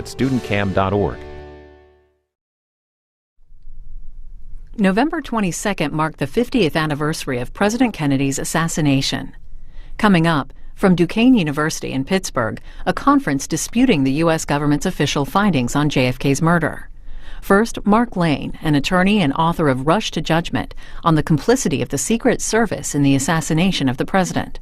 at studentcam.org. November 22nd marked the 50th anniversary of President Kennedy's assassination. Coming up, from Duquesne University in Pittsburgh, a conference disputing the U.S. government's official findings on JFK's murder. First, Mark Lane, an attorney and author of Rush to Judgment, on the complicity of the Secret Service in the assassination of the president.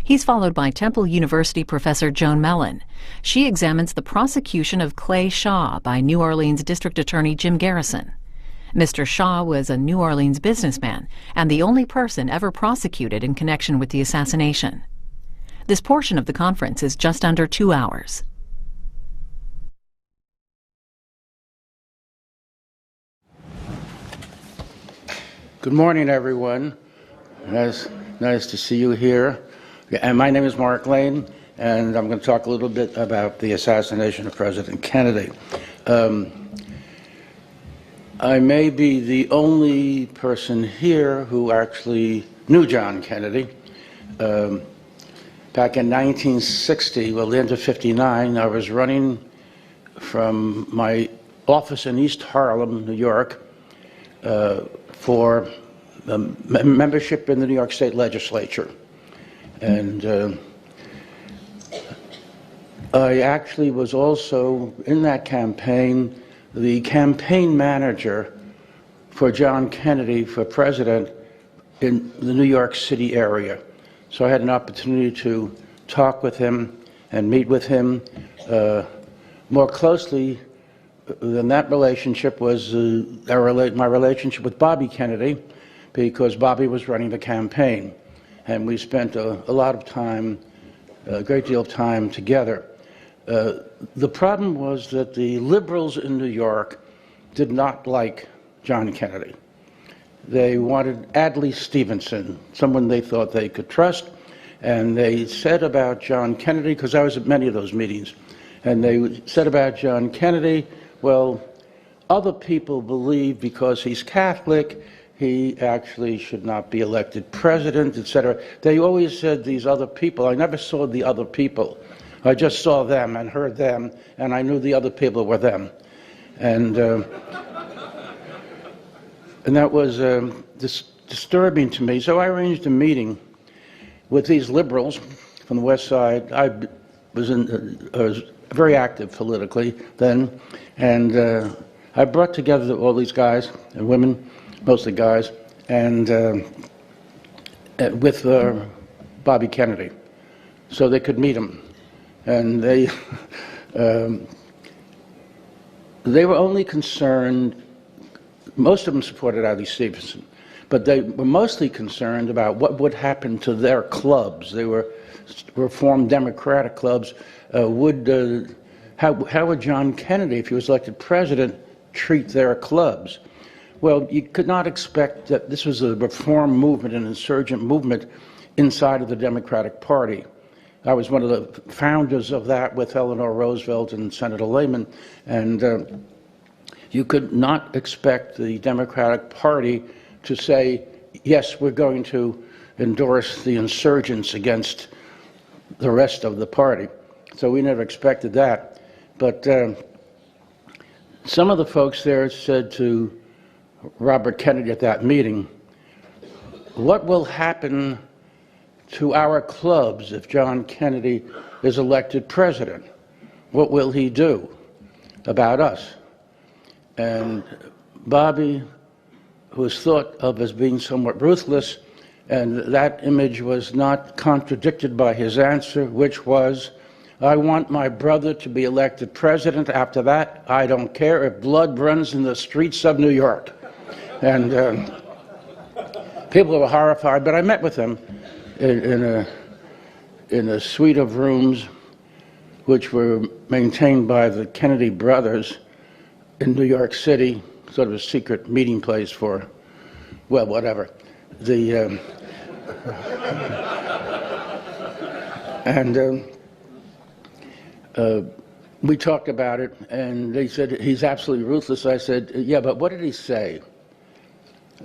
He's followed by Temple University professor Joan Mellon. She examines the prosecution of Clay Shaw by New Orleans District Attorney Jim Garrison. Mr. Shaw was a New Orleans businessman and the only person ever prosecuted in connection with the assassination. This portion of the conference is just under 2 hours. Good morning, everyone. Nice to see you here. And my name is Mark Lane, and I'm going to talk a little bit about the assassination of President Kennedy. I may be the only person here who actually knew John Kennedy. Back in 1960, well, the end of 59, I was running from my office in East Harlem, New York, for membership in the New York State Legislature. And I actually was also, in that campaign, the campaign manager for John Kennedy for president in the New York City area. So I had an opportunity to talk with him and meet with him. More closely than that relationship was my relationship with Bobby Kennedy, because Bobby was running the campaign. And we spent a lot of time, a great deal of time together. The problem was that the liberals in New York did not like John Kennedy. They wanted Adlai Stevenson, someone they thought they could trust, and they said about John Kennedy, because I was at many of those meetings, and they said about John Kennedy, well, other people believe because he's Catholic, he actually should not be elected president, etc. They always said these other people. I never saw the other people. I just saw them and heard them, and I knew the other people were them. And that was disturbing to me. So I arranged a meeting with these liberals from the West Side. I was very active politically then, and I brought together all these guys and women, mostly guys, and with Bobby Kennedy, so they could meet him. And they were only concerned, most of them supported Adlai Stevenson, but they were mostly concerned about what would happen to their clubs. They were reformed Democratic clubs. How would John Kennedy, if he was elected president, treat their clubs? Well, you could not expect that this was a reform movement, an insurgent movement inside of the Democratic Party. I was one of the founders of that with Eleanor Roosevelt and Senator Lehman, and you could not expect the Democratic Party to say, yes, we're going to endorse the insurgents against the rest of the party. So we never expected that. But some of the folks there said to Robert Kennedy at that meeting, what will happen to our clubs if John Kennedy is elected president? What will he do about us? And Bobby, who was thought of as being somewhat ruthless, and that image was not contradicted by his answer, which was, I want my brother to be elected president. After that, I don't care if blood runs in the streets of New York. And people were horrified, but I met with him in a suite of rooms which were maintained by the Kennedy brothers in New York City, sort of a secret meeting place for, well, whatever. We talked about it, and they said, he's absolutely ruthless. I said, yeah, but what did he say?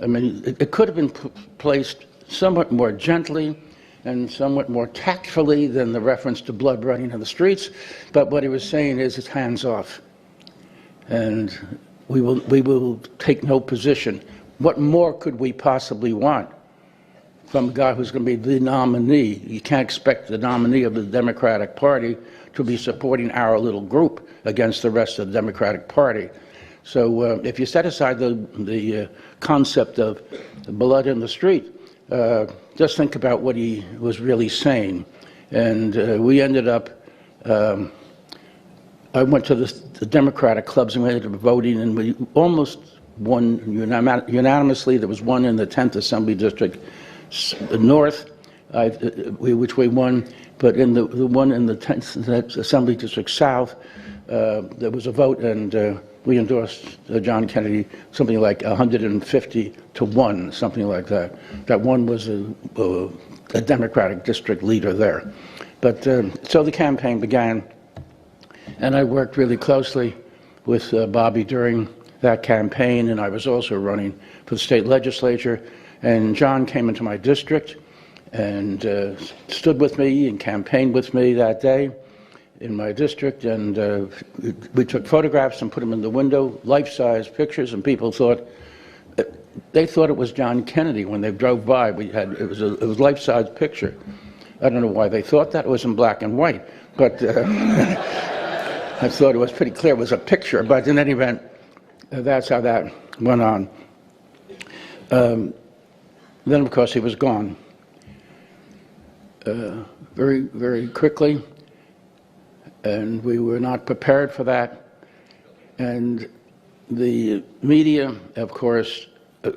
I mean, it could have been placed somewhat more gently, and somewhat more tactfully than the reference to blood running in the streets, but what he was saying is it's hands off. And we will take no position. What more could we possibly want from a guy who's going to be the nominee? You can't expect the nominee of the Democratic Party to be supporting our little group against the rest of the Democratic Party. So if you set aside the concept of blood in the street, just think about what he was really saying. And we ended up, I went to the Democratic clubs and we ended up voting, and we almost won unanimously. There was one in the 10th Assembly District North, which we won, but in the one in the 10th Assembly District South, there was a vote, and we endorsed John Kennedy, something like 150 to 1, something like that. That one was a Democratic district leader there. But so the campaign began, and I worked really closely with Bobby during that campaign, and I was also running for the state legislature. And John came into my district and stood with me and campaigned with me that day in my district, and we took photographs and put them in the window, life-size pictures, and people thought, they thought it was John Kennedy when they drove by. It was a life-size picture. I don't know why they thought that. It was in black and white, but I thought it was pretty clear it was a picture, but in any event, that's how that went on. Then, of course, he was gone very, very quickly, and we were not prepared for that. And the media, of course,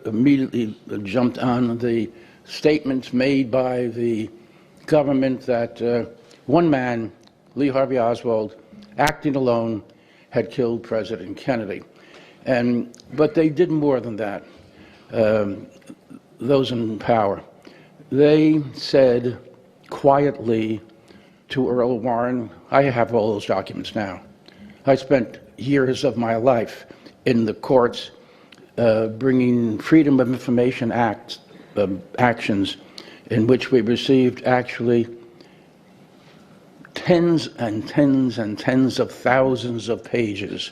immediately jumped on the statements made by the government that one man, Lee Harvey Oswald, acting alone, had killed President Kennedy. But they did more than that, those in power. They said quietly to Earl Warren, I have all those documents now. I spent years of my life in the courts bringing Freedom of Information Act actions in which we received actually tens and tens and tens of thousands of pages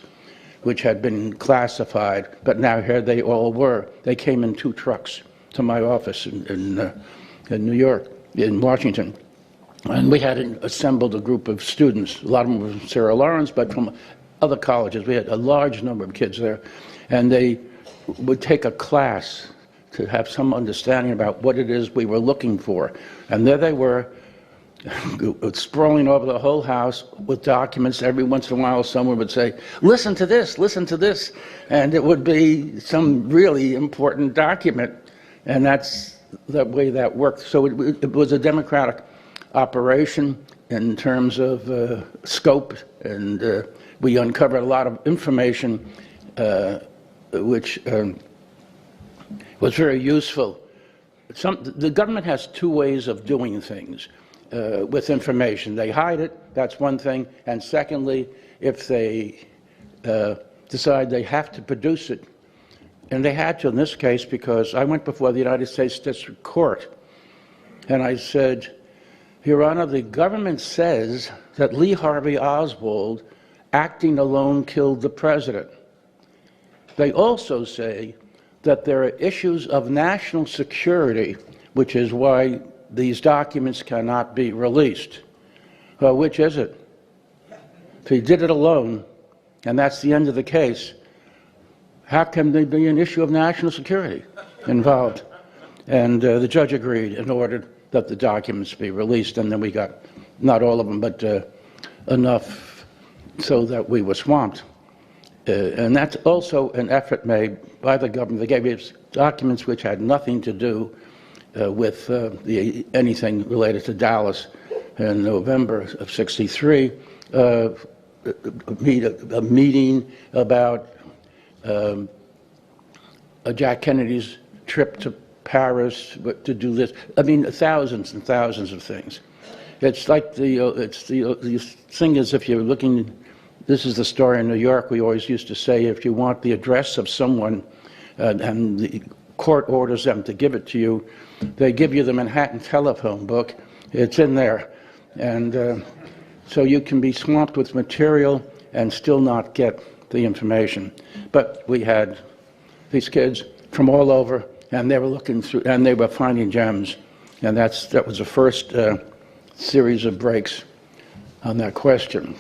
which had been classified, but now here they all were. They came in 2 trucks to my office in New York, in Washington. And we had assembled a group of students. A lot of them were from Sarah Lawrence, but from other colleges. We had a large number of kids there. And they would take a class to have some understanding about what it is we were looking for. And there they were, sprawling over the whole house with documents. Every once in a while, someone would say, listen to this, and it would be some really important document. And that's the way that worked. So it was a democratic operation in terms of scope, and we uncovered a lot of information which was very useful. The government has 2 ways of doing things with information. They hide it, that's one thing, and secondly, if they decide they have to produce it, and they had to in this case, because I went before the United States District Court, and I said, Your Honor, the government says that Lee Harvey Oswald, acting alone, killed the president. They also say that there are issues of national security, which is why these documents cannot be released. Well, which is it? If he did it alone, and that's the end of the case, how can there be an issue of national security involved? And the judge agreed and ordered that the documents be released, and then we got, not all of them, but enough so that we were swamped. And that's also an effort made by the government. They gave us documents which had nothing to do with anything related to Dallas in November of '63. A meeting about Jack Kennedy's trip to Paris to do this. I mean, thousands and thousands of things. It's like the thing is, if you're looking, this is the story in New York. We always used to say, if you want the address of someone and the court orders them to give it to you, they give you the Manhattan telephone book, It's in there. And so you can be swamped with material and still not get the information. But we had these kids from all over, and they were looking through, and they were finding gems. And that was the first series of breaks on that question.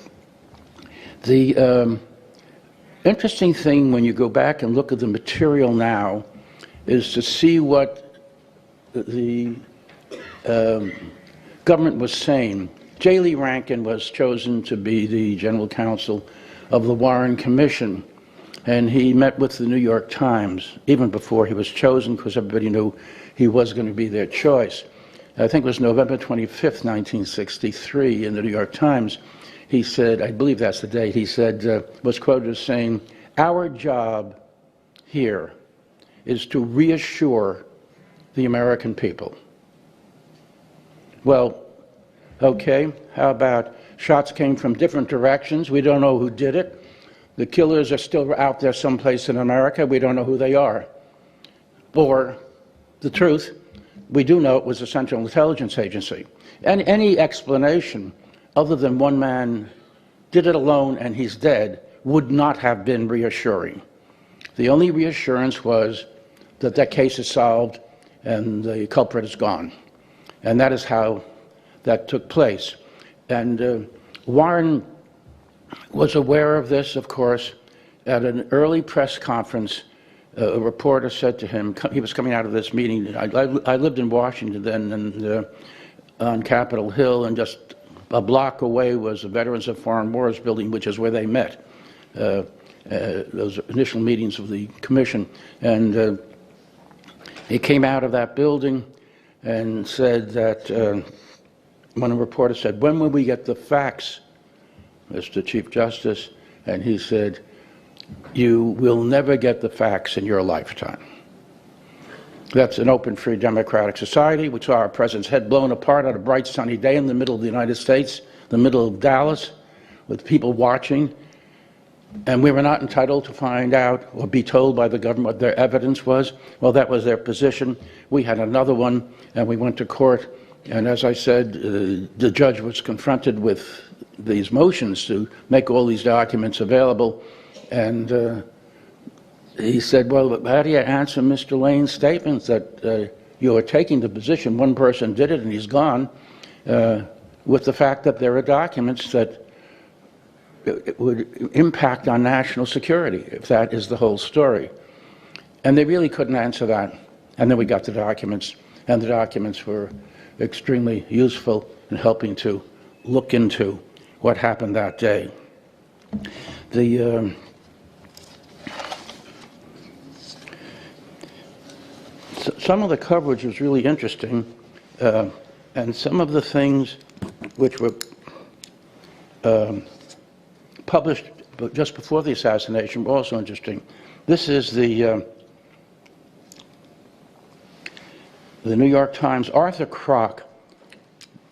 The interesting thing when you go back and look at the material now is to see what the government was saying. J. Lee Rankin was chosen to be the general counsel of the Warren Commission, and he met with the New York Times even before he was chosen, because everybody knew he was going to be their choice. I think it was November 25th, 1963, in the New York Times. He said, I believe that's the date, he said, was quoted as saying, "Our job here is to reassure the American people." Well, okay, how about shots came from different directions? We don't know who did it. The killers are still out there someplace in America. We don't know who they are. Or, the truth, we do know it was the Central Intelligence Agency. And any explanation other than one man did it alone and he's dead would not have been reassuring. The only reassurance was that that case is solved and the culprit is gone. And that is how that took place. And Warren was aware of this, of course. At an early press conference, a reporter said to him, he was coming out of this meeting, I lived in Washington then, and on Capitol Hill, and just a block away was the Veterans of Foreign Wars building, which is where they met, those initial meetings of the commission. And he came out of that building and said that, when a reporter said, "When will we get the facts, Mr. Chief Justice?" And he said, "You will never get the facts in your lifetime." That's an open, free, democratic society. We saw our president's head blown apart on a bright, sunny day in the middle of the United States, the middle of Dallas, with people watching. And we were not entitled to find out or be told by the government what their evidence was. Well, that was their position. We had another one, and we went to court. And as I said, the judge was confronted with these motions to make all these documents available. And he said, well, how do you answer Mr. Lane's statements that you are taking the position one person did it and he's gone, with the fact that there are documents that would impact on national security, if that is the whole story? And they really couldn't answer that. And then we got the documents, and the documents were extremely useful in helping to look into what happened that day. Some of the coverage was really interesting, and some of the things which were published just before the assassination were also interesting. This is the New York Times, Arthur Kroc.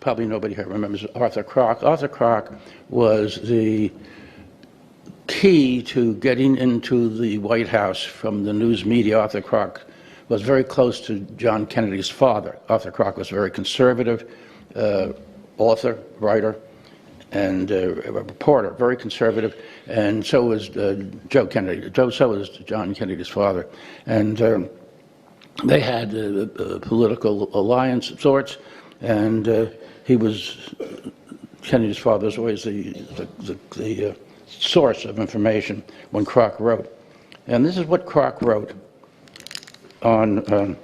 Probably nobody here remembers Arthur Kroc. Arthur Kroc was the key to getting into the White House from the news media. Arthur Kroc was very close to John Kennedy's father. Arthur Kroc was a very conservative author, writer, and a reporter, very conservative, and so was Joe Kennedy. So was John Kennedy's father. And they had a political alliance of sorts, and he was, Kennedy's father was always the source of information when Kroc wrote. And this is what Kroc wrote on,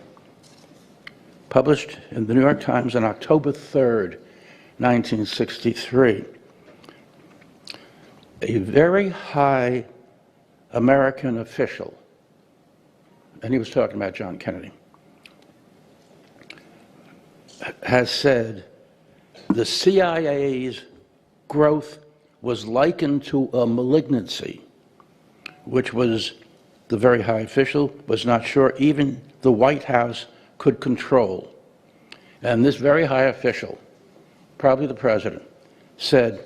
published in the New York Times on October 3rd, 1963. A very high American official, and he was talking about John Kennedy, has said the CIA's growth was likened to a malignancy, which was the very high official was not sure even the White House could control. And this very high official, probably the president, said,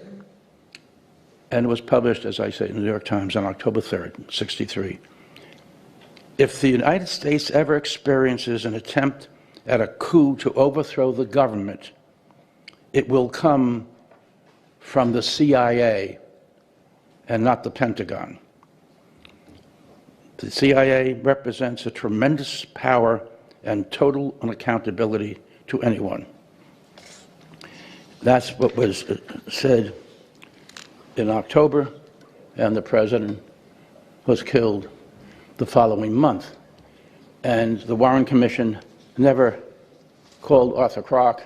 and it was published, as I say, in the New York Times on October 3rd, '63, if the United States ever experiences an attempt at a coup to overthrow the government, it will come from the CIA and not the Pentagon. The CIA represents a tremendous power and total unaccountability to anyone. That's what was said in October, and the president was killed the following month. And the Warren Commission never called Arthur Kroc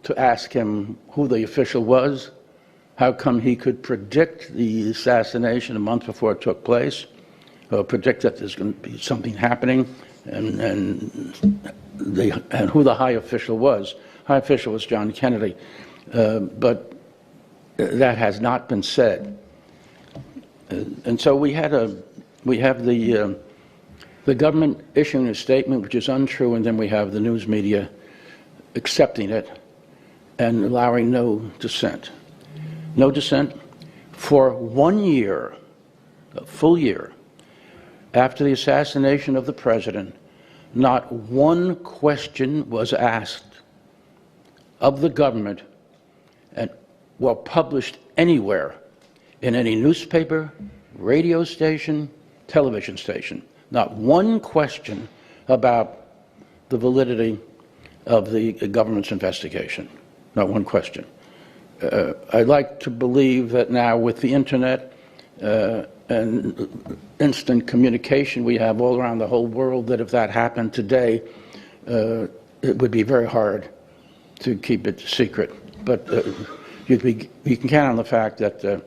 to ask him who the official was, how come he could predict the assassination a month before it took place, or predict that there's going to be something happening, and who the high official was. High official was John Kennedy, but that has not been said. And so we have the government issuing a statement which is untrue, and then we have the news media accepting it and allowing no dissent. No dissent for 1 year, a full year, after the assassination of the president. Not one question was asked of the government and published anywhere in any newspaper, radio station, television station. Not one question about the validity of the government's investigation. Not one question. I'd like to believe that now with the internet and instant communication we have all around the whole world, that if that happened today, it would be very hard to keep it secret. But you can count on the fact that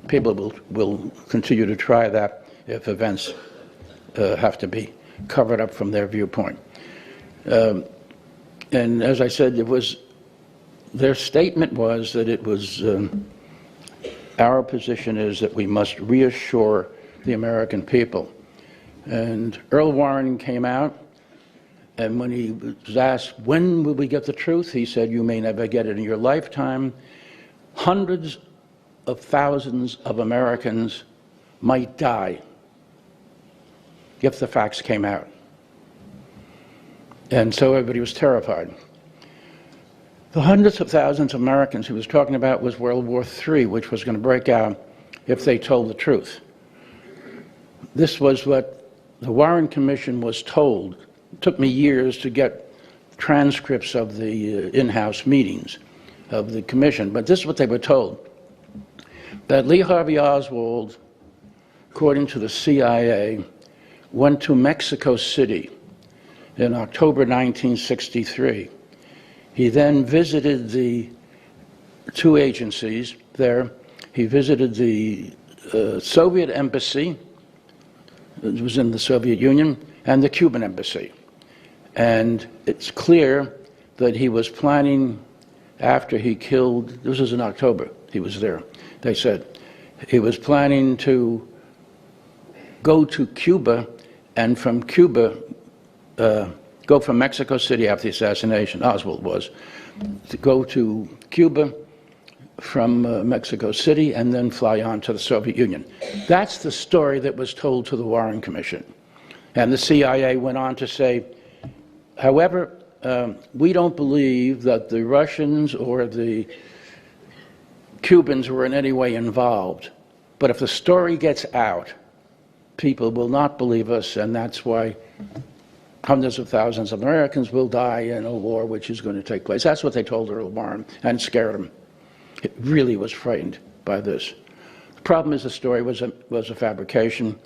people will continue to try that if events have to be covered up from their viewpoint. And as I said, their statement was that it was, our position is that we must reassure the American people. And Earl Warren came out, and when he was asked, when will we get the truth? He said, you may never get it in your lifetime. Hundreds of thousands of Americans might die if the facts came out. And so everybody was terrified. The hundreds of thousands of Americans he was talking about was World War III, which was going to break out if they told the truth. This was what the Warren Commission was told. It took me years to get transcripts of the in-house meetings of the commission, but this is what they were told. That Lee Harvey Oswald, according to the CIA, went to Mexico City in October 1963. He then visited the two agencies there. He visited the Soviet embassy, it was in the Soviet Union, and the Cuban embassy. And it's clear that he was planning, after he killed, this was in October, he was there, they said, he was planning to go to Cuba, and from Cuba, go from Mexico City after the assassination, Oswald was, to go to Cuba from Mexico City and then fly on to the Soviet Union. That's the story that was told to the Warren Commission. And the CIA went on to say, however, we don't believe that the Russians or the Cubans were in any way involved. But if the story gets out, people will not believe us, and that's why hundreds of thousands of Americans will die in a war which is going to take place. That's what they told Earl Warren, and scared him. He really was frightened by this. The problem is the story was a fabrication.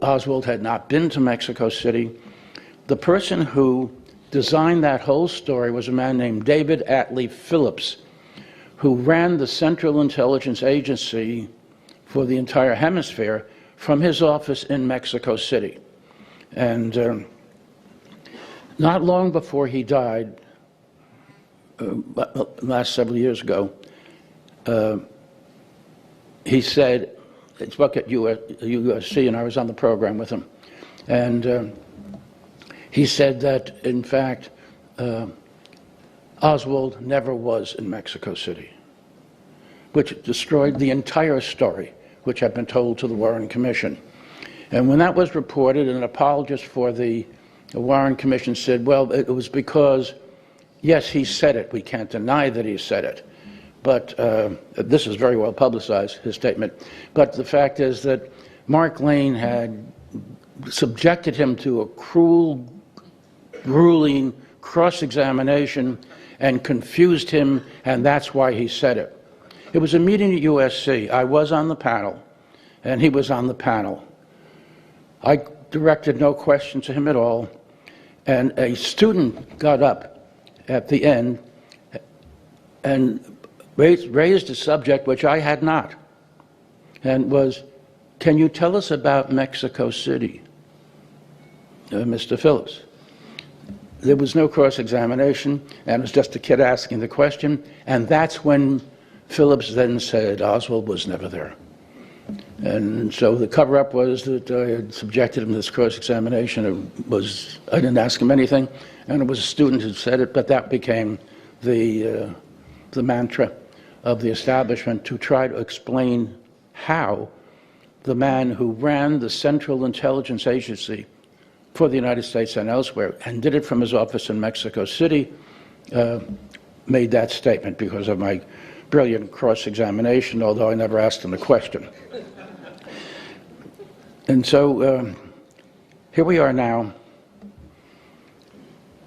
Oswald had not been to Mexico City. The person who designed that whole story was a man named David Atlee Phillips, who ran the Central Intelligence Agency for the entire hemisphere from his office in Mexico City. And not long before he died, last several years ago, he said, he spoke at USC, and I was on the program with him, and he said that, in fact, Oswald never was in Mexico City, which destroyed the entire story, which had been told to the Warren Commission. And when that was reported, an apologist for the Warren Commission said, well, it was because Yes, he said it. We can't deny that he said it. But this is very well publicized, his statement. But the fact is that Mark Lane had subjected him to a cruel, grueling cross-examination and confused him, and that's why he said it. It was a meeting at USC. I was on the panel, and he was on the panel. I directed no question to him at all, and a student got up at the end and raised a subject which I had not, and was, can you tell us about Mexico City, Mr. Phillips? There was no cross-examination, and it was just a kid asking the question, and that's when Phillips then said Oswald was never there. And so the cover-up was that I had subjected him to this cross-examination. I didn't ask him anything, and it was a student who said it, but that became the mantra of the establishment to try to explain how the man who ran the Central Intelligence Agency for the United States and elsewhere, and did it from his office in Mexico City, made that statement because of my brilliant cross-examination, although I never asked him a question. And so here we are now,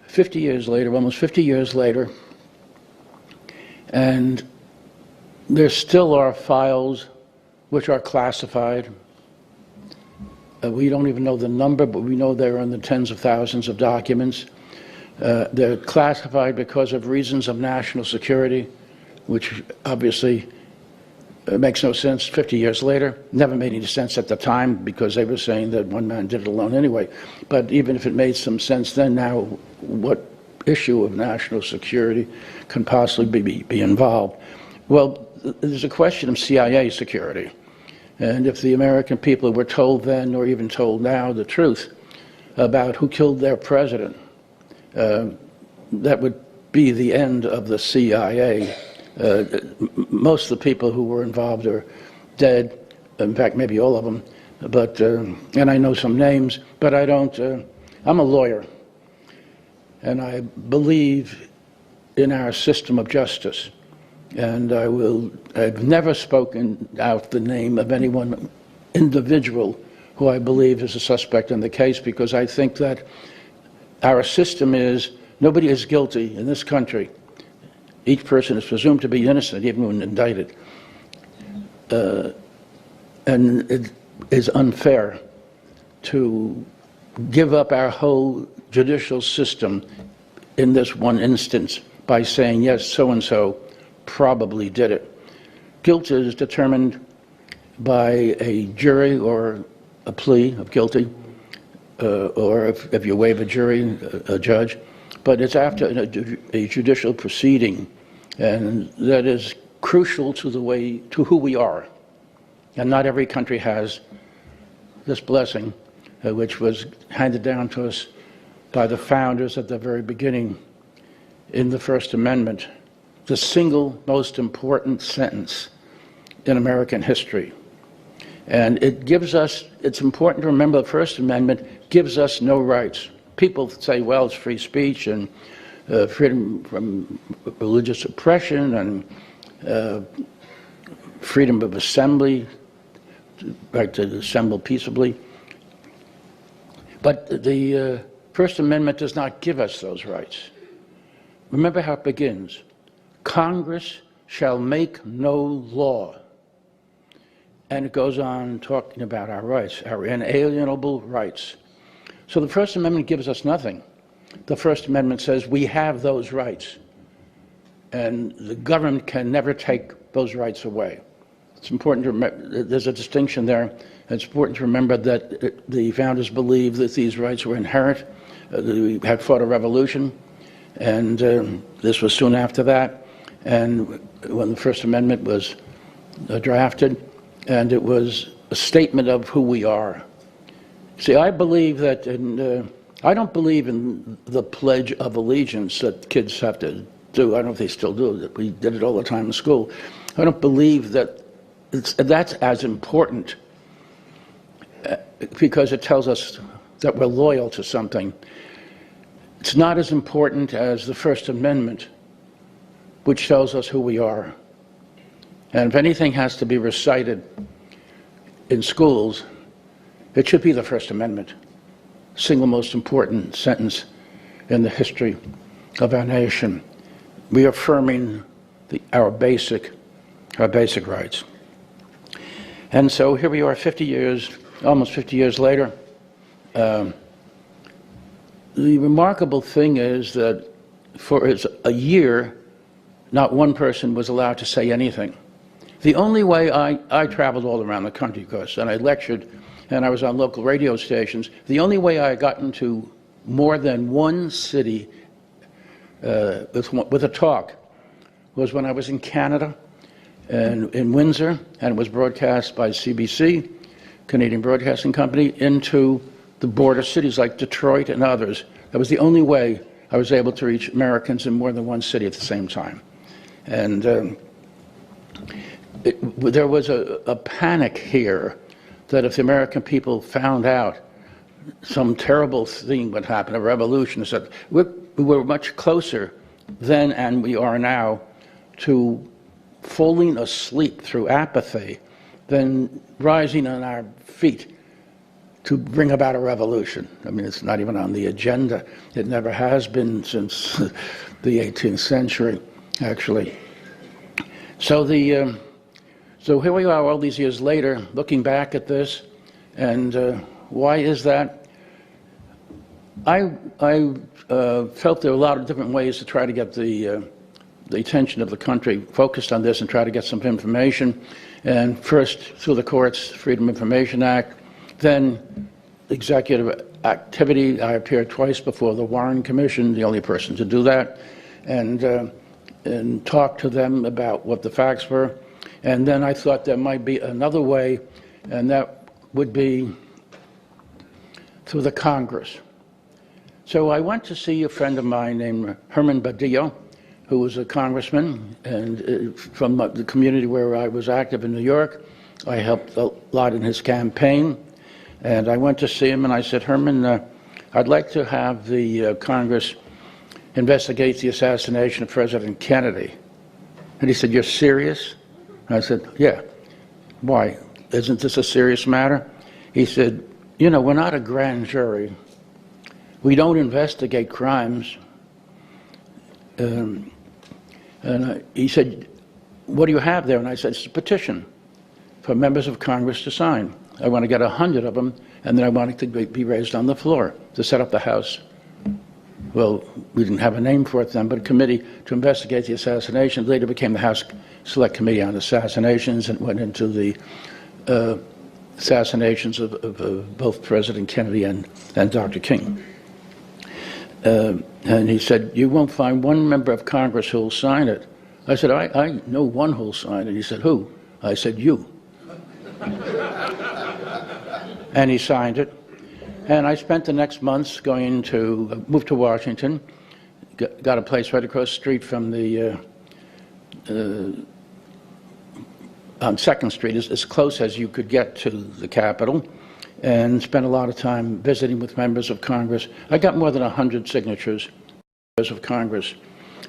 50 years later, almost 50 years later, and there still are files which are classified. We don't even know the number, but we know they're in the tens of thousands of documents. They're classified because of reasons of national security, which obviously makes no sense 50 years later. Never made any sense at the time because they were saying that one man did it alone anyway. But even if it made some sense then, now what issue of national security can possibly be involved? Well, there's a question of CIA security. And if the American people were told then, or even told now, the truth about who killed their president, that would be the end of the CIA. Most of the people who were involved are dead, in fact, maybe all of them, but, and I know some names, but I don't, I'm a lawyer, and I believe in our system of justice. And I've never spoken out the name of any one individual who I believe is a suspect in the case, because I think that our system is, nobody is guilty in this country. Each person is presumed to be innocent, even when indicted. And it is unfair to give up our whole judicial system in this one instance by saying, yes, so-and-so probably did it. Guilt is determined by a jury or a plea of guilty, or if you waive a jury, a judge. But it's after a judicial proceeding, and that is crucial to who we are. And not every country has this blessing, which was handed down to us by the founders at the very beginning in the First Amendment. The single most important sentence in American history. And it gives us, it's important to remember the First Amendment gives us no rights. People say, well, it's free speech and freedom from religious oppression and freedom of assembly, right to assemble peaceably. But the First Amendment does not give us those rights. Remember how it begins. Congress shall make no law. And it goes on talking about our rights, our inalienable rights. So the First Amendment gives us nothing. The First Amendment says we have those rights, and the government can never take those rights away. It's important to remember, there's a distinction there. It's important to remember that the founders believed that these rights were inherent. We had fought a revolution, and this was soon after that. And when the First Amendment was drafted, and it was a statement of who we are. See, I believe that, I don't believe in the Pledge of Allegiance that kids have to do. I don't know if they still do. We did it all the time in school. I don't believe that that's as important because it tells us that we're loyal to something. It's not as important as the First Amendment, which tells us who we are. And if anything has to be recited in schools, it should be the First Amendment, single most important sentence in the history of our nation, reaffirming our basic rights. And so here we are 50 years, almost 50 years later. The remarkable thing is that for a year, not one person was allowed to say anything. The only way I traveled all around the country, of course, and I lectured, and I was on local radio stations. The only way I got into more than one city with a talk was when I was in Canada and in Windsor, and it was broadcast by CBC, Canadian Broadcasting Company, into the border cities like Detroit and others. That was the only way I was able to reach Americans in more than one city at the same time. And there was a panic here that if the American people found out some terrible thing would happen, a revolution, that we were much closer then and we are now to falling asleep through apathy than rising on our feet to bring about a revolution. I mean, it's not even on the agenda. It never has been since the 18th century, actually. So so here we are all these years later, looking back at this, and why is that? I felt there were a lot of different ways to try to get the attention of the country focused on this and try to get some information. And first, through the courts, Freedom of Information Act, then executive activity. I appeared twice before the Warren Commission, the only person to do that, and talked to them about what the facts were. And then I thought there might be another way, and that would be through the Congress. So I went to see a friend of mine named Herman Badillo, who was a congressman, and from the community where I was active in New York. I helped a lot in his campaign. And I went to see him and I said, Herman, I'd like to have the Congress investigate the assassination of President Kennedy. And he said, you're serious? And I said, yeah. Why? Isn't this a serious matter? He said, you know, we're not a grand jury. We don't investigate crimes. He said, what do you have there? And I said, it's a petition for members of Congress to sign. I want to get 100 of them, and then I want it to be raised on the floor to set up the House. Well, we didn't have a name for it then, but a committee to investigate the assassination. Later became the House Select Committee on Assassinations, and went into the assassinations of both President Kennedy and Dr. King. And he said, you won't find one member of Congress who will sign it. I said, I know one who will sign it. He said, who? I said, you. And he signed it. And I spent the next months going to, moved to Washington, got a place right across the street from the, on 2nd Street, as close as you could get to the Capitol, and spent a lot of time visiting with members of Congress. I got more than 100 signatures of Congress.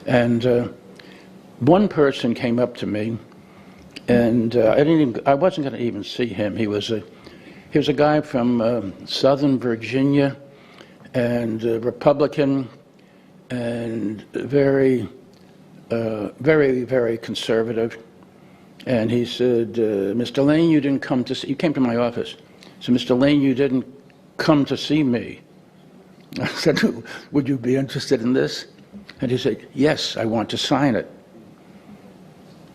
And one person came up to me, and I wasn't going to even see him. He was a guy from Southern Virginia, and Republican, and very, very conservative. And he said, Mr. Lane, you didn't come to see, he came to my office. So, Mr. Lane, you didn't come to see me. I said, would you be interested in this? And he said, yes, I want to sign it.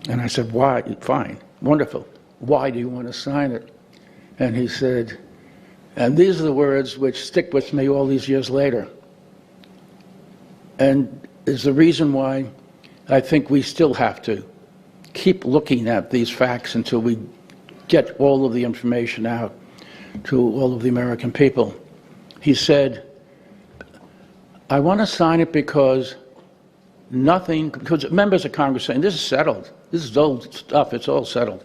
And I said, why? Fine, wonderful. Why do you want to sign it? And he said, and these are the words which stick with me all these years later, and is the reason why I think we still have to keep looking at these facts until we get all of the information out to all of the American people. He said, I want to sign it because because members of Congress saying, this is settled. This is old stuff. It's all settled.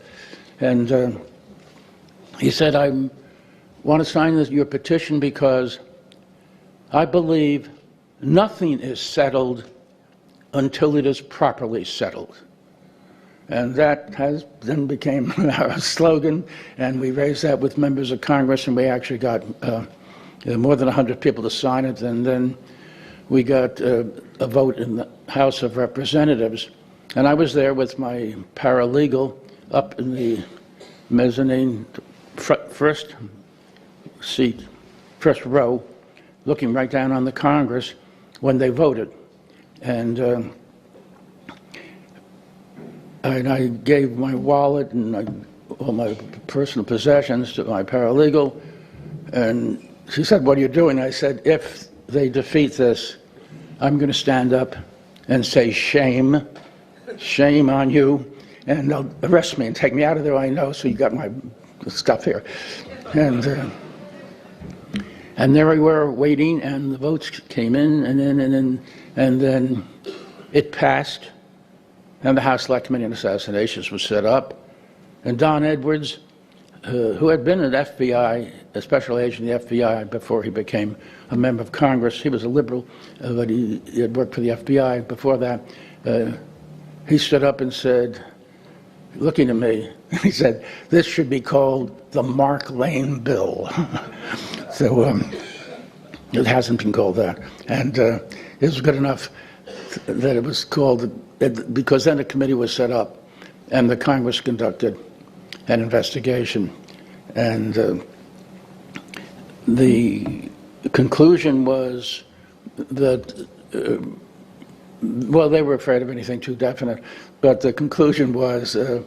And he said, I want to sign your petition because I believe nothing is settled until it is properly settled. And that has then became our slogan, and we raised that with members of Congress, and we actually got more than 100 people to sign it, and then we got a vote in the House of Representatives. And I was there with my paralegal up in the mezzanine first seat, first row, looking right down on the Congress when they voted. And I gave my wallet and all my personal possessions to my paralegal, and she said, "What are you doing?" I said, "If they defeat this, I'm going to stand up and say, shame, shame on you, and they'll arrest me and take me out of there. I know, so you got my stuff here." And there we were waiting, and the votes came in, and then it passed, and the House Select Committee on Assassinations was set up, and Don Edwards, who had been an FBI, a special agent in the FBI before he became a member of Congress. He was a liberal, but he had worked for the FBI before that. He stood up and said, looking at me, he said, "This should be called the Mark Lane Bill." So it hasn't been called that. And it was good enough that it was called, because then a committee was set up and the Congress conducted an investigation. And the conclusion was that, well, they were afraid of anything too definite, but the conclusion was that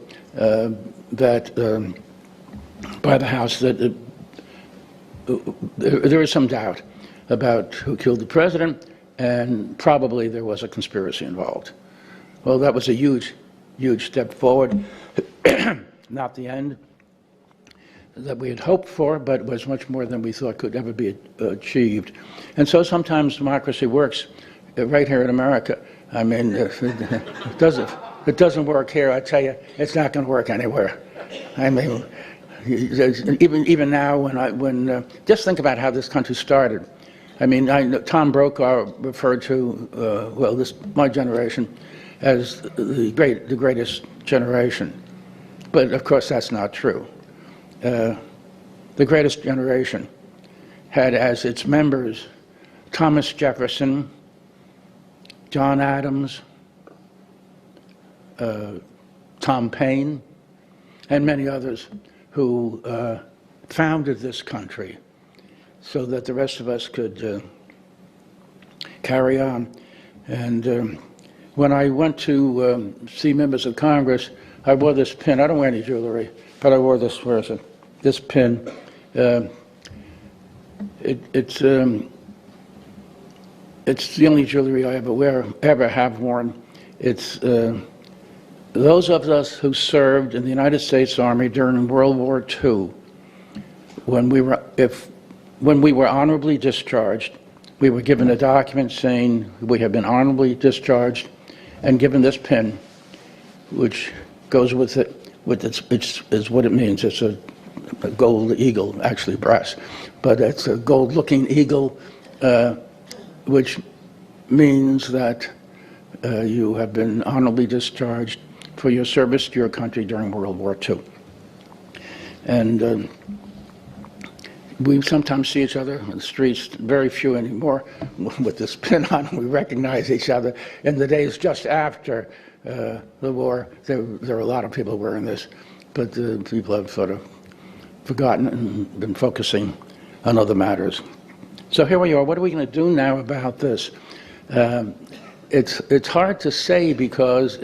by the House that there was some doubt about who killed the president, and probably there was a conspiracy involved. Well, that was a huge, huge step forward. Not the end that we had hoped for, but it was much more than we thought could ever be achieved. And so sometimes democracy works right here in America. I mean, if it doesn't work here, I tell you, it's not going to work anywhere. I mean, even now, when just think about how this country started. I mean, Tom Brokaw referred to my generation as the greatest generation, but of course that's not true. The greatest generation had as its members Thomas Jefferson, John Adams, Tom Paine, and many others who founded this country so that the rest of us could carry on. And when I went to see members of Congress, I wore this pin. I don't wear any jewelry, but I wore this, where is it? This pin. It's the only jewelry I ever have worn. It's those of us who served in the United States Army during World War II, when we were honorably discharged, we were given a document saying we have been honorably discharged, and given this pin, which goes with it. It's what it means. It's a gold eagle, actually brass, but it's a gold-looking eagle, which means that you have been honorably discharged for your service to your country during World War II. And we sometimes see each other in the streets, very few anymore, with this pin on. We recognize each other. In the days just after the war, there were a lot of people wearing this, but people have sort of forgotten and been focusing on other matters. So here we are. What are we going to do now about this? It's hard to say because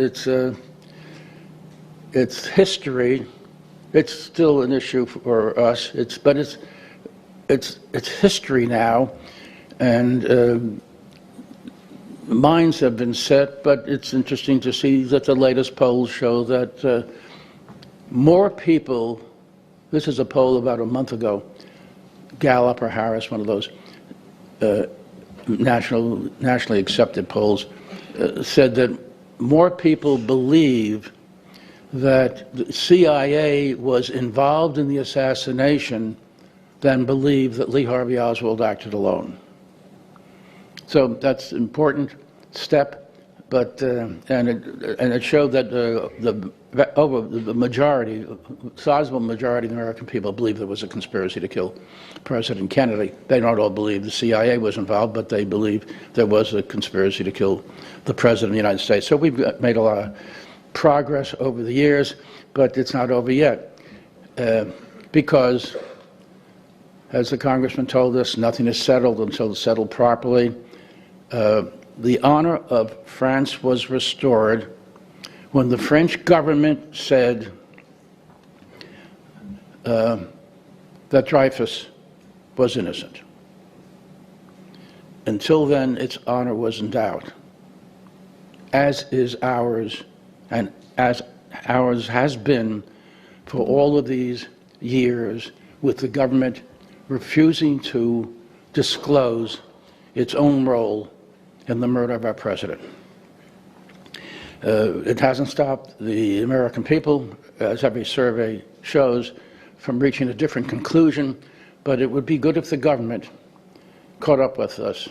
it's history. It's still an issue for us. But it's history now, and minds have been set. But it's interesting to see that the latest polls show that more people. This is a poll about a month ago, Gallup or Harris, one of those nationally accepted polls, said that more people believe that the CIA was involved in the assassination than believe that Lee Harvey Oswald acted alone. So that's an important step, but and it showed that the majority, sizable majority of the American people believe there was a conspiracy to kill President Kennedy. They don't all believe the CIA was involved, but they believe there was a conspiracy to kill the President of the United States. So we've made a lot of progress over the years, but it's not over yet, because, as the Congressman told us, nothing is settled until it's settled properly. The honor of France was restored when the French government said that Dreyfus was innocent. Until then, its honor was in doubt, as is ours, and as ours has been for all of these years, with the government refusing to disclose its own role in the murder of our president. It hasn't stopped the American people, as every survey shows, from reaching a different conclusion, but it would be good if the government caught up with us.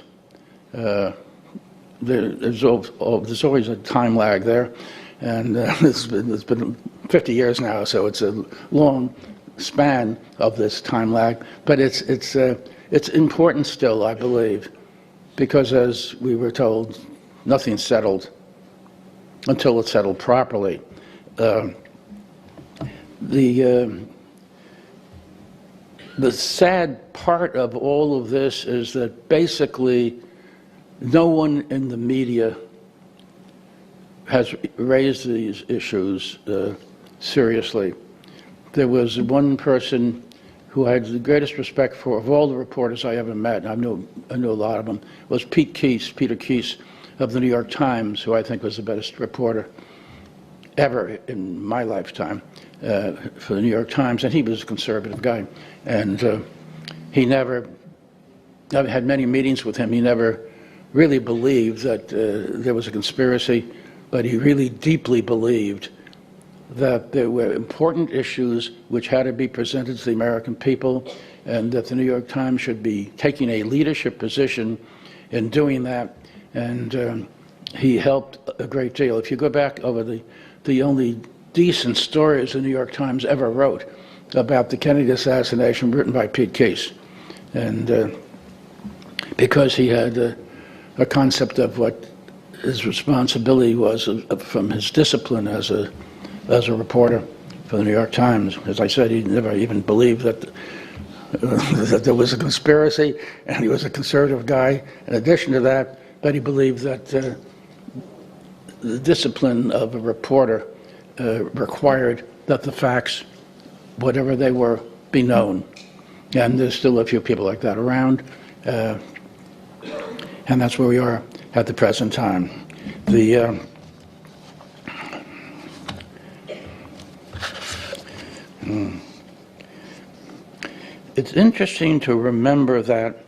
There's always a time lag there, and it's been 50 years now, so it's a long span of this time lag, but it's important still, I believe, because, as we were told, nothing's settled until it's settled properly. The sad part of all of this is that basically no one in the media has raised these issues seriously. There was one person who I had the greatest respect for, of all the reporters I ever met, and I know a lot of them, was Peter Keese of the New York Times, who I think was the best reporter ever in my lifetime for the New York Times, and he was a conservative guy. And he never, I've had many meetings with him, he never really believed that there was a conspiracy, but he really deeply believed that there were important issues which had to be presented to the American people, and that the New York Times should be taking a leadership position in doing that. And he helped a great deal. If you go back over the only decent stories the New York Times ever wrote about the Kennedy assassination, written by Pete Keese. And because he had a concept of what his responsibility was from his discipline as a reporter for the New York Times. As I said, he never even believed that there was a conspiracy, and he was a conservative guy in addition to that, but he believed that the discipline of a reporter required that the facts, whatever they were, be known. And there's still a few people like that around, and that's where we are at the present time. It's interesting to remember that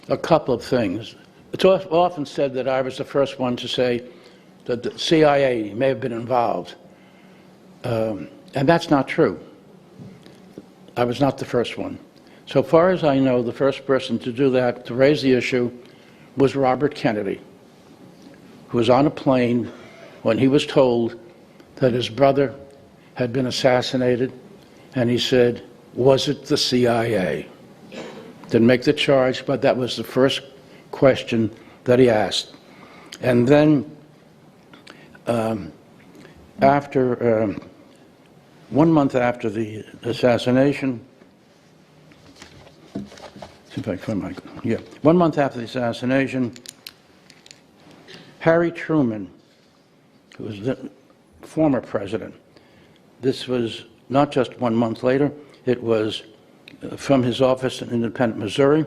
a couple of things. It's often said that I was the first one to say that the CIA may have been involved, and that's not true. I was not the first one. So far as I know, the first person to do that, to raise the issue, was Robert Kennedy, who was on a plane when he was told that his brother had been assassinated, and he said, "Was it the CIA?" Didn't make the charge, but that was the first question that he asked. And then after 1 month after the assassination, see if I can find my, yeah, 1 month after the assassination, Harry Truman, who was the former president, this was not just 1 month later, it was from his office in Independent, Missouri,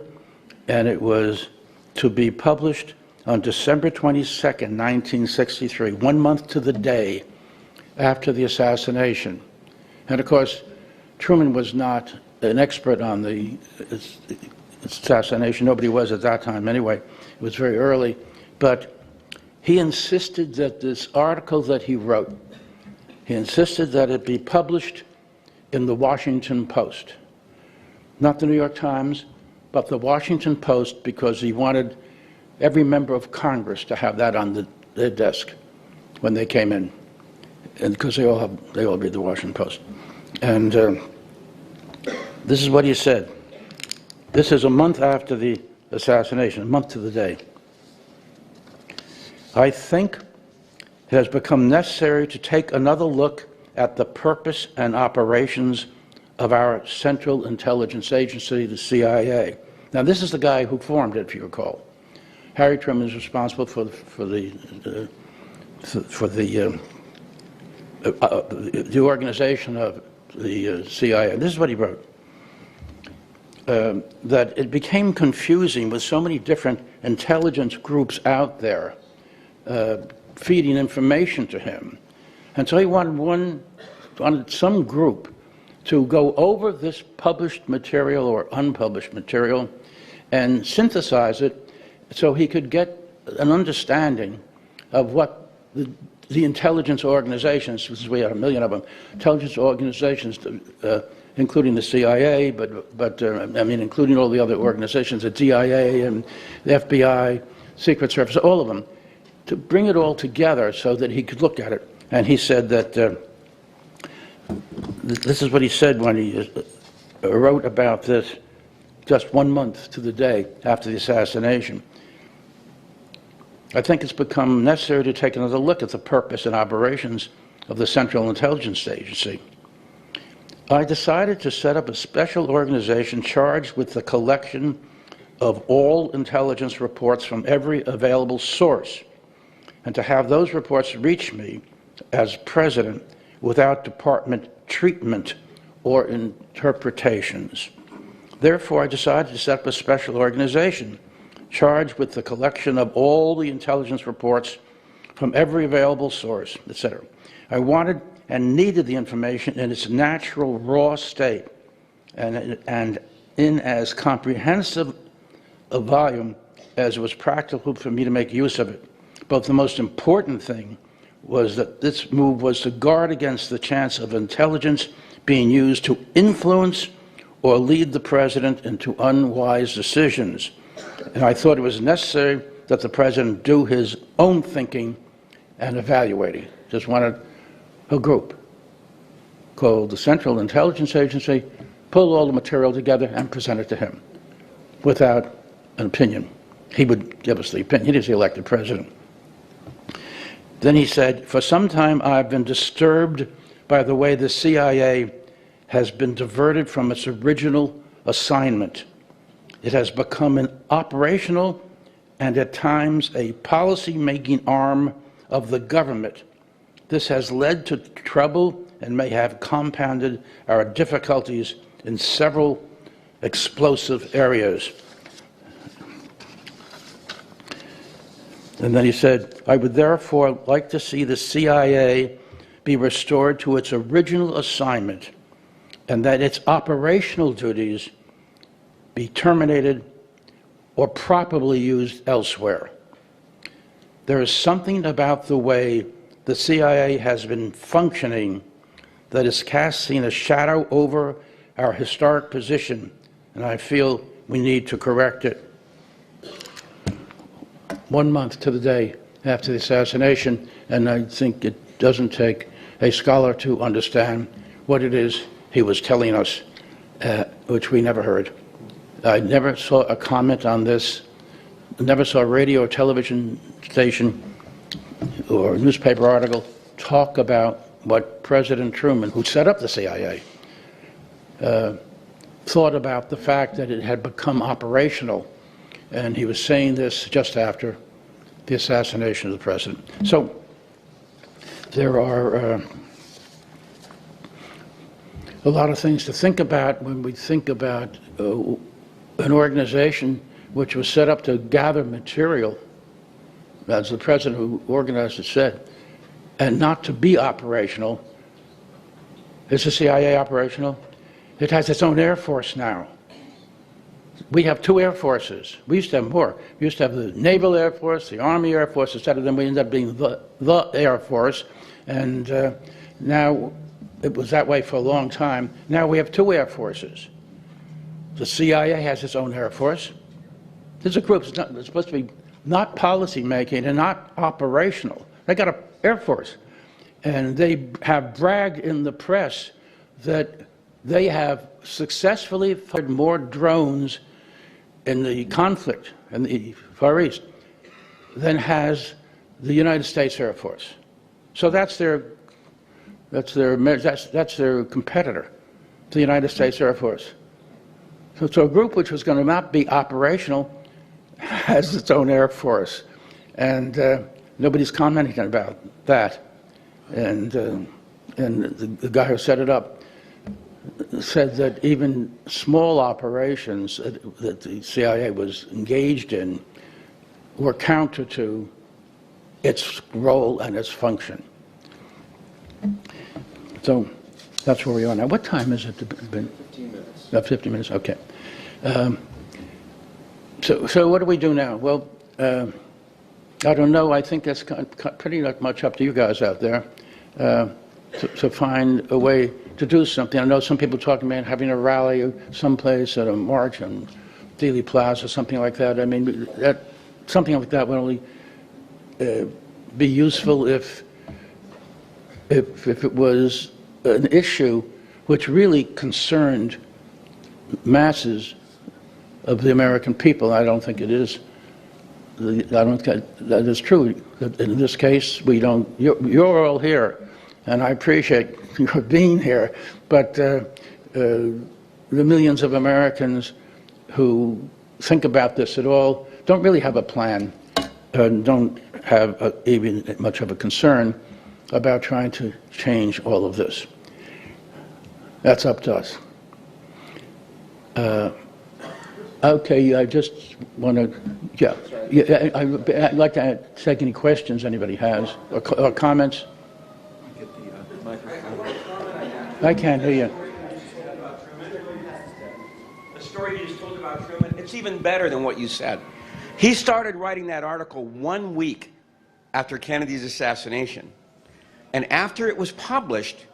and it was to be published on December 22nd, 1963, 1 month to the day after the assassination. And of course, Truman was not an expert on the assassination. Nobody was at that time anyway. It was very early. But he insisted that this article that he wrote, he insisted that it be published in the Washington Post. Not the New York Times, but the Washington Post, because he wanted every member of Congress to have that on their desk when they came in, and because they all read the Washington Post. And this is what he said. This is a month after the assassination, a month to the day. I think it has become necessary to take another look at the purpose and operations of our Central Intelligence Agency, the CIA. Now, this is the guy who formed it, if you recall. Harry Truman is responsible for the organization of the CIA. This is what he wrote. That it became confusing with so many different intelligence groups out there feeding information to him. And so he wanted some group to go over this published material or unpublished material and synthesize it so he could get an understanding of what the intelligence organizations, which we have 1 million of them, intelligence organizations, including the CIA, but I mean, including all the other organizations, the DIA and the FBI, Secret Service, all of them, to bring it all together so that he could look at it. And he said that, this is what he said when he wrote about this just 1 month to the day after the assassination. I think it's become necessary to take another look at the purpose and operations of the Central Intelligence Agency. I decided to set up a special organization charged with the collection of all intelligence reports from every available source, and to have those reports reach me as president without department treatment or interpretations. Therefore, I decided to set up a special organization charged with the collection of all the intelligence reports from every available source, etc. I wanted and needed the information in its natural, raw state and in as comprehensive a volume as it was practical for me to make use of it. But the most important thing was that this move was to guard against the chance of intelligence being used to influence or lead the president into unwise decisions. And I thought it was necessary that the president do his own thinking and evaluating. Just wanted a group called the Central Intelligence Agency, pull all the material together and present it to him without an opinion. He would give us the opinion. He is the elected president. Then he said, for some time I've been disturbed by the way the CIA has been diverted from its original assignment. It has become an operational and at times a policy-making arm of the government. This has led to trouble and may have compounded our difficulties in several explosive areas. And then he said, I would therefore like to see the CIA be restored to its original assignment and that its operational duties be terminated or properly used elsewhere. There is something about the way the CIA has been functioning that is casting a shadow over our historic position, and I feel we need to correct it. 1 month to the day after the assassination, and I think it doesn't take a scholar to understand what it is he was telling us, which we never heard. I never saw a comment on this, never saw a radio or television station or a newspaper article talk about what President Truman, who set up the CIA, thought about the fact that it had become operational. And he was saying this just after the assassination of the president. So there are a lot of things to think about when we think about an organization which was set up to gather material, as the president who organized it said, and not to be operational. Is the CIA operational? It has its own Air Force now. We have 2 Air Forces. We used to have more. We used to have the Naval Air Force, the Army Air Force, etc. Then we ended up being the Air Force. And now, it was that way for a long time. Now we have 2 Air Forces. The CIA has its own Air Force. There's a group, it's supposed to be not policy making and not operational. They got an Air Force, and they have bragged in the press that they have successfully fired more drones in the conflict in the Far East than has the United States Air Force. So that's their competitor, the United States Air Force. So a group which was going to not be operational has its own Air Force, and nobody's commenting about that. And the guy who set it up said that even small operations that the CIA was engaged in were counter to its role and its function. So that's where we are now. What time is it? 15 minutes. 50 minutes, okay. So what do we do now? Well, I don't know. I think that's pretty much up to you guys out there to find a way to do something. I know some people talking about having a rally someplace at a march on Dealey Plaza, something like that. I mean, something like that would only be useful if it was an issue which really concerned masses of the American people. I don't think it is. I don't think that is true. In this case, we don't. You're all here, and I appreciate your being here. But the millions of Americans who think about this at all don't really have a plan, and don't have even much of a concern about trying to change all of this. That's up to us. Okay, I just want to, I'd like to take any questions anybody has, or comments. I can't hear you. The story you just told about Truman, it's even better than what you said. He started writing that article 1 week after Kennedy's assassination. And after it was published,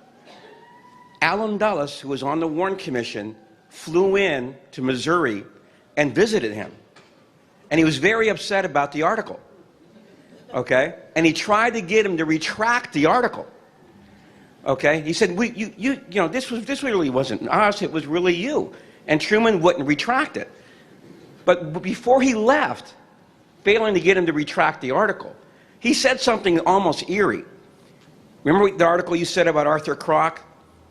Allen Dulles, who was on the Warren Commission, flew in to Missouri and visited him. And he was very upset about the article. Okay? And he tried to get him to retract the article. Okay? He said, you know, this really wasn't us, it was really you. And Truman wouldn't retract it. But before he left, failing to get him to retract the article, he said something almost eerie. Remember the article you said about Arthur Kroc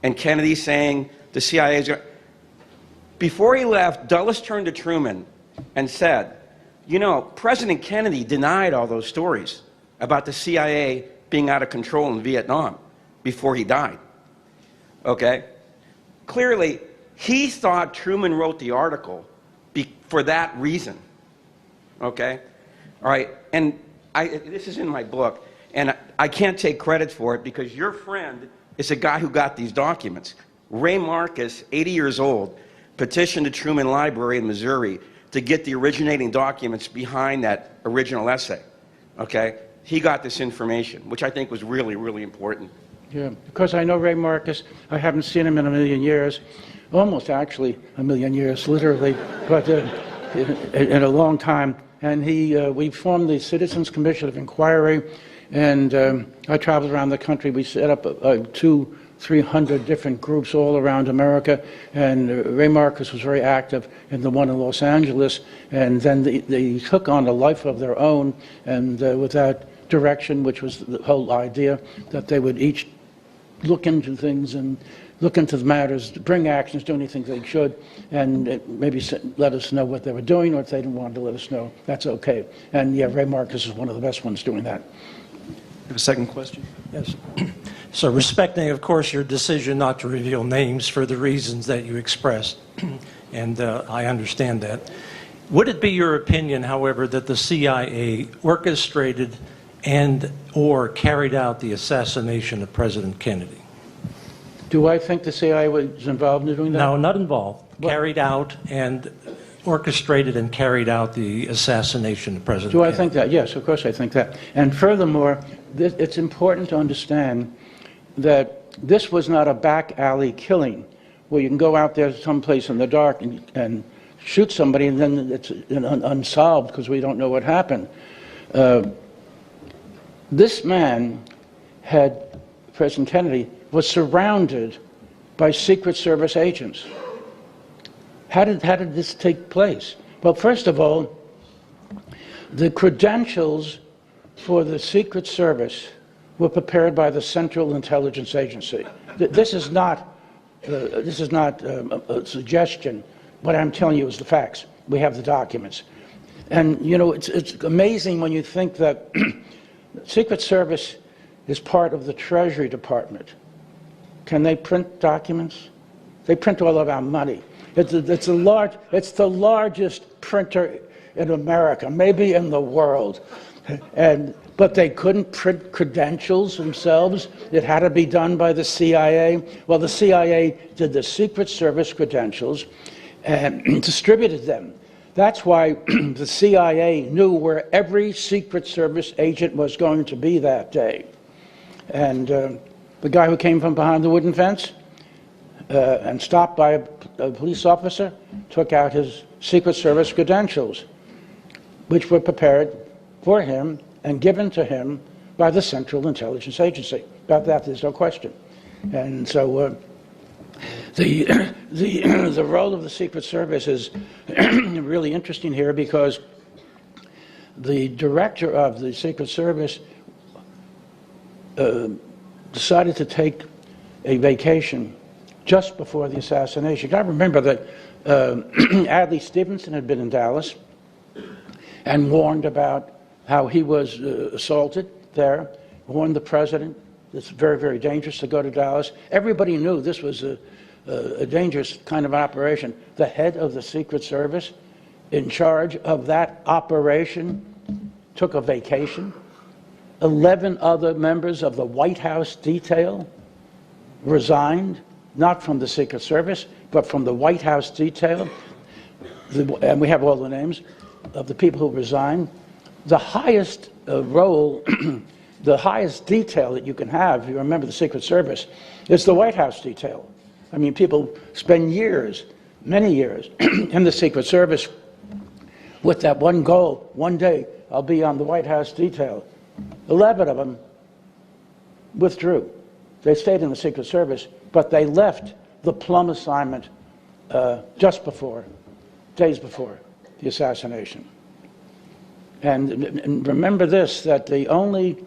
and Kennedy saying the CIA is... Before he left, Dulles turned to Truman and said, you know, President Kennedy denied all those stories about the CIA being out of control in Vietnam before he died. Okay? Clearly, he thought Truman wrote the article for that reason. Okay? All right, and this is in my book, and I can't take credit for it because your friend is the guy who got these documents. Ray Marcus, 80 years old, petitioned the Truman Library in Missouri to get the originating documents behind that original essay. Okay? He got this information, which I think was really, really important. Yeah, because I know Ray Marcus. I haven't seen him in a million years, almost actually a million years, literally, but in a long time. And we formed the Citizens Commission of Inquiry, and I traveled around the country. We set up 200-300 different groups all around America, and Ray Marcus was very active in the one in Los Angeles, and then they took on a life of their own, and with that direction, which was the whole idea, that they would each look into things and look into the matters, bring actions, do anything they should, and maybe let us know what they were doing, or if they didn't want to let us know, that's okay. And yeah, Ray Marcus is one of the best ones doing that. You have a second question? Yes. So respecting, of course, your decision not to reveal names for the reasons that you expressed, and I understand that, would it be your opinion, however, that the CIA orchestrated and/or carried out the assassination of President Kennedy? Do I think the CIA was involved in doing that? No, not involved. What? Carried out and orchestrated and carried out the assassination of President Kennedy. Do I think that? Yes, of course I think that. And furthermore, it's important to understand that this was not a back alley killing where you can go out there someplace in the dark and shoot somebody and then it's unsolved because we don't know what happened. This man President Kennedy was surrounded by Secret Service agents. How did this take place? Well, first of all, the credentials for the Secret Service were prepared by the Central Intelligence Agency. This is not a suggestion. What I'm telling you is the facts. We have the documents. And, you know, it's amazing when you think that Secret Service is part of the Treasury Department. Can they print documents? They print all of our money. It's the largest printer in America, maybe in the world. But they couldn't print credentials themselves. It had to be done by the CIA. Well, the CIA did the Secret Service credentials and distributed them. That's why the CIA knew where every Secret Service agent was going to be that day. And the guy who came from behind the wooden fence and stopped by a police officer took out his Secret Service credentials, which were prepared for him and given to him by the Central Intelligence Agency. About that, there's no question. And so the role of the Secret Service is really interesting here because the director of the Secret Service decided to take a vacation just before the assassination. You got to remember that Adlai Stevenson had been in Dallas and warned about how he was assaulted there, warned the president it's very, very dangerous to go to Dallas. Everybody knew this was a dangerous kind of operation. The head of the Secret Service in charge of that operation took a vacation. 11 other members of the White House detail resigned, not from the Secret Service, but from the White House detail. And we have all the names of the people who resigned. The highest role, the highest detail that you can have, if you remember the Secret Service, is the White House detail. I mean, people spend years, many years, in the Secret Service with that one goal. One day, I'll be on the White House detail. 11 of them withdrew. They stayed in the Secret Service, but they left the plum assignment just before, days before the assassination. And remember this, that the only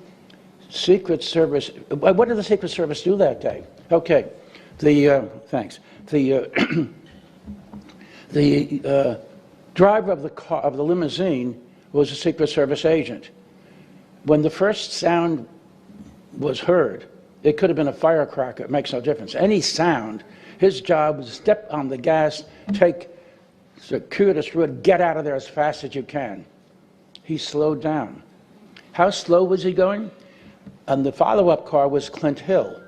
Secret Service, what did the Secret Service do that day? Okay, thanks. The driver of the car, of the limousine, was a Secret Service agent. When the first sound was heard, it could have been a firecracker, it makes no difference. Any sound, his job was to step on the gas, take circuitous route, get out of there as fast as you can. He slowed down. How slow was he going? And the follow-up car was Clint Hill.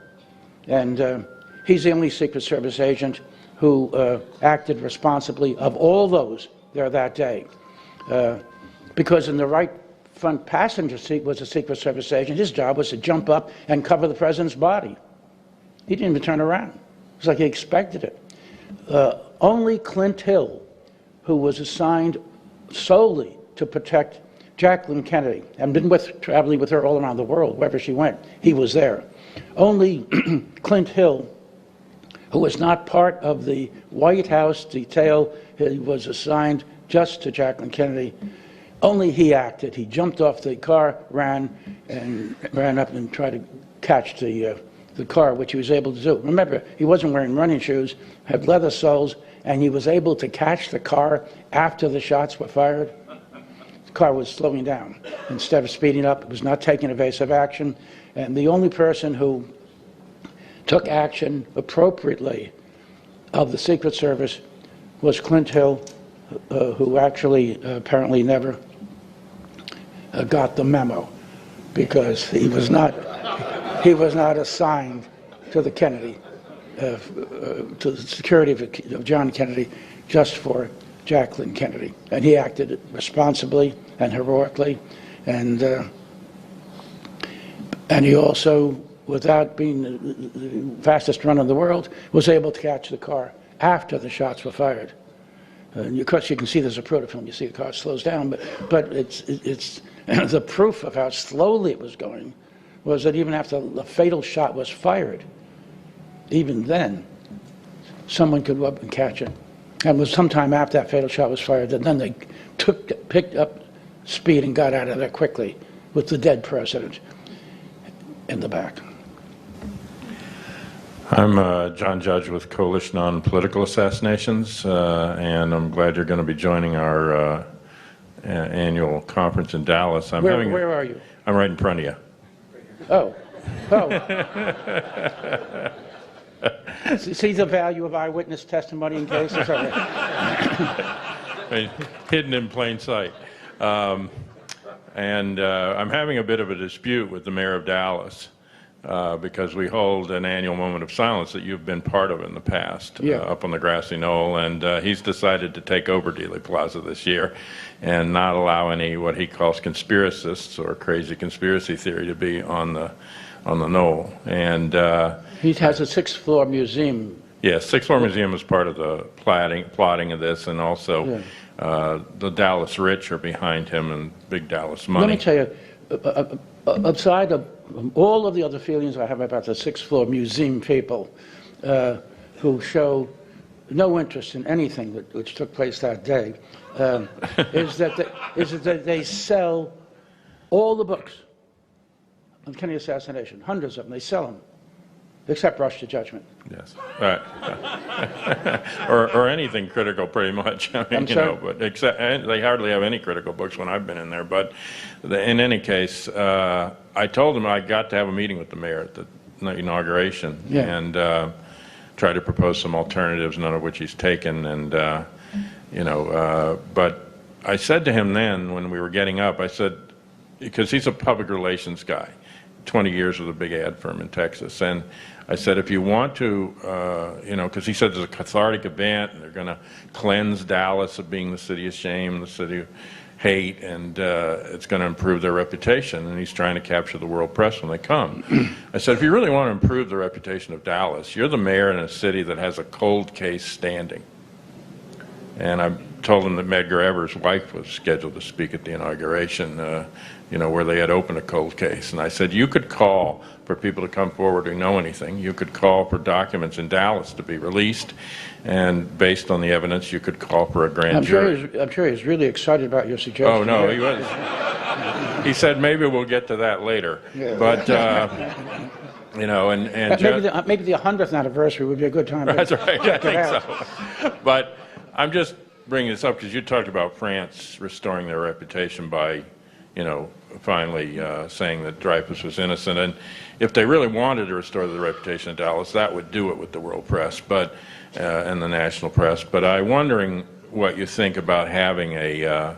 And he's the only Secret Service agent who acted responsibly of all those there that day. Because in the right front passenger seat was a Secret Service agent. His job was to jump up and cover the president's body. He didn't even turn around. It was like he expected it. Only Clint Hill, who was assigned solely to protect Jacqueline Kennedy, and been traveling with her all around the world, wherever she went, he was there. Only Clint Hill, who was not part of the White House detail, he was assigned just to Jacqueline Kennedy. Only he acted. He jumped off the car, ran up and tried to catch the car, which he was able to do. Remember, he wasn't wearing running shoes, had leather soles, and he was able to catch the car after the shots were fired. The car was slowing down. Instead of speeding up, it was not taking evasive action. And the only person who took action appropriately of the Secret Service was Clint Hill, who actually apparently never got the memo, because he was not assigned to the Kennedy, to the security of John Kennedy, just for Jacqueline Kennedy. And he acted responsibly and heroically, and he also, without being the fastest runner in the world, was able to catch the car after the shots were fired. Of course, you can see there's a protofilm. You see the car slows down, but it's the proof of how slowly it was going was that even after the fatal shot was fired, even then, someone could go up and catch it. And it was sometime after that fatal shot was fired that then they picked up speed and got out of there quickly with the dead president in the back. I'm John Judge with Coalition on Political Assassinations, and I'm glad you're going to be joining our annual conference in Dallas. Where are you? I'm right in front of you. Oh. See the value of eyewitness testimony in cases? Hidden in plain sight. I'm having a bit of a dispute with the mayor of Dallas because we hold an annual moment of silence that you've been part of in the past, up on the grassy knoll, and he's decided to take over Dealey Plaza this year and not allow any what he calls conspiracists or crazy conspiracy theory to be on the knoll. And he has a sixth-floor museum. Yes, Sixth Floor Museum is part of the plotting of this, and also the Dallas rich are behind him and big Dallas money. Let me tell you, outside of all of the other feelings I have about the sixth-floor museum people who show no interest in anything which took place that day, is that they sell all the books on Kennedy assassination, hundreds of them. They sell them, except Rush to Judgment. Yes, right. or anything critical, pretty much. I mean, but they hardly have any critical books when I've been in there. But in any case, I told him I got to have a meeting with the mayor at the inauguration and try to propose some alternatives, none of which he's taken. And but I said to him then when we were getting up, I said, because he's a public relations guy, 20 years with a big ad firm in Texas, and I said, if you want to, because he said there's a cathartic event, and they're going to cleanse Dallas of being the city of shame, the city of hate, and it's going to improve their reputation, and he's trying to capture the world press when they come. I said, if you really want to improve the reputation of Dallas, you're the mayor in a city that has a cold case standing. And I told him that Medgar Evers' wife was scheduled to speak at the inauguration, where they had opened a cold case. And I said, you could call for people to come forward who know anything. You could call for documents in Dallas to be released. And based on the evidence, you could call for a grand jury. I'm sure he's really excited about your suggestion. Oh, no, he was. He said, maybe we'll get to that later. Yeah. But, maybe the 100th anniversary would be a good time That's to right. check I it out. think so. But I'm just bringing this up because you talked about France restoring their reputation by, finally saying that Dreyfus was innocent. And if they really wanted to restore the reputation of Dallas, that would do it with the world press and the national press. But I'm wondering what you think about having a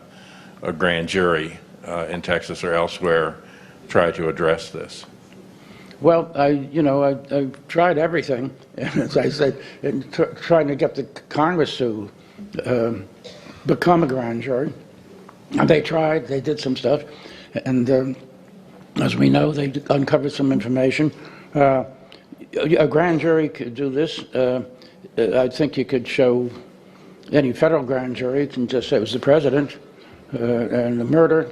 grand jury in Texas or elsewhere try to address this. Well, I've tried everything, as I said, in trying to get the Congress to become a grand jury. And they tried, they did some stuff, and as we know, they uncovered some information. A grand jury could do this. I think you could show any federal grand jury can just say it was the president, and the murder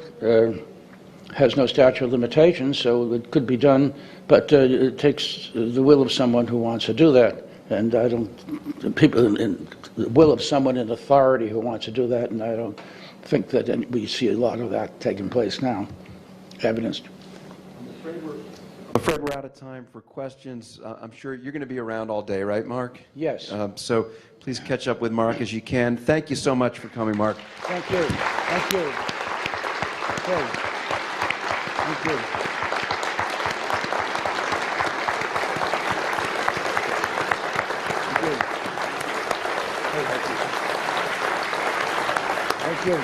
has no statute of limitations, so it could be done, but it takes the will of someone who wants to do that. And I don't, the will of someone in authority who wants to do that, and I don't think that we see a lot of that taking place now, evidenced. I'm afraid we're out of time for questions. I'm sure you're going to be around all day, right, Mark? Yes. So please catch up with Mark as you can. Thank you so much for coming, Mark. Thank you. Thank you. Okay. Thank you. Thank you.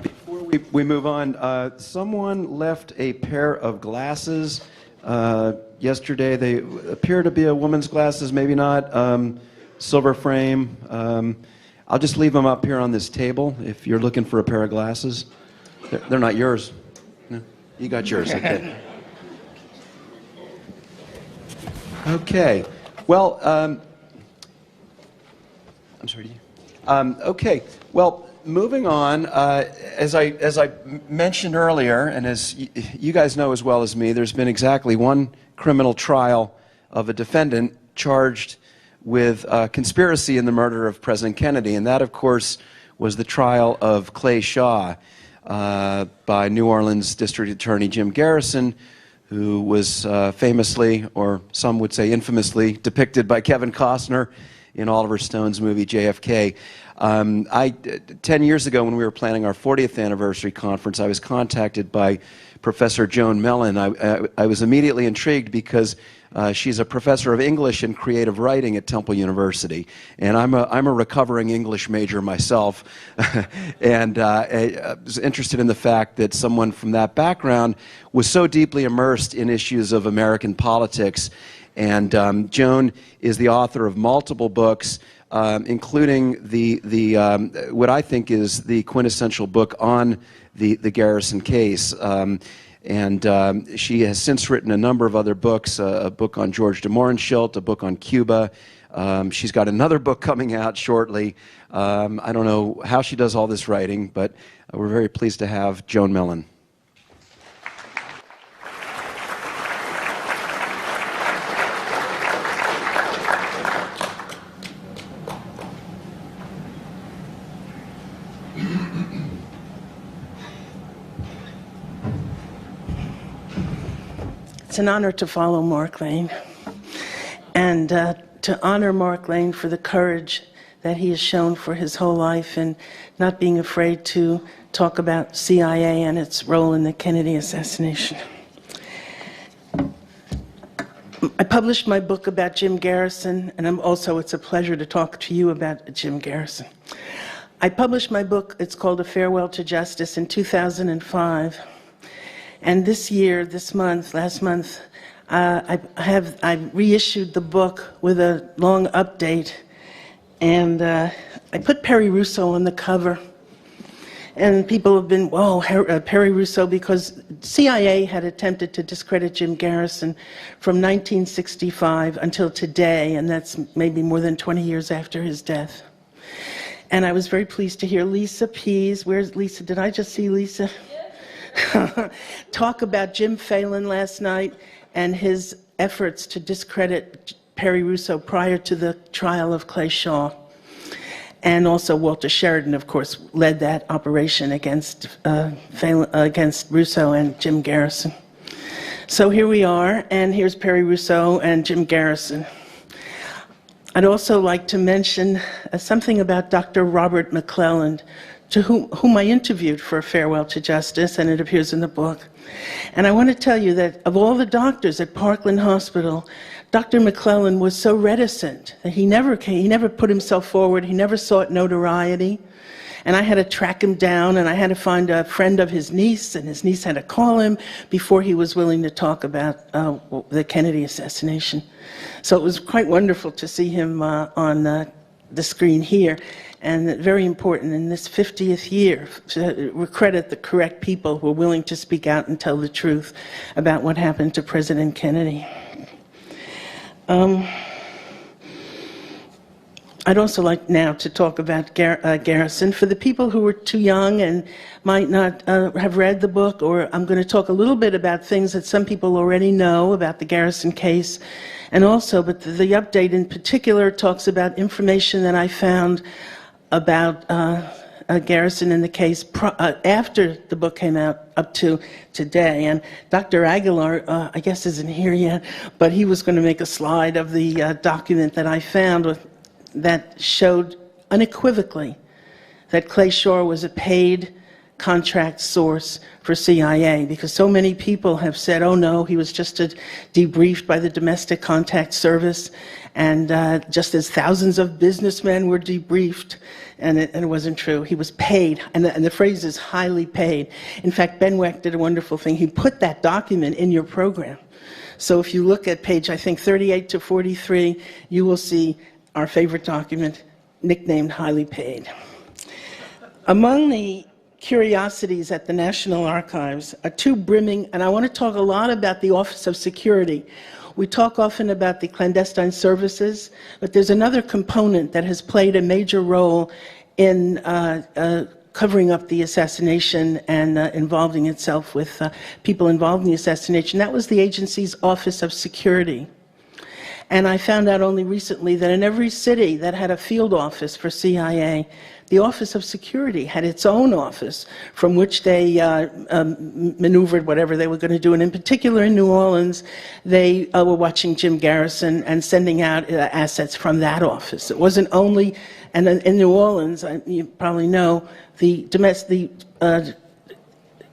Before we move on, someone left a pair of glasses yesterday. They appear to be a woman's glasses, maybe not. Silver frame. I'll just leave them up here on this table if you're looking for a pair of glasses. They're not yours. No, you got yours, okay. Okay. Well, I'm sorry. Okay. Well, moving on. As I mentioned earlier, and as you guys know as well as me, there's been exactly one criminal trial of a defendant charged with conspiracy in the murder of President Kennedy, and that, of course, was the trial of Clay Shaw by New Orleans District Attorney Jim Garrison, who was famously, or some would say infamously, depicted by Kevin Costner in Oliver Stone's movie JFK. 10 years ago, when we were planning our 40th anniversary conference, I was contacted by Professor Joan Mellon. I was immediately intrigued because she's a professor of English and creative writing at Temple University, and I'm a recovering English major myself, and I was interested in the fact that someone from that background was so deeply immersed in issues of American politics. And Joan is the author of multiple books, including what I think is the quintessential book on the Garrison case. She has since written a number of other books, a book on George de Mohrenschildt, a book on Cuba. She's got another book coming out shortly. I don't know how she does all this writing, but we're very pleased to have Joan Mellon. It's an honor to follow Mark Lane and to honor Mark Lane for the courage that he has shown for his whole life and not being afraid to talk about CIA and its role in the Kennedy assassination. I published my book about Jim Garrison, and it's a pleasure to talk to you about Jim Garrison. I published my book, it's called A Farewell to Justice, in 2005. And last month, I reissued the book with a long update, and I put Perry Russo on the cover. And people have been, whoa, Perry Russo, because CIA had attempted to discredit Jim Garrison from 1965 until today, and that's maybe more than 20 years after his death. And I was very pleased to hear Lisa Pease, where's Lisa? Did I just see Lisa? Talk about Jim Phelan last night and his efforts to discredit Perry Russo prior to the trial of Clay Shaw. And also Walter Sheridan, of course, led that operation against Russo and Jim Garrison. So here we are, and here's Perry Russo and Jim Garrison. I'd also like to mention something about Dr. Robert McClelland, to whom I interviewed for A Farewell to Justice, and it appears in the book. And I want to tell you that of all the doctors at Parkland Hospital, Dr. McClelland was so reticent that he never put himself forward, he never sought notoriety. And I had to track him down, and I had to find a friend of his niece, and his niece had to call him before he was willing to talk about the Kennedy assassination. So it was quite wonderful to see him on the screen here. And very important in this 50th year to credit the correct people who are willing to speak out and tell the truth about what happened to President Kennedy. I'd also like now to talk about Garrison. For the people who are too young and might not have read the book, or I'm going to talk a little bit about things that some people already know about the Garrison case, and also, but the update in particular talks about information that I found about Garrison in the case after the book came out up to today. And Dr. Aguilar, I guess isn't here yet, but he was going to make a slide of the document that I found that showed unequivocally that Clay Shaw was a paid contract source for CIA, because so many people have said, oh no, he was just debriefed by the Domestic Contact Service, and just as thousands of businessmen were debriefed, and it wasn't true. He was paid, and the phrase is highly paid. In fact, Ben Weck did a wonderful thing. He put that document in your program. So if you look at page, I think, 38 to 43, you will see our favorite document, nicknamed Highly Paid. Among the curiosities at the National Archives are too brimming, and I want to talk a lot about the Office of Security. We talk often about the clandestine services, but there's another component that has played a major role in covering up the assassination and involving itself with people involved in the assassination. That was the agency's Office of Security. And I found out only recently that in every city that had a field office for CIA, the Office of Security had its own office from which they maneuvered whatever they were going to do. And in particular in New Orleans, they were watching Jim Garrison and sending out assets from that office. It wasn't only, and in New Orleans, you probably know, the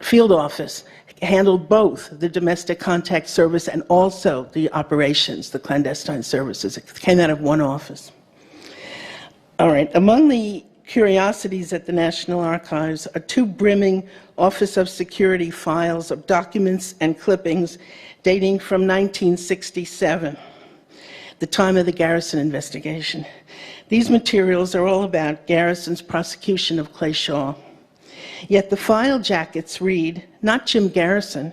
field office handled both the domestic contact service and also the operations, the clandestine services. It came out of one office. All right, among the curiosities at the National Archives are two brimming Office of Security files of documents and clippings dating from 1967, the time of the Garrison investigation. These materials are all about Garrison's prosecution of Clay Shaw. Yet the file jackets read, not Jim Garrison,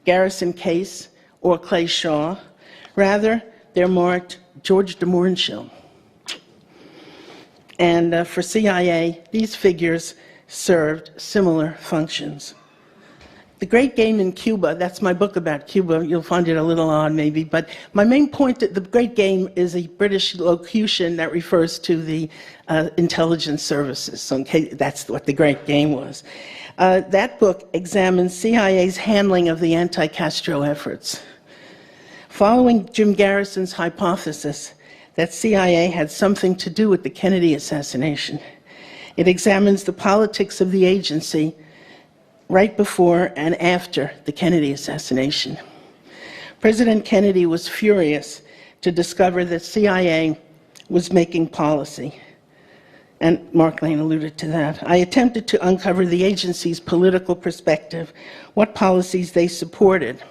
Garrison Case, or Clay Shaw. Rather, they're marked George de Mohrenschildt. And for CIA, these figures served similar functions. The Great Game in Cuba, that's my book about Cuba. You'll find it a little odd maybe, but my main point that the Great Game is a British locution that refers to the intelligence services. So that's what the Great Game was. That book examines CIA's handling of the anti-Castro efforts. Following Jim Garrison's hypothesis that CIA had something to do with the Kennedy assassination, it examines the politics of the agency right before and after the Kennedy assassination. President Kennedy was furious to discover that CIA was making policy, and Mark Lane alluded to that. I attempted to uncover the agency's political perspective, what policies they supported.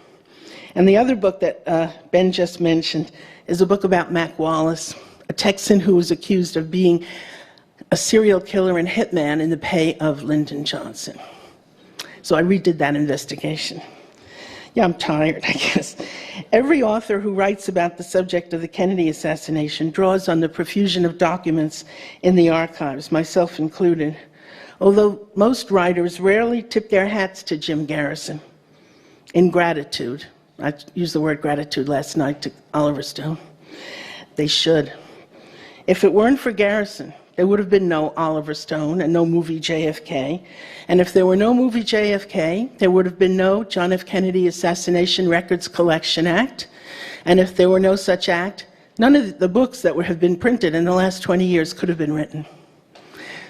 And the other book that Ben just mentioned is a book about Mac Wallace, a Texan who was accused of being a serial killer and hitman in the pay of Lyndon Johnson. So I redid that investigation. Yeah, I'm tired, I guess. Every author who writes about the subject of the Kennedy assassination draws on the profusion of documents in the archives, myself included. Although most writers rarely tip their hats to Jim Garrison in gratitude. I used the word gratitude last night to Oliver Stone. They should. If it weren't for Garrison, there would have been no Oliver Stone and no movie JFK. And if there were no movie JFK, there would have been no John F. Kennedy Assassination Records Collection Act. And if there were no such act, none of the books that would have been printed in the last 20 years could have been written.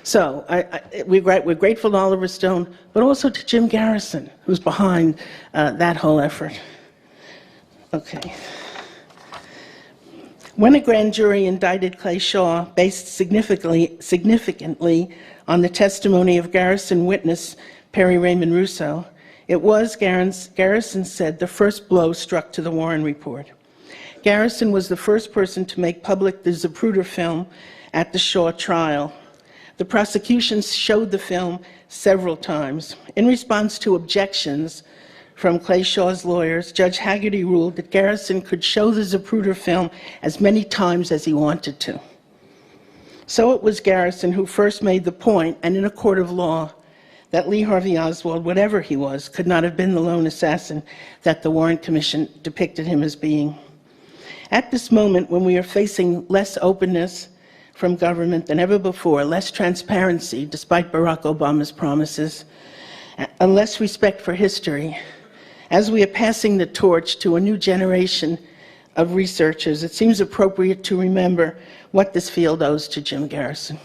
So we're grateful to Oliver Stone, but also to Jim Garrison, who's behind that whole effort. Okay. When a grand jury indicted Clay Shaw, based significantly on the testimony of Garrison witness Perry Raymond Russo, it was, Garrison said, the first blow struck to the Warren Report. Garrison was the first person to make public the Zapruder film at the Shaw trial. The prosecution showed the film several times. In response to objections from Clay Shaw's lawyers, Judge Haggerty ruled that Garrison could show the Zapruder film as many times as he wanted to. So it was Garrison who first made the point, and in a court of law, that Lee Harvey Oswald, whatever he was, could not have been the lone assassin that the Warren Commission depicted him as being. At this moment, when we are facing less openness from government than ever before, less transparency, despite Barack Obama's promises, and less respect for history, as we are passing the torch to a new generation of researchers, it seems appropriate to remember what this field owes to Jim Garrison.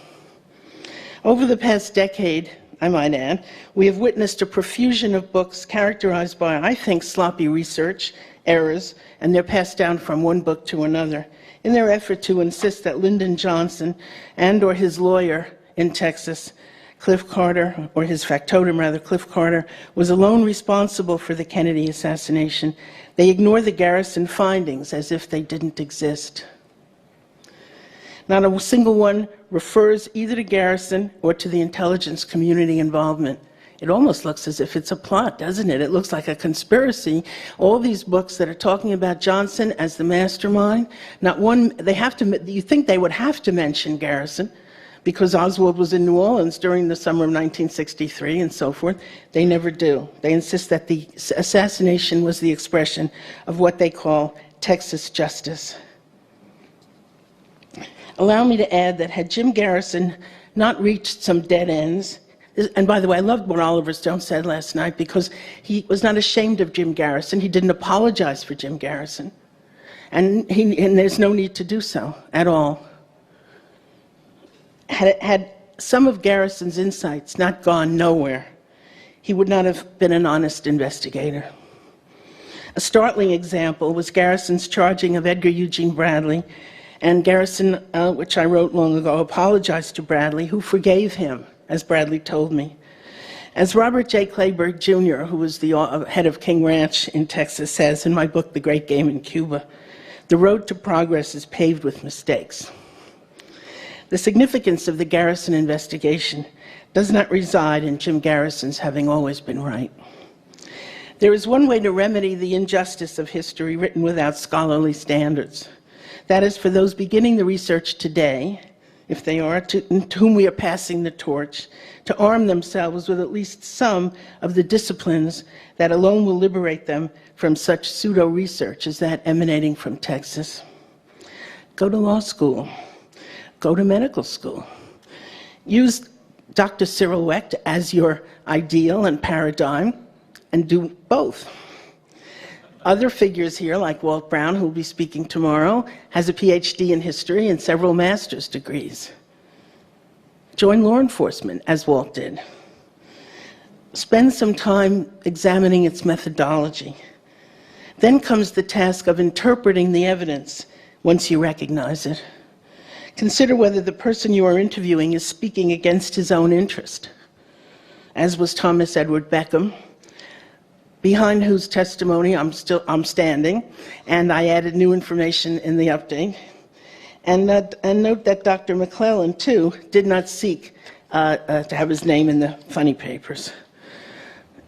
Over the past decade, I might add, we have witnessed a profusion of books characterized by, I think, sloppy research, errors, and they're passed down from one book to another in their effort to insist that Lyndon Johnson and or his lawyer in Texas, Cliff Carter, or his factotum rather, Cliff Carter, was alone responsible for the Kennedy assassination. They ignore the Garrison findings as if they didn't exist. Not a single one refers either to Garrison or to the intelligence community involvement. It almost looks as if it's a plot, doesn't it? It looks like a conspiracy. All these books that are talking about Johnson as the mastermind, not one, you think they would have to mention Garrison, because Oswald was in New Orleans during the summer of 1963 and so forth. They never do. They insist that the assassination was the expression of what they call Texas justice. Allow me to add that had Jim Garrison not reached some dead ends, and by the way, I loved what Oliver Stone said last night, because he was not ashamed of Jim Garrison. He didn't apologize for Jim Garrison. And there's no need to do so at all. Had some of Garrison's insights not gone nowhere, he would not have been an honest investigator. A startling example was Garrison's charging of Edgar Eugene Bradley, and Garrison, which I wrote long ago, apologized to Bradley, who forgave him, as Bradley told me. As Robert J. Clayburgh Jr., who was the head of King Ranch in Texas, says in my book, The Great Game in Cuba, the road to progress is paved with mistakes. The significance of the Garrison investigation does not reside in Jim Garrison's having always been right. There is one way to remedy the injustice of history written without scholarly standards. That is, for those beginning the research today, if they are, to whom we are passing the torch, to arm themselves with at least some of the disciplines that alone will liberate them from such pseudo-research as that emanating from Texas. Go to law school. Go to medical school. Use Dr. Cyril Wecht as your ideal and paradigm, and do both. Other figures here, like Walt Brown, who will be speaking tomorrow, has a PhD in history and several master's degrees. Join law enforcement, as Walt did. Spend some time examining its methodology. Then comes the task of interpreting the evidence once you recognize it. Consider whether the person you are interviewing is speaking against his own interest, as was Thomas Edward Beckham, behind whose testimony I'm standing, and I added new information in the update. And note that Dr. McClellan, too, did not seek to have his name in the funny papers.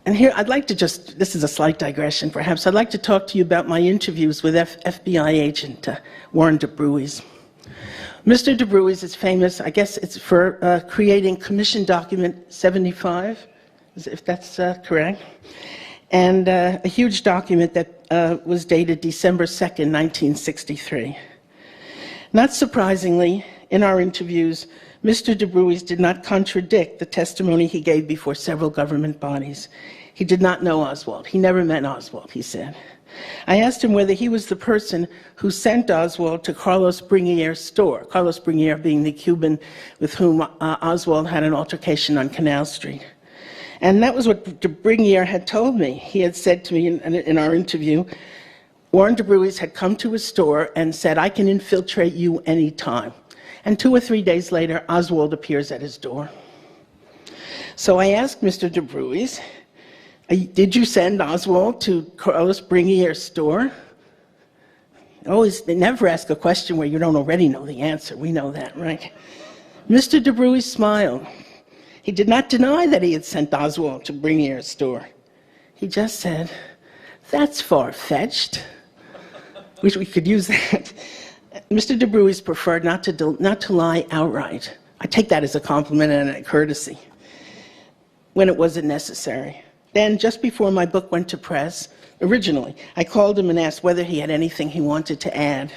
And here, I'd like to this is a slight digression perhaps, I'd like to talk to you about my interviews with FBI agent Warren DeBruys. Mr. DeBruys is famous, I guess it's for creating Commission Document 75, if that's correct, and a huge document that was dated December 2nd, 1963. Not surprisingly, in our interviews, Mr. DeBruys did not contradict the testimony he gave before several government bodies. He did not know Oswald. He never met Oswald, he said. I asked him whether he was the person who sent Oswald to Carlos Bringier's store, Carlos Bringier being the Cuban with whom Oswald had an altercation on Canal Street. And that was what Bringier had told me. He had said to me in our interview, Warren DeBruys had come to his store and said, "I can infiltrate you anytime." And 2 or 3 days later, Oswald appears at his door. So I asked Mr. DeBruys, did you send Oswald to Carlos Bringier's store? They never ask a question where you don't already know the answer. We know that, right? Mr. DeBruys smiled. He did not deny that he had sent Oswald to Bringier's store. He just said, "That's far-fetched." Wish we could use that. Mr. DeBruys preferred not to lie outright. I take that as a compliment and a courtesy when it wasn't necessary. Then, just before my book went to press, originally, I called him and asked whether he had anything he wanted to add.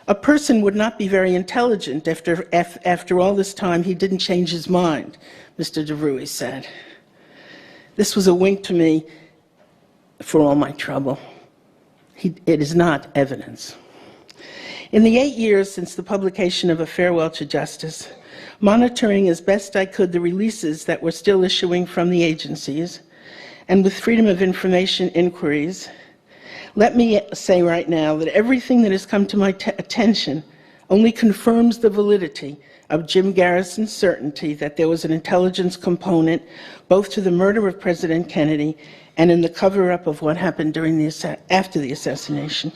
A person would not be very intelligent after all this time he didn't change his mind, Mr. DeBruys said. This was a wink to me for all my trouble. It is not evidence. In the 8 years since the publication of A Farewell to Justice, monitoring as best I could the releases that were still issuing from the agencies, and with Freedom of Information inquiries, let me say right now that everything that has come to my attention only confirms the validity of Jim Garrison's certainty that there was an intelligence component both to the murder of President Kennedy and in the cover-up of what happened after the assassination.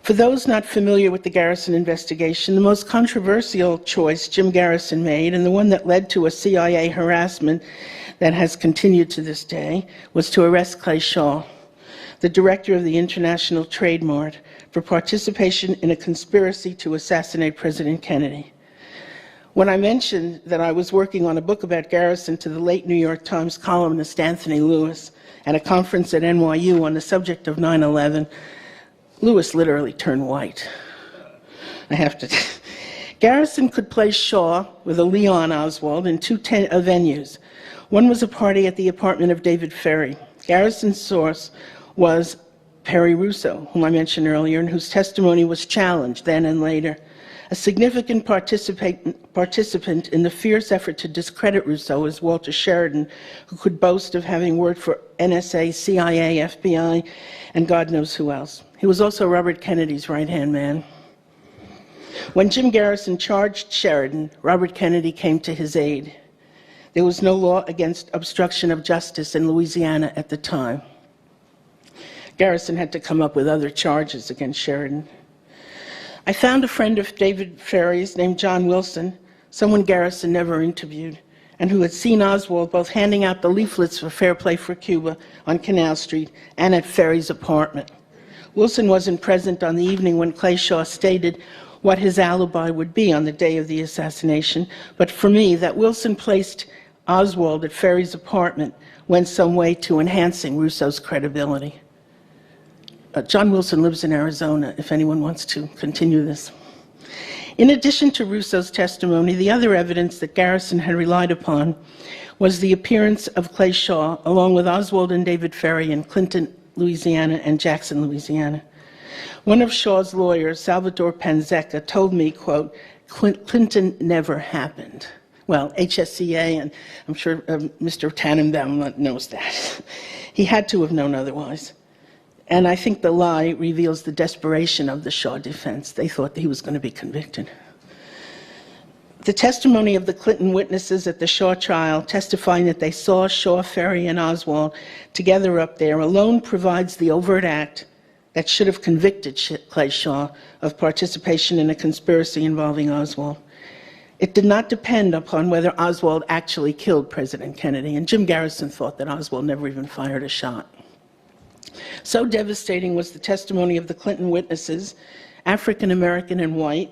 For those not familiar with the Garrison investigation, the most controversial choice Jim Garrison made, and the one that led to a CIA harassment that has continued to this day, was to arrest Clay Shaw, the director of the International Trade Mart, for participation in a conspiracy to assassinate President Kennedy. When I mentioned that I was working on a book about Garrison to the late New York Times columnist Anthony Lewis at a conference at NYU on the subject of 9/11, Lewis literally turned white. I have to. Garrison could place Shaw with a Leon Oswald in two venues. One was a party at the apartment of David Ferry. Garrison's source was Perry Russo, whom I mentioned earlier, and whose testimony was challenged then and later. A significant participant in the fierce effort to discredit Russo was Walter Sheridan, who could boast of having worked for NSA, CIA, FBI, and God knows who else. He was also Robert Kennedy's right-hand man. When Jim Garrison charged Sheridan, Robert Kennedy came to his aid. There was no law against obstruction of justice in Louisiana at the time. Garrison had to come up with other charges against Sheridan. I found a friend of David Ferry's named John Wilson, someone Garrison never interviewed, and who had seen Oswald both handing out the leaflets for Fair Play for Cuba on Canal Street and at Ferry's apartment. Wilson wasn't present on the evening when Clay Shaw stated what his alibi would be on the day of the assassination, but for me, that Wilson placed Oswald at Ferry's apartment went some way to enhancing Russo's credibility. John Wilson lives in Arizona, if anyone wants to continue this. In addition to Russo's testimony, the other evidence that Garrison had relied upon was the appearance of Clay Shaw, along with Oswald and David Ferry in Clinton, Louisiana, and Jackson, Louisiana. One of Shaw's lawyers, Salvador Panzeca, told me, quote, Clinton never happened. Well, HSCA, and I'm sure Mr. Tannenbaum knows that. He had to have known otherwise. And I think the lie reveals the desperation of the Shaw defense. They thought that he was going to be convicted. The testimony of the Clinton witnesses at the Shaw trial, testifying that they saw Shaw, Ferry, and Oswald together up there, alone provides the overt act that should have convicted Clay Shaw of participation in a conspiracy involving Oswald. It did not depend upon whether Oswald actually killed President Kennedy, and Jim Garrison thought that Oswald never even fired a shot. So devastating was the testimony of the Clinton witnesses, African American and white,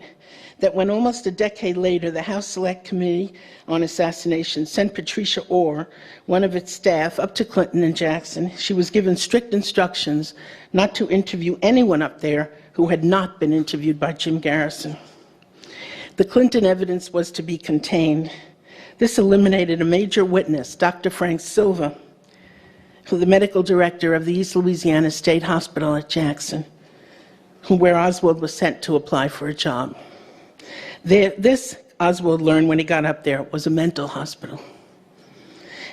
that when almost a decade later the House Select Committee on Assassination sent Patricia Orr, one of its staff, up to Clinton and Jackson, she was given strict instructions not to interview anyone up there who had not been interviewed by Jim Garrison. The Clinton evidence was to be contained. This eliminated a major witness, Dr. Frank Silva, the medical director of the East Louisiana State Hospital at Jackson, where Oswald was sent to apply for a job. This, Oswald learned when he got up there, was a mental hospital.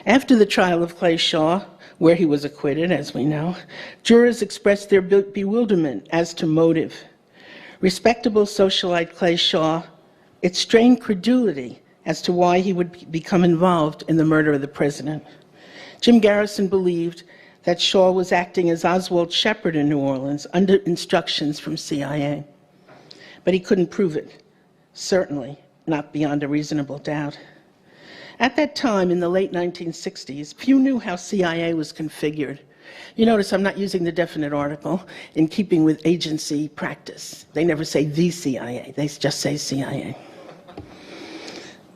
After the trial of Clay Shaw, where he was acquitted, as we know, jurors expressed their bewilderment as to motive. Respectable socialite Clay Shaw, it strained credulity as to why he would become involved in the murder of the president. Jim Garrison believed that Shaw was acting as Oswald's shepherd in New Orleans under instructions from CIA. But he couldn't prove it, certainly not beyond a reasonable doubt. At that time, in the late 1960s, few knew how CIA was configured. You notice I'm not using the definite article in keeping with agency practice. They never say the CIA, they just say CIA.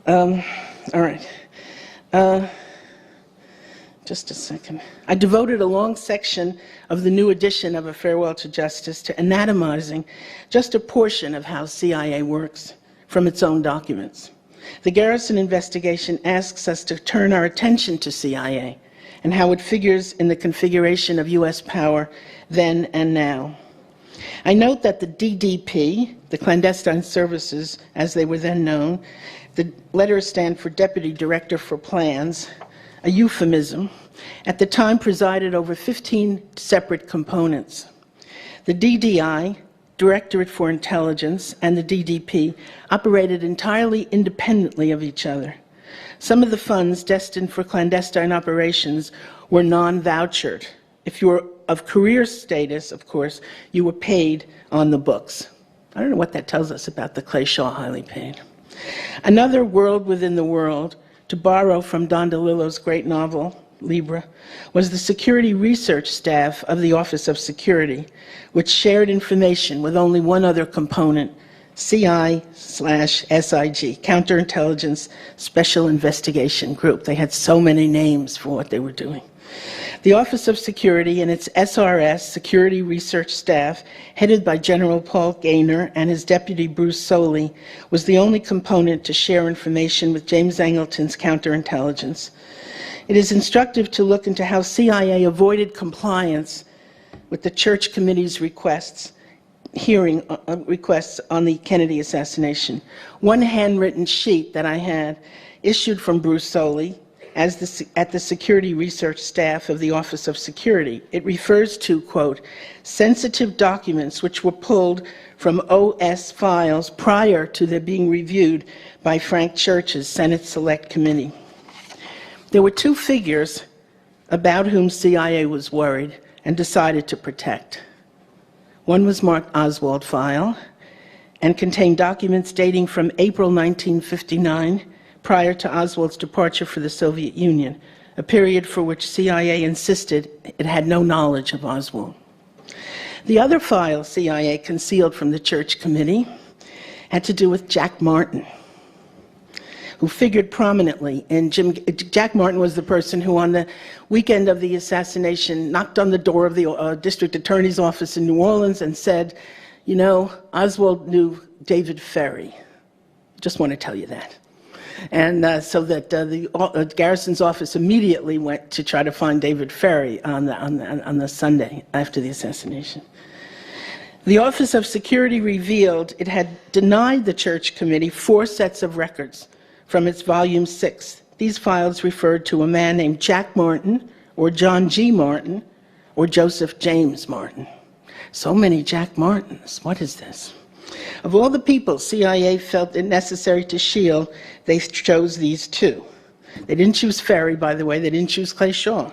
All right. Just a second. I devoted a long section of the new edition of A Farewell to Justice to anatomizing just a portion of how CIA works from its own documents. The Garrison investigation asks us to turn our attention to CIA and how it figures in the configuration of U.S. power then and now. I note that the DDP, the clandestine services as they were then known, the letters stand for Deputy Director for Plans, a euphemism, at the time presided over 15 separate components. The DDI, Directorate for Intelligence, and the DDP operated entirely independently of each other. Some of the funds destined for clandestine operations were non-vouchered. If you were of career status, of course, you were paid on the books. I don't know what that tells us about the Clay Shaw highly paid. Another world within the world, to borrow from Don DeLillo's great novel, Libra, was the security research staff of the Office of Security, which shared information with only one other component, CI/SIG, Counterintelligence Special Investigation Group. They had so many names for what they were doing. The Office of Security and its SRS, Security Research Staff, headed by General Paul Gaynor and his deputy Bruce Soley, was the only component to share information with James Angleton's counterintelligence. It is instructive to look into how CIA avoided compliance with the Church Committee's requests on the Kennedy assassination. One handwritten sheet that I had issued from Bruce Soley at the Security Research Staff of the Office of Security. It refers to, quote, sensitive documents which were pulled from OS files prior to their being reviewed by Frank Church's Senate Select Committee. There were two figures about whom CIA was worried and decided to protect. One was marked Oswald file and contained documents dating from April 1959, prior to Oswald's departure for the Soviet Union, a period for which CIA insisted it had no knowledge of Oswald. The other file CIA concealed from the Church Committee had to do with Jack Martin, who figured prominently in Jack Martin was the person who on the weekend of the assassination knocked on the door of the district attorney's office in New Orleans and said, you know, Oswald knew David Ferry. Just want to tell you that. And so that the Garrison's office immediately went to try to find David Ferry on the Sunday after the assassination. The Office of Security revealed it had denied the Church Committee 4 sets of records from its Volume 6. These files referred to a man named Jack Martin, or John G. Martin, or Joseph James Martin. So many Jack Martins. What is this? Of all the people CIA felt it necessary to shield, they chose these two. They didn't choose Ferry, by the way. They didn't choose Clay Shaw.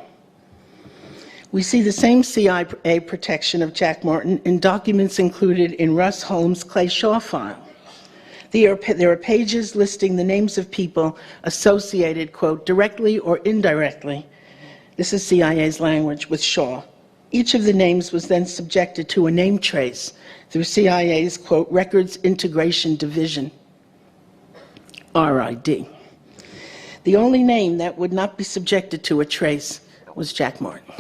We see the same CIA protection of Jack Martin in documents included in Russ Holmes' Clay Shaw file. There are pages listing the names of people associated, quote, directly or indirectly, this is CIA's language, with Shaw. Each of the names was then subjected to a name trace through CIA's, quote, Records Integration Division, RID. The only name that would not be subjected to a trace was Jack Martin.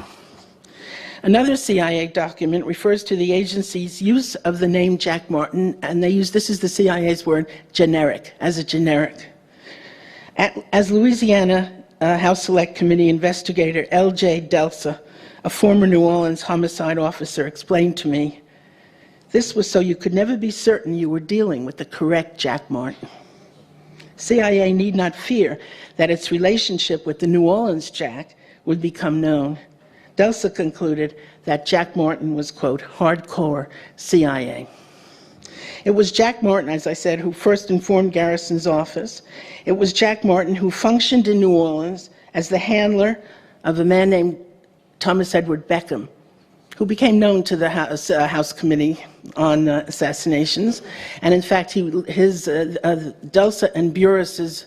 Another CIA document refers to the agency's use of the name Jack Martin, and they use, this is the CIA's word, generic, as a generic. As Louisiana House Select Committee investigator L.J. Delsa, a former New Orleans homicide officer, explained to me, this was so you could never be certain you were dealing with the correct Jack Martin. CIA need not fear that its relationship with the New Orleans Jack would become known. Delsa concluded that Jack Martin was, quote, hardcore CIA. It was Jack Martin, as I said, who first informed Garrison's office. It was Jack Martin who functioned in New Orleans as the handler of a man named Thomas Edward Beckham, who became known to the House Committee on Assassinations. And in fact, Delsa and Burris's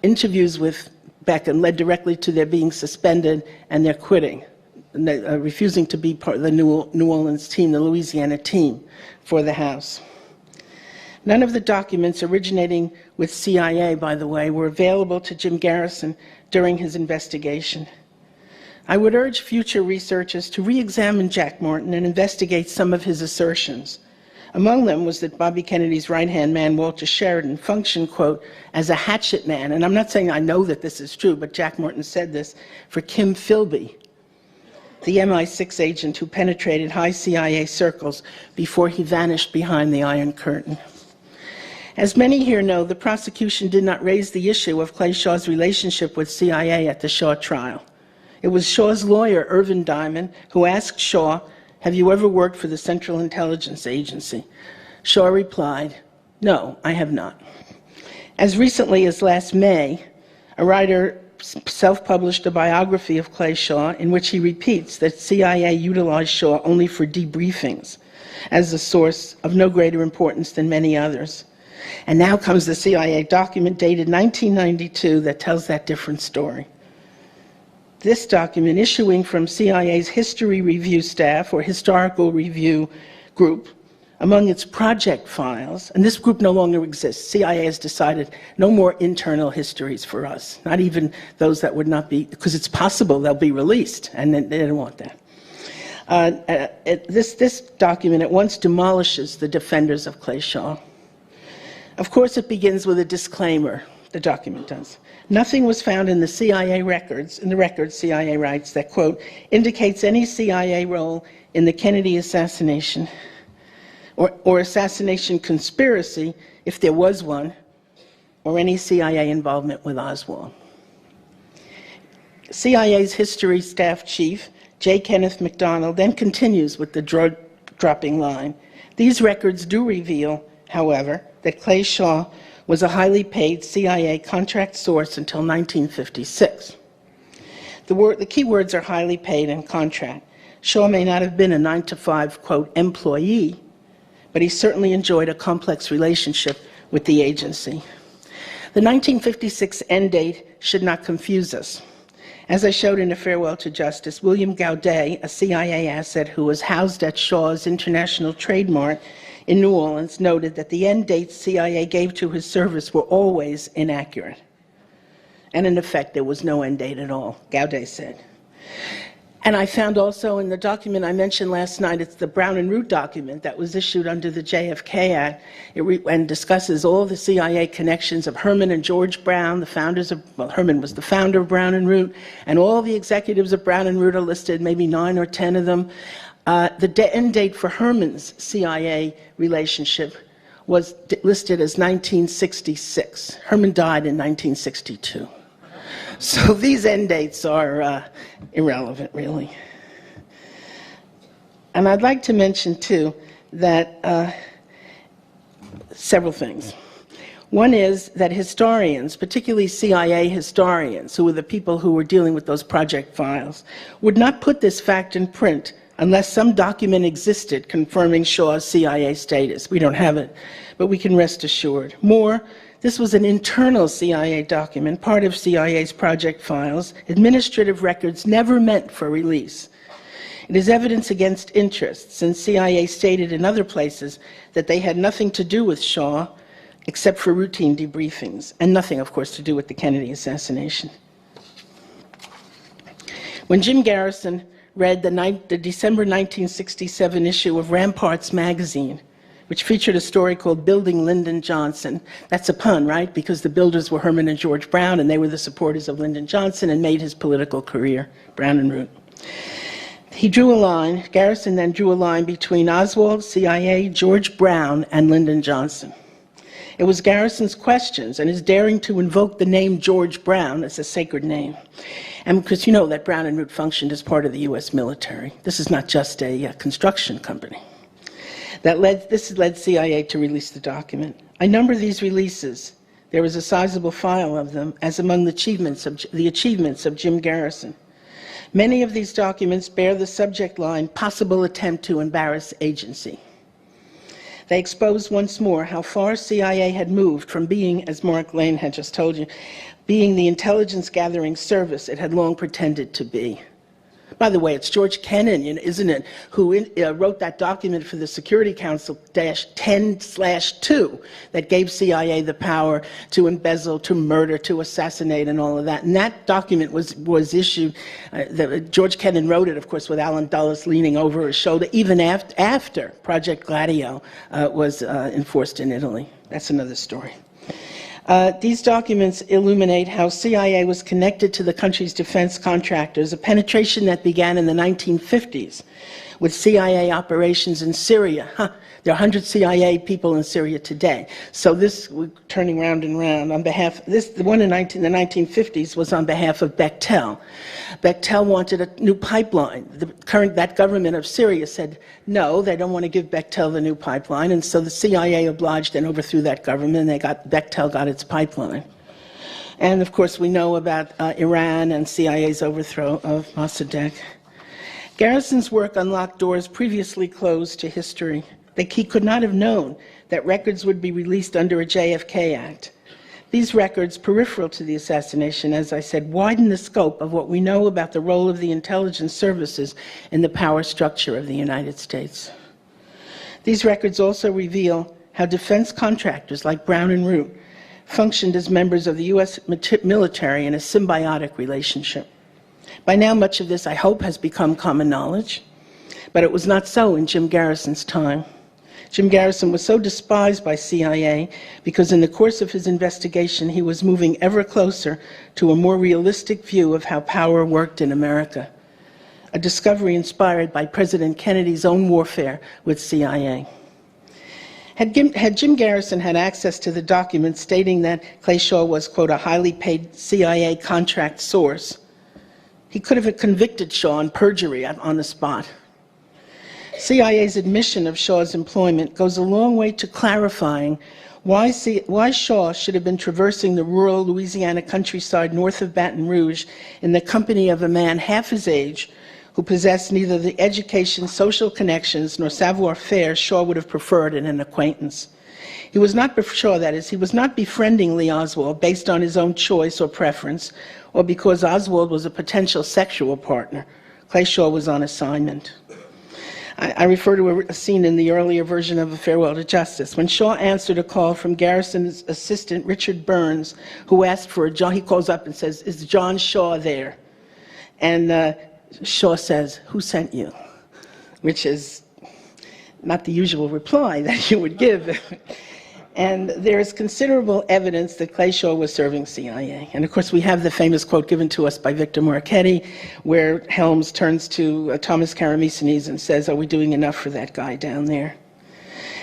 interviews with Beckham led directly to their being suspended and their quitting, refusing to be part of the New Orleans team, the Louisiana team, for the House. None of the documents originating with CIA, by the way, were available to Jim Garrison during his investigation. I would urge future researchers to re-examine Jack Martin and investigate some of his assertions. Among them was that Bobby Kennedy's right-hand man, Walter Sheridan, functioned, quote, as a hatchet man, and I'm not saying I know that this is true, but Jack Martin said this, for Kim Philby, the MI6 agent who penetrated high CIA circles before he vanished behind the Iron Curtain. As many here know, the prosecution did not raise the issue of Clay Shaw's relationship with CIA at the Shaw trial. It was Shaw's lawyer, Irvin Diamond, who asked Shaw, have you ever worked for the Central Intelligence Agency? Shaw replied, no, I have not. As recently as last May, a writer self-published a biography of Clay Shaw in which he repeats that CIA utilized Shaw only for debriefings as a source of no greater importance than many others. And now comes the CIA document dated 1992 that tells that different story. This document, issuing from CIA's History Review staff, or Historical Review Group, among its project files, and this group no longer exists. CIA has decided no more internal histories for us, not even those that would not be, because it's possible they'll be released, and they don't want that. This document at once demolishes the defenders of Clay Shaw. Of course, it begins with a disclaimer, the document does. Nothing was found in the CIA records, CIA writes, that, quote, indicates any CIA role in the Kennedy assassination or assassination conspiracy, if there was one, or any CIA involvement with Oswald. CIA's history staff chief, J. Kenneth MacDonald, then continues with the dropping line. These records do reveal, however, that Clay Shaw was a highly paid CIA contract source until 1956. The key words are highly paid and contract. Shaw may not have been a 9-to-5, quote, employee, but he certainly enjoyed a complex relationship with the agency. The 1956 end date should not confuse us. As I showed in A Farewell to Justice, William Gaudet, a CIA asset who was housed at Shaw's International Trade Mart in New Orleans, noted that the end dates CIA gave to his service were always inaccurate. And in effect, there was no end date at all, Gaudet said. And I found also in the document I mentioned last night, it's the Brown and Root document that was issued under the JFK Act, and discusses all the CIA connections of Herman and George Brown, the founders of, well, Herman was the founder of Brown and Root, and all the executives of Brown and Root are listed, maybe 9 or 10 of them. The end date for Herman's CIA relationship was listed as 1966. Herman died in 1962. So these end dates are irrelevant, really. And I'd like to mention, too, that several things. One is that historians, particularly CIA historians, who were the people who were dealing with those project files, would not put this fact in print unless some document existed confirming Shaw's CIA status. We don't have it, but we can rest assured. More, this was an internal CIA document, part of CIA's project files, administrative records never meant for release. It is evidence against interest, since CIA stated in other places that they had nothing to do with Shaw except for routine debriefings, and nothing, of course, to do with the Kennedy assassination. When Jim Garrison read the December 1967 issue of Ramparts magazine, which featured a story called Building Lyndon Johnson. That's a pun, right? Because the builders were Herman and George Brown, and they were the supporters of Lyndon Johnson and made his political career, Brown and Root. He drew a line, Garrison then drew a line between Oswald, CIA, George Brown, and Lyndon Johnson. It was Garrison's questions and his daring to invoke the name George Brown as a sacred name. And because you know that Brown and Root functioned as part of the U.S. military. This is not just a construction company. This led CIA to release the document. I number these releases, there was a sizable file of them, as among the achievements of Jim Garrison. Many of these documents bear the subject line, possible attempt to embarrass agency. They expose once more how far CIA had moved from being, as Mark Lane had just told you, being the intelligence gathering service it had long pretended to be. By the way, it's George Kennan, isn't it, who wrote that document for the Security Council -10/2 that gave CIA the power to embezzle, to murder, to assassinate, and all of that. And that document was issued, George Kennan wrote it, of course, with Alan Dulles leaning over his shoulder, even after Project Gladio was enforced in Italy. That's another story. These documents illuminate how CIA was connected to the country's defense contractors, a penetration that began in the 1950s with CIA operations in Syria. There are 100 CIA people in Syria today. So this, we're turning round and round, on behalf, the one in the 1950s was on behalf of Bechtel. Bechtel wanted a new pipeline. That government of Syria said, no, they don't want to give Bechtel the new pipeline, and so the CIA obliged and overthrew that government, and Bechtel got its pipeline. And of course, we know about Iran and CIA's overthrow of Mossadegh. Garrison's work unlocked doors previously closed to history. He could not have known that records would be released under a JFK Act. These records, peripheral to the assassination, as I said, widen the scope of what we know about the role of the intelligence services in the power structure of the United States. These records also reveal how defense contractors like Brown and Root functioned as members of the U.S. military in a symbiotic relationship. By now, much of this, I hope, has become common knowledge, but it was not so in Jim Garrison's time. Jim Garrison was so despised by CIA because in the course of his investigation, he was moving ever closer to a more realistic view of how power worked in America, a discovery inspired by President Kennedy's own warfare with CIA. Had Jim Garrison had access to the documents stating that Clay Shaw was, quote, a highly paid CIA contract source, he could have convicted Shaw on perjury on the spot. CIA's admission of Shaw's employment goes a long way to clarifying why Shaw should have been traversing the rural Louisiana countryside north of Baton Rouge in the company of a man half his age who possessed neither the education, social connections, nor savoir-faire Shaw would have preferred in an acquaintance. He was not befriending Lee Oswald based on his own choice or preference, or because Oswald was a potential sexual partner. Clay Shaw was on assignment. I refer to a scene in the earlier version of A Farewell to Justice, when Shaw answered a call from Garrison's assistant, Richard Burns, who asked for a John. He calls up and says, "Is John Shaw there?" And Shaw says, "Who sent you?" Which is not the usual reply that you would give. And there is considerable evidence that Clay Shaw was serving CIA. And of course, we have the famous quote given to us by Victor Marchetti, where Helms turns to Thomas Karamisones and says, "Are we doing enough for that guy down there?"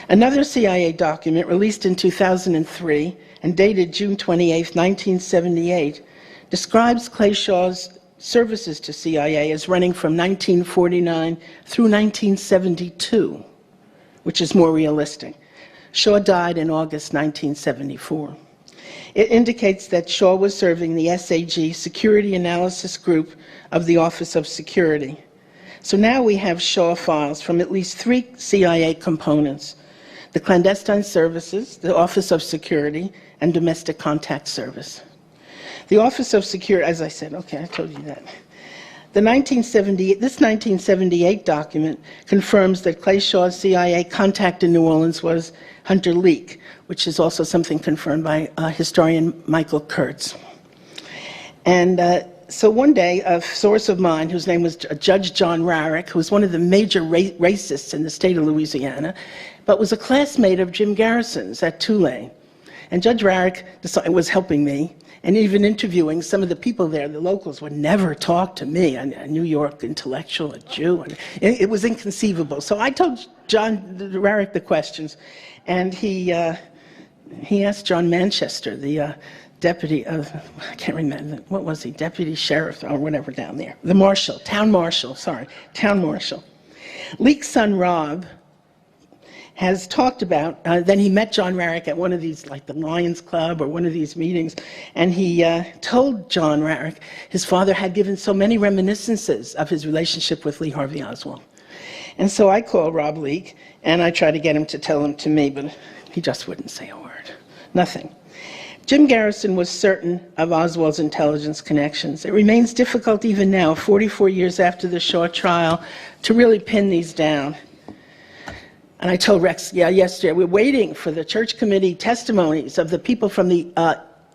Another CIA document released in 2003 and dated June 28, 1978, describes Clay Shaw's services to CIA as running from 1949 through 1972, which is more realistic. Shaw died in August 1974. It indicates that Shaw was serving the SAG Security Analysis Group of the Office of Security. So now we have Shaw files from at least 3 CIA components: the Clandestine Services, the Office of Security, and Domestic Contact Service. The Office of Security, as I said, okay, I told you that. This 1978 document confirms that Clay Shaw's CIA contact in New Orleans was Hunter Leak, which is also something confirmed by historian Michael Kurtz. And so one day, a source of mine, whose name was Judge John Rarick, who was one of the major racists in the state of Louisiana, but was a classmate of Jim Garrison's at Tulane. And Judge Rarick was helping me, and even interviewing some of the people there. The locals would never talk to me, a New York intellectual, a Jew. It was inconceivable. So I told John Rarick the questions, and he asked John Manchester, the deputy of, I can't remember, what was he, deputy sheriff or whatever down there, the marshal, town marshal. Leak's son, Rob, has talked about, then he met John Rarick at one of these, like the Lions Club or one of these meetings, and he told John Rarick his father had given so many reminiscences of his relationship with Lee Harvey Oswald. And so I called Rob Leak, and I tried to get him to tell him to me, but he just wouldn't say a word. Nothing. Jim Garrison was certain of Oswald's intelligence connections. It remains difficult even now, 44 years after the Shaw trial, to really pin these down. And I told Rex, yesterday, we're waiting for the church committee testimonies of the people from the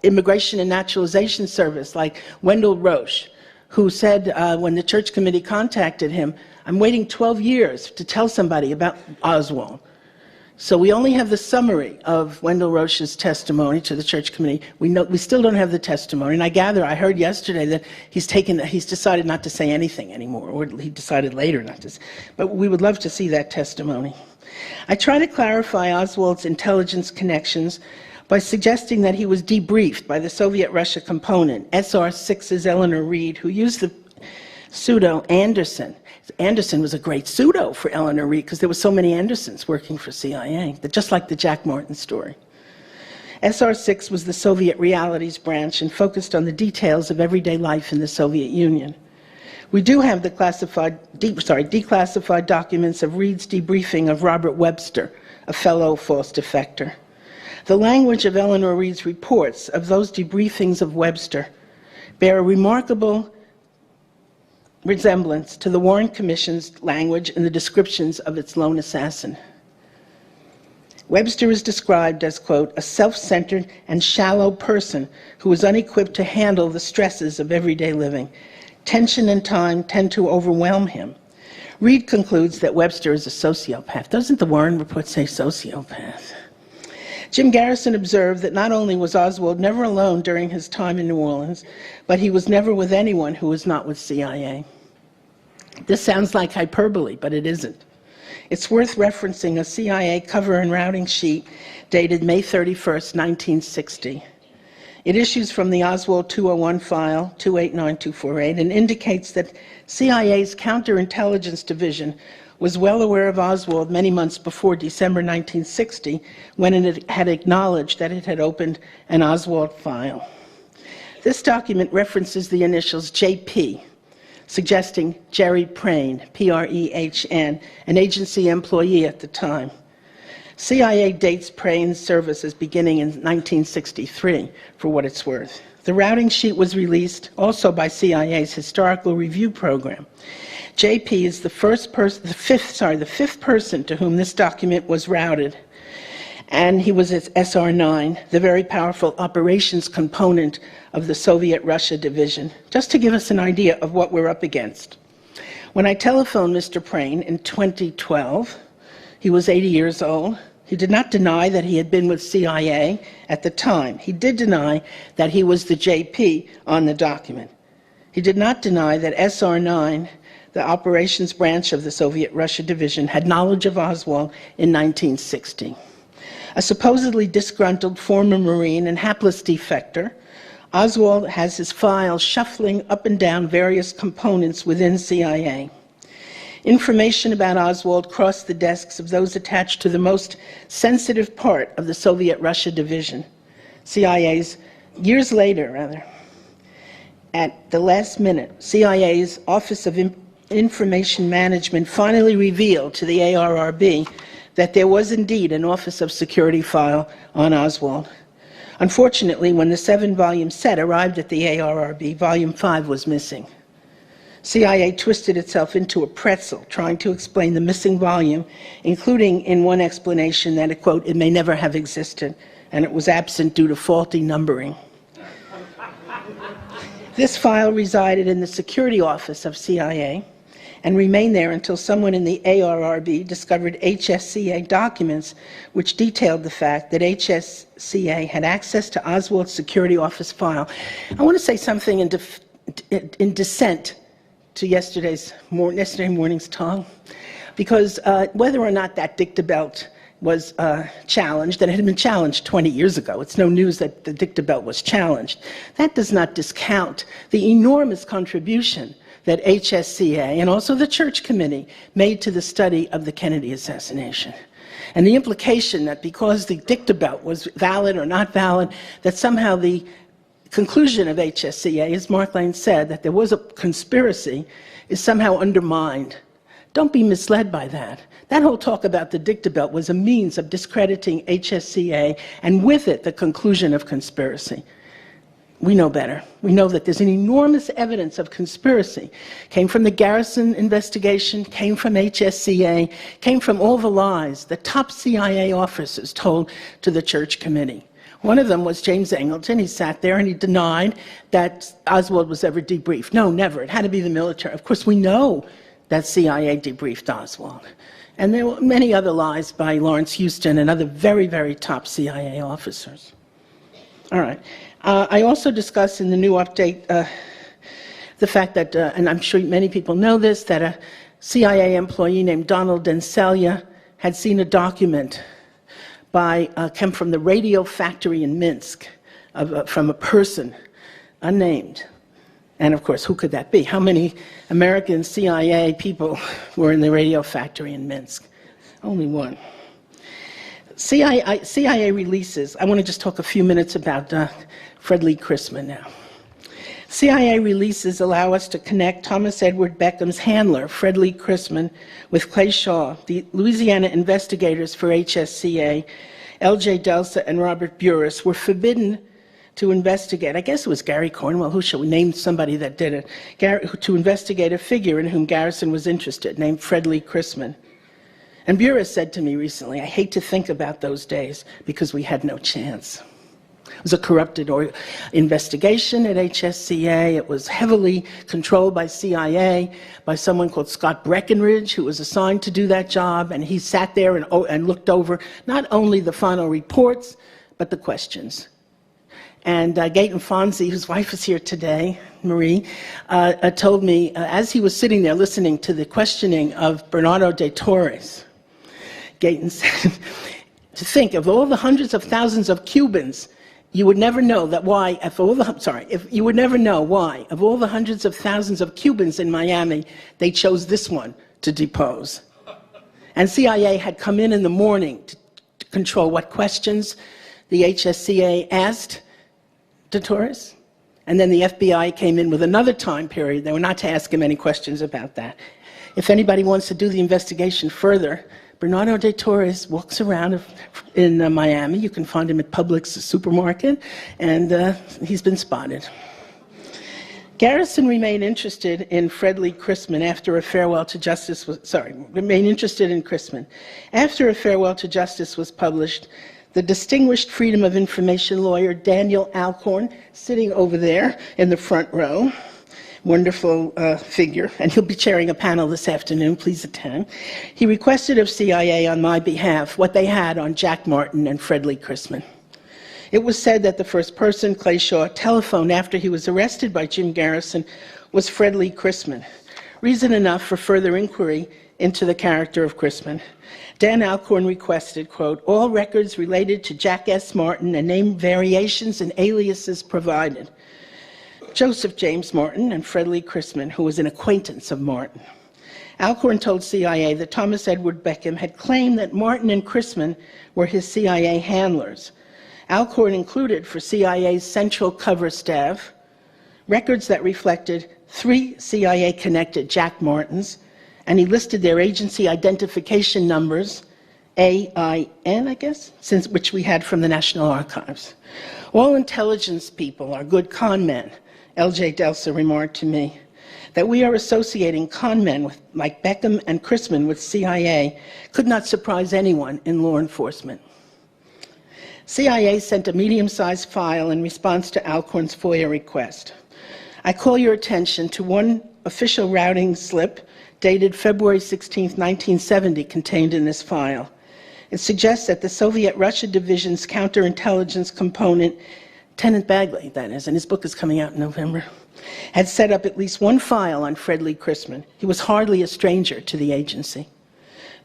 Immigration and Naturalization Service, like Wendell Roche, who said when the church committee contacted him, "I'm waiting 12 years to tell somebody about Oswald." So we only have the summary of Wendell Roche's testimony to the church committee. We still don't have the testimony. And I heard yesterday that he's decided not to say anything anymore, or he decided later not to. But we would love to see that testimony. I try to clarify Oswald's intelligence connections by suggesting that he was debriefed by the Soviet Russia component, SR6's Eleanor Reed, who used the pseudo Anderson. Anderson was a great pseudo for Eleanor Reed because there were so many Andersons working for CIA, just like the Jack Martin story. SR6 was the Soviet realities branch and focused on the details of everyday life in the Soviet Union. We do have the declassified documents of Reed's debriefing of Robert Webster, a fellow false defector. The language of Eleanor Reed's reports of those debriefings of Webster bear a remarkable resemblance to the Warren Commission's language in the descriptions of its lone assassin. Webster is described as, quote, a self-centered and shallow person who was unequipped to handle the stresses of everyday living. Tension and time tend to overwhelm him. Reed concludes that Webster is a sociopath. Doesn't the Warren report say sociopath? Jim Garrison observed that not only was Oswald never alone during his time in New Orleans, but he was never with anyone who was not with CIA. This sounds like hyperbole, but it isn't. It's worth referencing a CIA cover and routing sheet dated May 31st, 1960. It issues from the Oswald 201 file, 289248, and indicates that CIA's Counterintelligence Division was well aware of Oswald many months before December 1960, when it had acknowledged that it had opened an Oswald file. This document references the initials JP, suggesting Jerry Prehn, P-R-E-H-N, an agency employee at the time. CIA dates Prehn's service as beginning in 1963, for what it's worth. The routing sheet was released also by CIA's Historical Review Program. JP is the fifth person to whom this document was routed, and he was at SR9, the very powerful operations component of the Soviet Russia division, just to give us an idea of what we're up against. When I telephoned Mr. Prehn in 2012, he was 80 years old. He did not deny that he had been with CIA at the time. He did deny that he was the JP on the document. He did not deny that SR9, the operations branch of the Soviet Russia division, had knowledge of Oswald in 1960. A supposedly disgruntled former Marine and hapless defector, Oswald has his files shuffling up and down various components within CIA. Information about Oswald crossed the desks of those attached to the most sensitive part of the Soviet Russia division. Years later, at the last minute, CIA's Office of Information Management finally revealed to the ARRB that there was indeed an Office of Security file on Oswald. Unfortunately, when the 7-volume set arrived at the ARRB, Volume 5 was missing. CIA twisted itself into a pretzel trying to explain the missing volume, including in one explanation that, quote, it may never have existed, and it was absent due to faulty numbering. This file resided in the security office of CIA and remained there until someone in the ARRB discovered HSCA documents which detailed the fact that HSCA had access to Oswald's security office file. I want to say something in dissent to yesterday morning's tongue, because whether or not that dictabelt was challenged, and it had been challenged 20 years ago. It's no news that the dictabelt was challenged. That does not discount the enormous contribution that HSCA and also the Church Committee made to the study of the Kennedy assassination. And the implication that because the dictabelt was valid or not valid, that somehow the conclusion of HSCA, as Mark Lane said, that there was a conspiracy, is somehow undermined. Don't be misled by that. That whole talk about the dictabelt was a means of discrediting HSCA, and with it, the conclusion of conspiracy. We know better. We know that there's an enormous evidence of conspiracy. Came from the Garrison investigation, came from HSCA, came from all the lies that top CIA officers told to the Church Committee. One of them was James Angleton. He sat there and he denied that Oswald was ever debriefed. No, never. It had to be the military. Of course, we know that CIA debriefed Oswald. And there were many other lies by Lawrence Houston and other very, very top CIA officers. All right. I also discussed in the new update the fact that, and I'm sure many people know this, that a CIA employee named Donald Dencelia had seen a document came from the radio factory in Minsk, from a person, unnamed. And of course, who could that be? How many American CIA people were in the radio factory in Minsk? Only one. CIA releases. I want to just talk a few minutes about Fred Lee Chrisman now. CIA releases allow us to connect Thomas Edward Beckham's handler, Fred Lee Chrisman, with Clay Shaw, the Louisiana investigators for HSCA, L.J. Delsa, and Robert Burris were forbidden to investigate. I guess it was Gary Cornwell. Who shall we name somebody that did it? To investigate a figure in whom Garrison was interested, named Fred Lee Chrisman. And Burris said to me recently, I hate to think about those days because we had no chance. It was a corrupted investigation at HSCA. It was heavily controlled by CIA, by someone called Scott Breckenridge, who was assigned to do that job, and he sat there and looked over not only the final reports, but the questions. And Gaten Fonzie, whose wife is here today, Marie, told me, as he was sitting there listening to the questioning of Bernardo de Torres, Gaten said, to think of all the hundreds of thousands of Cubans, you would never know that why, you would never know why, of all the hundreds of thousands of Cubans in Miami, they chose this one to depose. And CIA had come in the morning to control what questions the HSCA asked de Torres. And then the FBI came in with another time period. They were not to ask him any questions about that. If anybody wants to do the investigation further, Bernardo de Torres walks around in Miami. You can find him at Publix supermarket, and he's been spotted. Garrison remained interested in Fred Lee Chrisman after A Farewell to Justice was, remained interested in Chrisman. After A Farewell to Justice was published, the distinguished Freedom of Information lawyer Daniel Alcorn, sitting over there in the front row, wonderful figure, and he'll be chairing a panel this afternoon, please attend. He requested of CIA on my behalf what they had on Jack Martin and Fred Lee Chrisman. It was said that the first person Clay Shaw telephoned after he was arrested by Jim Garrison was Fred Lee Chrisman. Reason enough for further inquiry into the character of Chrisman. Dan Alcorn requested, quote, all records related to Jack S. Martin and name variations and aliases provided. Joseph James Martin and Fred Lee Chrisman, who was an acquaintance of Martin. Alcorn told CIA that Thomas Edward Beckham had claimed that Martin and Chrisman were his CIA handlers. Alcorn included for CIA's central cover staff records that reflected 3 CIA-connected Jack Martins, and he listed their agency identification numbers, AIN, I guess, which we had from the National Archives. All intelligence people are good con men, L.J. Delsa remarked to me. That we are associating con men like Beckham and Chrisman with CIA could not surprise anyone in law enforcement. CIA sent a medium-sized file in response to Alcorn's FOIA request. I call your attention to one official routing slip dated February 16, 1970, contained in this file. It suggests that the Soviet Russia Division's counterintelligence component, Lieutenant Bagley, that is, and his book is coming out in November, had set up at least one file on Fred Lee Chrisman. He was hardly a stranger to the agency.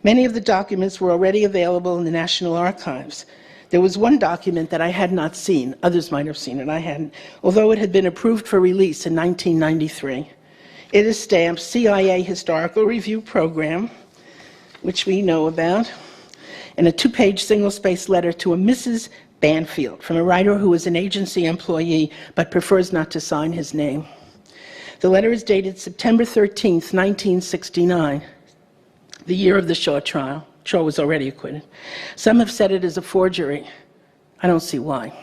Many of the documents were already available in the National Archives. There was one document that I had not seen. Others might have seen it. I hadn't, although it had been approved for release in 1993. It is stamped CIA Historical Review Program, which we know about, and a 2-page single-spaced letter to a Mrs. Banfield from a writer who is an agency employee but prefers not to sign his name. The letter is dated September 13, 1969, the year of the Shaw trial. Shaw was already acquitted. Some have said it is a forgery. I don't see why.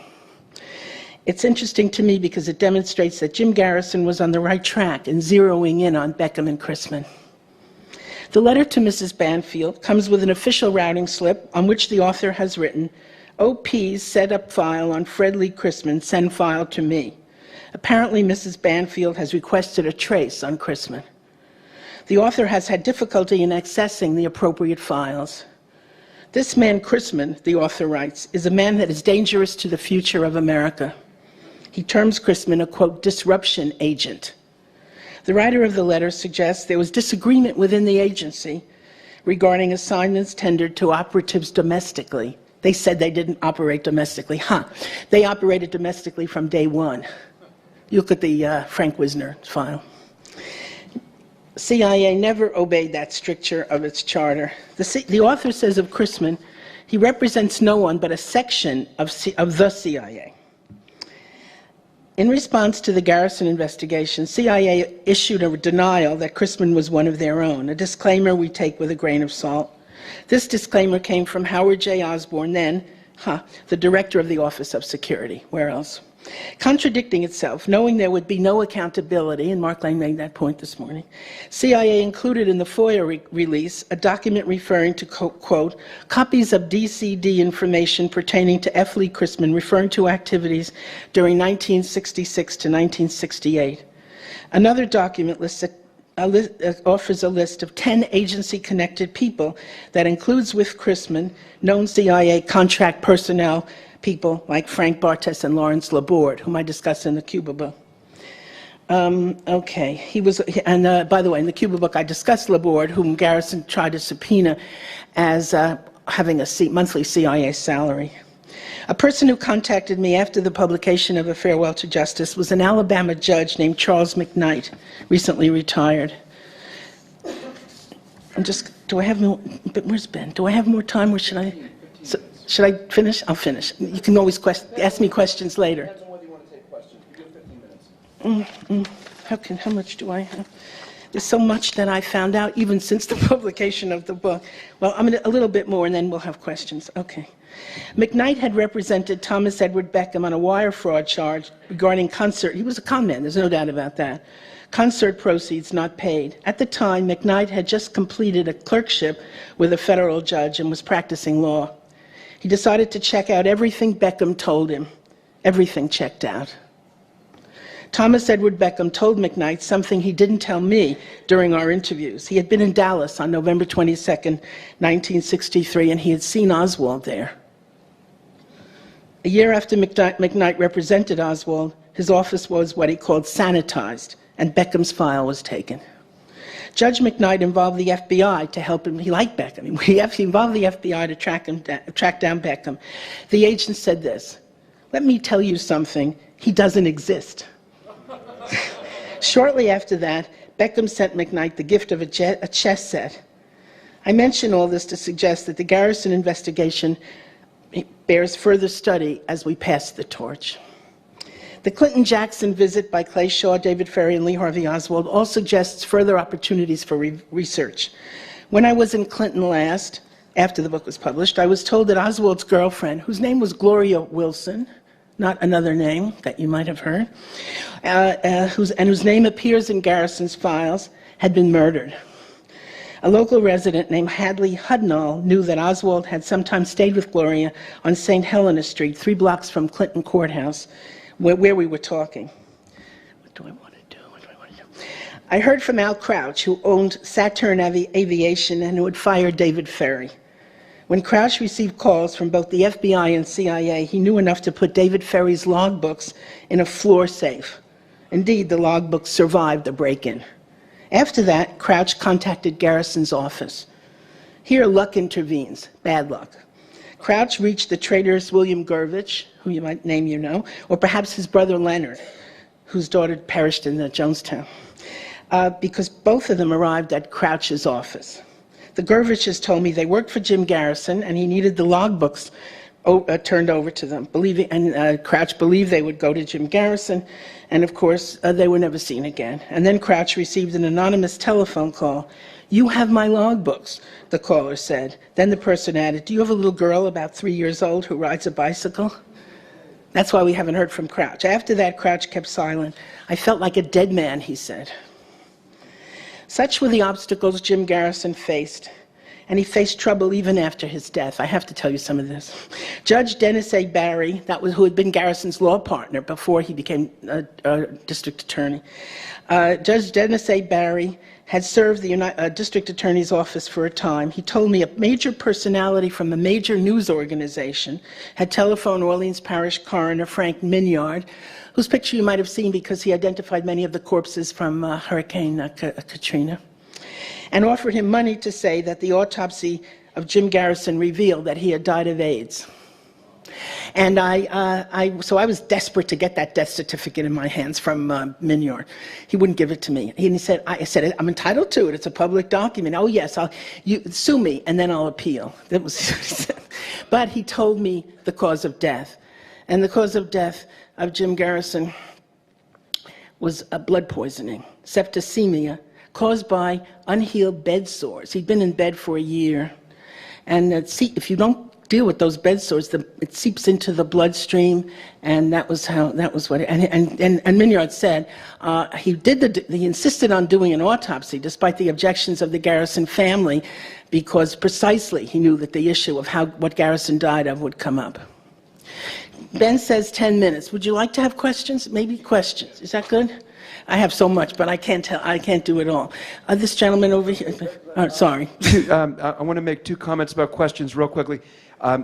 It's interesting to me because it demonstrates that Jim Garrison was on the right track in zeroing in on Beckham and Chrisman. The letter to Mrs. Banfield comes with an official routing slip on which the author has written, OP's setup file on Fred Lee Chrisman, send file to me. Apparently, Mrs. Banfield has requested a trace on Chrisman. The author has had difficulty in accessing the appropriate files. This man, Chrisman, the author writes, is a man that is dangerous to the future of America. He terms Chrisman a, quote, disruption agent. The writer of the letter suggests there was disagreement within the agency regarding assignments tendered to operatives domestically. They said they didn't operate domestically. They operated domestically from day one. You look at the Frank Wisner file. CIA never obeyed that stricture of its charter. The author says of Chrisman, He represents no one but a section of the CIA. In response to the Garrison investigation, CIA issued a denial that Christman was one of their own, a disclaimer we take with a grain of salt. This disclaimer came from Howard J. Osborne, then the director of the Office of Security. Where else? Contradicting itself, knowing there would be no accountability, and Mark Lane made that point this morning, CIA included in the FOIA release a document referring to, quote, copies of DCD information pertaining to F. Lee Christman, referring to activities during 1966 to 1968. Another document offers a list of 10 agency-connected people that includes, with Christman, known CIA contract personnel, people like Frank Bartes and Lawrence Laborde, whom I discuss in the Cuba book. Okay, by the way, in the Cuba book I discussed Laborde, whom Garrison tried to subpoena as having a monthly CIA salary. A person who contacted me after the publication of A Farewell to Justice was an Alabama judge named Charles McKnight, recently retired. Do I have more, where's Ben? Do I have more time, or should I finish? I'll finish. You can always ask me questions later. Depends on whether you want to take questions. You have 15 minutes. How much do I have? There's so much that I found out even since the publication of the book. Well, a little bit more, and then we'll have questions. Okay. McKnight had represented Thomas Edward Beckham on a wire fraud charge regarding concert. He was a con man, there's no doubt about that. Concert proceeds not paid. At the time, McKnight had just completed a clerkship with a federal judge and was practicing law. He decided to check out everything Beckham told him. Everything checked out. Thomas Edward Beckham told McKnight something he didn't tell me during our interviews. He had been in Dallas on November 22nd, 1963, and he had seen Oswald there. A year after McKnight represented Oswald, his office was what he called sanitized, and Beckham's file was taken. Judge McKnight involved the FBI to help him. He liked Beckham. He involved the FBI to track down Beckham. The agent said this, "Let me tell you something, he doesn't exist." Shortly after that, Beckham sent McKnight the gift of a chess set. I mention all this to suggest that the Garrison investigation bears further study as we pass the torch. The Clinton-Jackson visit by Clay Shaw, David Ferry, and Lee Harvey Oswald all suggests further opportunities for research. When I was in Clinton last, after the book was published, I was told that Oswald's girlfriend, whose name was Gloria Wilson, not another name that you might have heard, whose name appears in Garrison's files, had been murdered. A local resident named Hadley Hudnall knew that Oswald had sometimes stayed with Gloria on St. Helena Street, 3 blocks from Clinton Courthouse, where we were talking. What do I want to do? I heard from Al Crouch, who owned Saturn Aviation and who had fired David Ferry. When Crouch received calls from both the FBI and CIA, he knew enough to put David Ferry's logbooks in a floor safe. Indeed, the logbooks survived the break-in. After that, Crouch contacted Garrison's office. Here, luck intervenes, bad luck. Crouch reached the traitorous William Gurvich, who you might name you know, or perhaps his brother Leonard, whose daughter perished in Jonestown, because both of them arrived at Crouch's office. The Gurviches told me they worked for Jim Garrison and he needed the logbooks turned over to them. Crouch believed they would go to Jim Garrison, and of course, they were never seen again. And then Crouch received an anonymous telephone call. "You have my logbooks," the caller said. Then the person added, "Do you have a little girl about 3 years old who rides a bicycle?" That's why we haven't heard from Crouch. After that, Crouch kept silent. "I felt like a dead man," he said. Such were the obstacles Jim Garrison faced, and he faced trouble even after his death. I have to tell you some of this. Judge Dennis A. Barry, who had been Garrison's law partner before he became a district attorney. Judge Dennis A. Barry had served the district attorney's office for a time. He told me a major personality from a major news organization had telephoned Orleans Parish Coroner Frank Minyard, whose picture you might have seen because he identified many of the corpses from Hurricane Katrina, and offered him money to say that the autopsy of Jim Garrison revealed that he had died of AIDS. And so I was desperate to get that death certificate in my hands from Minyard. He wouldn't give it to me. I said, "I'm entitled to it. It's a public document." "Oh yes, you sue me and then I'll appeal." That was what he said. But he told me the cause of death. And the cause of death of Jim Garrison was a blood poisoning, septicemia, caused by unhealed bed sores. He'd been in bed for a year. And if you don't deal with those bed sores, it seeps into the bloodstream, and that was what. And Mignard said he insisted on doing an autopsy despite the objections of the Garrison family, because precisely he knew that the issue of what Garrison died of would come up. Ben says 10 minutes. Would you like to have questions? Maybe questions. Is that good? I have so much, but I can't do it all. This gentleman over here. Oh, sorry. I want to make 2 comments about questions real quickly.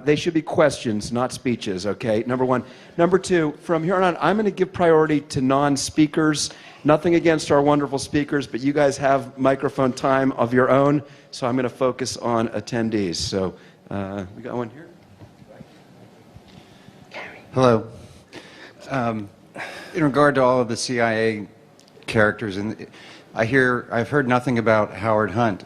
They should be questions, not speeches, okay? Number 1. Number 2, from here on, I'm going to give priority to non-speakers. Nothing against our wonderful speakers, but you guys have microphone time of your own, so I'm going to focus on attendees. So we got one here. Hello. In regard to all of the CIA characters, and I've heard nothing about Howard Hunt.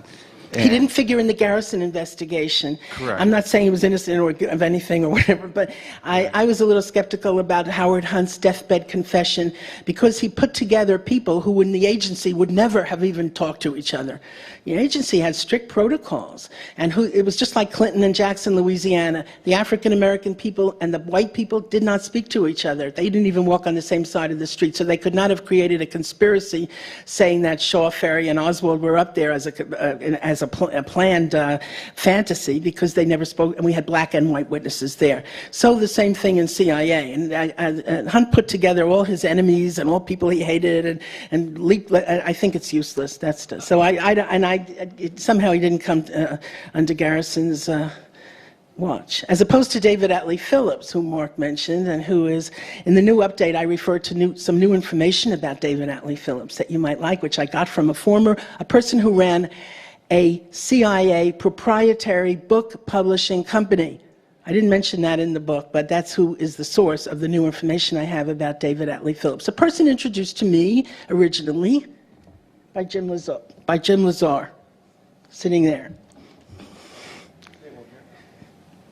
He didn't figure in the Garrison investigation. Correct. I'm not saying he was innocent or of anything or whatever, but I was a little skeptical about Howard Hunt's deathbed confession, because he put together people who in the agency would never have even talked to each other. The agency had strict protocols, and it was just like Clinton and Jackson, Louisiana. The African-American people and the white people did not speak to each other. They didn't even walk on the same side of the street, so they could not have created a conspiracy saying that Shaw, Ferry, and Oswald were up there as a planned fantasy, because they never spoke, and we had black and white witnesses there. So the same thing in CIA. And Hunt put together all his enemies and all people he hated, and leaked. I think it's useless. Somehow he didn't come under Garrison's watch, as opposed to David Atlee Phillips, who Mark mentioned, and who is, in the new update, I referred to some new information about David Atlee Phillips that you might like, which I got from a person who ran a CIA proprietary book publishing company. I didn't mention that in the book, but that's who is the source of the new information I have about David Atlee Phillips. A person introduced to me originally by Jim Lazar, sitting there.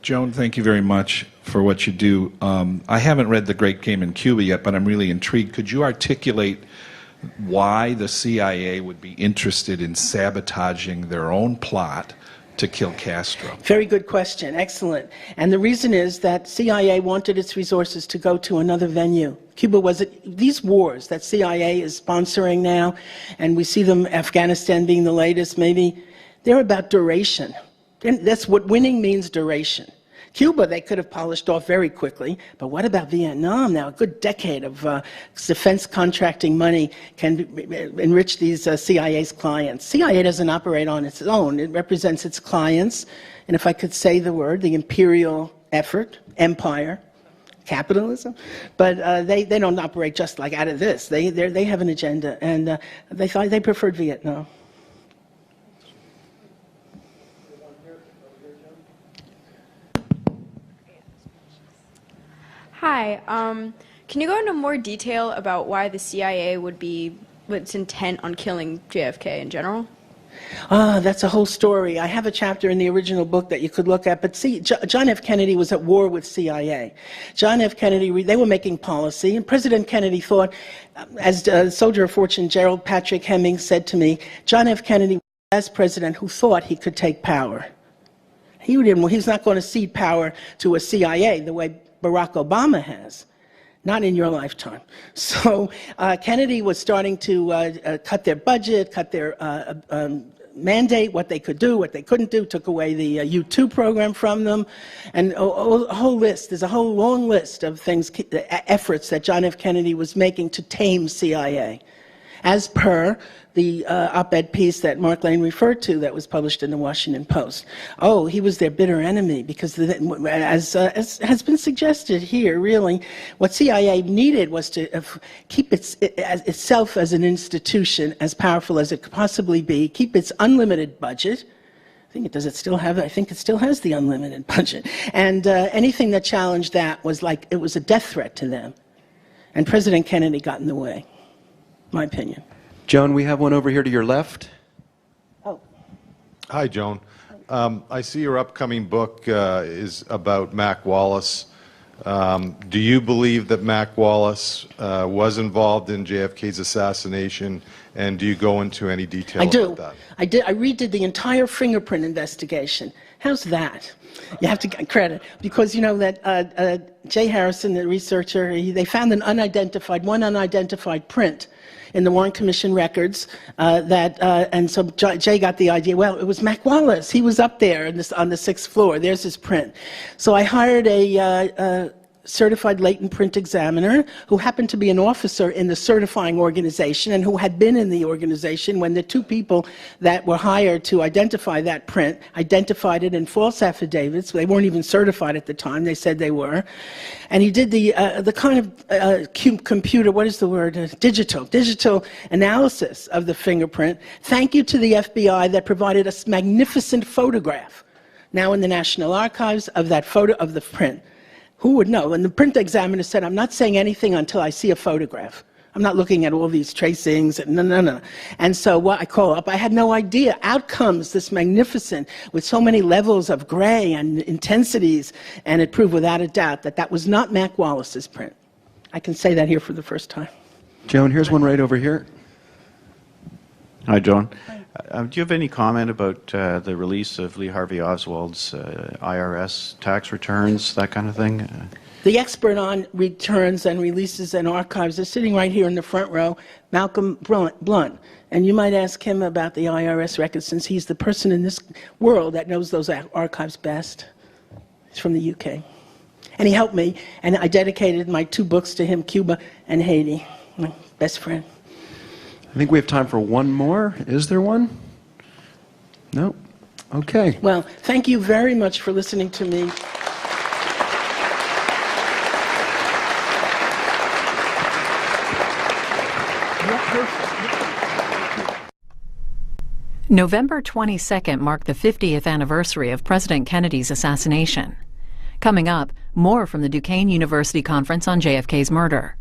Joan, thank you very much for what you do. I haven't read The Great Game in Cuba yet, but I'm really intrigued. Could you articulate why the CIA would be interested in sabotaging their own plot to kill Castro? Very good question. Excellent. And the reason is that CIA wanted its resources to go to another venue. Cuba these wars that CIA is sponsoring now, and we see them, Afghanistan being the latest maybe, they're about duration. And that's what winning means, duration. Cuba, they could have polished off very quickly, but what about Vietnam now? A good decade of defense contracting money can enrich these CIA's clients. CIA doesn't operate on its own. It represents its clients, and if I could say the word, the imperial effort, empire, capitalism, but they don't operate just like out of this. They have an agenda, and they preferred Vietnam. Hi. Can you go into more detail about why the CIA would be its intent on killing JFK in general? That's a whole story. I have a chapter in the original book that you could look at. But see, John F. Kennedy was at war with CIA. John F. Kennedy, they were making policy, and President Kennedy thought, as soldier of fortune Gerald Patrick Hemming said to me, John F. Kennedy was the last president who thought he could take power. He's not going to cede power to a CIA the way Barack Obama has. Not in your lifetime. So Kennedy was starting to cut their budget, cut their mandate, what they could do, what they couldn't do, took away the U-2 program from them, and a whole list. There's a whole long list of things, efforts that John F. Kennedy was making to tame CIA, as per the op-ed piece that Mark Lane referred to that was published in the Washington Post. Oh, he was their bitter enemy because, as has been suggested here, really, what CIA needed was to keep itself as an institution as powerful as it could possibly be, keep its unlimited budget. I think it still has the unlimited budget. And anything that challenged that was like, it was a death threat to them. And President Kennedy got in the way, my opinion. Joan, we have one over here to your left. Oh. Hi, Joan. I see your upcoming book is about Mac Wallace. Do you believe that Mac Wallace was involved in JFK's assassination, and do you go into any detail about that? I did. I redid the entire fingerprint investigation. How's that? You have to get credit, because you know that Jay Harrison, the researcher, they found one unidentified print in the Warren Commission records, and so Jay got the idea, well, it was Mac Wallace. He was up there on the 6th floor. There's his print. So I hired a certified latent print examiner who happened to be an officer in the certifying organization and who had been in the organization when the two people that were hired to identify that print identified it in false affidavits. They weren't even certified at the time. They said they were. And he did the kind of computer, what is the word? Digital analysis of the fingerprint. Thank you to the FBI that provided a magnificent photograph now in the National Archives of that photo of the print. Who would know? And the print examiner said, I'm not saying anything until I see a photograph. I'm not looking at all these tracings. No. And so what I call up, I had no idea. Out comes this magnificent, with so many levels of gray and intensities, and it proved without a doubt that that was not Mac Wallace's print. I can say that here for the first time. Joan, here's one right over here. Hi, John. Do you have any comment about the release of Lee Harvey Oswald's IRS tax returns, that kind of thing? The expert on returns and releases and archives is sitting right here in the front row, Malcolm Blunt. And you might ask him about the IRS records, since he's the person in this world that knows those archives best. He's from the UK. And he helped me, and I dedicated my 2 books to him, Cuba and Haiti, my best friend. I think we have time for one more. Is there one? No? Okay. Well, thank you very much for listening to me. November 22nd marked the 50th anniversary of President Kennedy's assassination. Coming up, more from the Duquesne University Conference on JFK's murder.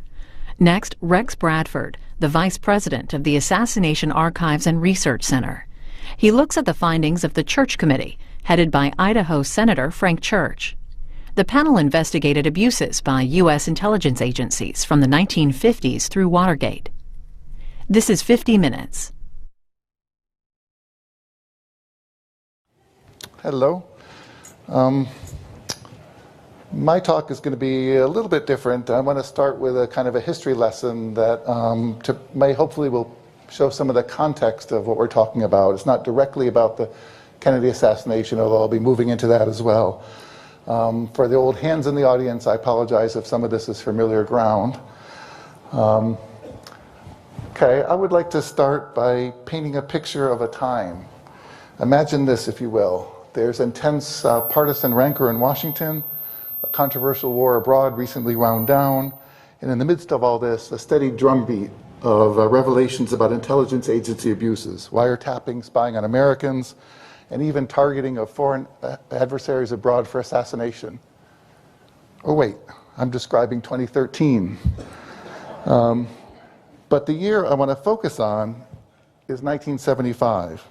Next, Rex Bradford, the Vice President of the Assassination Archives and Research Center. He looks at the findings of the Church Committee, headed by Idaho Senator Frank Church. The panel investigated abuses by U.S. intelligence agencies from the 1950s through Watergate. This is 50 Minutes. Hello. My talk is going to be a little bit different. I want to start with a kind of a history lesson that hopefully will show some of the context of what we're talking about. It's not directly about the Kennedy assassination, although I'll be moving into that as well. For the old hands in the audience, I apologize if some of this is familiar ground. Okay, I would like to start by painting a picture of a time. Imagine this, if you will. There's intense partisan rancor in Washington. A controversial war abroad recently wound down, and in the midst of all this, a steady drumbeat of revelations about intelligence agency abuses, wiretapping, spying on Americans, and even targeting of foreign adversaries abroad for assassination. Oh wait, I'm describing 2013. But the year I want to focus on is 1975.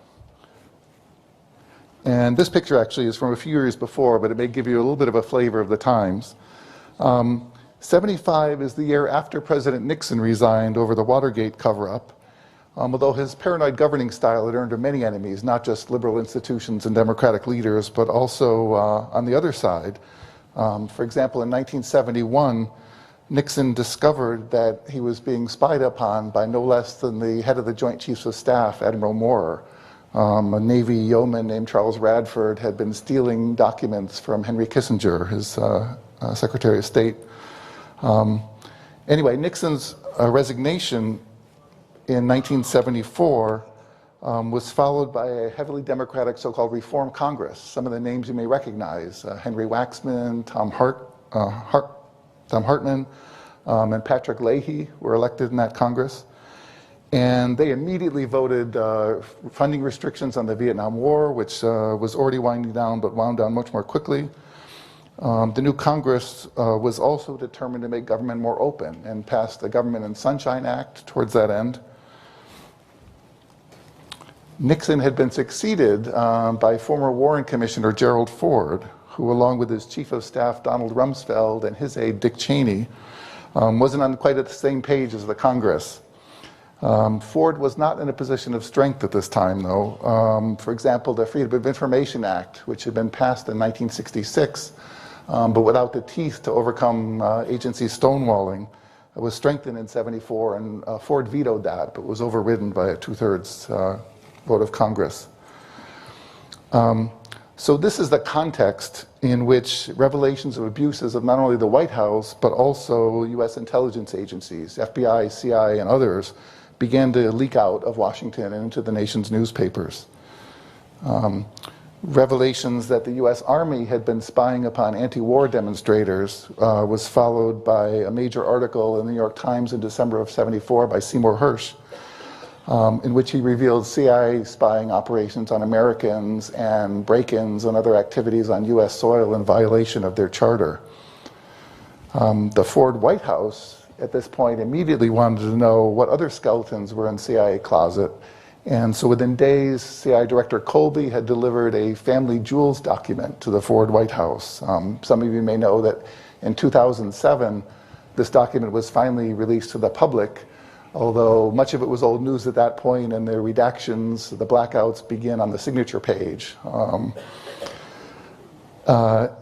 And this picture actually is from a few years before, but it may give you a little bit of a flavor of the times. 75 is the year after President Nixon resigned over the Watergate cover-up, although his paranoid governing style had earned him many enemies, not just liberal institutions and democratic leaders, but also on the other side. For example, in 1971, Nixon discovered that he was being spied upon by no less than the head of the Joint Chiefs of Staff, Admiral Moorer. A Navy yeoman named Charles Radford had been stealing documents from Henry Kissinger, his Secretary of State. Anyway, Nixon's resignation in 1974 was followed by a heavily Democratic so-called Reform Congress. Some of the names you may recognize, Henry Waxman, Thom Hartman, and Patrick Leahy were elected in that Congress. And they immediately voted funding restrictions on the Vietnam War, which was already winding down, but wound down much more quickly. The new Congress was also determined to make government more open and passed the Government and Sunshine Act towards that end. Nixon had been succeeded by former Warren Commissioner Gerald Ford, who, along with his Chief of Staff Donald Rumsfeld and his aide Dick Cheney, wasn't on quite at the same page as the Congress. Ford was not in a position of strength at this time, though. For example, the Freedom of Information Act, which had been passed in 1966, but without the teeth to overcome agency stonewalling, was strengthened in '74, and Ford vetoed that, but was overridden by a 2/3 vote of Congress. So this is the context in which revelations of abuses of not only the White House, but also U.S. intelligence agencies, FBI, CIA, and others, began to leak out of Washington and into the nation's newspapers. Revelations that the U.S. Army had been spying upon anti-war demonstrators was followed by a major article in the New York Times in December of '74 by Seymour Hersh, in which he revealed CIA spying operations on Americans and break-ins and other activities on U.S. soil in violation of their charter. The Ford White House, at this point, immediately wanted to know what other skeletons were in CIA closet. And so within days, CIA Director Colby had delivered a family jewels document to the Ford White House. Some of you may know that in 2007, this document was finally released to the public, although much of it was old news at that point, and the redactions, the blackouts begin on the signature page.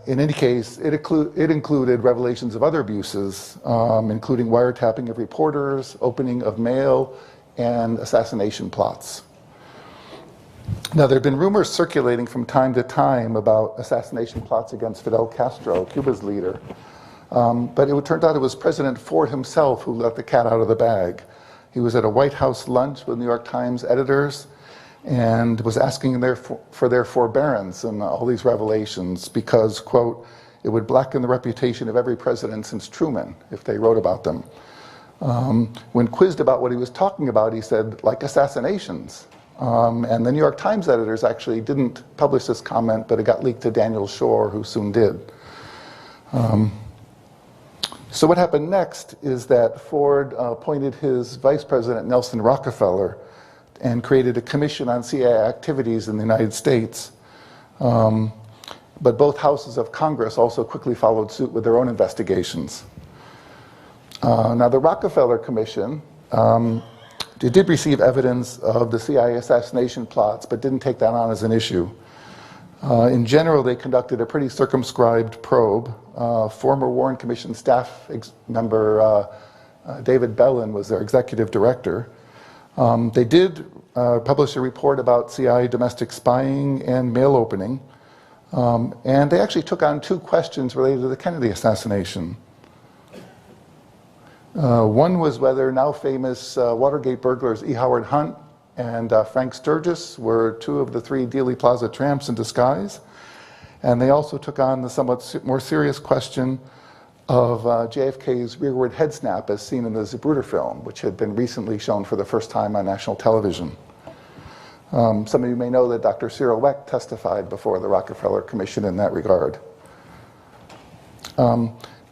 In any case, it included revelations of other abuses, including wiretapping of reporters, opening of mail, and assassination plots. Now, there have been rumors circulating from time to time about assassination plots against Fidel Castro, Cuba's leader, but it turned out it was President Ford himself who let the cat out of the bag. He was at a White House lunch with New York Times editors and was asking for their forbearance in all these revelations because, quote, it would blacken the reputation of every president since Truman if they wrote about them. When quizzed about what he was talking about, he said, like assassinations. And the New York Times editors actually didn't publish this comment, but it got leaked to Daniel Shore, who soon did. So what happened next is that Ford appointed his vice president, Nelson Rockefeller, and created a commission on CIA activities in the United States. But both houses of Congress also quickly followed suit with their own investigations. Now, the Rockefeller Commission did receive evidence of the CIA assassination plots, but didn't take that on as an issue. In general, they conducted a pretty circumscribed probe. Former Warren Commission staff member David Bellin was their executive director. They did publish a report about CIA domestic spying and mail opening, and they actually took on 2 questions related to the Kennedy assassination. One was whether now famous Watergate burglars E. Howard Hunt and Frank Sturgis were 2 of the 3 Dealey Plaza tramps in disguise. And they also took on the somewhat more serious question of JFK's rearward head snap as seen in the Zapruder film, which had been recently shown for the first time on national television. Some of you may know that Dr. Cyril Wecht testified before the Rockefeller Commission in that regard.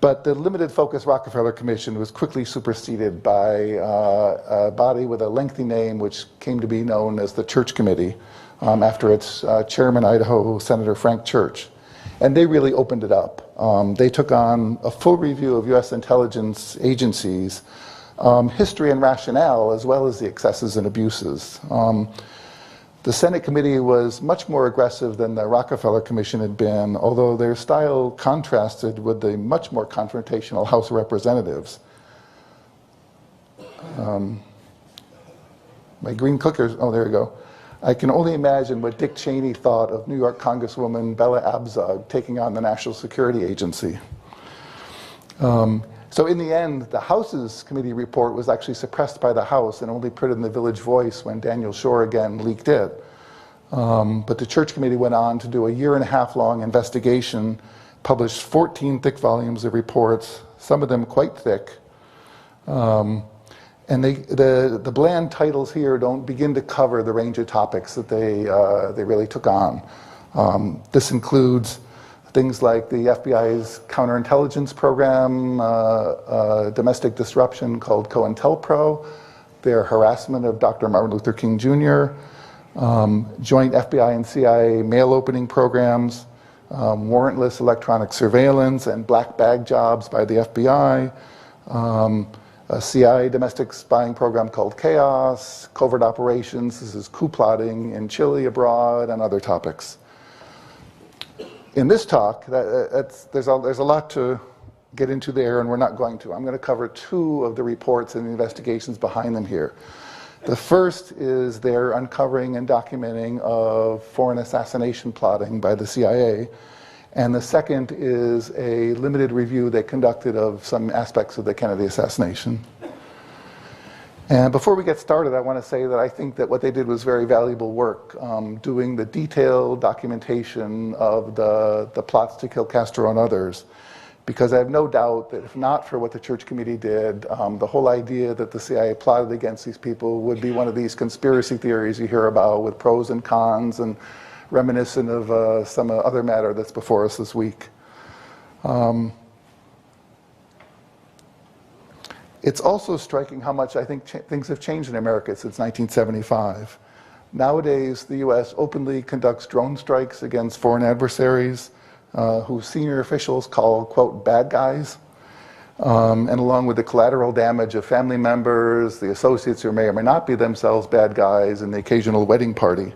But the limited focus Rockefeller Commission was quickly superseded by a body with a lengthy name which came to be known as the Church Committee after its chairman, Idaho Senator Frank Church. And they really opened it up. They took on a full review of U.S. intelligence agencies, history and rationale, as well as the excesses and abuses. The Senate committee was much more aggressive than the Rockefeller Commission had been, although their style contrasted with the much more confrontational House of Representatives. My green clickers, oh, there you go. I can only imagine what Dick Cheney thought of New York Congresswoman Bella Abzug taking on the National Security Agency. So in the end, the House's committee report was actually suppressed by the House and only printed in the Village Voice when Daniel Shore again leaked it. But the Church Committee went on to do a 1.5-year-long investigation, published 14 thick volumes of reports, some of them quite thick. And the bland titles here don't begin to cover the range of topics that they really took on. This includes things like the FBI's counterintelligence program, domestic disruption called COINTELPRO, their harassment of Dr. Martin Luther King Jr., joint FBI and CIA mail opening programs, warrantless electronic surveillance and black bag jobs by the FBI, a CIA domestic spying program called Chaos, covert operations, this is coup plotting in Chile, abroad, and other topics. In this talk, there's a lot to get into there, and we're not going to. I'm going to cover two of the reports and the investigations behind them here. The first is their uncovering and documenting of foreign assassination plotting by the CIA. And the second is a limited review they conducted of some aspects of the Kennedy assassination. And before we get started, I want to say that I think that what they did was very valuable work, doing the detailed documentation of the plots to kill Castro and others. Because I have no doubt that if not for what the Church Committee did, the whole idea that the CIA plotted against these people would be one of these conspiracy theories you hear about with pros and cons and reminiscent of some other matter that's before us this week. It's also striking how much I think things have changed in America since 1975. Nowadays, the US openly conducts drone strikes against foreign adversaries, who senior officials call, quote, bad guys. And along with the collateral damage of family members, the associates who may or may not be themselves bad guys, and the occasional wedding party.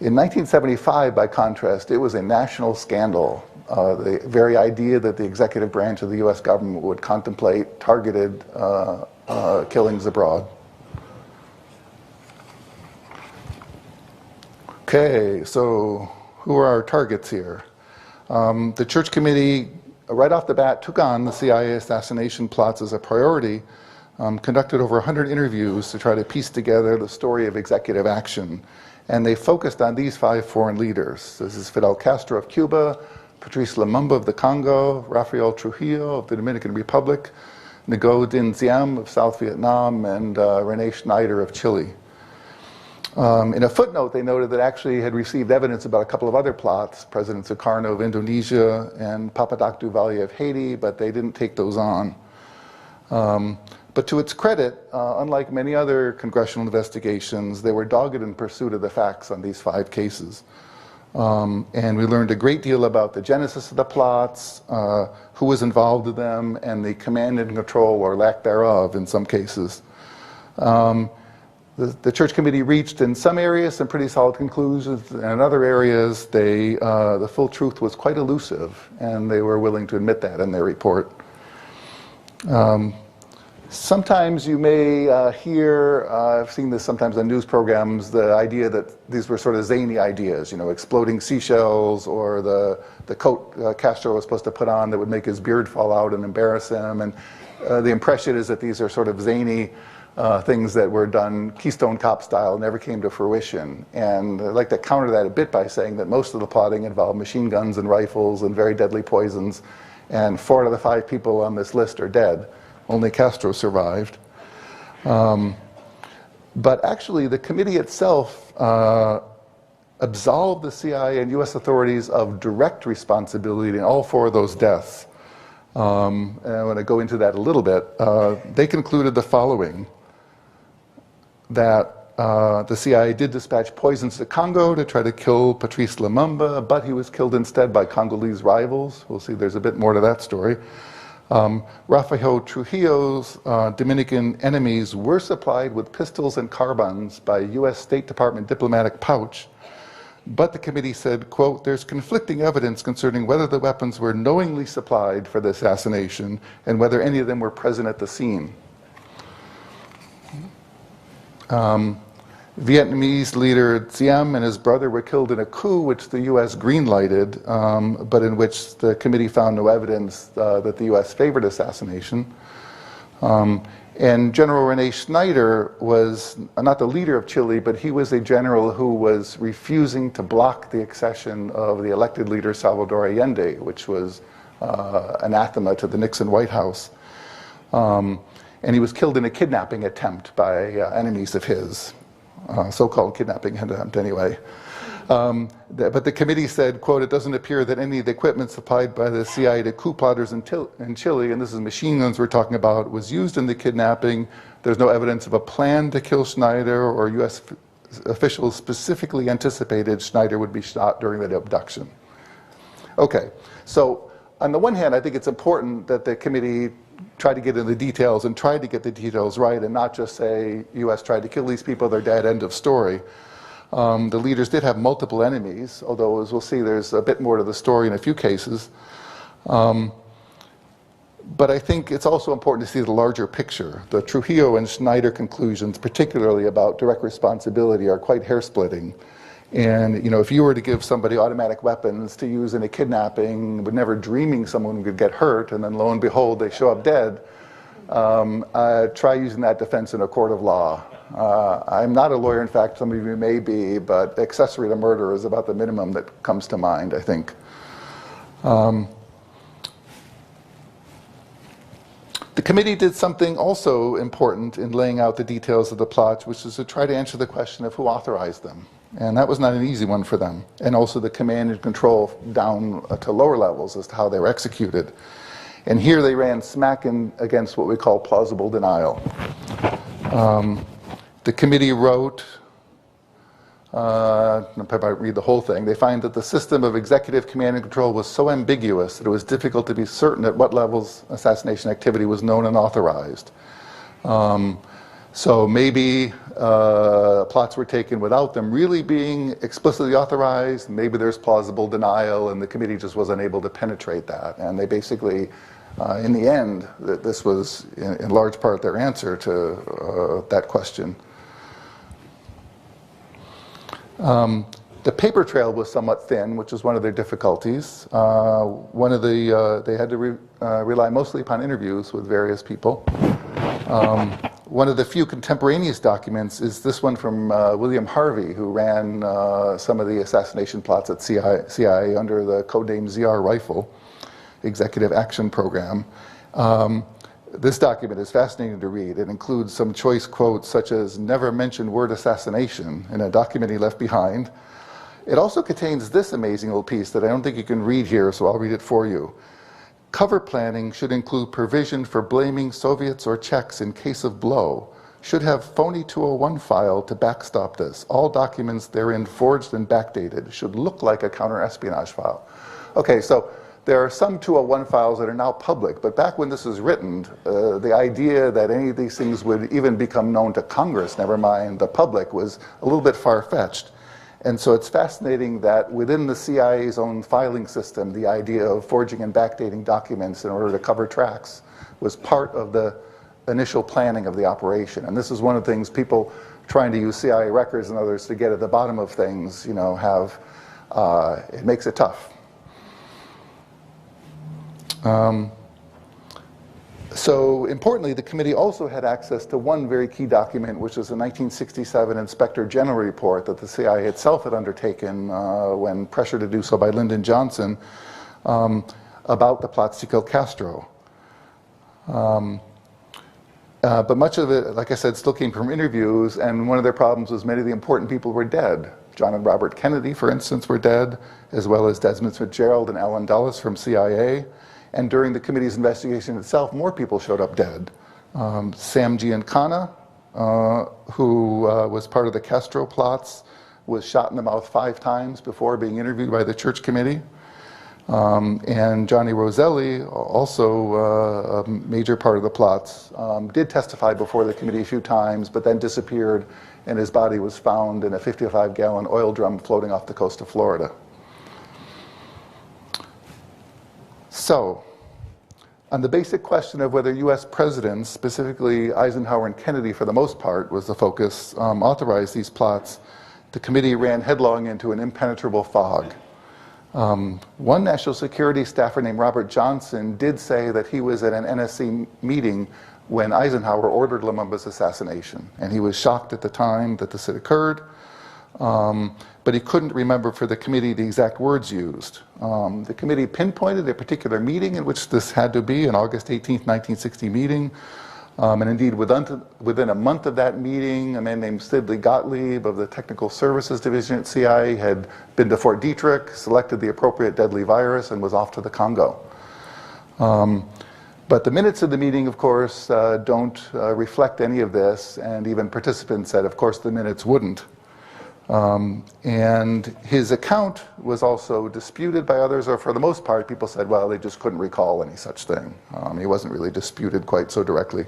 In 1975, by contrast, it was a national scandal. The very idea that the executive branch of the US government would contemplate targeted killings abroad. Okay, so who are our targets here? The Church Committee, right off the bat, took on the CIA assassination plots as a priority, conducted over 100 interviews to try to piece together the story of executive action. And they focused on these 5 foreign leaders. This is Fidel Castro of Cuba, Patrice Lumumba of the Congo, Rafael Trujillo of the Dominican Republic, Ngo Dinh Diem of South Vietnam, and Rene Schneider of Chile. In a footnote, they noted that actually had received evidence about a couple of other plots, President Sukarno of Indonesia and Papadak Duvalier of Haiti, but they didn't take those on. But to its credit, unlike many other congressional investigations, they were dogged in pursuit of the facts on these 5 cases. And we learned a great deal about the genesis of the plots, who was involved in them, and the command and control, or lack thereof, in some cases. The Church Committee reached, in some areas, some pretty solid conclusions, and in other areas, the full truth was quite elusive, and they were willing to admit that in their report. Sometimes you may hear, I've seen this sometimes on news programs, the idea that these were sort of zany ideas, you know, exploding seashells, or the coat Castro was supposed to put on that would make his beard fall out and embarrass him. And the impression is that these are sort of zany things that were done Keystone Cop style, never came to fruition. And I'd like to counter that a bit by saying that most of the plotting involved machine guns and rifles and very deadly poisons. And 4 out of the 5 people on this list are dead. Only Castro survived. But actually, the committee itself absolved the CIA and US authorities of direct responsibility in all 4 of those deaths. And I want to go into that a little bit. They concluded the following: that the CIA did dispatch poisons to Congo to try to kill Patrice Lumumba, but he was killed instead by Congolese rivals. We'll see there's a bit more to that story. Rafael Trujillo's Dominican enemies were supplied with pistols and carbines by US State Department diplomatic pouch, but the committee said, quote, there's conflicting evidence concerning whether the weapons were knowingly supplied for the assassination and whether any of them were present at the scene. Vietnamese leader Diem and his brother were killed in a coup which the US green-lighted, but in which the committee found no evidence that the US favored assassination. And General Rene Schneider was not the leader of Chile, but he was a general who was refusing to block the accession of the elected leader Salvador Allende, which was anathema to the Nixon White House. And he was killed in a kidnapping attempt by enemies of his. So-called kidnapping attempt anyway. But the committee said, quote, it doesn't appear that any of the equipment supplied by the CIA to coup plotters in Chile, and this is machine guns we're talking about, was used in the kidnapping. There's no evidence of a plan to kill Schneider or US officials specifically anticipated Schneider would be shot during that abduction. Okay, so on the one hand, I think it's important that the committee tried to get into the details and tried to get the details right and not just say, U.S. tried to kill these people, they're dead, end of story. The leaders did have multiple enemies, although as we'll see, there's a bit more to the story in a few cases. But I think it's also important to see the larger picture. The Trujillo and Schneider conclusions, particularly about direct responsibility, are quite hair-splitting. And you know, if you were to give somebody automatic weapons to use in a kidnapping, but never dreaming someone would get hurt, and then lo and behold, they show up dead, try using that defense in a court of law. I'm not a lawyer, in fact, some of you may be, but accessory to murder is about the minimum that comes to mind, I think. The committee did something also important in laying out the details of the plots, which is to try to answer the question of who authorized them. And that was not an easy one for them. And also the command and control down to lower levels as to how they were executed. And here they ran smack against what we call plausible denial. The committee wrote, if I read the whole thing, they find that the system of executive command and control was so ambiguous that it was difficult to be certain at what levels assassination activity was known and authorized. So maybe plots were taken without them really being explicitly authorized. Maybe there's plausible denial and the committee just wasn't able to penetrate that. And they basically, in the end, this was in large part their answer to that question. The paper trail was somewhat thin, which was one of their difficulties. They had to rely mostly upon interviews with various people. One of the few contemporaneous documents is this one from William Harvey, who ran some of the assassination plots at CIA under the codename ZR Rifle, Executive Action Program. This document is fascinating to read. It includes some choice quotes such as "never mention word assassination" in a document he left behind. It also contains this amazing little piece that I don't think you can read here, so I'll read it for you. Cover planning should include provision for blaming Soviets or Czechs in case of blow. Should have phony 201 file to backstop this. All documents therein forged and backdated. Should look like a counter-espionage file. Okay, so there are some 201 files that are now public, but back when this was written, the idea that any of these things would even become known to Congress, never mind the public, was a little bit far-fetched. And so it's fascinating that within the CIA's own filing system, the idea of forging and backdating documents in order to cover tracks was part of the initial planning of the operation. And this is one of the things people trying to use CIA records and others to get at the bottom of things, you know, it makes it tough. So importantly, the committee also had access to one very key document, which was the 1967 Inspector General report that the CIA itself had undertaken when pressured to do so by Lyndon Johnson about the plots to kill Castro. But much of it, like I said, still came from interviews, and one of their problems was many of the important people were dead. John and Robert Kennedy, for instance, were dead, as well as Desmond Fitzgerald and Alan Dulles from CIA. And during the committee's investigation itself, more people showed up dead. Sam Giancana, who was part of the Castro plots, was shot in the mouth 5 times before being interviewed by the Church Committee. And Johnny Roselli, also a major part of the plots, did testify before the committee a few times, but then disappeared, and his body was found in a 55-gallon oil drum floating off the coast of Florida. So, on the basic question of whether U.S. presidents, specifically Eisenhower and Kennedy for the most part was the focus, authorized these plots, the committee ran headlong into an impenetrable fog. One national security staffer named Robert Johnson did say that he was at an NSC meeting when Eisenhower ordered Lumumba's assassination, and he was shocked at the time that this had occurred. But he couldn't remember for the committee the exact words used. The committee pinpointed a particular meeting in which this had to be, an August 18th, 1960 meeting. And indeed, within a month of that meeting, a man named Sidley Gottlieb of the Technical Services Division at CIA had been to Fort Detrick, selected the appropriate deadly virus, and was off to the Congo. But the minutes of the meeting, of course, don't reflect any of this, and even participants said, of course, the minutes wouldn't. And his account was also disputed by others, or for the most part, people said, well, they just couldn't recall any such thing. He wasn't really disputed quite so directly.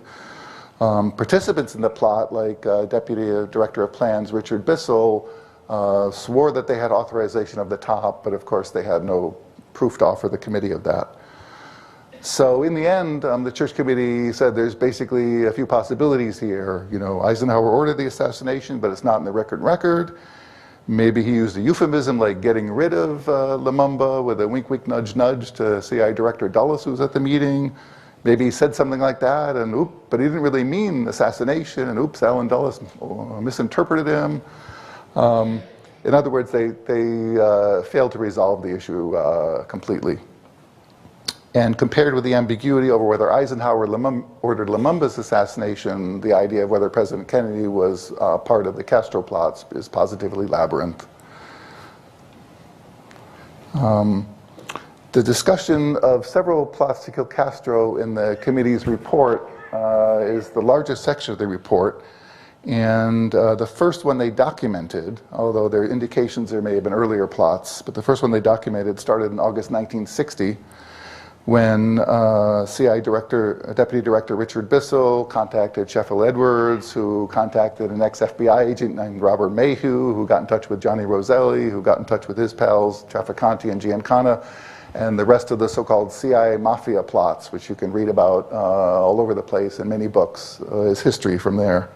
Participants in the plot, like Deputy Director of Plans Richard Bissell, swore that they had authorization of the top, but of course they had no proof to offer the committee of that. So in the end, the Church Committee said there's basically a few possibilities here. You know, Eisenhower ordered the assassination, but it's not in the record. Maybe he used a euphemism like getting rid of Lumumba with a wink, wink, nudge, nudge to CIA Director Dulles, who was at the meeting. Maybe he said something like that, and oops, but he didn't really mean assassination, and oops, Alan Dulles misinterpreted him. In other words, they failed to resolve the issue completely. And compared with the ambiguity over whether Eisenhower ordered Lumumba's assassination, the idea of whether President Kennedy was part of the Castro plots is positively labyrinth. The discussion of several plots to kill Castro in the committee's report is the largest section of the report. And the first one they documented, although there are indications there may have been earlier plots, but the first one they documented started in August 1960, when CIA Deputy Director Richard Bissell contacted Sheffield Edwards, who contacted an ex-FBI agent named Robert Mayhew, who got in touch with Johnny Roselli, who got in touch with his pals Trafficante and Giancana, and the rest of the so-called CIA mafia plots, which you can read about all over the place in many books, is history from there.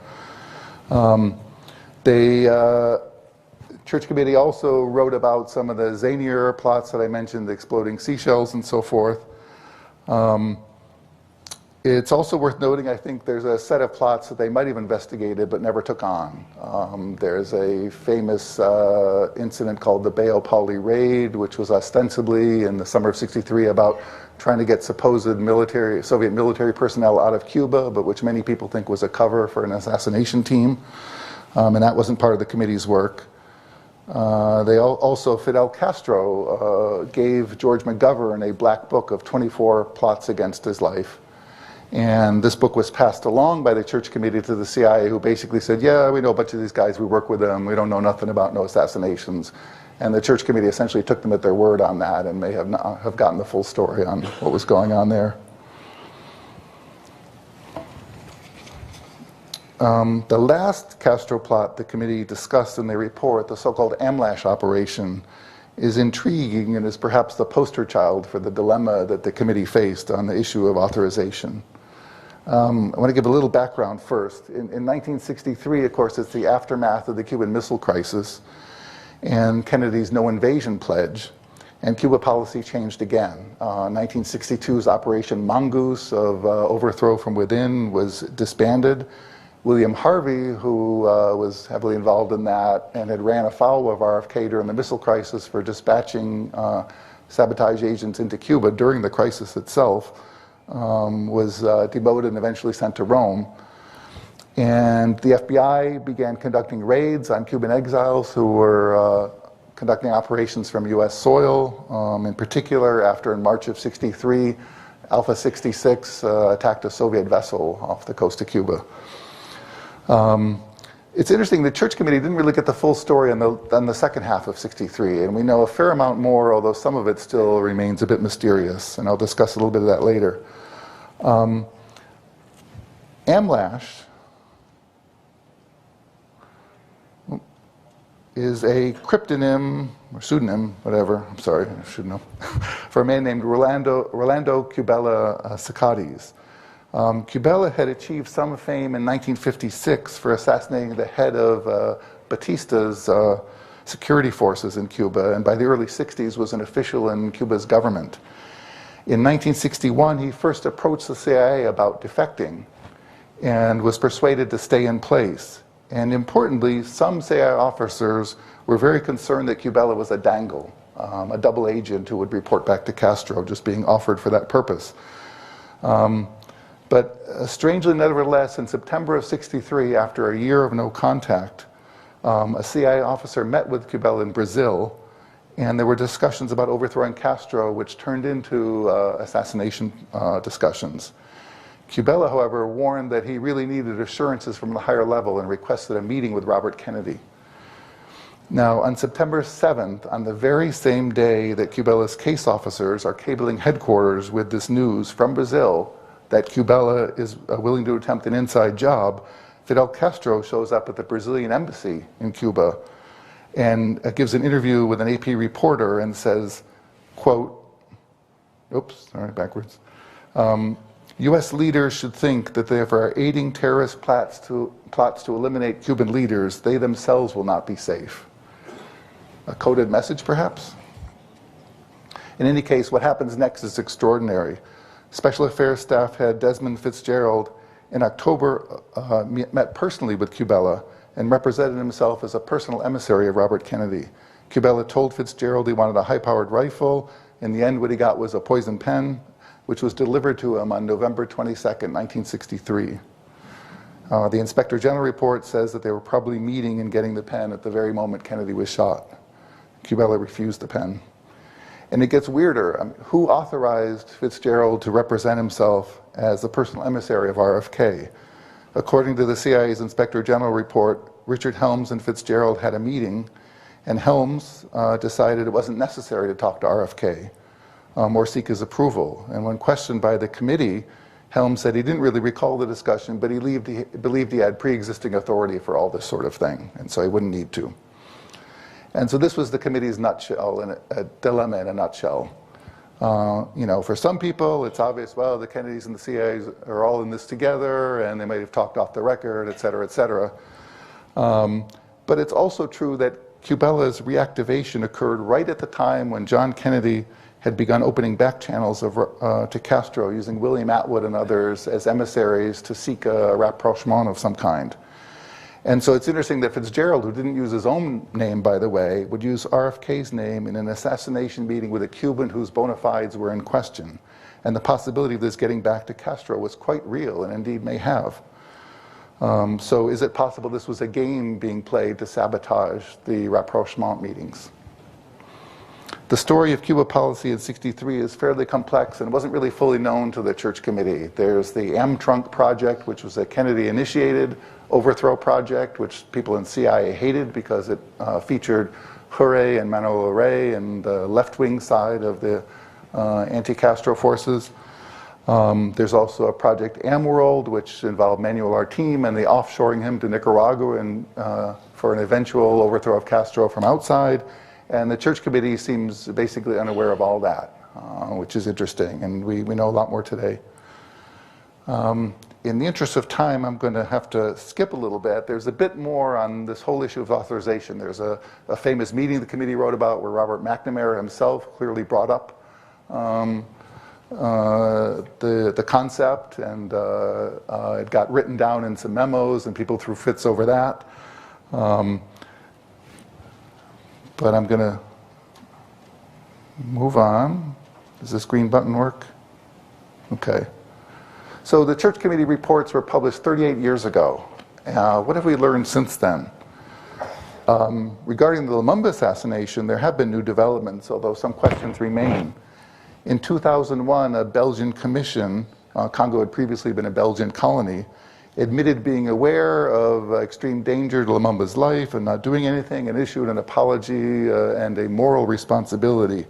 Church Committee also wrote about some of the zanier plots that I mentioned, the exploding seashells and so forth. It's also worth noting, I think, there's a set of plots that they might have investigated but never took on. There's a famous incident called the Bayo Pauli raid, which was ostensibly in the summer of '63 about trying to get supposed Soviet military personnel out of Cuba, but which many people think was a cover for an assassination team. And that wasn't part of the committee's work. Fidel Castro gave George McGovern a black book of 24 plots against his life. And this book was passed along by the Church Committee to the CIA, who basically said, yeah, we know a bunch of these guys, we work with them, we don't know nothing about no assassinations. And the Church Committee essentially took them at their word on that and may have not have gotten the full story on what was going on there. The last Castro plot the committee discussed in their report, the so-called Amlash operation, is intriguing and is perhaps the poster child for the dilemma that the committee faced on the issue of authorization. I want to give a little background first. In 1963, of course, it's the aftermath of the Cuban Missile Crisis and Kennedy's no invasion pledge, and Cuba policy changed again. 1962's Operation Mongoose of overthrow from within was disbanded. William Harvey, who was heavily involved in that and had ran afoul of RFK during the missile crisis for dispatching sabotage agents into Cuba during the crisis itself, was demoted and eventually sent to Rome. And the FBI began conducting raids on Cuban exiles who were conducting operations from US soil. In particular, after in March of '63, Alpha 66 attacked a Soviet vessel off the coast of Cuba. It's interesting, the Church Committee didn't really get the full story on the second half of '63, and we know a fair amount more, although some of it still remains a bit mysterious, and I'll discuss a little bit of that later. Amlash is a cryptonym, or pseudonym, whatever, I'm sorry, I should know, for a man named Rolando Cubella Sacates. Cubella had achieved some fame in 1956 for assassinating the head of Batista's security forces in Cuba, and by the early '60s was an official in Cuba's government. In 1961, he first approached the CIA about defecting and was persuaded to stay in place. And importantly, some CIA officers were very concerned that Cubella was a dangle, a double agent who would report back to Castro, just being offered for that purpose. But strangely, nevertheless, in September of '63, after a year of no contact, a CIA officer met with Cubella in Brazil, and there were discussions about overthrowing Castro, which turned into assassination discussions. Cubella, however, warned that he really needed assurances from the higher level and requested a meeting with Robert Kennedy. Now, on September 7th, on the very same day that Cubella's case officers are cabling headquarters with this news from Brazil that Cubella is willing to attempt an inside job, Fidel Castro shows up at the Brazilian embassy in Cuba and gives an interview with an AP reporter and says, quote, oops, sorry, backwards. U.S. leaders should think that if they are aiding terrorist plots to eliminate Cuban leaders, they themselves will not be safe. A coded message, perhaps? In any case, what happens next is extraordinary. Special Affairs Staff Head Desmond Fitzgerald in October met personally with Cubella and represented himself as a personal emissary of Robert Kennedy. Cubella told Fitzgerald he wanted a high-powered rifle. In the end, what he got was a poison pen, which was delivered to him on November 22nd, 1963. The Inspector General report says that they were probably meeting and getting the pen at the very moment Kennedy was shot. Cubella refused the pen. And it gets weirder. I mean, who authorized Fitzgerald to represent himself as the personal emissary of RFK? According to the CIA's Inspector General report, Richard Helms and Fitzgerald had a meeting, and Helms decided it wasn't necessary to talk to RFK or seek his approval. And when questioned by the committee, Helms said he didn't really recall the discussion, but he believed he had pre-existing authority for all this sort of thing, and so he wouldn't need to. And so this was the committee's nutshell, and a dilemma in a nutshell. You know, for some people, it's obvious, well, the Kennedys and the CIA are all in this together, and they might have talked off the record, et cetera, et cetera. But it's also true that Cubella's reactivation occurred right at the time when John Kennedy had begun opening back channels to Castro, using William Atwood and others as emissaries to seek a rapprochement of some kind. And so it's interesting that Fitzgerald, who didn't use his own name, by the way, would use RFK's name in an assassination meeting with a Cuban whose bona fides were in question. And the possibility of this getting back to Castro was quite real, and indeed may have. So is it possible this was a game being played to sabotage the rapprochement meetings? The story of Cuba policy in '63 is fairly complex and wasn't really fully known to the Church Committee. There's the M-Trunk project, which was a Kennedy-initiated overthrow project, which people in CIA hated because it featured Hure and Manuel Rey and the left-wing side of the anti-Castro forces. There's also a project Amworld, which involved Manuel Artim and the offshoring him to Nicaragua and, for an eventual overthrow of Castro from outside. And the Church Committee seems basically unaware of all that, which is interesting, and we know a lot more today. In the interest of time, I'm going to have to skip a little bit. There's a bit more on this whole issue of authorization. There's a famous meeting the committee wrote about where Robert McNamara himself clearly brought up the concept, and it got written down in some memos, and people threw fits over that. But I'm going to move on. Does this green button work? Okay. So the Church Committee reports were published 38 years ago. What have we learned since then? Regarding the Lumumba assassination, there have been new developments, although some questions remain. In 2001, a Belgian commission, Congo had previously been a Belgian colony, admitted being aware of extreme danger to Lumumba's life and not doing anything, and issued an apology and a moral responsibility.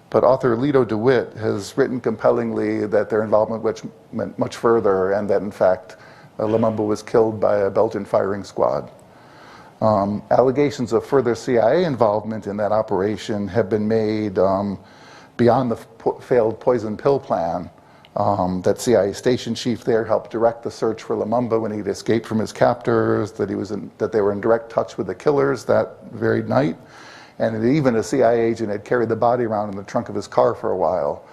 But author Lito DeWitt has written compellingly that their involvement went much further, and that in fact Lumumba was killed by a Belgian firing squad. Allegations of further CIA involvement in that operation have been made beyond the failed poison pill plan. That CIA station chief there helped direct the search for Lumumba when he'd escaped from his captors, that they were in direct touch with the killers that very night, and that even a CIA agent had carried the body around in the trunk of his car for a while.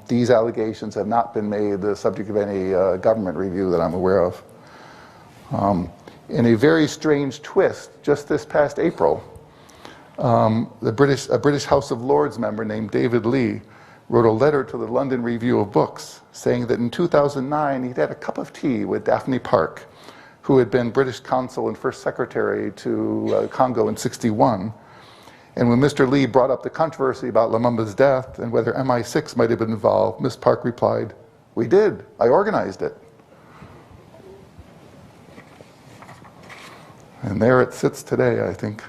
These allegations have not been made the subject of any government review that I'm aware of. In a very strange twist, just this past April, a British House of Lords member named David Lee wrote a letter to the London Review of Books saying that in 2009 he'd had a cup of tea with Daphne Park, who had been British consul and first secretary to Congo in '61. And when Mr. Lee brought up the controversy about Lumumba's death and whether MI6 might have been involved, Ms. Park replied, "We did. I organized it." And there it sits today, I think.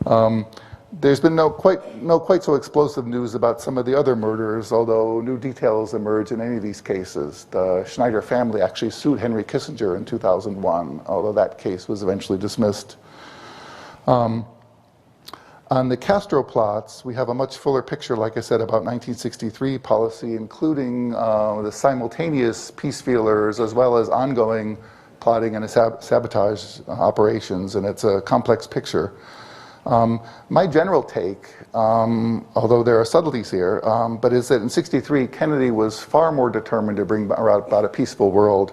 There's been no quite so explosive news about some of the other murders, although new details emerge in any of these cases. The Schneider family actually sued Henry Kissinger in 2001, although that case was eventually dismissed. On the Castro plots, we have a much fuller picture, like I said, about 1963 policy, including the simultaneous peace feelers as well as ongoing plotting and sabotage operations, and it's a complex picture. My general take, although there are subtleties here, but is that in '63, Kennedy was far more determined to bring about a peaceful world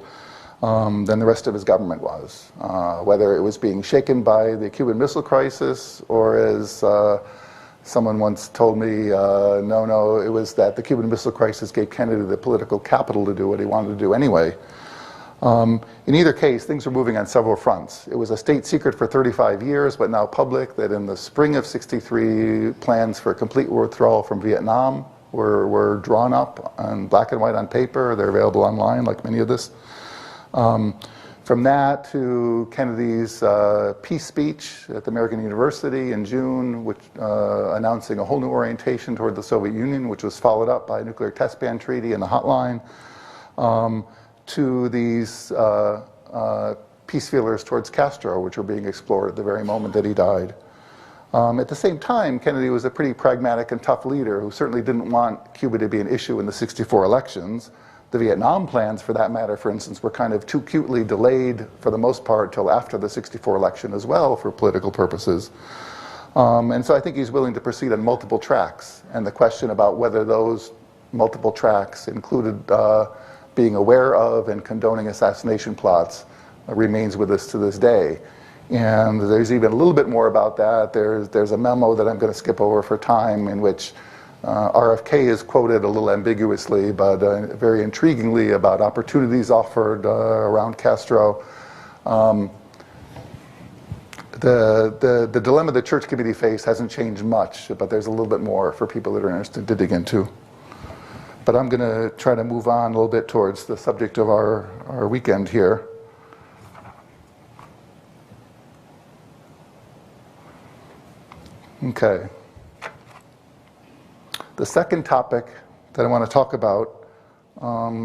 than the rest of his government was. Whether it was being shaken by the Cuban Missile Crisis, or as someone once told me, no, it was that the Cuban Missile Crisis gave Kennedy the political capital to do what he wanted to do anyway. In either case, things were moving on several fronts. It was a state secret for 35 years, but now public, that in the spring of '63, plans for complete withdrawal from Vietnam were drawn up on black and white on paper. They're available online, like many of this. From that to Kennedy's peace speech at the American University in June, which announcing a whole new orientation toward the Soviet Union, which was followed up by a nuclear test ban treaty and the hotline, to these peace feelers towards Castro, which were being explored at the very moment that he died. At the same time, Kennedy was a pretty pragmatic and tough leader who certainly didn't want Cuba to be an issue in the '64 elections. The Vietnam plans, for that matter, for instance, were kind of too cutely delayed for the most part till after the '64 election as well for political purposes. And so I think he's willing to proceed on multiple tracks. And the question about whether those multiple tracks included being aware of and condoning assassination plots remains with us to this day. And there's even a little bit more about that. There's a memo that I'm going to skip over for time in which RFK is quoted a little ambiguously, but very intriguingly about opportunities offered around Castro. The dilemma the Church Committee faced hasn't changed much, but there's a little bit more for people that are interested to dig into. But I'm going to try to move on a little bit towards the subject of our weekend here. Okay. The second topic that I want to talk about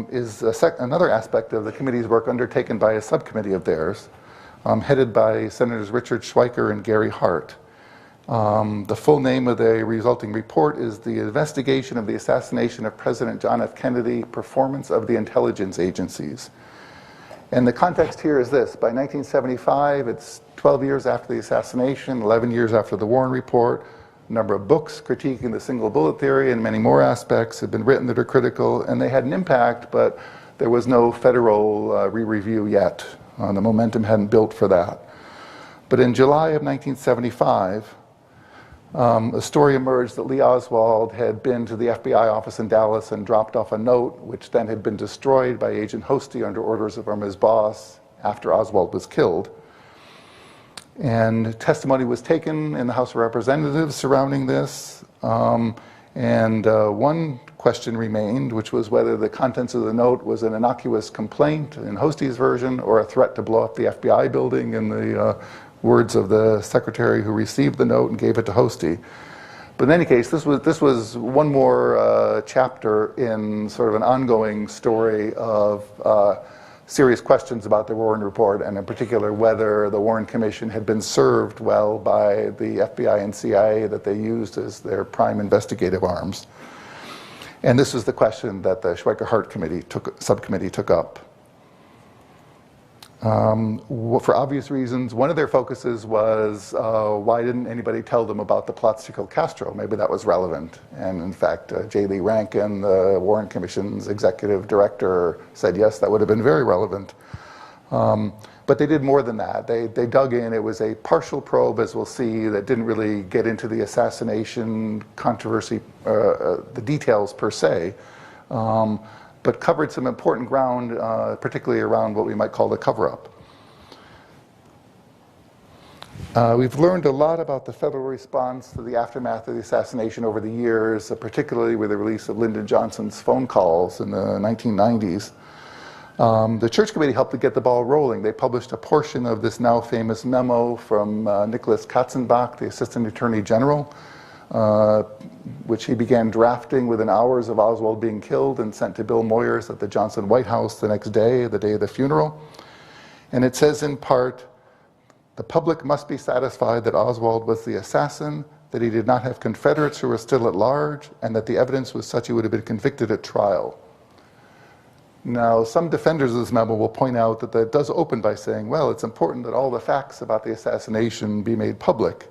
is another aspect of the committee's work undertaken by a subcommittee of theirs, headed by Senators Richard Schweiker and Gary Hart. The full name of the resulting report is The Investigation of the Assassination of President John F. Kennedy, Performance of the Intelligence Agencies. And the context here is this. By 1975, it's 12 years after the assassination, 11 years after the Warren Report. A number of books critiquing the single bullet theory and many more aspects have been written that are critical, and they had an impact, but there was no federal re-review yet. The momentum hadn't built for that. But in July of 1975, a story emerged that Lee Oswald had been to the FBI office in Dallas and dropped off a note, which then had been destroyed by Agent Hosty under orders from his boss after Oswald was killed. And testimony was taken in the House of Representatives surrounding this. And one question remained, which was whether the contents of the note was an innocuous complaint in Hosty's version or a threat to blow up the FBI building in the words of the secretary who received the note and gave it to Hosty. But in any case, this was one more chapter in sort of an ongoing story of serious questions about the Warren Report, and in particular whether the Warren Commission had been served well by the FBI and CIA that they used as their prime investigative arms. And this was the question that the Schweiker-Hart subcommittee took up. For obvious reasons, one of their focuses was why didn't anybody tell them about the plots to kill Castro? Maybe that was relevant. And in fact, J. Lee Rankin, the Warren Commission's executive director, said yes, that would have been very relevant. But they did more than that. They dug in. It was a partial probe, as we'll see, that didn't really get into the assassination controversy, the details per se, but covered some important ground, particularly around what we might call the cover-up. We've learned a lot about the federal response to the aftermath of the assassination over the years, particularly with the release of Lyndon Johnson's phone calls in the 1990s. The Church Committee helped to get the ball rolling. They published a portion of this now famous memo from Nicholas Katzenbach, the Assistant Attorney General, which he began drafting within hours of Oswald being killed and sent to Bill Moyers at the Johnson White House the next day, the day of the funeral. And it says in part, the public must be satisfied that Oswald was the assassin, that he did not have Confederates who were still at large, and that the evidence was such he would have been convicted at trial. Now, some defenders of this memo will point out that it does open by saying, well, it's important that all the facts about the assassination be made public.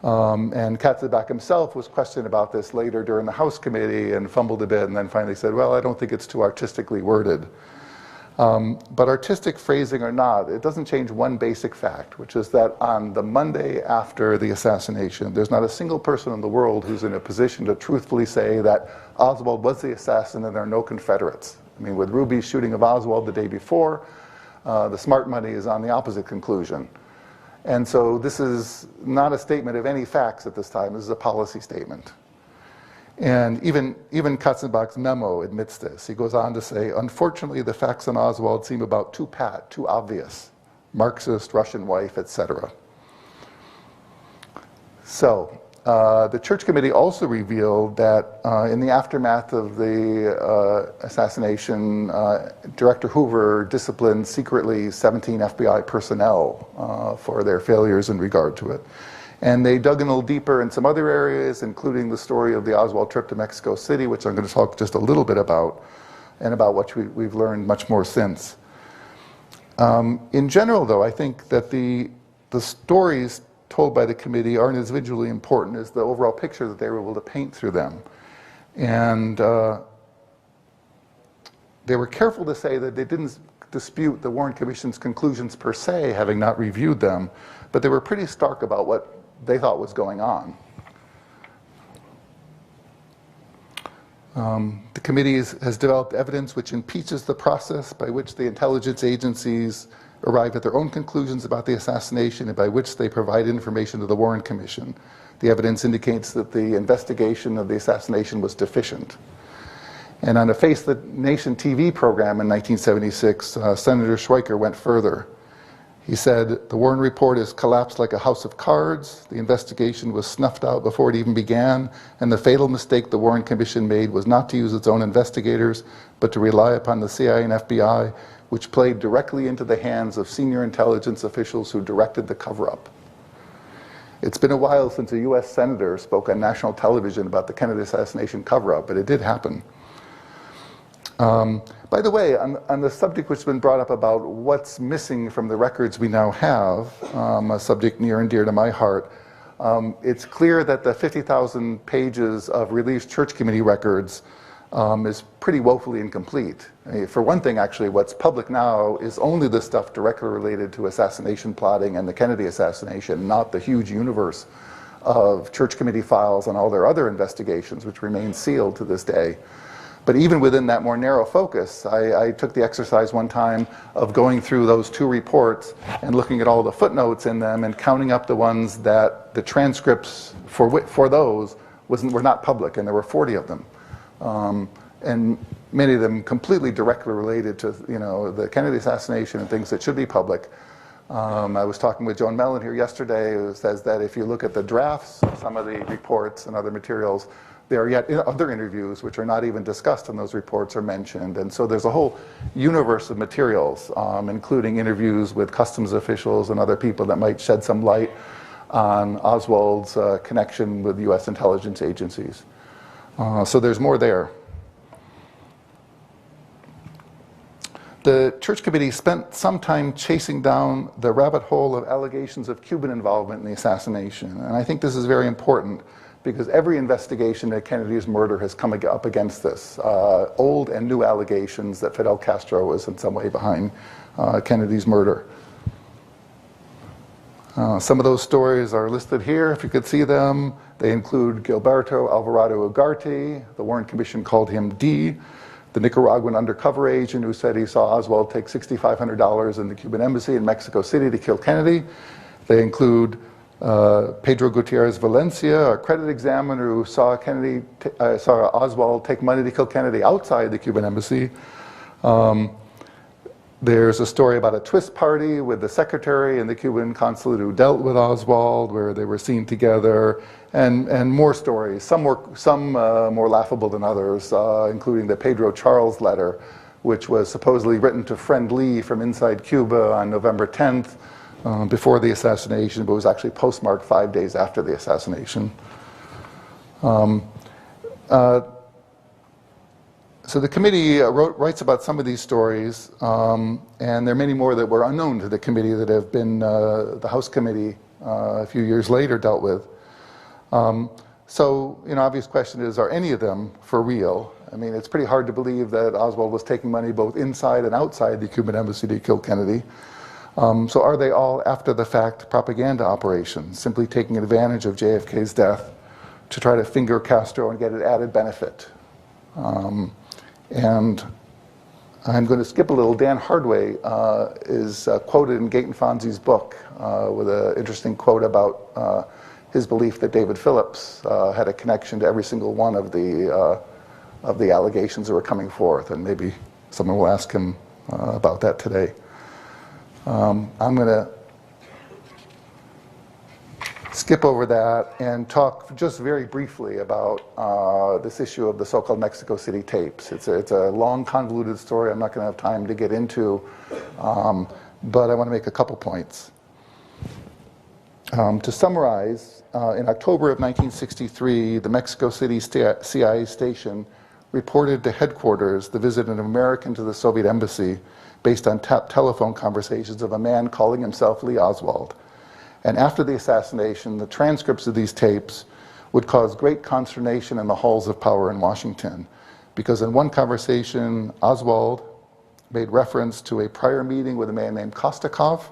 And Katzenbach himself was questioned about this later during the House Committee and fumbled a bit and then finally said, well, I don't think it's too artistically worded. But artistic phrasing or not, it doesn't change one basic fact, which is that on the Monday after the assassination, there's not a single person in the world who's in a position to truthfully say that Oswald was the assassin and there are no Confederates. I mean, with Ruby's shooting of Oswald the day before, the smart money is on the opposite conclusion. And so this is not a statement of any facts at this time. This is a policy statement. And even Katzenbach's memo admits this. He goes on to say, unfortunately, the facts on Oswald seem about too pat, too obvious. Marxist, Russian wife, etc. So, the Church Committee also revealed that in the aftermath of the assassination, Director Hoover disciplined secretly 17 FBI personnel for their failures in regard to it. And they dug in a little deeper in some other areas, including the story of the Oswald trip to Mexico City, which I'm going to talk just a little bit about, and about what we've learned much more since. In general, though, I think that the stories told by the committee aren't as visually important as the overall picture that they were able to paint through them. And they were careful to say that they didn't dispute the Warren Commission's conclusions per se, having not reviewed them, but they were pretty stark about what they thought was going on. The committee has developed evidence which impeaches the process by which the intelligence agencies arrived at their own conclusions about the assassination and by which they provide information to the Warren Commission. The evidence indicates that the investigation of the assassination was deficient. And on a Face the Nation TV program in 1976, Senator Schweiker went further. He said, the Warren report has collapsed like a house of cards. The investigation was snuffed out before it even began, and the fatal mistake the Warren Commission made was not to use its own investigators, but to rely upon the CIA and FBI, which played directly into the hands of senior intelligence officials who directed the cover-up. It's been a while since a US senator spoke on national television about the Kennedy assassination cover-up, but it did happen. By the way, on the subject which has been brought up about what's missing from the records we now have, a subject near and dear to my heart, it's clear that the 50,000 pages of released Church Committee records is pretty woefully incomplete. For one thing, actually, what's public now is only the stuff directly related to assassination plotting and the Kennedy assassination, not the huge universe of Church Committee files and all their other investigations, which remain sealed to this day. But even within that more narrow focus, I took the exercise one time of going through those two reports and looking at all the footnotes in them and counting up the ones that the transcripts for those were not public, and there were 40 of them. And many of them completely directly related to the Kennedy assassination and things that should be public. I was talking with Joan Mellon here yesterday, who says that if you look at the drafts of some of the reports and other materials, there are yet other interviews which are not even discussed in those reports or mentioned. And so there's a whole universe of materials, including interviews with customs officials and other people that might shed some light on Oswald's connection with US intelligence agencies. So there's more there. The Church Committee spent some time chasing down the rabbit hole of allegations of Cuban involvement in the assassination. And I think this is very important, because every investigation at Kennedy's murder has come up against this. Old and new allegations that Fidel Castro was in some way behind Kennedy's murder. Some of those stories are listed here, if you could see them. They include Gilberto Alvarado Ugarte. The Warren Commission called him D, the Nicaraguan undercover agent who said he saw Oswald take $6,500 in the Cuban embassy in Mexico City to kill Kennedy. They include Pedro Gutierrez Valencia, a credit examiner who saw saw Oswald take money to kill Kennedy outside the Cuban embassy. There's a story about a twist party with the secretary and the Cuban consulate who dealt with Oswald, where they were seen together, and more stories, some more laughable than others, including the Pedro Charles letter, which was supposedly written to friend Lee from inside Cuba on November 10th, before the assassination, but was actually postmarked 5 days after the assassination. So the committee writes about some of these stories, and there are many more that were unknown to the committee that have been the House committee a few years later dealt with. So, obvious question is, are any of them for real? I mean, it's pretty hard to believe that Oswald was taking money both inside and outside the Cuban embassy to kill Kennedy. So are they all after-the-fact propaganda operations, simply taking advantage of JFK's death to try to finger Castro and get an added benefit? And I'm going to skip a little. Dan Hardway is quoted in Gayton Fonzie's book with an interesting quote about his belief that David Phillips had a connection to every single one of the allegations that were coming forth, and maybe someone will ask him about that today. I'm going to skip over that and talk just very briefly about this issue of the so-called Mexico City tapes. It's a long, convoluted story I'm not going to have time to get into, but I want to make a couple points. To summarize, in October of 1963, the Mexico City CIA station reported to headquarters the visit of an American to the Soviet embassy based on tapped telephone conversations of a man calling himself Lee Oswald. And after the assassination, the transcripts of these tapes would cause great consternation in the halls of power in Washington, because in one conversation, Oswald made reference to a prior meeting with a man named Kostakov.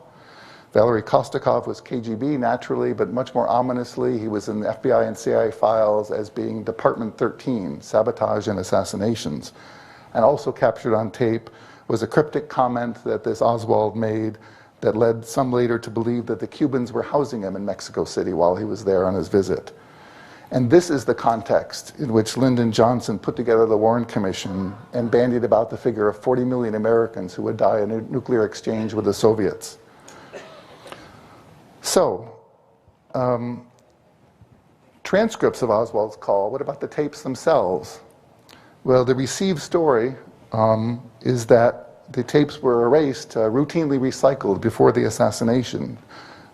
Valery Kostakov was KGB, naturally, but much more ominously, he was in the FBI and CIA files as being Department 13, Sabotage and Assassinations. And also captured on tape was a cryptic comment that this Oswald made that led some later to believe that the Cubans were housing him in Mexico City while he was there on his visit. And this is the context in which Lyndon Johnson put together the Warren Commission and bandied about the figure of 40 million Americans who would die in a nuclear exchange with the Soviets. So, transcripts of Oswald's call, what about the tapes themselves? Well, the received story is that the tapes were erased, routinely recycled before the assassination.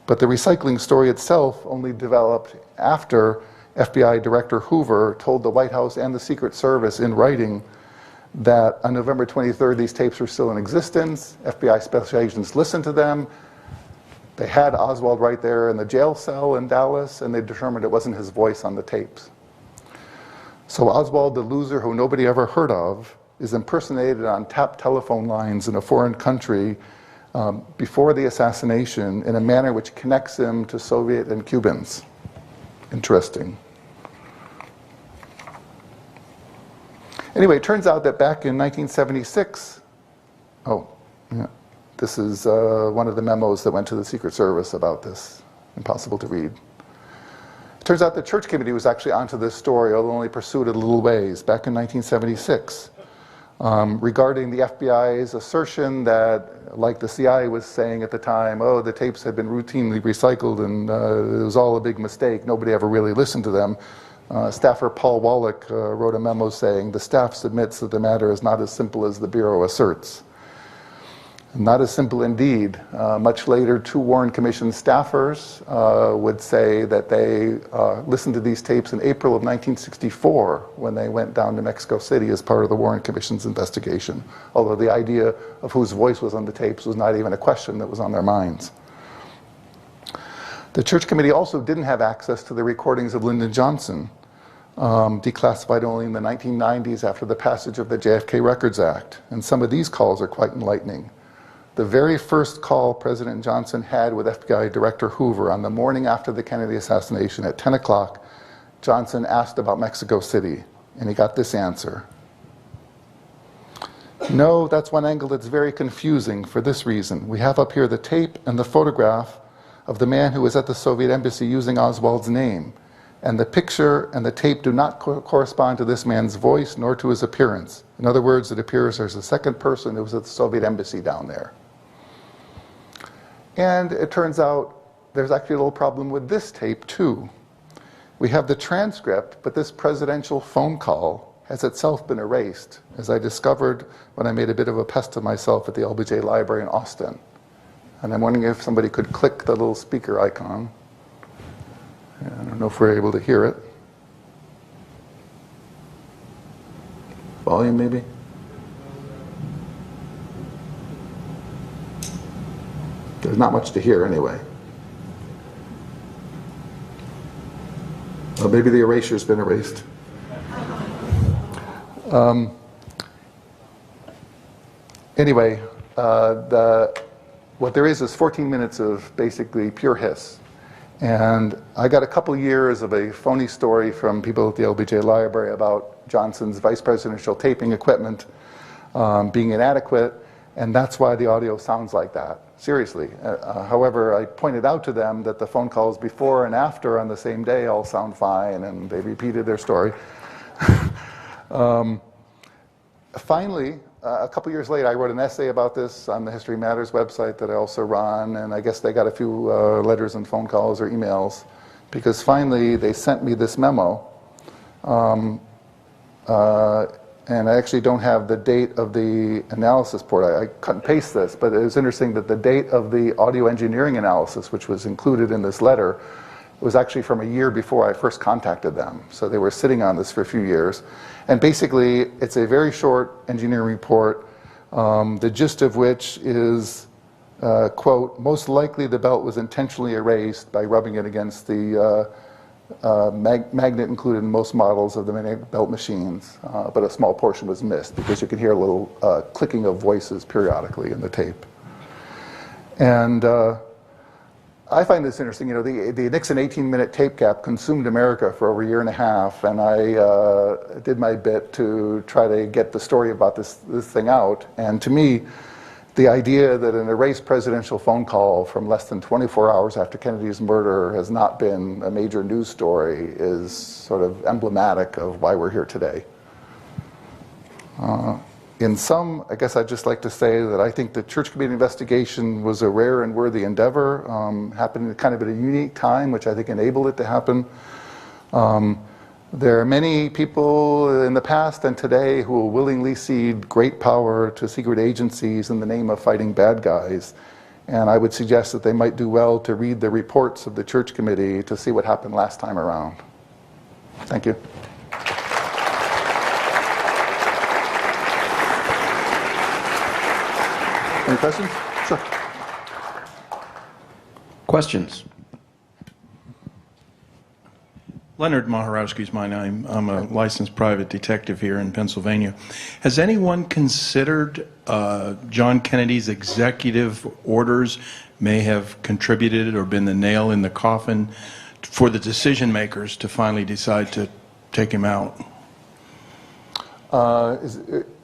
But the recycling story itself only developed after FBI Director Hoover told the White House and the Secret Service in writing that on November 23rd, these tapes were still in existence. FBI special agents listened to them. They had Oswald right there in the jail cell in Dallas, and they determined it wasn't his voice on the tapes. So Oswald, the loser who nobody ever heard of, is impersonated on tapped telephone lines in a foreign country before the assassination in a manner which connects him to Soviet and Cubans. Interesting. Anyway, it turns out that back in 1976, this is one of the memos that went to the Secret Service about this. Impossible to read. It turns out the Church Committee was actually onto this story, although only pursued it a little ways, back in 1976, regarding the FBI's assertion that, like the CIA was saying at the time, oh, the tapes had been routinely recycled and it was all a big mistake, nobody ever really listened to them. Staffer Paul Wallach wrote a memo saying, the staff submits that the matter is not as simple as the Bureau asserts. Not as simple indeed. Much later, two Warren Commission staffers would say that they listened to these tapes in April of 1964 when they went down to Mexico City as part of the Warren Commission's investigation, although the idea of whose voice was on the tapes was not even a question that was on their minds. The Church Committee also didn't have access to the recordings of Lyndon Johnson, declassified only in the 1990s after the passage of the JFK Records Act, and some of these calls are quite enlightening. The very first call President Johnson had with FBI Director Hoover on the morning after the Kennedy assassination at 10 o'clock, Johnson asked about Mexico City, and he got this answer. No, that's one angle that's very confusing for this reason. We have up here the tape and the photograph of the man who was at the Soviet embassy using Oswald's name. and the picture and the tape do not correspond to this man's voice nor to his appearance. In other words, it appears there's a second person who was at the Soviet embassy down there. And it turns out there's actually a little problem with this tape too. We have the transcript, but this presidential phone call has itself been erased, as I discovered when I made a bit of a pest of myself at the LBJ Library in Austin. And I'm wondering if somebody could click the little speaker icon. I don't know if we're able to hear it. Volume, maybe? There's not much to hear anyway. Well, maybe the erasure's been erased. Anyway, what there is 14 minutes of basically pure hiss. And I got a couple years of a phony story from people at the LBJ Library about Johnson's vice presidential taping equipment being inadequate, and that's why the audio sounds like that. Seriously. However, I pointed out to them that the phone calls before and after on the same day all sound fine, and they repeated their story. Finally, a couple years later, I wrote an essay about this on the History Matters website that I also run, and I guess they got a few letters and phone calls or emails, because finally they sent me this memo. And I actually don't have the date of the analysis report. I cut and paste this, but it was interesting that the date of the audio engineering analysis, which was included in this letter, was actually from a year before I first contacted them. So they were sitting on this for a few years. And basically, it's a very short engineering report, the gist of which is, quote, most likely the belt was intentionally erased by rubbing it against the magnet included in most models of the magnetic belt machines, but a small portion was missed because you could hear a little clicking of voices periodically in the tape. And I find this interesting. You know, the Nixon 18-minute tape gap consumed America for over a year and a half, and I did my bit to try to get the story about this thing out. And to me, the idea that an erased presidential phone call from less than 24 hours after Kennedy's murder has not been a major news story is sort of emblematic of why we're here today. In sum, I guess I'd just like to say that I think the Church Committee investigation was a rare and worthy endeavor, happened kind of at a unique time, which I think enabled it to happen. There are many people in the past and today who will willingly cede great power to secret agencies in the name of fighting bad guys. And I would suggest that they might do well to read the reports of the Church Committee to see what happened last time around. Thank you. Any questions? Sure. Questions? Leonard Maharowski is my name. I'm a licensed private detective here in Pennsylvania. Has anyone considered John Kennedy's executive orders may have contributed or been the nail in the coffin for the decision makers to finally decide to take him out? Are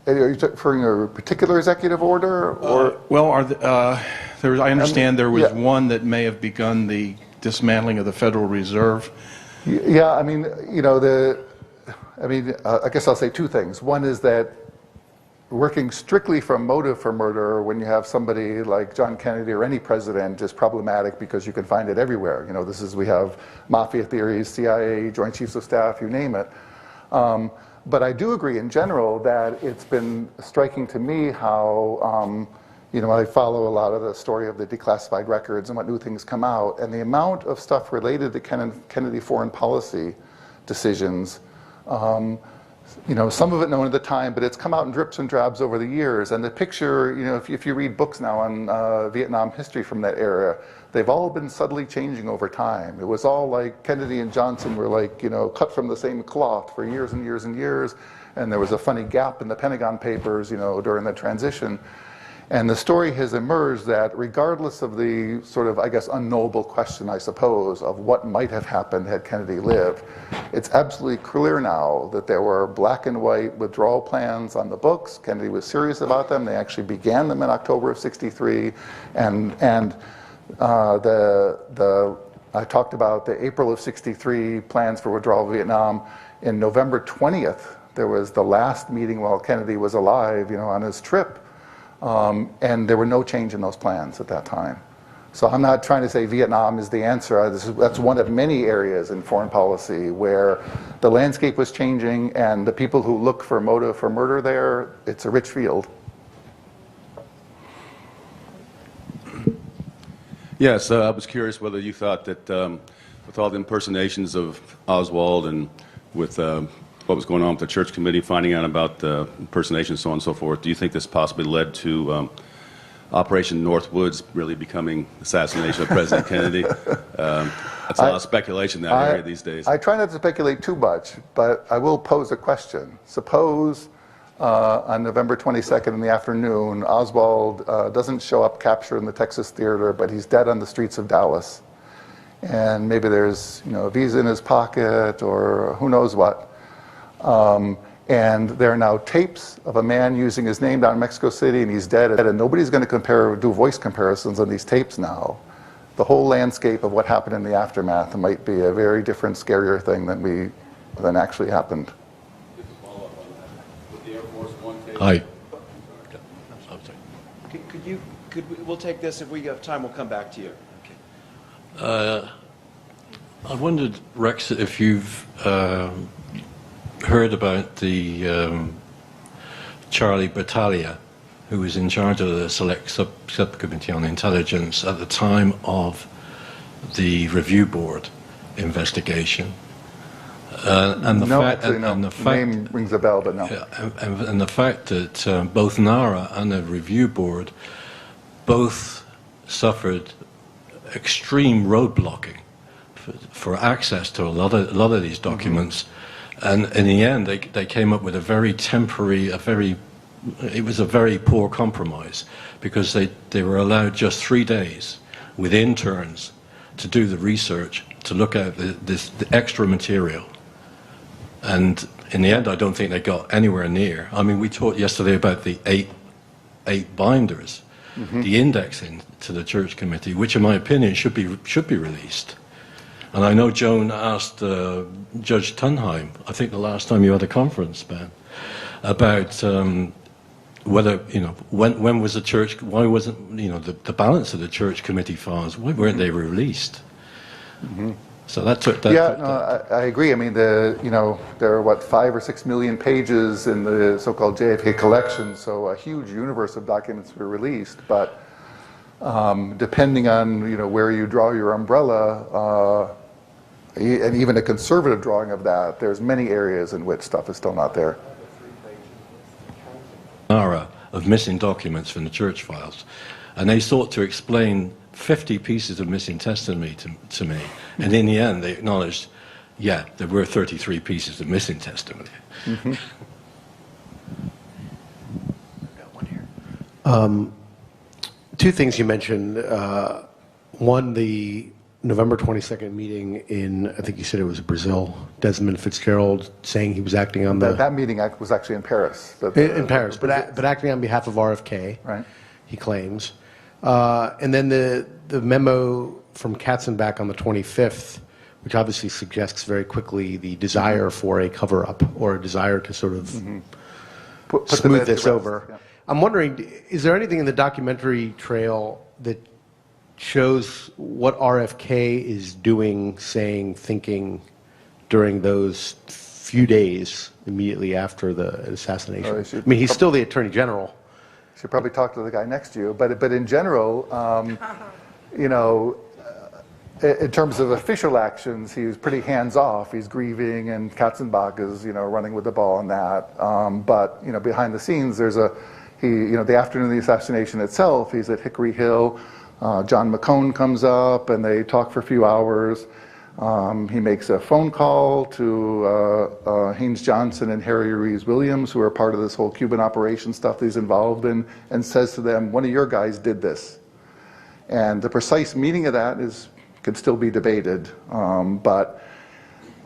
you referring to a particular executive order? Or? I understand there was one that may have begun the dismantling of the Federal Reserve. Yeah, I mean, you know, I guess I'll say two things. One is that working strictly from motive for murder when you have somebody like John Kennedy or any president is problematic because you can find it everywhere. You know, we have mafia theories, CIA, Joint Chiefs of Staff, you name it. But I do agree in general that it's been striking to me how, you know, I follow a lot of the story of the declassified records and what new things come out, and the amount of stuff related to Kennedy foreign policy decisions, you know, some of it known at the time, but it's come out in drips and drabs over the years. And the picture, you know, if you read books now on Vietnam history from that era, they've all been subtly changing over time. It was all like Kennedy and Johnson were like, you know, cut from the same cloth for years and years and years, and there was a funny gap in the Pentagon Papers, you know, during the transition. And the story has emerged that regardless of the sort of, I guess, unknowable question, I suppose, of what might have happened had Kennedy lived, it's absolutely clear now that there were black and white withdrawal plans on the books. Kennedy was serious about them. They actually began them in October of '63. And the I talked about the April of '63 plans for withdrawal of Vietnam. In November 20th, there was the last meeting while Kennedy was alive, on his trip, and there were no change in those plans at that time. So I'm not trying to say Vietnam is the answer. That's one of many areas in foreign policy where the landscape was changing, and the people who look for motive for murder there, it's a rich field. Yes, I was curious whether you thought that with all the impersonations of Oswald and with what was going on with the church committee, finding out about the impersonations, so on and so forth, do you think this possibly led to Operation Northwoods really becoming assassination of President Kennedy? That's a lot of speculation in that area these days. I try not to speculate too much, but I will pose a question. Suppose on November 22nd in the afternoon, Oswald doesn't show up captured in the Texas theater, but he's dead on the streets of Dallas. And maybe there's a visa in his pocket or who knows what. And there are now tapes of a man using his name down in Mexico City, and he's dead. And nobody's going to do voice comparisons on these tapes now. The whole landscape of what happened in the aftermath might be a very different, scarier thing than actually happened. Hi. We'll take this. If we have time, we'll come back to you. I wondered, Rex, if you've heard about the Charlie Battaglia, who was in charge of the Select Subcommittee on Intelligence at the time of the Review Board investigation. And the name rings a bell, but no. And the fact that both NARA and the Review Board both suffered extreme roadblocking for access to a lot of these documents. And in the end, they came up with a very temporary, it was a very poor compromise, because they were allowed just 3 days with interns to do the research, to look at the extra material. And in the end, I don't think they got anywhere near. I mean, we talked yesterday about the eight binders, the indexing to the church committee, which in my opinion should be released. And I know Joan asked Judge Tunheim, I think the last time you had a conference, Ben, about whether, when was the church, why wasn't, the balance of the church committee files, why weren't they released? So that took that. I agree. I mean, there are 5 or 6 million pages in the so-called JFK collection, so a huge universe of documents were released. But depending on where you draw your umbrella, and even a conservative drawing of that, there's many areas in which stuff is still not there. Of missing documents from the church files, and they sought to explain 50 pieces of missing testimony to me, and in the end they acknowledged, yeah, there were 33 pieces of missing testimony. Two things you mentioned. One, the November 22nd meeting in, I think you said it was Brazil, Desmond Fitzgerald saying he was acting on that meeting was actually in Paris. In Paris, but acting on behalf of RFK, right? He claims. And then the memo from Katzenbach on the 25th, which obviously suggests very quickly the desire for a cover-up or a desire to sort of smooth this over. Yeah. I'm wondering, is there anything in the documentary trail that shows what RFK is doing, saying, thinking during those few days immediately after the assassination? I mean, he's still the Attorney General. Should probably talk to the guy next to you, but in general, in terms of official actions, he was pretty hands-off. He's grieving, and Katzenbach is running with the ball on that. But behind the scenes, there's the afternoon of the assassination itself, he's at Hickory Hill. John McCone comes up, and they talk for a few hours. He makes a phone call to Haynes Johnson and Harry Reeves Williams, who are part of this whole Cuban operation stuff that he's involved in, and says to them, one of your guys did this. And the precise meaning of that could still be debated. But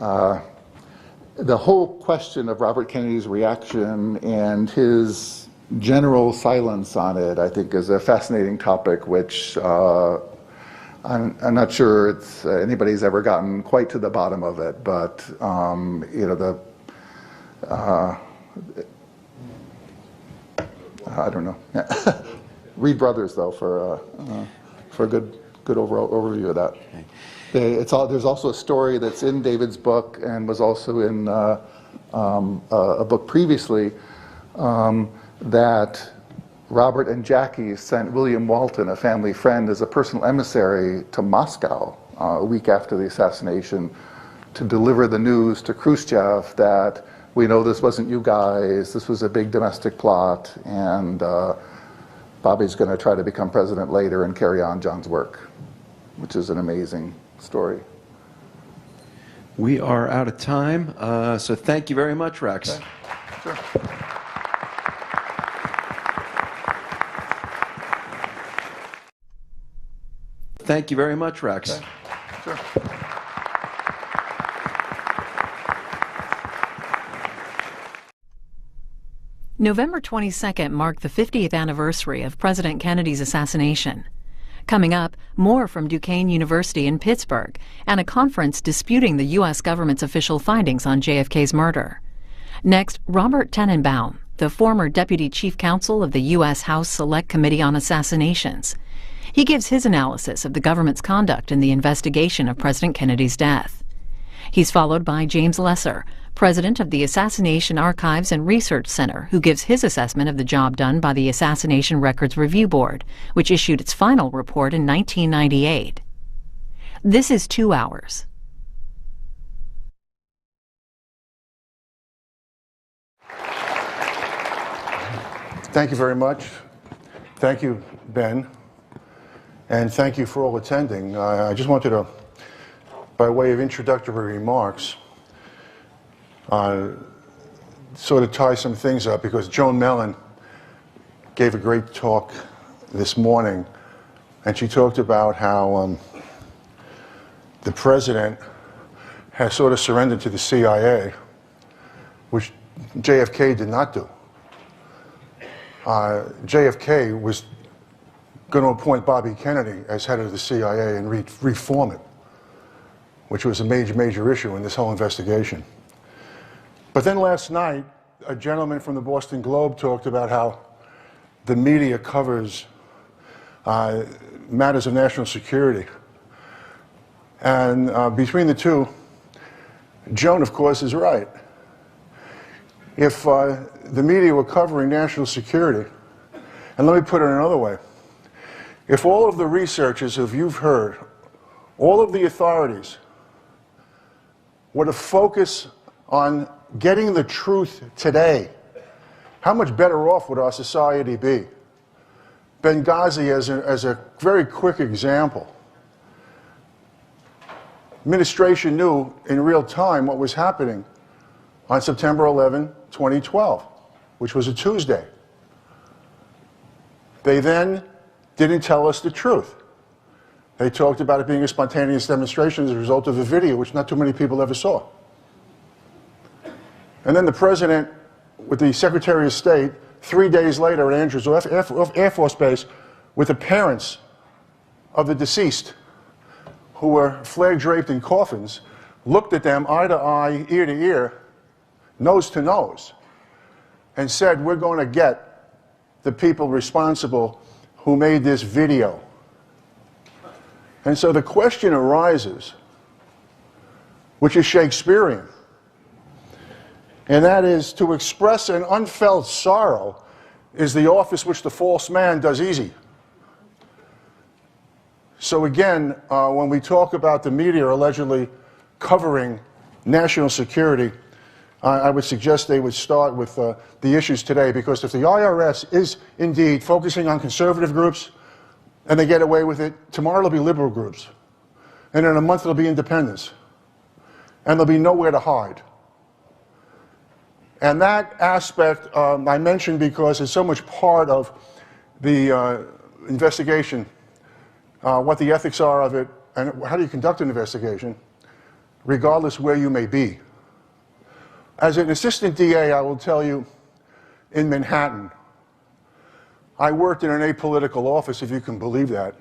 the whole question of Robert Kennedy's reaction and his general silence on it, I think, is a fascinating topic, which I'm not sure it's anybody's ever gotten quite to the bottom of it, but you know, I don't know. Read Brothers though for a good overall overview of that. There's also a story that's in David's book and was also in a book previously that Robert and Jackie sent William Walton, a family friend, as a personal emissary to Moscow a week after the assassination to deliver the news to Khrushchev that we know this wasn't you guys, this was a big domestic plot, and Bobby's going to try to become president later and carry on John's work, which is an amazing story. We are out of time, so thank you very much, Rex. Okay. Sure. Thank you very much, Rex. Okay. Sure. November 22nd marked the 50th anniversary of President Kennedy's assassination. Coming up, more from Duquesne University in Pittsburgh and a conference disputing the U.S. government's official findings on JFK's murder. Next, Robert Tenenbaum, the former Deputy Chief Counsel of the U.S. House Select Committee on Assassinations. He gives his analysis of the government's conduct in the investigation of President Kennedy's death. He's followed by James Lesser, president of the Assassination Archives and Research Center, who gives his assessment of the job done by the Assassination Records Review Board, which issued its final report in 1998. This is 2 hours. Thank you very much. Thank you, Ben. And thank you for all attending. I just wanted to, by way of introductory remarks, sort of tie some things up, because Joan Mellon gave a great talk this morning, and she talked about how the president has sort of surrendered to the CIA, which JFK did not do. JFK was going to appoint Bobby Kennedy as head of the CIA and reform it, which was a major issue in this whole investigation. But then last night, a gentleman from the Boston Globe talked about how the media covers matters of national security. And between the two, Joan, of course, is right. If the media were covering national security, and let me put it another way, if all of the researchers who you've heard, all of the authorities, were to focus on getting the truth today, how much better off would our society be? Benghazi as a very quick example. Administration knew in real time what was happening on September 11, 2012, which was a Tuesday. They then didn't tell us the truth. They talked about it being a spontaneous demonstration as a result of a video which not too many people ever saw. And then the president, with the Secretary of State, 3 days later at Andrews Air Force Base, with the parents of the deceased, who were flag draped in coffins, looked at them eye to eye, ear to ear, nose to nose, and said, we're going to get the people responsible who made this video. And so the question arises, which is Shakespearean, and that is, to express an unfelt sorrow is the office which the false man does easy. So again, when we talk about the media allegedly covering national security, I would suggest they would start with the issues today, because if the IRS is indeed focusing on conservative groups and they get away with it, tomorrow it'll be liberal groups. And in a month it'll be independents. And there'll be nowhere to hide. And that aspect I mentioned because it's so much part of the investigation, what the ethics are of it, and how do you conduct an investigation, regardless where you may be. As an assistant DA, I will tell you, in Manhattan, I worked in an apolitical office, if you can believe that,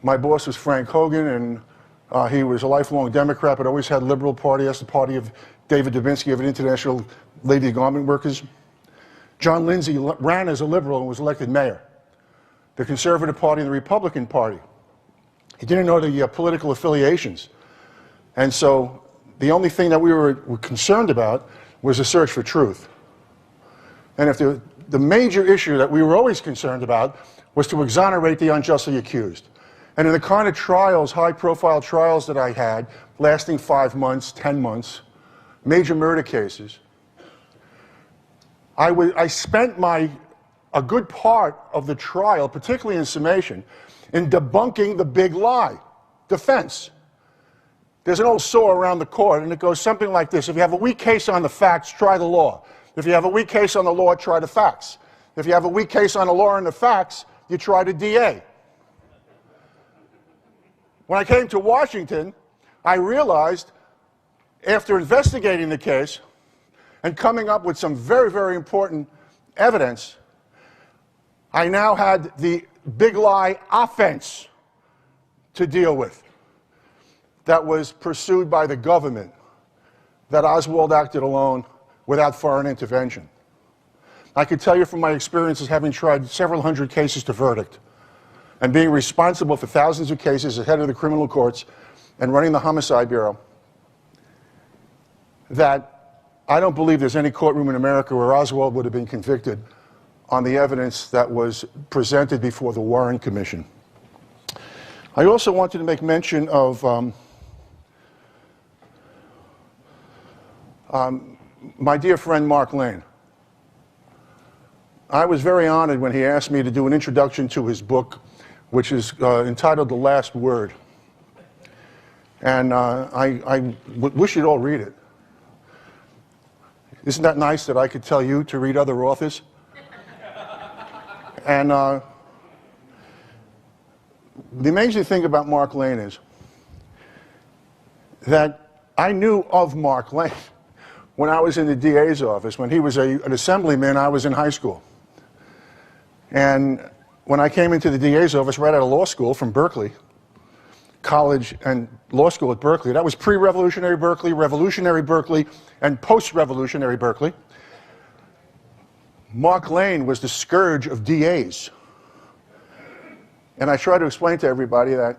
My boss was Frank Hogan, and he was a lifelong Democrat, but always had Liberal Party. That's the party of David Dubinsky of the International Lady Garment Workers. John Lindsay ran as a Liberal and was elected mayor. The Conservative Party and the Republican Party. He didn't know the political affiliations. And so the only thing that we were concerned about was a search for truth. And if the major issue that we were always concerned about was to exonerate the unjustly accused. And in the kind of trials, high-profile trials that I had, lasting 5 months, 10 months, major murder cases, I spent a good part of the trial, particularly in summation, in debunking the big lie, defense. There's an old saw around the court, and it goes something like this. If you have a weak case on the facts, try the law. If you have a weak case on the law, try the facts. If you have a weak case on the law and the facts, you try the DA. When I came to Washington, I realized, after investigating the case and coming up with some very, very important evidence, I now had the big lie offense to deal with that was pursued by the government, that Oswald acted alone without foreign intervention. I could tell you from my experiences having tried several hundred cases to verdict and being responsible for thousands of cases as head of the criminal courts and running the Homicide Bureau, that I don't believe there's any courtroom in America where Oswald would have been convicted on the evidence that was presented before the Warren Commission. I also wanted to make mention of my dear friend Mark Lane. I was very honored when he asked me to do an introduction to his book, which is entitled The Last Word. And I wish you'd all read it. Isn't that nice that I could tell you to read other authors? And the amazing thing about Mark Lane is that I knew of Mark Lane when I was in the DA's office. When he was an assemblyman, I was in high school. And when I came into the DA's office right out of law school from Berkeley, college and law school at Berkeley, that was pre-revolutionary Berkeley, revolutionary Berkeley, and post-revolutionary Berkeley, Mark Lane was the scourge of DAs. And I try to explain to everybody that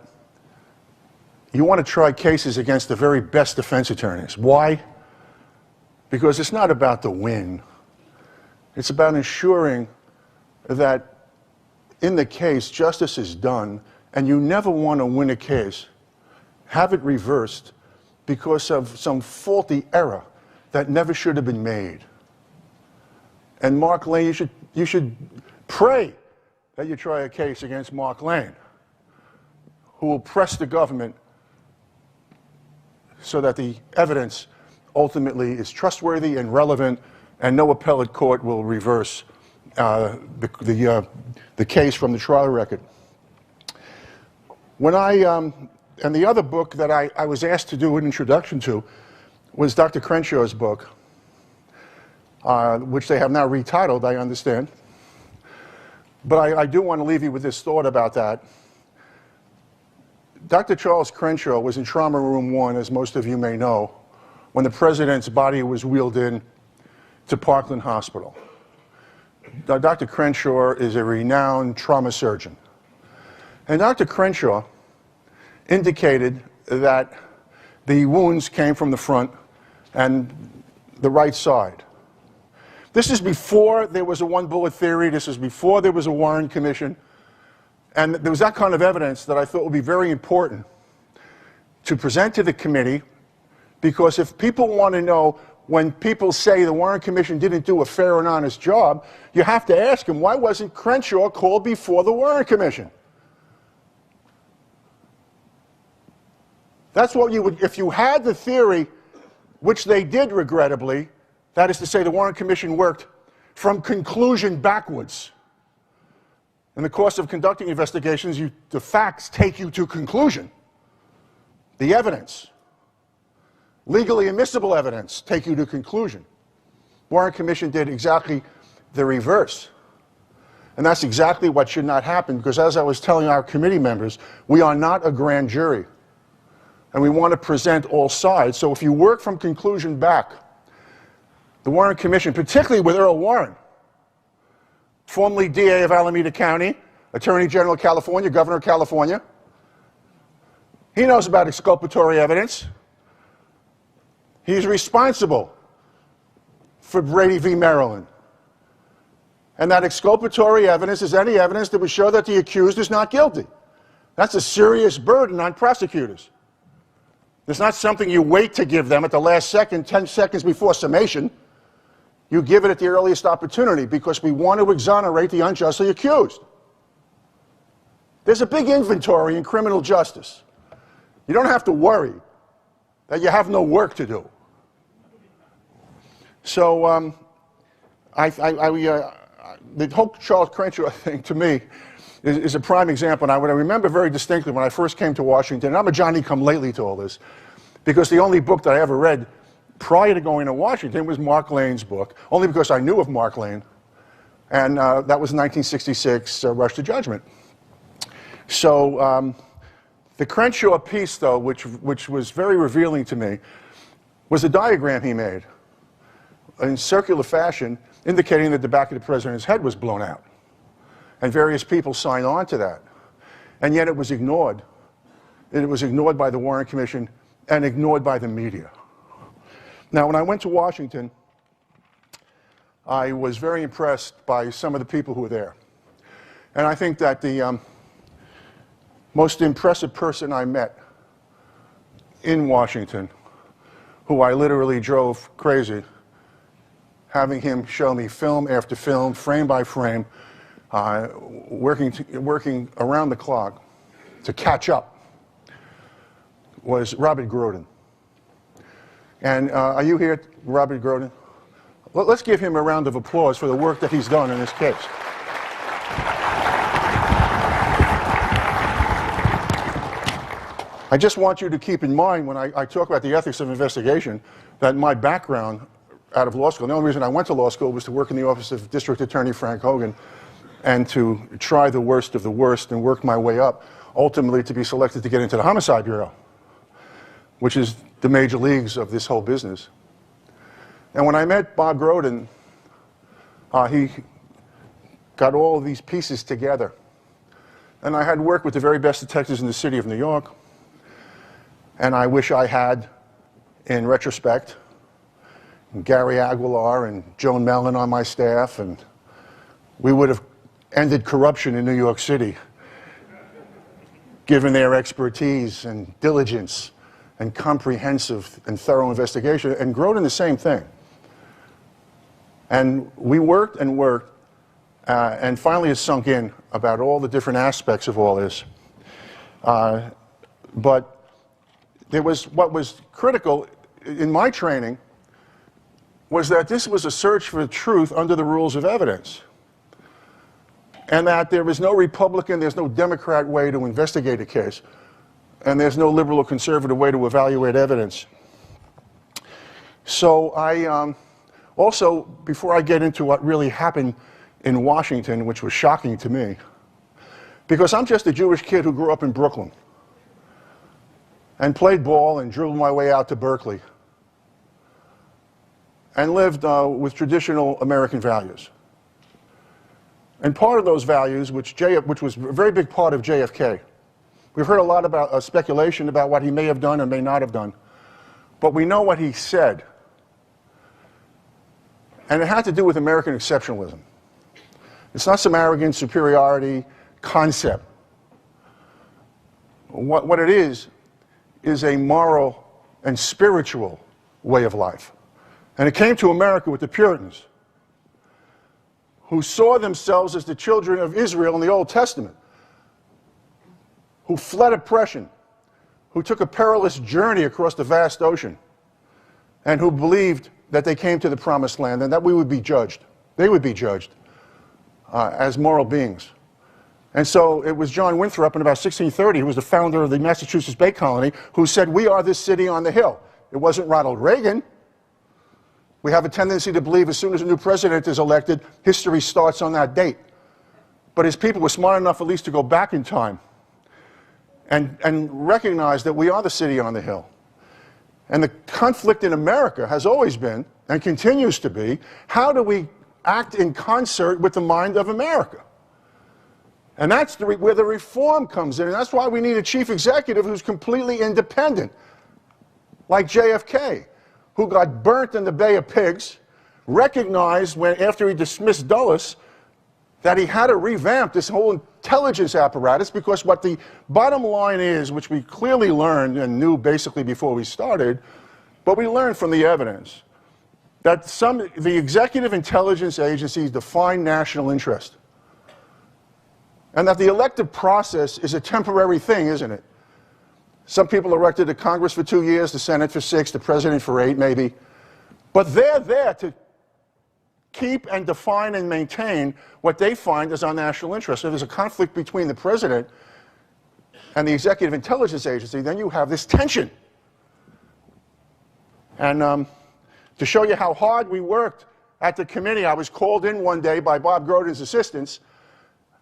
you want to try cases against the very best defense attorneys. Why? Because it's not about the win. It's about ensuring that in the case, justice is done, and you never want to win a case, have it reversed because of some faulty error that never should have been made. And Mark Lane, you should pray that you try a case against Mark Lane, who will press the government so that the evidence ultimately is trustworthy and relevant, and no appellate court will reverse the case from the trial record. When and the other book that I was asked to do an introduction to was Dr. Crenshaw's book, which they have now retitled, I understand. But I do want to leave you with this thought about that. Dr. Charles Crenshaw was in Trauma Room 1, as most of you may know, when the president's body was wheeled in to Parkland Hospital. Dr. Crenshaw is a renowned trauma surgeon. And Dr. Crenshaw indicated that the wounds came from the front and the right side. This is before there was a one-bullet theory. This is before there was a Warren Commission. And there was that kind of evidence that I thought would be very important to present to the committee, because if people want to know, when people say the Warren Commission didn't do a fair and honest job, you have to ask them, why wasn't Crenshaw called before the Warren Commission? That's what you would, if you had the theory, which they did regrettably, that is to say the Warren Commission worked from conclusion backwards. In the course of conducting investigations, the facts take you to conclusion. The evidence, legally admissible evidence, take you to conclusion. Warren Commission did exactly the reverse. And that's exactly what should not happen, because as I was telling our committee members, we are not a grand jury. And we want to present all sides. So if you work from conclusion back, the Warren Commission, particularly with Earl Warren, formerly DA of Alameda County, Attorney General of California, Governor of California, he knows about exculpatory evidence. He's responsible for Brady v. Maryland. And that exculpatory evidence is any evidence that would show that the accused is not guilty. That's a serious burden on prosecutors. It's not something you wait to give them at the last second, 10 seconds before summation. You give it at the earliest opportunity because we want to exonerate the unjustly accused. There's a big inventory in criminal justice. You don't have to worry that you have no work to do. So the whole Charles Crenshaw thing, to me, is a prime example. And what I remember very distinctly when I first came to Washington, and I'm a Johnny-come-lately to all this, because the only book that I ever read prior to going to Washington was Mark Lane's book, only because I knew of Mark Lane. And that was 1966, Rush to Judgment. So the Crenshaw piece, though, which was very revealing to me, was a diagram he made in circular fashion, indicating that the back of the president's head was blown out. And various people signed on to that. And yet it was ignored. And it was ignored by the Warren Commission and ignored by the media. Now, when I went to Washington, I was very impressed by some of the people who were there. And I think that the most impressive person I met in Washington, who I literally drove crazy, having him show me film after film, frame by frame, working around the clock to catch up, was Robert Groden. And are you here, Robert Groden? Let's give him a round of applause for the work that he's done in this case. I just want you to keep in mind when I talk about the ethics of investigation that my background out of law school, the only reason I went to law school was to work in the office of District Attorney Frank Hogan and to try the worst of the worst and work my way up, ultimately to be selected to get into the Homicide Bureau, which is the major leagues of this whole business. And when I met Bob Groden, he got all of these pieces together. And I had worked with the very best detectives in the city of New York. And I wish I had, in retrospect, Gary Aguilar and Joan Mellon on my staff, and we would have ended corruption in New York City, given their expertise and diligence and comprehensive and thorough investigation, and Groden the same thing. And we worked and worked, and finally it sunk in about all the different aspects of all this. But there was, what was critical in my training was that this was a search for truth under the rules of evidence. And that there is no Republican, there's no Democrat way to investigate a case. And there's no liberal or conservative way to evaluate evidence. So I also, before I get into what really happened in Washington, which was shocking to me, because I'm just a Jewish kid who grew up in Brooklyn and played ball and dribbled my way out to Berkeley and lived with traditional American values. And part of those values, which was a very big part of JFK, we've heard a lot about speculation about what he may have done and may not have done, but we know what he said. And it had to do with American exceptionalism. It's not some arrogant superiority concept. What it is a moral and spiritual way of life. And it came to America with the Puritans, who saw themselves as the children of Israel in the Old Testament, who fled oppression, who took a perilous journey across the vast ocean, and who believed that they came to the promised land and that we would be judged. They would be judged as moral beings. And so it was John Winthrop in about 1630, who was the founder of the Massachusetts Bay Colony, who said, "We are this city on the hill." It wasn't Ronald Reagan. We have a tendency to believe as soon as a new president is elected, history starts on that date. but his people were smart enough at least to go back in time and recognize that we are the city on the hill. And the conflict in America has always been, and continues to be, how do we act in concert with the mind of America? And that's where the reform comes in, and that's why we need a chief executive who's completely independent, like JFK, who got burnt in the Bay of Pigs, recognized after he dismissed Dulles that he had to revamp this whole intelligence apparatus, because what the bottom line is, which we clearly learned and knew basically before we started, but we learned from the evidence, that the executive intelligence agencies define national interest. And that the elective process is a temporary thing, isn't it? Some people are elected to Congress for 2 years, the Senate for 6, the President for 8, maybe. But they're there to keep and define and maintain what they find is our national interest. If there's a conflict between the President and the Executive Intelligence Agency, then you have this tension. And to show you how hard we worked at the committee, I was called in one day by Bob Grodin's assistants,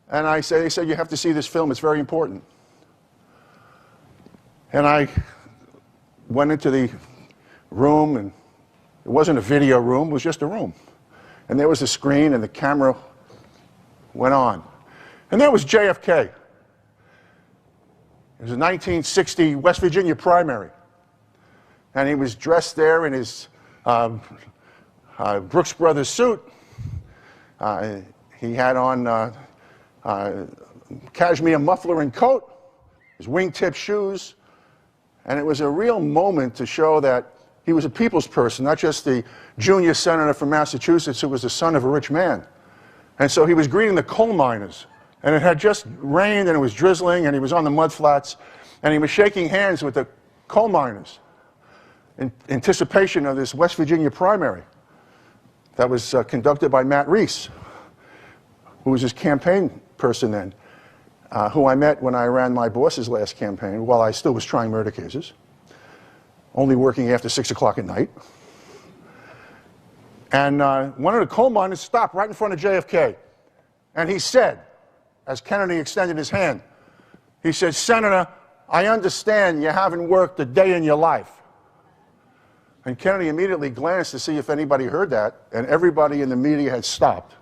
and they said, you have to see this film, it's very important. And I went into the room, and it wasn't a video room, it was just a room. And there was a screen, and the camera went on. And there was JFK. It was a 1960 West Virginia primary. And he was dressed there in his Brooks Brothers suit. He had on cashmere muffler and coat, his wingtip shoes. And it was a real moment to show that he was a people's person, not just the junior senator from Massachusetts who was the son of a rich man. And so he was greeting the coal miners. And it had just rained, and it was drizzling, and he was on the mud flats, and he was shaking hands with the coal miners in anticipation of this West Virginia primary that was conducted by Matt Reese, who was his campaign person then, who I met when I ran my boss's last campaign while I still was trying murder cases, only working after 6 o'clock at night. And one of the coal miners stopped right in front of JFK, and he said, as Kennedy extended his hand, he said, "Senator, I understand you haven't worked a day in your life." And Kennedy immediately glanced to see if anybody heard that, and everybody in the media had stopped.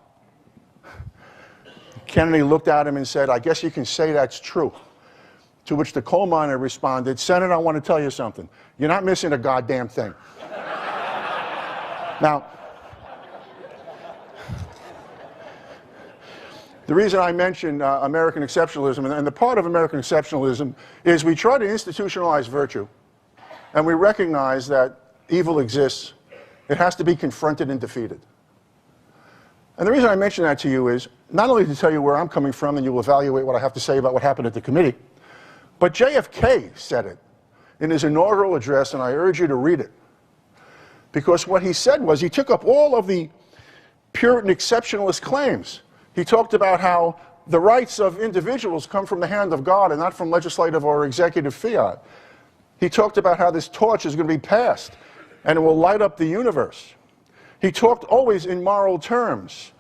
Kennedy looked at him and said, "I guess you can say that's true." To which the coal miner responded, "Senator, I want to tell you something. You're not missing a goddamn thing." Now, the reason I mention American exceptionalism, and the part of American exceptionalism, is we try to institutionalize virtue, and we recognize that evil exists. It has to be confronted and defeated. And the reason I mention that to you is not only to tell you where I'm coming from, and you will evaluate what I have to say about what happened at the committee, but JFK said it in his inaugural address, and I urge you to read it. Because what he said was, he took up all of the Puritan exceptionalist claims. He talked about how the rights of individuals come from the hand of God and not from legislative or executive fiat. He talked about how this torch is going to be passed and it will light up the universe. He talked always in moral terms.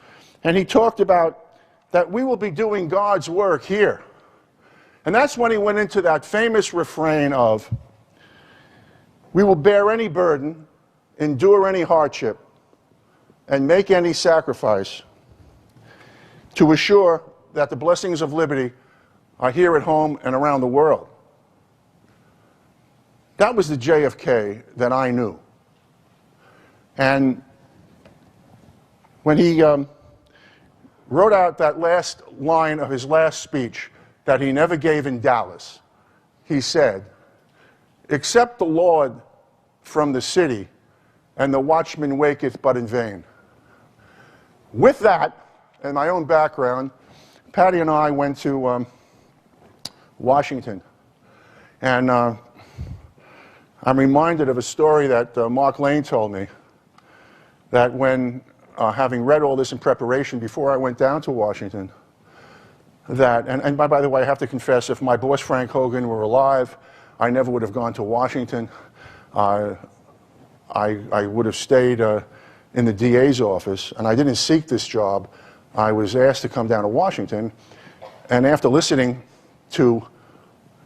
And he talked about that we will be doing God's work here. And that's when he went into that famous refrain of, "We will bear any burden, endure any hardship, and make any sacrifice to assure that the blessings of liberty are here at home and around the world." That was the JFK that I knew. And when he wrote out that last line of his last speech that he never gave in Dallas, he said, "Except the Lord from the city, and the watchman waketh but in vain." With that, and my own background, Patty and I went to Washington. And I'm reminded of a story that Mark Lane told me, that when, having read all this in preparation before I went down to Washington, that, and by the way, I have to confess, if my boss Frank Hogan were alive, I never would have gone to Washington. I would have stayed in the DA's office, and I didn't seek this job. I was asked to come down to Washington, and after listening to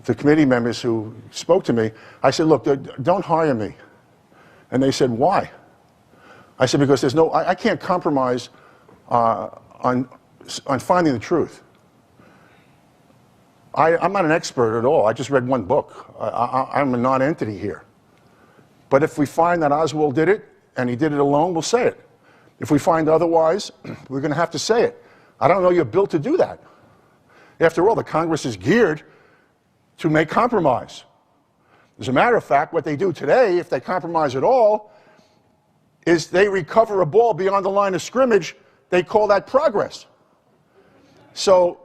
the committee members who spoke to me, I said, look, don't hire me. And they said, why? I said, because there's no, I can't compromise on finding the truth. I'm not an expert at all. I just read one book. I'm a non-entity here. But if we find that Oswald did it, and he did it alone, we'll say it. If we find otherwise, we're going to have to say it. I don't know you're built to do that. After all, the Congress is geared to make compromise. As a matter of fact, what they do today, if they compromise at all, is they recover a ball beyond the line of scrimmage. They call that progress. So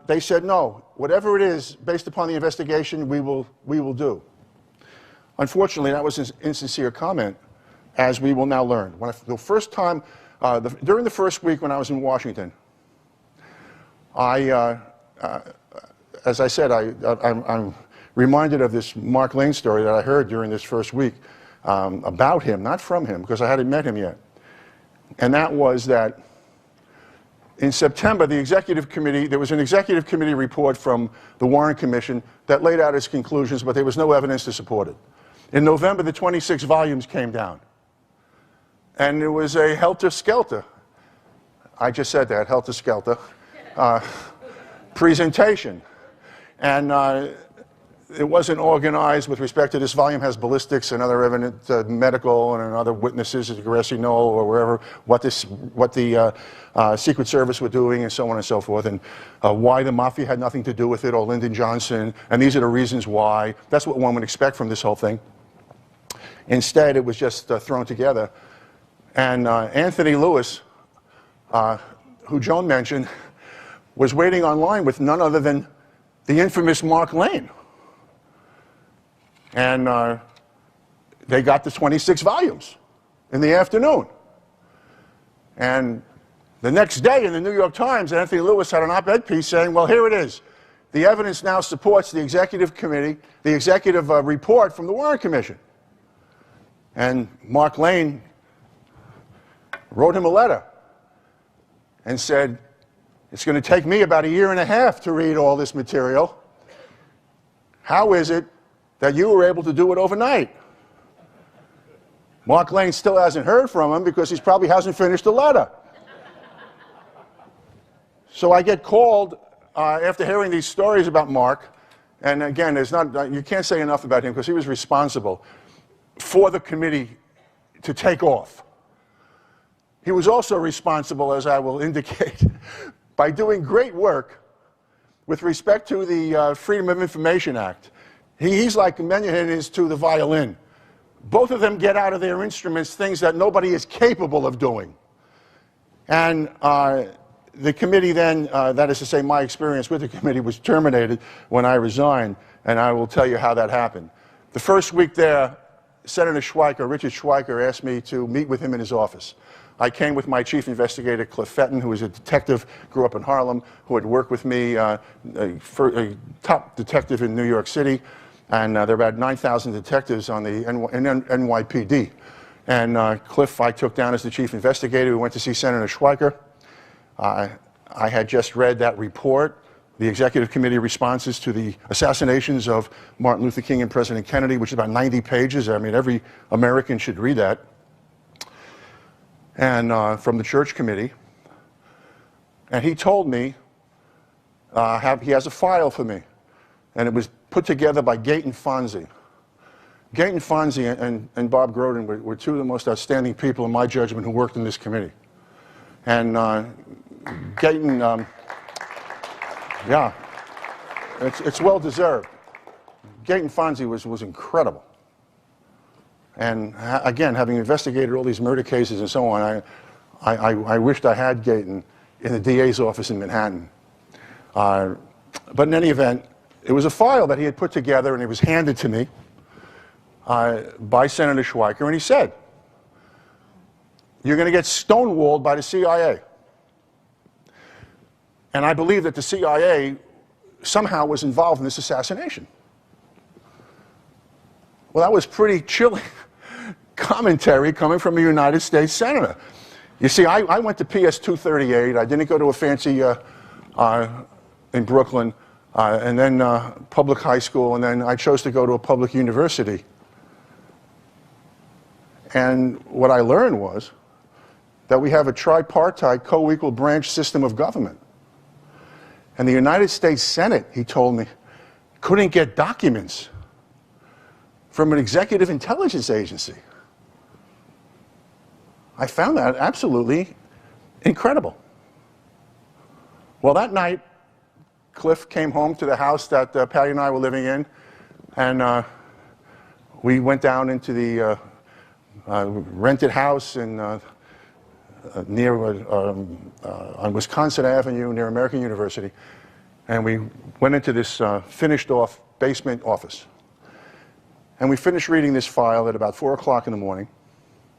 they said, no, whatever it is, based upon the investigation, we will do. Unfortunately, that was an insincere comment, as we will now learn. The first time, during the first week when I was in Washington, as I said, I'm reminded of this Mark Lane story that I heard during this first week about him, not from him, because I hadn't met him yet. And that was that in September, the executive committee, there was an executive committee report from the Warren Commission that laid out its conclusions, but there was no evidence to support it. In November, the 26 volumes came down. And it was a helter-skelter, I just said that, helter-skelter, presentation. And it wasn't organized with respect to this volume has ballistics and other evidence, medical and other witnesses at Grassy Knoll or wherever, what the Secret Service were doing and so on and so forth, and why the Mafia had nothing to do with it, or Lyndon Johnson, and these are the reasons why. That's what one would expect from this whole thing. Instead, it was just thrown together. And Anthony Lewis, who Joan mentioned, was waiting online with none other than the infamous Mark Lane. And they got the 26 volumes in the afternoon. And the next day in the New York Times, Anthony Lewis had an op-ed piece saying, well, here it is. The evidence now supports the executive committee, the executive report from the Warren Commission. And Mark Lane wrote him a letter and said, it's going to take me about 1.5 years to read all this material. How is it that you were able to do it overnight? Mark Lane still hasn't heard from him because he probably hasn't finished the letter. So I get called after hearing these stories about Mark, and again, you can't say enough about him because he was responsible for the committee to take off. He was also responsible, as I will indicate, by doing great work with respect to the Freedom of Information Act. He's like Menuhin is to the violin. Both of them get out of their instruments things that nobody is capable of doing. And the committee then, that is to say my experience with the committee, was terminated when I resigned, and I will tell you how that happened. The first week there, Senator Schweiker, Richard Schweiker, asked me to meet with him in his office. I came with my chief investigator, Cliff Fenton, who was a detective, grew up in Harlem, who had worked with me, a top detective in New York City, and there are about 9,000 detectives on the NYPD. And Cliff I took down as the chief investigator. We went to see Senator Schweiker. I had just read that report, the executive committee responses to the assassinations of Martin Luther King and President Kennedy, which is about 90 pages. I mean, every American should read that. And from the church committee. And he told me he has a file for me. And it was put together by Gayton Fonzie. Gayton Fonzie and Bob Groden were two of the most outstanding people, in my judgment, who worked in this committee. And Gayton, yeah, it's well deserved. Gayton Fonzie was incredible. And again, having investigated all these murder cases and so on, I wished I had Gayton in the DA's office in Manhattan. But in any event, it was a file that he had put together, and it was handed to me by Senator Schweiker, and he said, you're going to get stonewalled by the CIA. And I believe that the CIA somehow was involved in this assassination. Well, that was pretty chilling commentary coming from a United States senator. You see, I went to PS 238. I didn't go to a fancy in Brooklyn, and then public high school, and then I chose to go to a public university. And what I learned was that we have a tripartite, co-equal branch system of government. And the United States Senate, he told me, couldn't get documents from an executive intelligence agency. I found that absolutely incredible. Well, that night, Cliff came home to the house that Patty and I were living in, and we went down into the rented house in, near on Wisconsin Avenue near American University, and we went into this finished off basement office. And we finished reading this file at about 4 o'clock in the morning.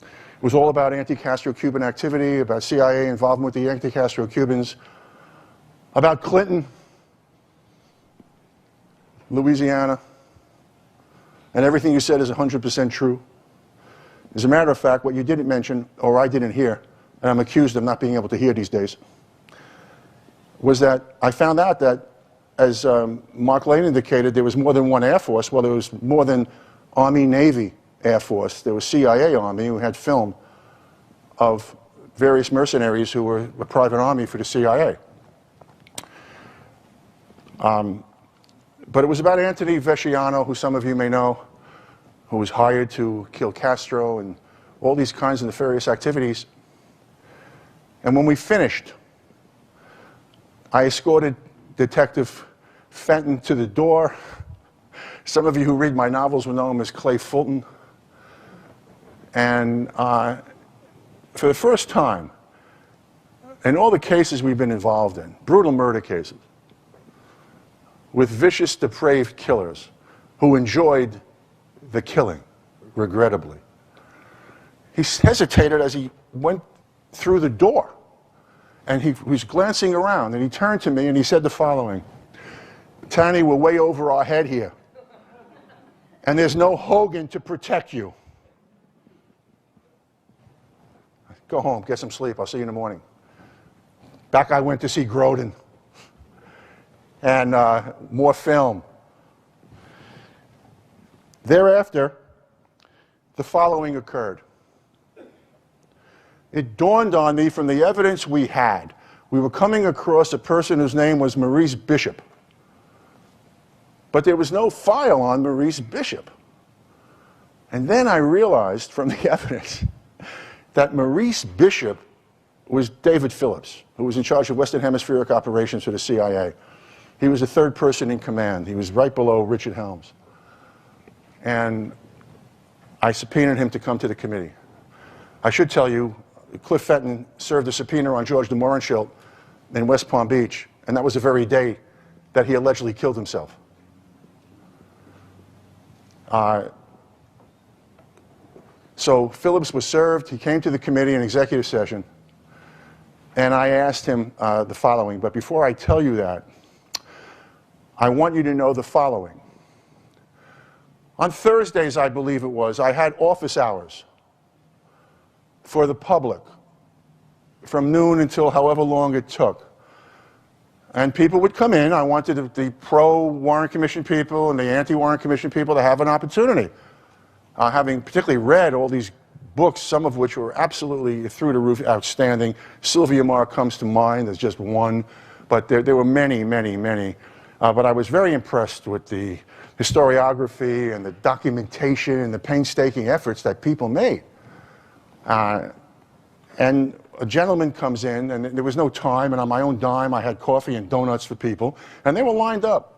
It was all about anti-Castro Cuban activity, about CIA involvement with the anti-Castro Cubans, about Clinton, Louisiana, and everything you said is 100% true. As a matter of fact, what you didn't mention, or I didn't hear, and I'm accused of not being able to hear these days, was that I found out that, as Mark Lane indicated, there was more than one Air Force. Well, there was more than Army, Navy, Air Force. There was CIA Army who had film of various mercenaries who were a private army for the CIA. But it was about Anthony Vesciano, who some of you may know, who was hired to kill Castro and all these kinds of nefarious activities. And when we finished, I escorted Detective Fenton to the door. Some of you who read my novels will know him as Clay Fulton. And for the first time, in all the cases we've been involved in, brutal murder cases, with vicious, depraved killers who enjoyed the killing, regrettably, he hesitated as he went through the door. And he was glancing around, and he turned to me and he said the following: "Tanny, we're way over our head here. And there's no Hogan to protect you. Go home, get some sleep. I'll see you in the morning." Back I went to see Grodin. And more film. Thereafter, the following occurred. It dawned on me from the evidence we had. We were coming across a person whose name was Maurice Bishop. But there was no file on Maurice Bishop. And then I realized from the evidence that Maurice Bishop was David Phillips, who was in charge of Western Hemispheric operations for the CIA. He was the third person in command. He was right below Richard Helms. And I subpoenaed him to come to the committee. I should tell you, Cliff Fenton served a subpoena on George de Mohrenschildt in West Palm Beach, and that was the very day that he allegedly killed himself. So Phillips was served. He came to the committee in executive session, and I asked him the following. But before I tell you that, I want you to know the following. On Thursdays, I believe it was, I had office hours for the public from noon until however long it took. And people would come in. I wanted the pro-Warren Commission people and the anti-Warren Commission people to have an opportunity. Having particularly read all these books, some of which were absolutely through the roof outstanding. Sylvia Meagher comes to mind as just one, but there were many, many, many. But I was very impressed with the historiography and the documentation and the painstaking efforts that people made. And a gentleman comes in, and there was no time, and on my own dime, I had coffee and donuts for people, and they were lined up.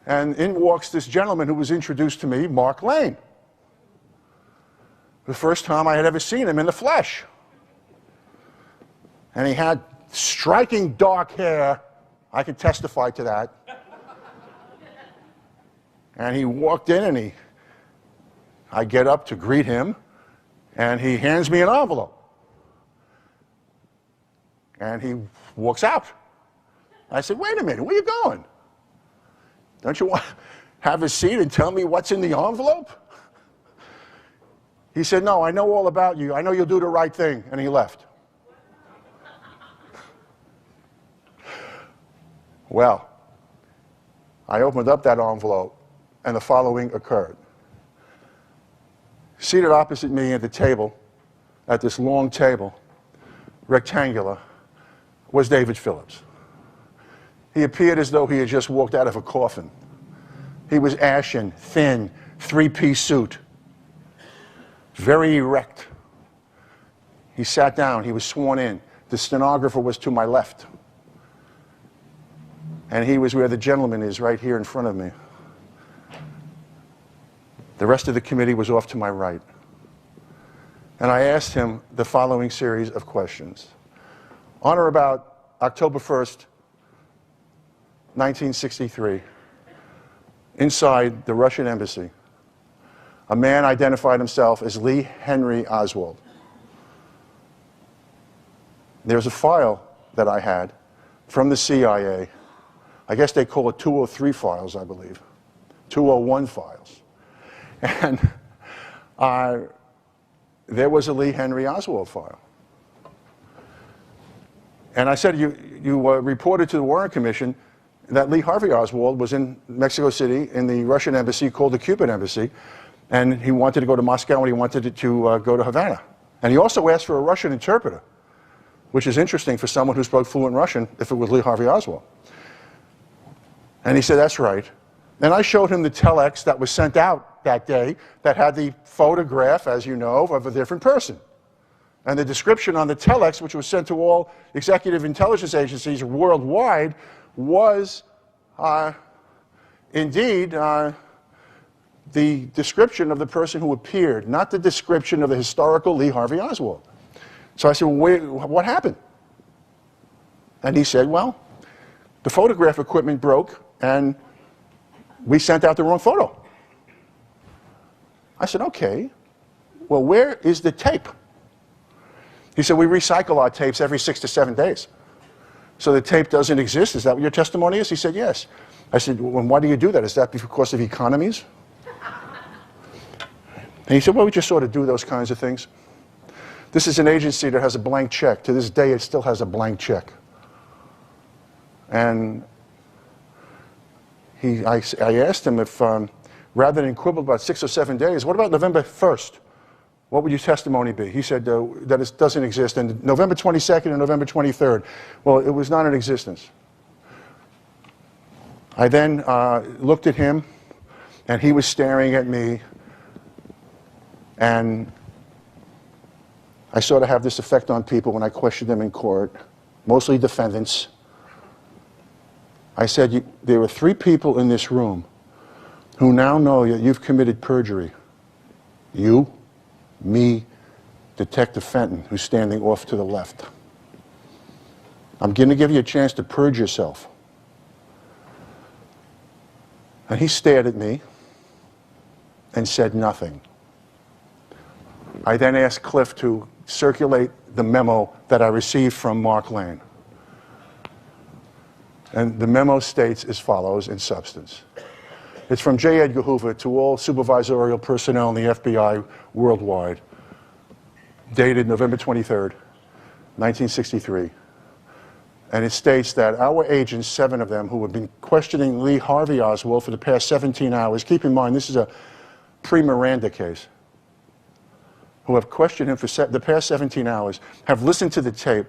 And in walks this gentleman who was introduced to me, Mark Lane. The first time I had ever seen him in the flesh. And he had striking dark hair. I can testify to that. And he walked in, and I get up to greet him, and he hands me an envelope. And he walks out. I said, "Wait a minute, where are you going? Don't you want to have a seat and tell me what's in the envelope?" He said, no, I know all about you. I know you'll do the right thing. And he left. Well, I opened up that envelope, and the following occurred. Seated opposite me at the table, at this long table, rectangular, was David Phillips. He appeared as though he had just walked out of a coffin. He was ashen, thin, three-piece suit, very erect. He sat down. He was sworn in. The stenographer was to my left. And he was where the gentleman is, right here in front of me. The rest of the committee was off to my right. And I asked him the following series of questions. On or about October 1st, 1963, inside the Russian embassy, a man identified himself as Lee Henry Oswald. There's a file that I had from the CIA. I guess they call it 203 files, I believe. 201 files. And there was a Lee Henry Oswald file. And I said, you reported to the Warren Commission that Lee Harvey Oswald was in Mexico City in the Russian embassy called the Cuban embassy, and he wanted to go to Moscow and he wanted to go to Havana. And he also asked for a Russian interpreter, which is interesting for someone who spoke fluent Russian if it was Lee Harvey Oswald. And he said, that's right. And I showed him the telex that was sent out that day that had the photograph, as you know, of a different person. And the description on the telex, which was sent to all executive intelligence agencies worldwide, was indeed the description of the person who appeared, not the description of the historical Lee Harvey Oswald. So I said, well, what happened? And he said, well, the photograph equipment broke and we sent out the wrong photo. I said, okay, well, where is the tape? He said, we recycle our tapes every 6 to 7 days. So the tape doesn't exist. Is that what your testimony is? He said, yes. I said, well, why do you do that? Is that because of economies? And he said, well, we just sort of do those kinds of things. This is an agency that has a blank check. To this day, it still has a blank check. And I asked him if, rather than quibble about 6 or 7 days, what about November 1st? What would your testimony be? He said that it doesn't exist. And November 22nd and November 23rd, well, it was not in existence. I then looked at him, and he was staring at me, and I sort of have this effect on people when I question them in court, mostly defendants. I said, there are 3 people in this room who now know that you've committed perjury. You, me, Detective Fenton, who's standing off to the left. I'm going to give you a chance to purge yourself. And he stared at me and said nothing. I then asked Cliff to circulate the memo that I received from Mark Lane. And the memo states as follows in substance. It's from J. Edgar Hoover to all supervisorial personnel in the FBI worldwide, dated November 23rd, 1963. And it states that our agents, 7 of them, who have been questioning Lee Harvey Oswald for the past 17 hours, keep in mind this is a pre-Miranda case, who have questioned him for the past 17 hours, have listened to the tape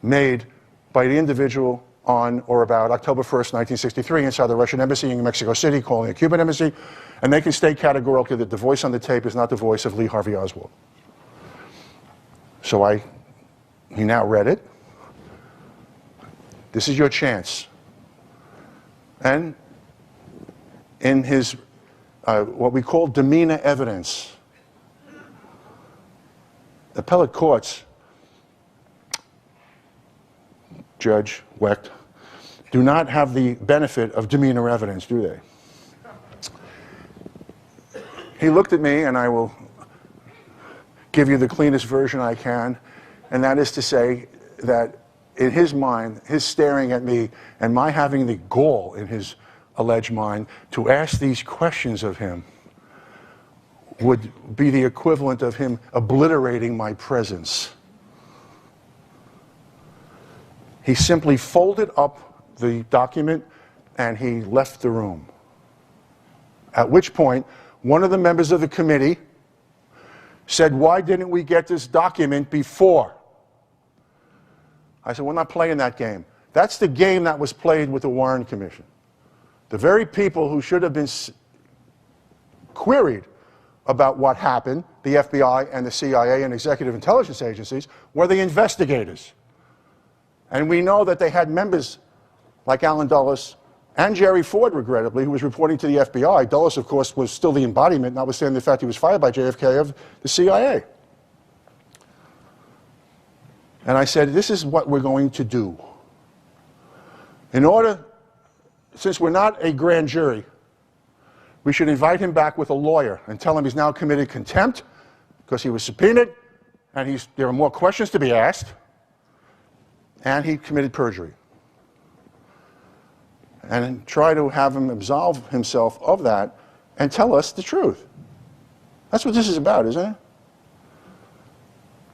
made by the individual on or about October 1st, 1963, inside the Russian embassy in Mexico City, calling a Cuban embassy, and they can state categorically that the voice on the tape is not the voice of Lee Harvey Oswald. So he now read it. This is your chance. And in his, what we call demeanor evidence, appellate courts, Judge Wecht, do not have the benefit of demeanor evidence, do they? He looked at me, and I will give you the cleanest version I can, and that is to say that in his mind, his staring at me and my having the gall in his alleged mind to ask these questions of him would be the equivalent of him obliterating my presence. He simply folded up the document and he left the room. At which point, one of the members of the committee said, "Why didn't we get this document before?" I said, "We're not playing that game." That's the game that was played with the Warren Commission. The very people who should have been queried about what happened, the FBI and the CIA and executive intelligence agencies, were the investigators. And we know that they had members like Alan Dulles and Jerry Ford, regrettably, who was reporting to the FBI. Dulles, of course, was still the embodiment, notwithstanding the fact he was fired by JFK, of the CIA. And I said, this is what we're going to do. In order, since we're not a grand jury, we should invite him back with a lawyer and tell him he's now committed contempt because he was subpoenaed and there are more questions to be asked, and he committed perjury. And try to have him absolve himself of that and tell us the truth. That's what this is about, isn't it?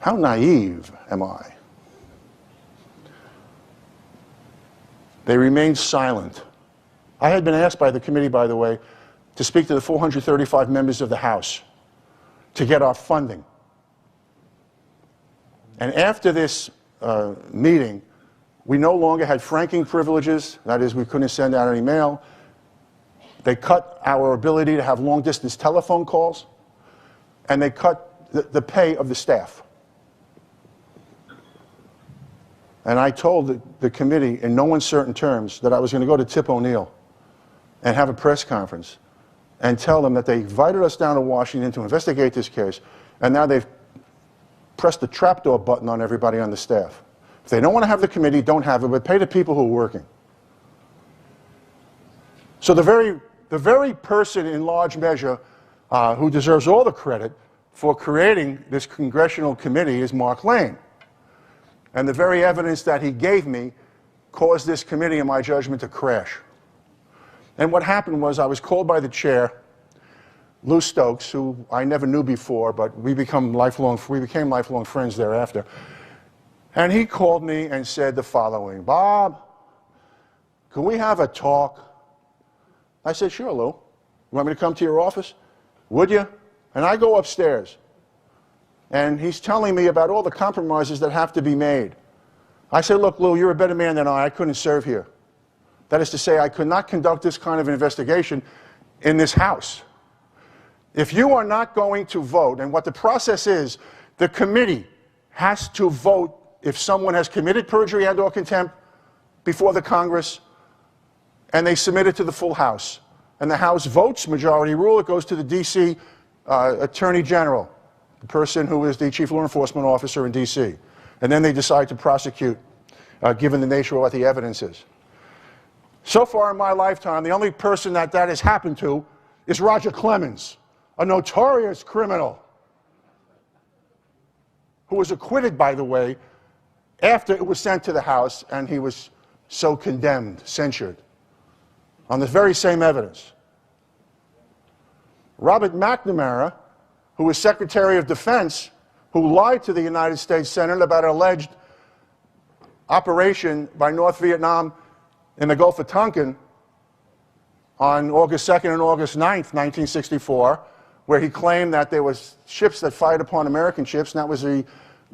How naive am I? They remained silent. I had been asked by the committee, by the way, to speak to the 435 members of the House to get our funding. And after this meeting, we no longer had franking privileges. That is, we couldn't send out any mail. They cut our ability to have long-distance telephone calls, and they cut the pay of the staff. And I told the committee in no uncertain terms that I was going to go to Tip O'Neill and have a press conference and tell them that they invited us down to Washington to investigate this case, and now they've pressed the trapdoor button on everybody on the staff. If they don't want to have the committee, don't have it, but pay the people who are working. So the very person in large measure who deserves all the credit for creating this congressional committee is Mark Lane. And the very evidence that he gave me caused this committee, in my judgment, to crash. And what happened was I was called by the chair, Lou Stokes, who I never knew before, but we became lifelong friends thereafter. And he called me and said the following: "Bob, can we have a talk?" I said, "Sure, Lou. You want me to come to your office? Would you?" And I go upstairs. And he's telling me about all the compromises that have to be made. I said, "Look, Lou, you're a better man than I couldn't serve here. That is to say, I could not conduct this kind of investigation in this House. If you are not going to vote," and what the process is, the committee has to vote if someone has committed perjury and or contempt before the Congress, and they submit it to the full House. And the House votes, majority rule, it goes to the D.C. Attorney General, the person who is the Chief Law Enforcement Officer in D.C. And then they decide to prosecute, given the nature of what the evidence is. So far in my lifetime, the only person that has happened to is Roger Clemens, a notorious criminal, who was acquitted, by the way, after it was sent to the House, and he was so condemned, censured, on the very same evidence. Robert McNamara, who was Secretary of Defense, who lied to the United States Senate about an alleged operation by North Vietnam in the Gulf of Tonkin on August 2nd and August 9th, 1964, where he claimed that there was ships that fired upon American ships, and that was the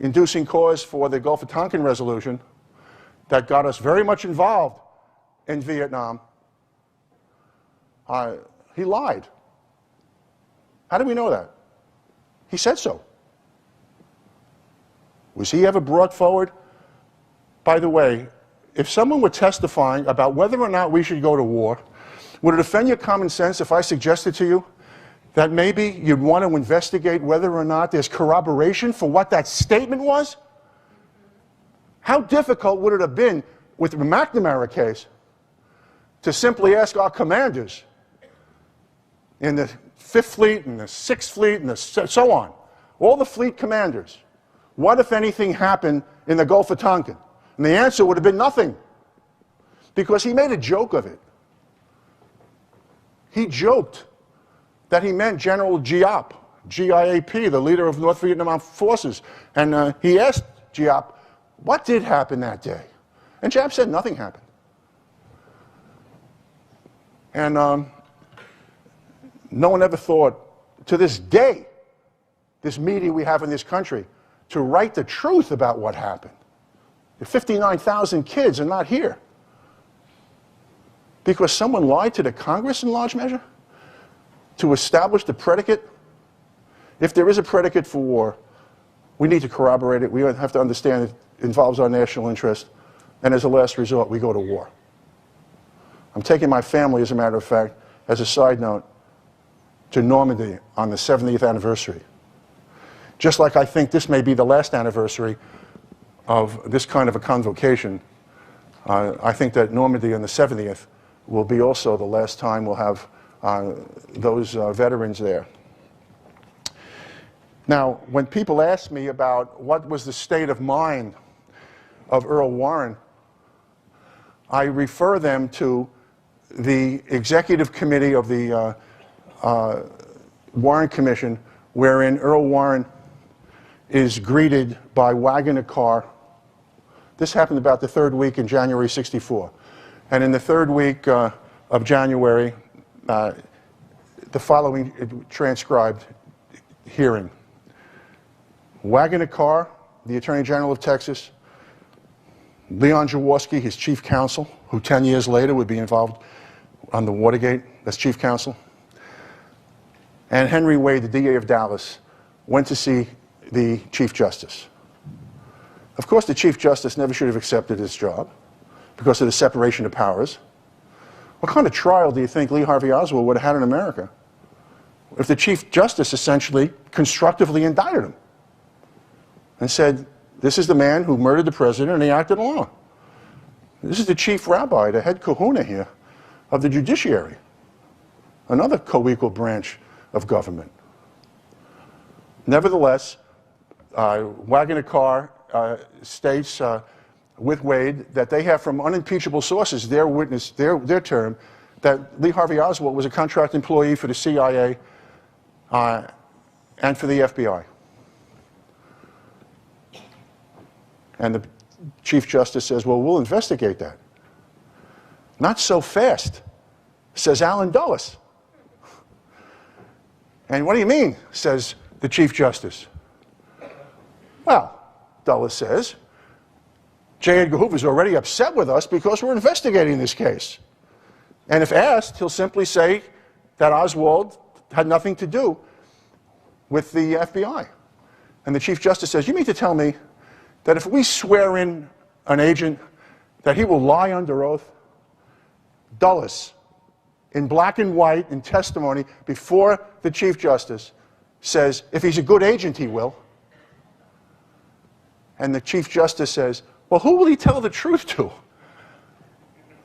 inducing cause for the Gulf of Tonkin resolution that got us very much involved in Vietnam. He lied. How do we know that? He said so. Was he ever brought forward? By the way, if someone were testifying about whether or not we should go to war, would it offend your common sense if I suggested to you that maybe you'd want to investigate whether or not there's corroboration for what that statement was? How difficult would it have been with the McNamara case to simply ask our commanders in the 5th Fleet and the 6th Fleet and so on, all the fleet commanders, what, if anything, happened in the Gulf of Tonkin? And the answer would have been nothing, because he made a joke of it. He joked that he meant General Giap, GIAP, the leader of North Vietnam Armed Forces, and he asked Giap, what did happen that day? And Giap said nothing happened. And no one ever thought, to this day, this media we have in this country, to write the truth about what happened. The 59,000 kids are not here because someone lied to the Congress in large measure to establish the predicate. If there is a predicate for war, we need to corroborate it. We have to understand it involves our national interest. And as a last resort, we go to war. I'm taking my family, as a matter of fact, as a side note, to Normandy on the 70th anniversary. Just like I think this may be the last anniversary of this kind of a convocation, I think that Normandy on the 70th will be also the last time we'll have those veterans there. Now, when people ask me about what was the state of mind of Earl Warren, I refer them to the executive committee of the Warren Commission, wherein Earl Warren is greeted by wagon a car. This happened about the third week in January '64. And in the third week of January, the following transcribed hearing. Wagon a car, the Attorney General of Texas, Leon Jaworski, his chief counsel, who 10 years later would be involved on the Watergate, that's chief counsel, and Henry Wade, the DA of Dallas, went to see the Chief Justice. Of course, the Chief Justice never should have accepted his job because of the separation of powers. What kind of trial do you think Lee Harvey Oswald would have had in America if the Chief Justice essentially constructively indicted him and said, this is the man who murdered the president and he acted alone. This is the chief rabbi, the head kahuna here of the judiciary, another co-equal branch of government. Nevertheless, Wagon a Car states with Wade that they have from unimpeachable sources their witness, their term, that Lee Harvey Oswald was a contract employee for the CIA and for the FBI. And the Chief Justice says, well, we'll investigate that. Not so fast, says Allen Dulles. And what do you mean, says the Chief Justice? Well, Dulles says, J. Edgar Hoover's already upset with us because we're investigating this case. And if asked, he'll simply say that Oswald had nothing to do with the FBI. And the Chief Justice says, you mean to tell me that if we swear in an agent that he will lie under oath? Dulles, in black and white, in testimony before the Chief Justice, says if he's a good agent, he will. And the Chief Justice says, well, who will he tell the truth to?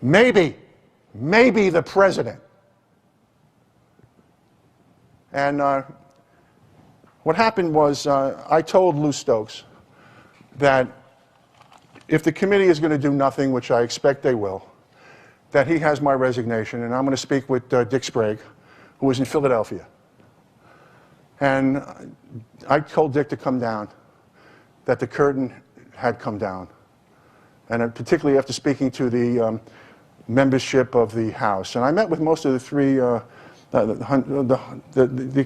Maybe the president. And what happened was I told Lou Stokes that if the committee is going to do nothing, which I expect they will, that he has my resignation, and I'm going to speak with Dick Sprague, who was in Philadelphia. And I told Dick to come down, that the curtain had come down. And particularly after speaking to the membership of the House. And I met with most of the three, the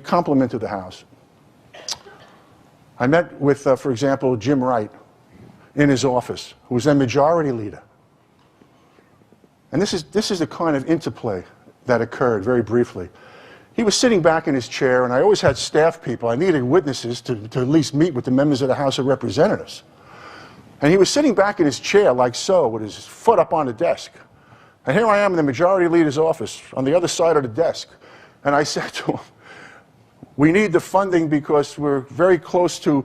complement of the House. I met with, for example, Jim Wright in his office, who was then majority leader. And this is the kind of interplay that occurred very briefly. He was sitting back in his chair, and I always had staff people. I needed witnesses to at least meet with the members of the House of Representatives. And he was sitting back in his chair like so, with his foot up on the desk. And here I am in the majority leader's office on the other side of the desk. And I said to him, we need the funding because we're very close to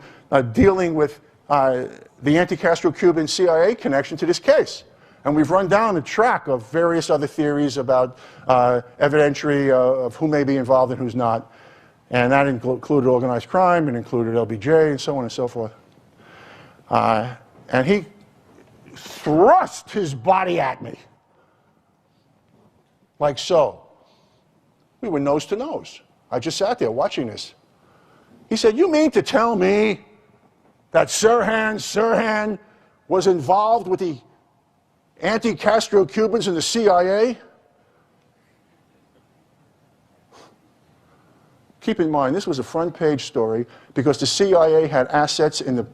dealing with the anti-Castro Cuban CIA connection to this case. And we've run down the track of various other theories about evidentiary of who may be involved and who's not. And that included organized crime, and included LBJ, and so on and so forth. And he thrust his body at me, like so. We were nose to nose. I just sat there watching this. He said, you mean to tell me that Sirhan was involved with the anti-Castro Cubans in the CIA? Keep in mind, this was a front page story because the CIA had assets in the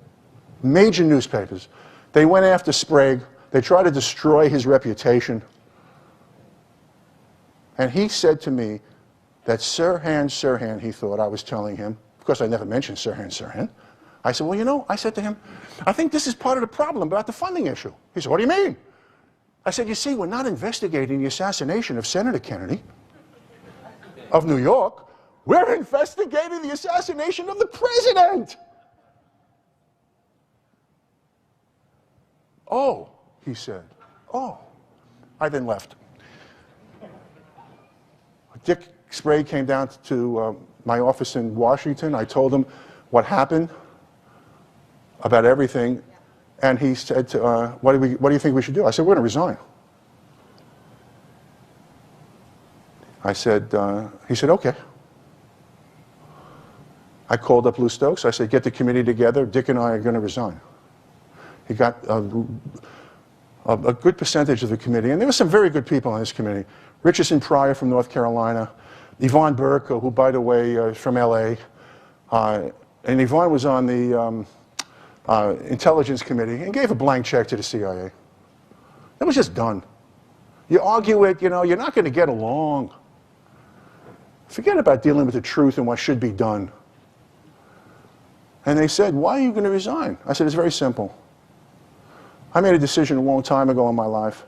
major newspapers. They went after Sprague. They tried to destroy his reputation. And he said to me that Sirhan, he thought I was telling him. Of course, I never mentioned Sirhan. I said, well, you know, I said to him, I think this is part of the problem about the funding issue. He said, what do you mean? I said, you see, we're not investigating the assassination of Senator Kennedy of New York. We're investigating the assassination of the president. Oh, he said. Oh. I then left. Dick Sprague came down to my office in Washington. I told him what happened about everything. And he said, what do you think we should do? I said, we're going to resign. I said, he said, okay. I called up Lou Stokes. I said, get the committee together. Dick and I are going to resign. He got a good percentage of the committee. And there were some very good people on this committee. Richardson Pryor from North Carolina. Yvonne Burke, who, by the way, is from L.A. And Yvonne was on the Intelligence Committee and gave a blank check to the CIA. That was just done. You argue it, you know, you're not going to get along. Forget about dealing with the truth and what should be done. And they said, why are you going to resign? I said, it's very simple. I made a decision a long time ago in my life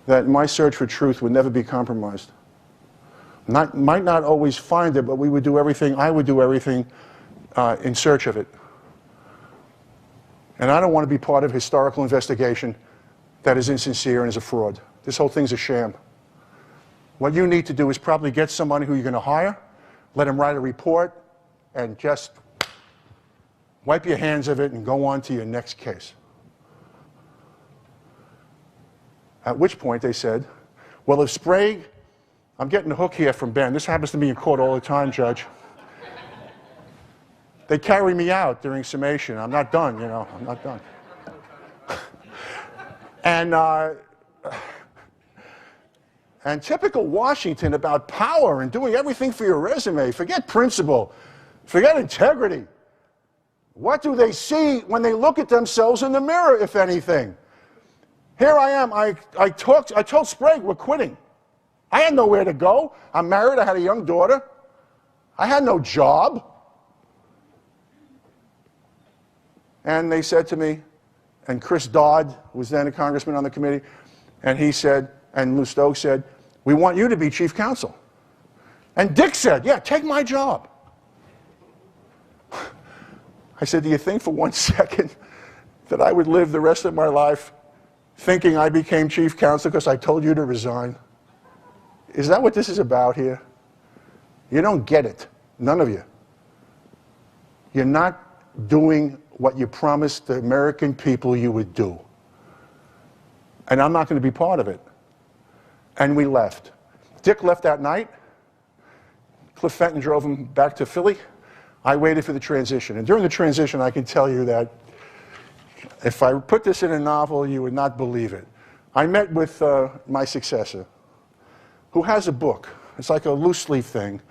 that my search for truth would never be compromised. Might not always find it, but we would do everything, I would do everything in search of it. And I don't want to be part of a historical investigation that is insincere and is a fraud. This whole thing's a sham. What you need to do is probably get somebody who you're going to hire, let him write a report, and just wipe your hands of it and go on to your next case. At which point they said, well, if Sprague, I'm getting a hook here from Ben. This happens to me in court all the time, Judge. They carry me out during summation. I'm not done, you know, I'm not done. And typical Washington about power and doing everything for your resume. Forget principle. Forget integrity. What do they see when they look at themselves in the mirror, if anything? Here I am. I told Sprague we're quitting. I had nowhere to go. I'm married. I had a young daughter. I had no job. And they said to me, and Chris Dodd was then a congressman on the committee, and he said, and Lou Stokes said, we want you to be chief counsel. And Dick said, yeah, take my job. I said, do you think for 1 second that I would live the rest of my life thinking I became chief counsel because I told you to resign? Is that what this is about here? You don't get it. None of you. You're not doing what you promised the American people you would do. And I'm not going to be part of it. And we left. Dick left that night. Cliff Fenton drove him back to Philly. I waited for the transition. And during the transition, I can tell you that if I put this in a novel, you would not believe it. I met with my successor, who has a book. It's like a loose leaf thing.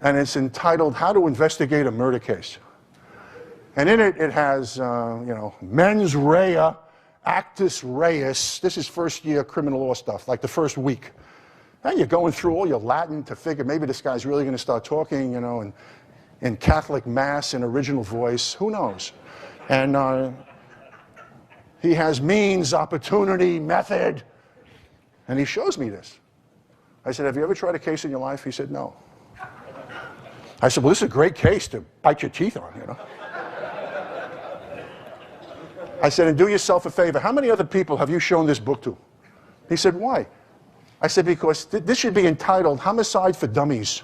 And it's entitled How to Investigate a Murder Case. And in it, it has, you know, mens rea, actus reus. This is first year criminal law stuff, like the first week. And you're going through all your Latin to figure maybe this guy's really going to start talking, you know, in Catholic Mass in original voice. Who knows? And he has means, opportunity, method. And he shows me this. I said, have you ever tried a case in your life? He said, no. I said, well, this is a great case to bite your teeth on, you know. I said, and do yourself a favor. How many other people have you shown this book to? He said, why? I said, because this should be entitled Homicide for Dummies.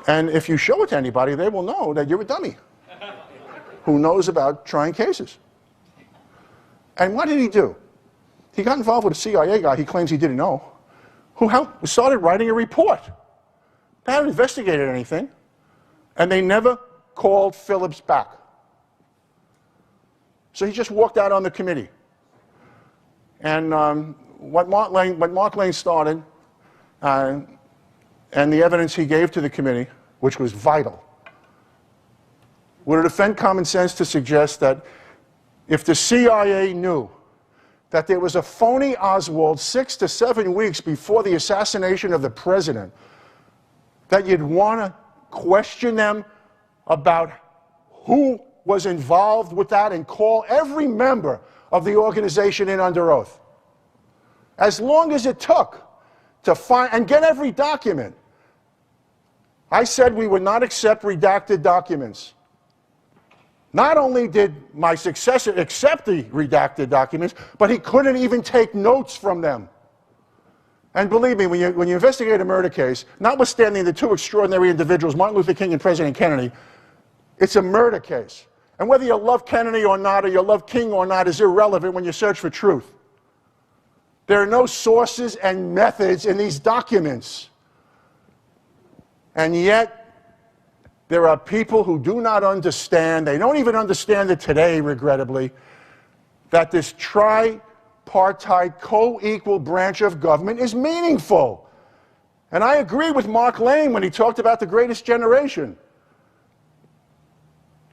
And if you show it to anybody, they will know that you're a dummy who knows about trying cases. And what did he do? He got involved with a CIA guy he claims he didn't know, who started writing a report. They hadn't investigated anything. And they never called Phillips back. So he just walked out on the committee. And what Mark Lane started, and the evidence he gave to the committee, which was vital, would it offend common sense to suggest that if the CIA knew that there was a phony Oswald 6 to 7 weeks before the assassination of the president, that you'd want to question them about who was involved with that and call every member of the organization in under oath? As long as it took to find and get every document. I said we would not accept redacted documents. Not only did my successor accept the redacted documents, but he couldn't even take notes from them. And believe me, when you investigate a murder case, notwithstanding the two extraordinary individuals, Martin Luther King and President Kennedy, it's a murder case. And whether you love Kennedy or not, or you love King or not, is irrelevant when you search for truth. There are no sources and methods in these documents. And yet, there are people who do not understand, they don't even understand it today, regrettably, that this tripartite, co-equal branch of government is meaningful. And I agree with Mark Lane when he talked about the greatest generation.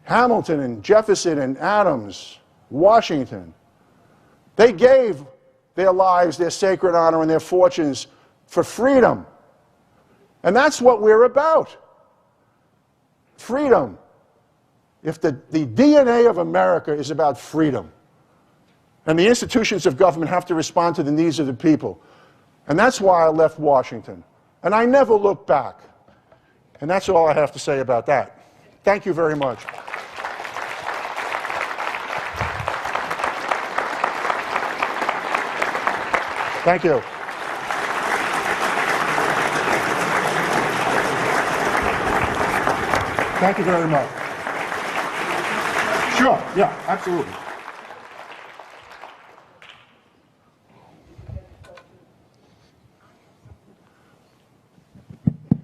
Hamilton and Jefferson and Adams, Washington, they gave their lives, their sacred honor, and their fortunes for freedom. And that's what we're about. Freedom. If the DNA of America is about freedom, and the institutions of government have to respond to the needs of the people. And that's why I left Washington. And I never looked back. And that's all I have to say about that. Thank you very much. Thank you. Thank you very much. Sure, yeah, absolutely.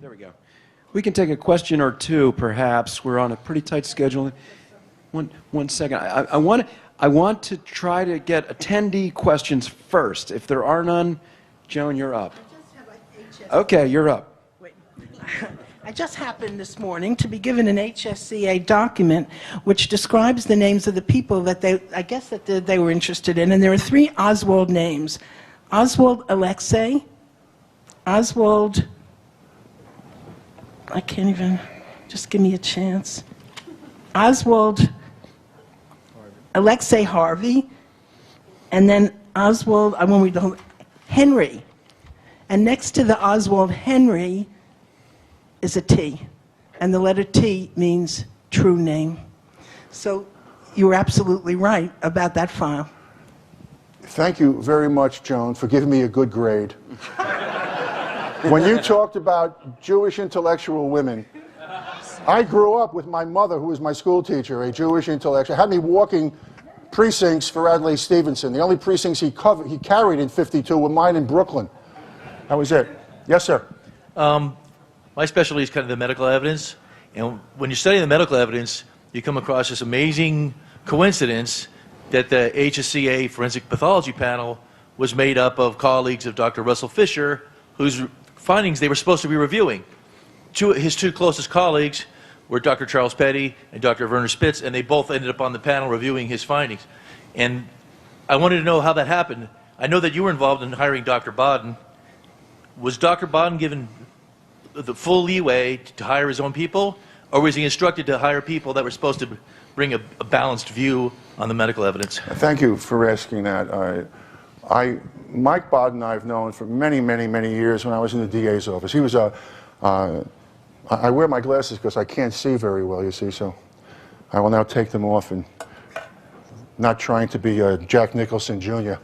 There we go. We can take a question or two, perhaps. We're on a pretty tight schedule. One second. I want to try to get attendee questions first. If there are none, Joan, you're up. Okay, you're up. I just happened this morning to be given an HSCA document which describes the names of the people that they were interested in, and there are 3 Oswald names. Oswald Alexei, Oswald, I can't even, just give me a chance. Oswald Alexei Harvey, and then Oswald, I won't read the whole, Henry. And next to the Oswald Henry is a T, and the letter T means true name. So you were absolutely right about that file. Thank you very much, Joan, for giving me a good grade. When you talked about Jewish intellectual women, I grew up with my mother, who was my school teacher, a Jewish intellectual, had me walking precincts for Adlai Stevenson. The only precincts he carried in '52 were mine in Brooklyn. That was it. Yes, sir. My specialty is kind of the medical evidence, and when you're studying the medical evidence, you come across this amazing coincidence that the HSCA Forensic Pathology Panel was made up of colleagues of Dr. Russell Fisher, whose findings they were supposed to be reviewing. His 2 closest colleagues were Dr. Charles Petty and Dr. Werner Spitz, and they both ended up on the panel reviewing his findings. And I wanted to know how that happened. I know that you were involved in hiring Dr. Bodden. Was Dr. Bodden given the full leeway to hire his own people, or was he instructed to hire people that were supposed to bring a balanced view on the medical evidence? Thank you for asking that. Mike Bodden I've known for many, many, many years when I was in the DA's office. He was I wear my glasses because I can't see very well, you see, so I will now take them off and not trying to be Jack Nicholson Jr.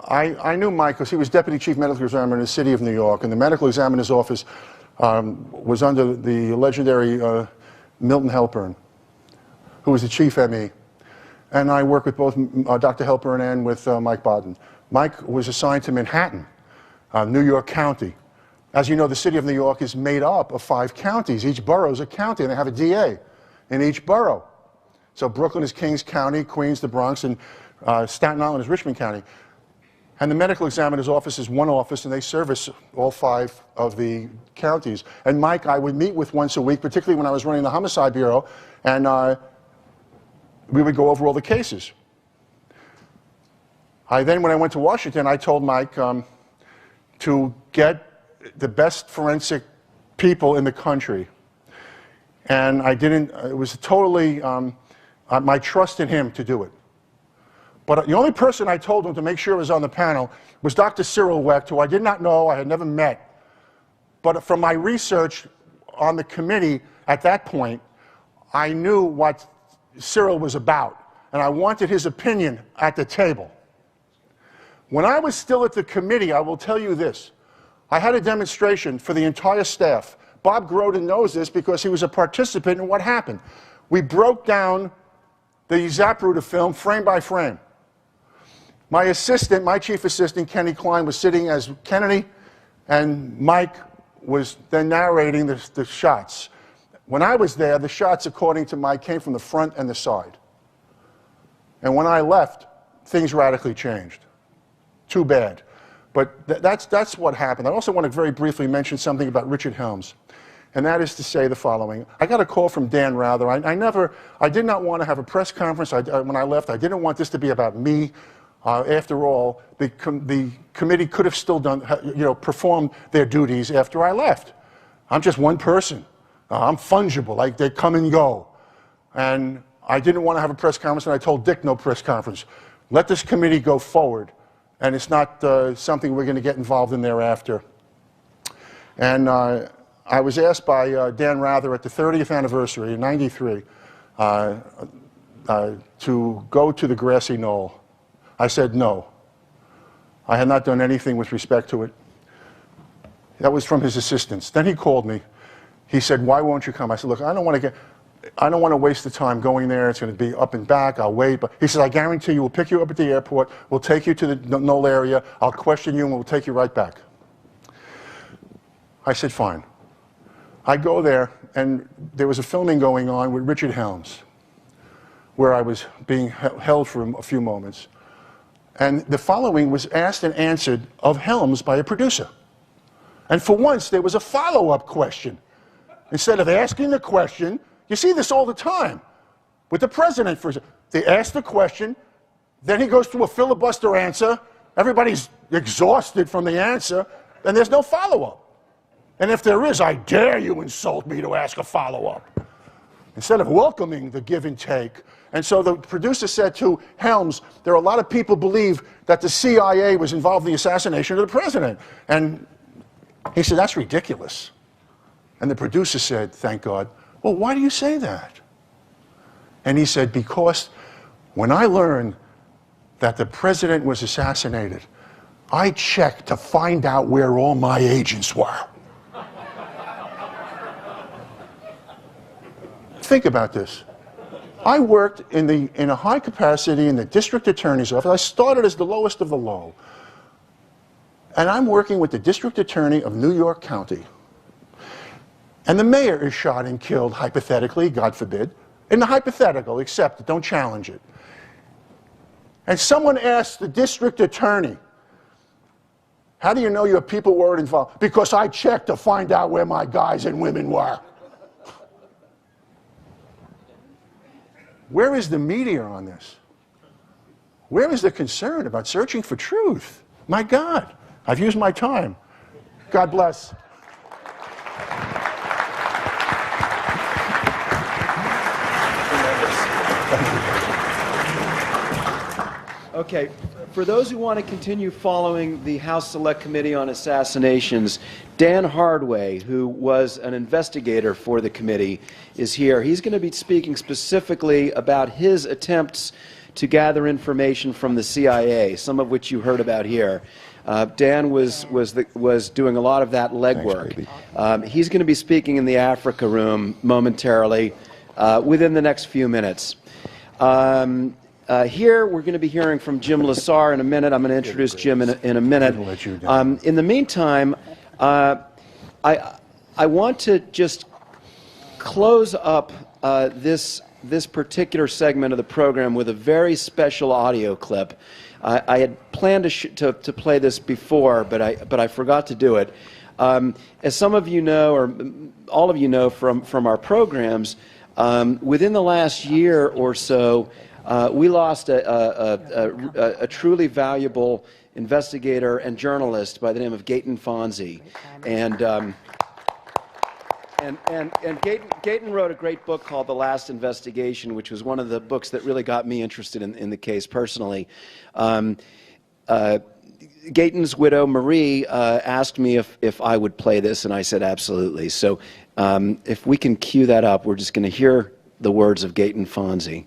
I knew Mike because he was Deputy Chief Medical Examiner in the city of New York, and the medical examiner's office was under the legendary Milton Halpern, who was the chief ME. And I worked with both Dr. Halpern and with Mike Bodden. Mike was assigned to Manhattan, New York County, As you know, the city of New York is made up of 5 counties. Each borough is a county, and they have a DA in each borough. So Brooklyn is Kings County, Queens, the Bronx, and Staten Island is Richmond County. And the medical examiner's office is one office, and they service all 5 of the counties. And Mike, I would meet with once a week, particularly when I was running the Homicide Bureau, and we would go over all the cases. Then, when I went to Washington, I told Mike to get the best forensic people in the country. And I didn't, it was totally my trust in him to do it. But the only person I told him to make sure was on the panel was Dr. Cyril Wecht, who I did not know, I had never met. But from my research on the committee at that point, I knew what Cyril was about, and I wanted his opinion at the table. When I was still at the committee, I will tell you this, I had a demonstration for the entire staff. Bob Groden knows this because he was a participant in what happened. We broke down the Zapruder film frame by frame. My assistant, my chief assistant, Kenny Klein, was sitting as Kennedy, and Mike was then narrating the shots. When I was there, the shots, according to Mike, came from the front and the side. And when I left, things radically changed. Too bad. But that's what happened. I also want to very briefly mention something about Richard Helms. And that is to say the following. I got a call from Dan Rather. I did not want to have a press conference when I left. I didn't want this to be about me. After all, the committee could have still done, performed their duties after I left. I'm just one person. I'm fungible, like they come and go. And I didn't want to have a press conference, and I told Dick no press conference. Let this committee go forward, and it's not something we're going to get involved in thereafter. And I was asked by Dan Rather at the 30th anniversary in '93 to go to the grassy knoll. I said no. I had not done anything with respect to it. That was from his assistants. Then he called me. He said, "Why won't you come?" I said, "Look, I don't want to waste the time going there. It's going to be up and back. I'll wait." But he said, "I guarantee you, we'll pick you up at the airport. We'll take you to the knoll area. I'll question you, and we'll take you right back." I said, "Fine." I go there, and there was a filming going on with Richard Helms, where I was being held for a few moments. And the following was asked and answered of Helms by a producer. And for once, there was a follow-up question. Instead of asking the question, you see this all the time with the president. They ask the question, then he goes through a filibuster answer, everybody's exhausted from the answer, and there's no follow-up. And if there is, I dare you insult me to ask a follow-up. Instead of welcoming the give and take. And so the producer said to Helms, there are a lot of people believe that the CIA was involved in the assassination of the president. And he said, that's ridiculous. And the producer said, thank God, well, why do you say that? And he said, because when I learned that the president was assassinated, I checked to find out where all my agents were. Think about this. I worked in a high capacity in the district attorney's office. I started as the lowest of the low. And I'm working with the district attorney of New York County. And the mayor is shot and killed, hypothetically, God forbid. In the hypothetical, accept it, don't challenge it. And someone asked the district attorney, how do you know your people weren't involved? Because I checked to find out where my guys and women were. Where is the media on this? Where is the concern about searching for truth? My God, I've used my time. God bless. Okay, for those who want to continue following the House Select Committee on Assassinations, Dan Hardway, who was an investigator for the committee, is here. He's going to be speaking specifically about his attempts to gather information from the CIA, some of which you heard about here. Dan was doing a lot of that legwork. He's going to be speaking in the Africa room momentarily, within the next few minutes. Here, we're going to be hearing from Jim Lassar in a minute. I'm going to introduce Jim in a minute. In the meantime, I want to just close up this particular segment of the program with a very special audio clip. I had planned to play this before, but I forgot to do it. As some of you know, or all of you know from our programs, within the last year or so, we lost a truly valuable investigator and journalist by the name of Gaten Fonzi. And Gaten wrote a great book called The Last Investigation, which was one of the books that really got me interested in the case personally. Gaten's widow, Marie, asked me if I would play this, and I said absolutely. So if we can cue that up, we're just going to hear the words of Gaten Fonzi.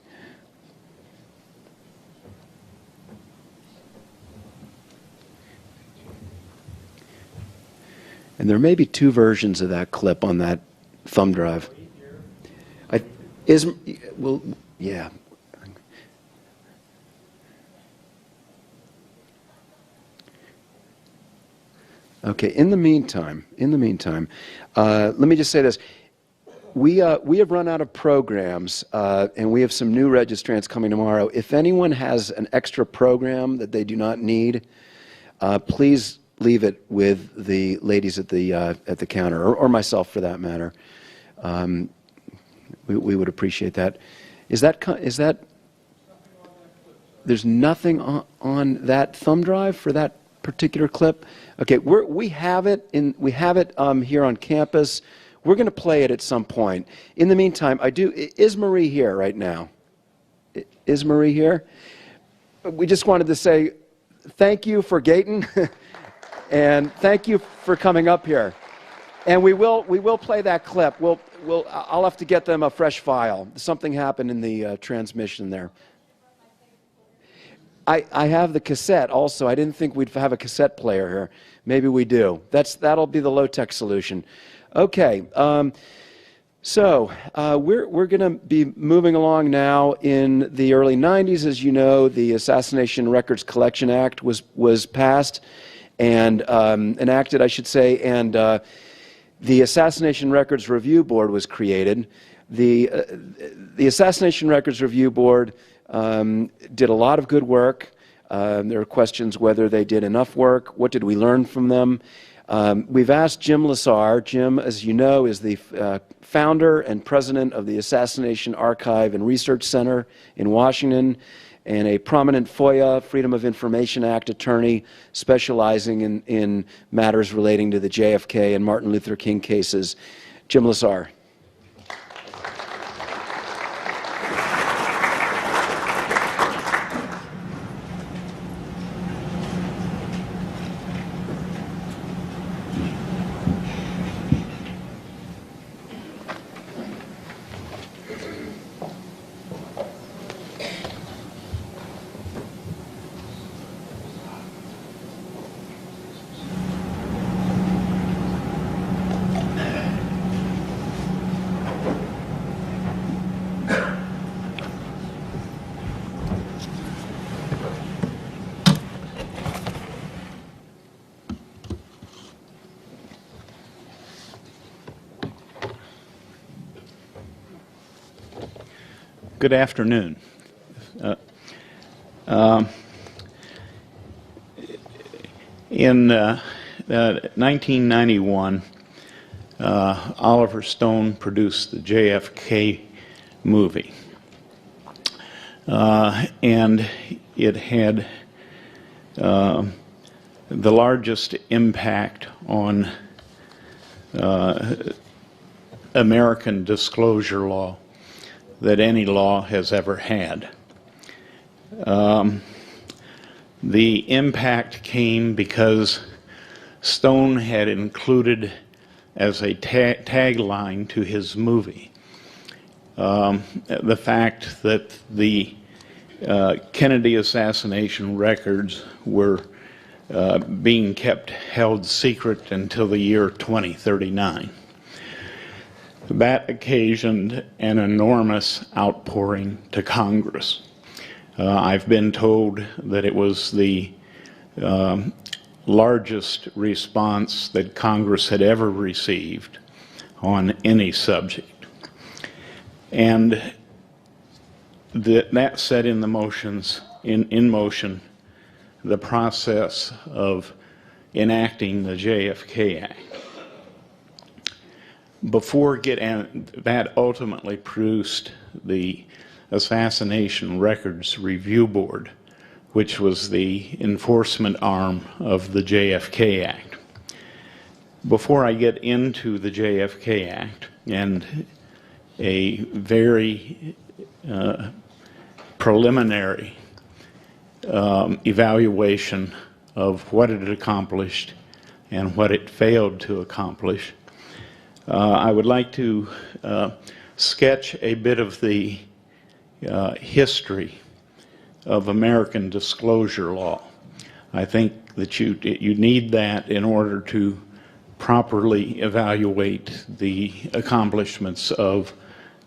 And there may be two versions of that clip on that thumb drive. Yeah. Okay, in the meantime, let me just say this. We have run out of programs, and we have some new registrants coming tomorrow. If anyone has an extra program that they do not need, please leave it with the ladies at the counter, or myself for that matter. We would appreciate that. Is that? There's nothing on that thumb drive for that particular clip. Okay, we have it here on campus. We're going to play it at some point. In the meantime, is Marie here right now? Is Marie here? We just wanted to say thank you for Gaten, and thank you for coming up here. And we will play that clip. I'll have to get them a fresh file. Something happened in the transmission there. I have the cassette also. I didn't think we'd have a cassette player here. Maybe we do. That'll be the low-tech solution. Okay. So we're going to be moving along now. In the early 90s, as you know, the Assassination Records Collection Act was passed and enacted, I should say, and the Assassination Records Review Board was created. The Assassination Records Review Board did a lot of good work. There are questions whether they did enough work. What did we learn from them? We've asked Jim Lassar. Jim, as you know, is the founder and president of the Assassination Archive and Research Center in Washington, and a prominent FOIA, Freedom of Information Act attorney specializing in matters relating to the JFK and Martin Luther King cases. Jim Lassar. Good afternoon. In 1991, Oliver Stone produced the JFK movie, and it had the largest impact on American disclosure law that any law has ever had. The impact came because Stone had included as a tagline to his movie the fact that the Kennedy assassination records were being held secret until the year 2039. That occasioned an enormous outpouring to Congress. I've been told that it was the largest response that Congress had ever received on any subject. And that set in motion the process of enacting the JFK Act. That ultimately produced the Assassination Records Review Board, which was the enforcement arm of the JFK Act. Before I get into the JFK Act and a very preliminary evaluation of what it accomplished and what it failed to accomplish, I would like to sketch a bit of the history of American disclosure law. I think that you need that in order to properly evaluate the accomplishments of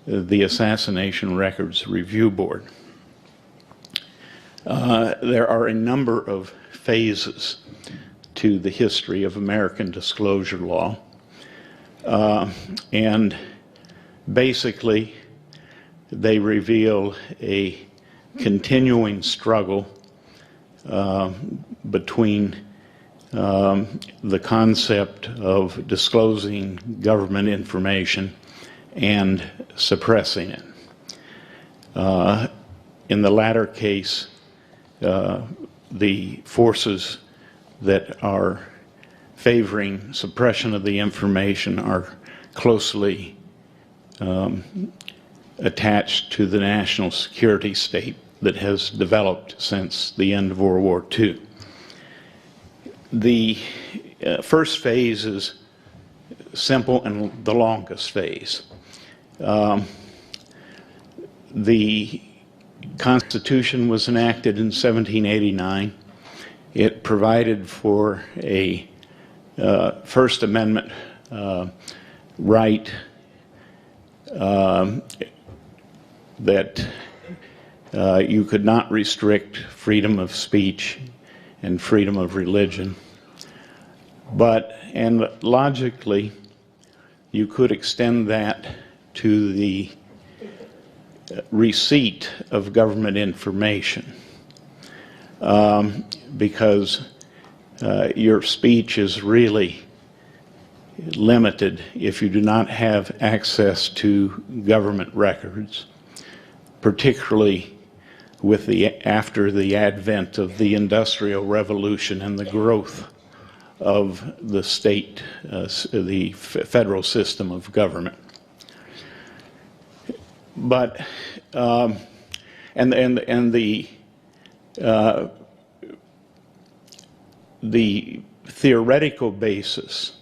the Assassination Records Review Board. There are a number of phases to the history of American disclosure law. And basically, they reveal a continuing struggle between the concept of disclosing government information and suppressing it. In the latter case, the forces that are favoring suppression of the information are closely attached to the national security state that has developed since the end of World War II. The first phase is simple and the longest phase. The Constitution was enacted in 1789. It provided for a First Amendment right that you could not restrict freedom of speech and freedom of religion. And logically, you could extend that to the receipt of government information, because your speech is really limited if you do not have access to government records, particularly after the advent of the Industrial Revolution and the growth of the state, the federal system of government. But the theoretical basis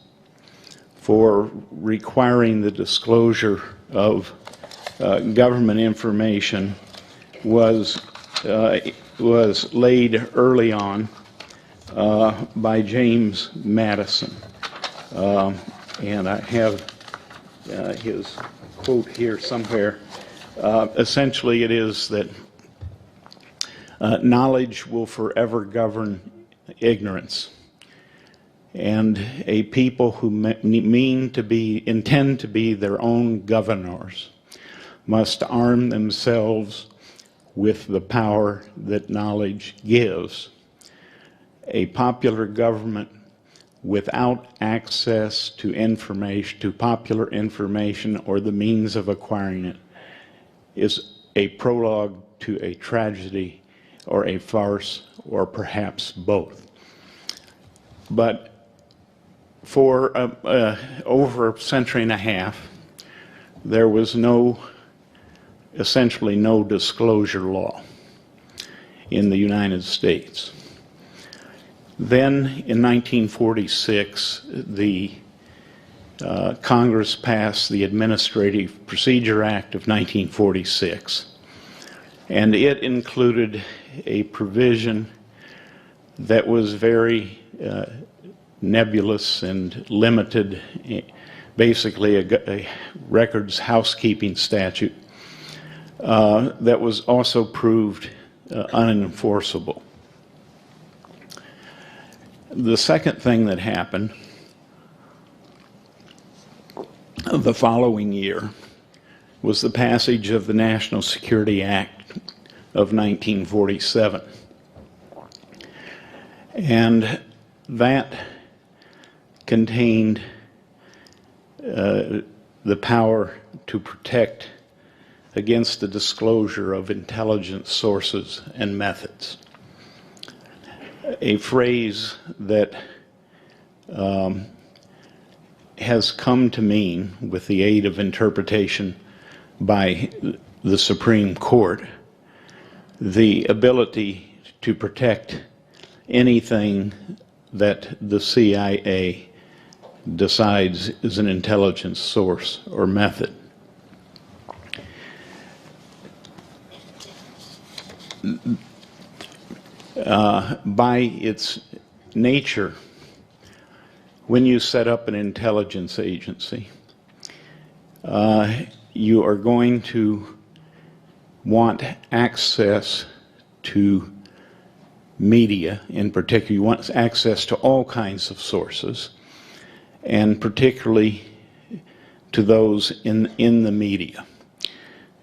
for requiring the disclosure of government information was laid early on by James Madison, and I have his quote here somewhere. Essentially, it is that knowledge will forever govern ignorance, and a people who intend to be their own governors must arm themselves with the power that knowledge gives. A popular government without access to information, to popular information or the means of acquiring it, is a prologue to a tragedy or a farce or perhaps both. But for over a century and a half, there was essentially no disclosure law in the United States. Then in 1946, the Congress passed the Administrative Procedure Act of 1946, and it included a provision that was very nebulous and limited, basically a records housekeeping statute that was also proved unenforceable. The second thing that happened the following year was the passage of the National Security Act of 1947. And that contained the power to protect against the disclosure of intelligence sources and methods. A phrase that has come to mean, with the aid of interpretation by the Supreme Court, the ability to protect anything that the CIA decides is an intelligence source or method. By its nature, when you set up an intelligence agency, you are going to want access to media. In particular, you want access to all kinds of sources, and particularly to those in the media.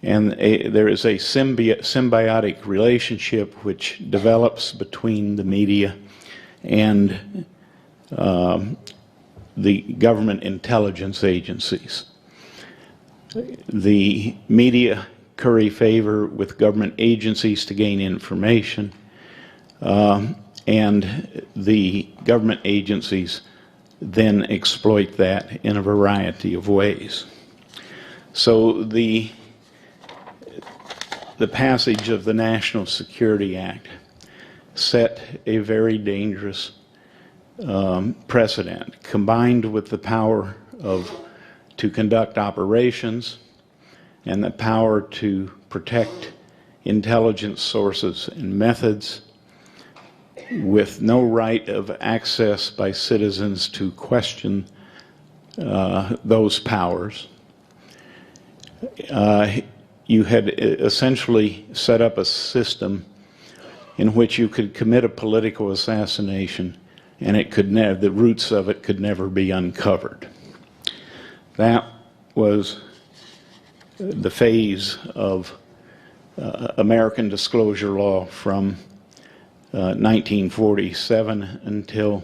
And there is a symbiotic relationship which develops between the media and the government intelligence agencies. The media curry favor with government agencies to gain information, and the government agencies then exploit that in a variety of ways. So the passage of the National Security Act set a very dangerous precedent, combined with the power to conduct operations and the power to protect intelligence sources and methods, with no right of access by citizens to question those powers. You had essentially set up a system in which you could commit a political assassination and the roots of it could never be uncovered. That was the phase of American disclosure law from 1947 until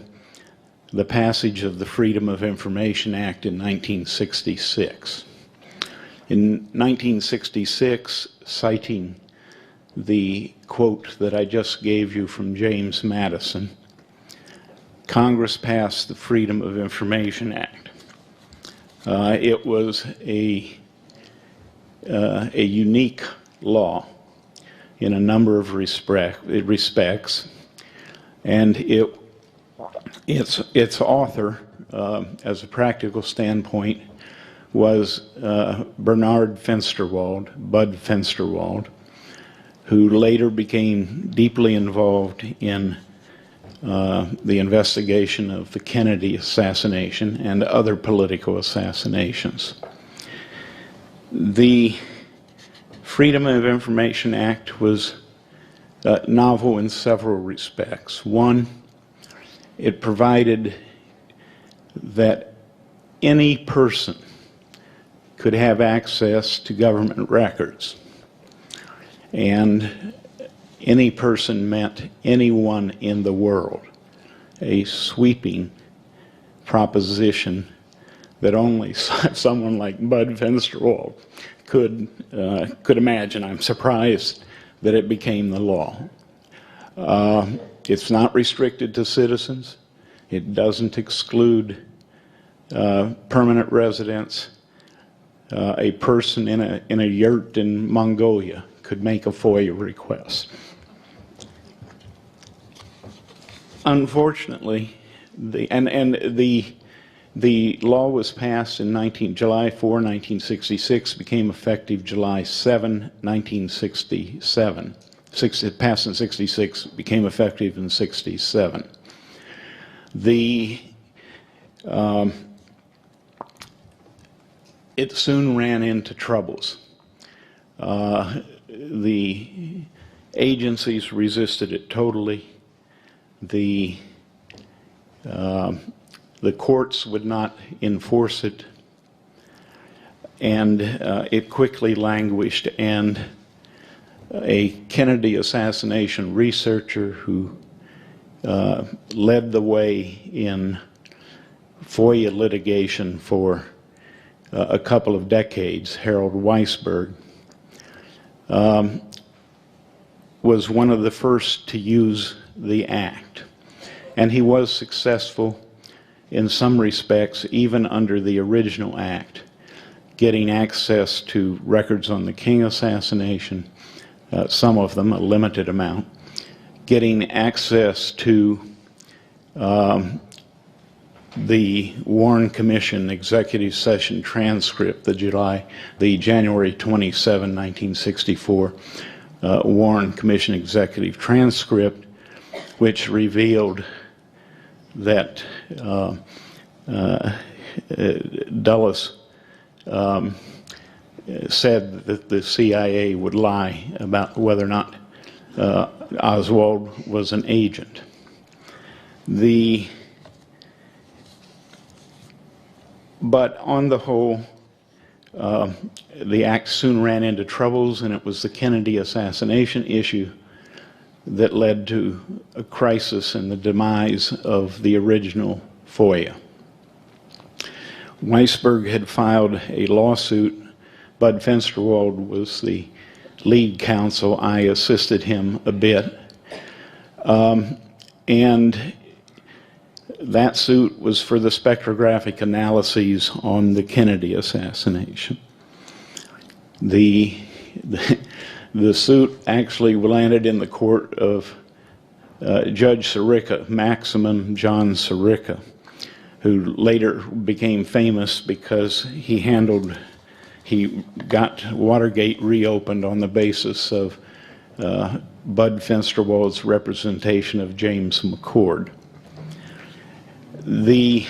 the passage of the Freedom of Information Act in 1966. In 1966, citing the quote that I just gave you from James Madison, Congress passed the Freedom of Information Act. It was a unique law in a number of respects, and its author, as a practical standpoint, was Bernard Fensterwald, Bud Fensterwald, who later became deeply involved in the investigation of the Kennedy assassination and other political assassinations. The Freedom of Information Act was novel in several respects. One, it provided that any person could have access to government records, and any person meant anyone in the world, a sweeping proposition that only someone like Bud Fensterwald could imagine. I'm surprised that it became the law. It's not restricted to citizens. It doesn't exclude permanent residents. A person in a yurt in Mongolia could make a FOIA request. Unfortunately, the law was passed in July 4, 1966, became effective July 7, 1967. It passed in 66, became effective in 67. It soon ran into troubles. The agencies resisted it totally. The The courts would not enforce it, and it quickly languished. And a Kennedy assassination researcher who led the way in FOIA litigation for a couple of decades, Harold Weisberg, was one of the first to use the act. And he was successful in some respects, even under the original act, getting access to records on the King assassination, some of them, a limited amount, getting access to the Warren Commission executive session transcript, the January 27, 1964 Warren Commission executive transcript, which revealed that Dulles said that the CIA would lie about whether or not Oswald was an agent. But on the whole, the act soon ran into troubles, and it was the Kennedy assassination issue that led to a crisis and the demise of the original FOIA. Weisberg had filed a lawsuit. Bud Fensterwald was the lead counsel. I assisted him a bit. And that suit was for the spectrographic analyses on the Kennedy assassination. The suit actually landed in the court of Judge Sirica, Maximum John Sirica, who later became famous because he got Watergate reopened on the basis of Bud Fensterwald's representation of James McCord. The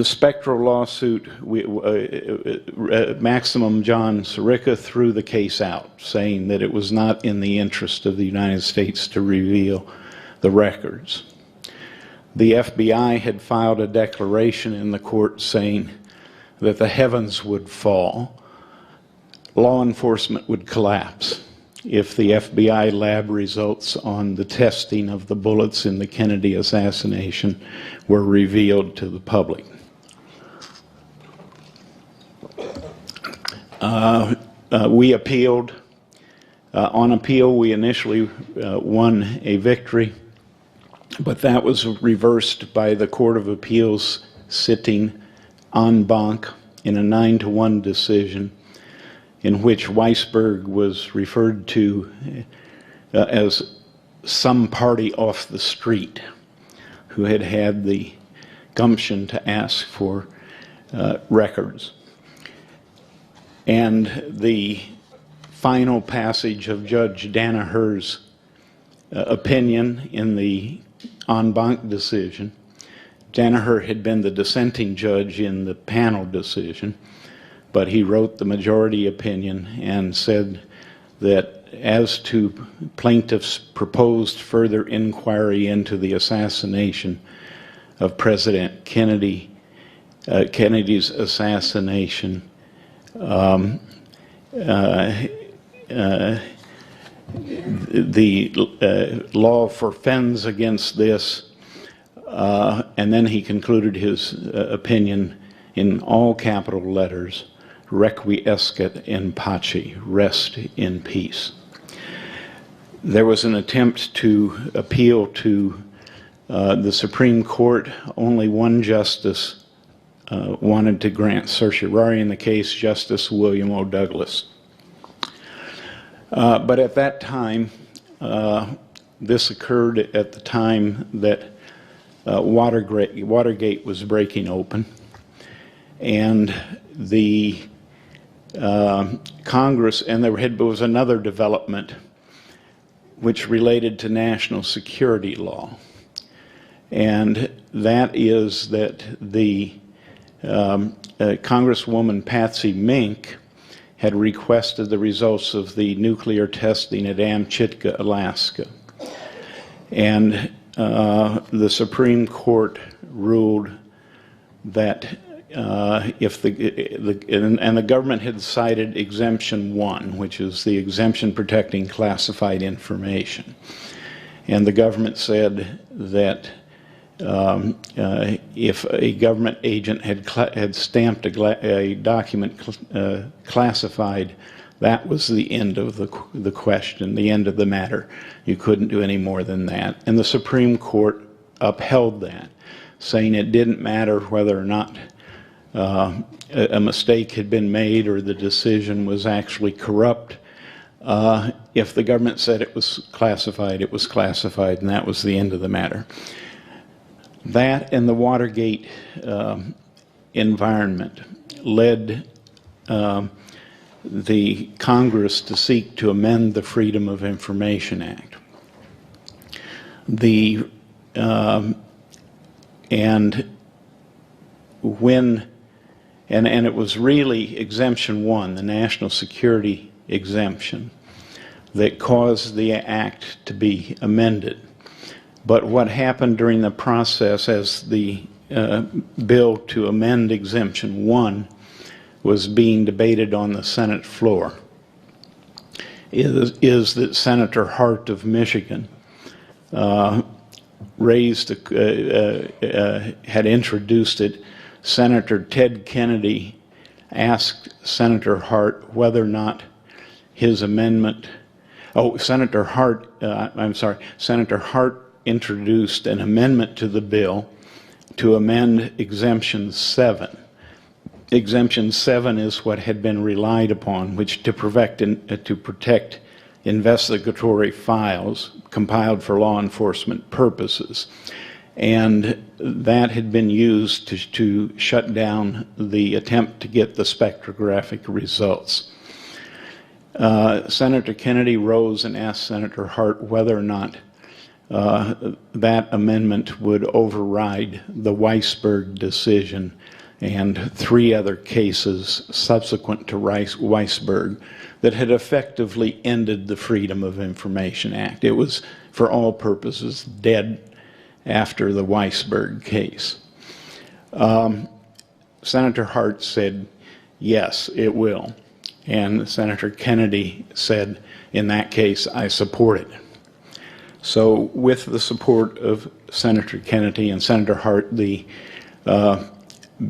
spectral lawsuit, Maximum John Sirica threw the case out, saying that it was not in the interest of the United States to reveal the records. The FBI had filed a declaration in the court saying that the heavens would fall, law enforcement would collapse if the FBI lab results on the testing of the bullets in the Kennedy assassination were revealed to the public. We appealed. On appeal, we initially won a victory, but that was reversed by the Court of Appeals sitting en banc in a 9-1 decision in which Weisberg was referred to as some party off the street who had had the gumption to ask for records. And the final passage of Judge Danaher's opinion in the en banc decision, Danaher had been the dissenting judge in the panel decision, but he wrote the majority opinion and said that as to plaintiffs' proposed further inquiry into the assassination of President Kennedy, Kennedy's assassination, the law forfends against this, and then he concluded his opinion in all capital letters, requiescat in pace, rest in peace. There was an attempt to appeal to the Supreme Court. Only one justice wanted to grant certiorari in the case, Justice William O. Douglas. But at that time, this occurred at the time that Watergate was breaking open, and the Congress, and there was another development which related to national security law, and that is that the Congresswoman Patsy Mink had requested the results of the nuclear testing at Amchitka, Alaska. And the Supreme Court ruled that if the government had cited Exemption 1, which is the exemption protecting classified information, and the government said that if a government agent had stamped a document classified, that was the end of the question, the end of the matter. You couldn't do any more than that. And the Supreme Court upheld that, saying it didn't matter whether or not a mistake had been made or the decision was actually corrupt. If the government said it was classified, and that was the end of the matter. That and the Watergate environment led the Congress to seek to amend the Freedom of Information Act. And it was really Exemption 1, the national security exemption, that caused the act to be amended. But what happened during the process as the bill to amend Exemption 1 was being debated on the Senate floor is that Senator Hart of Michigan had introduced it. Senator Ted Kennedy asked Senator Hart whether or not his amendment, Senator Hart introduced an amendment to the bill to amend Exemption 7. Exemption 7 is what had been relied upon, which to protect investigatory files compiled for law enforcement purposes. And that had been used to shut down the attempt to get the spectrographic results. Senator Kennedy rose and asked Senator Hart whether or not that amendment would override the Weisberg decision and 3 other cases subsequent to Weisberg that had effectively ended the Freedom of Information Act. It was, for all purposes, dead after the Weisberg case. Senator Hart said, yes, it will. And Senator Kennedy said, in that case, I support it. So with the support of Senator Kennedy and Senator Hart, the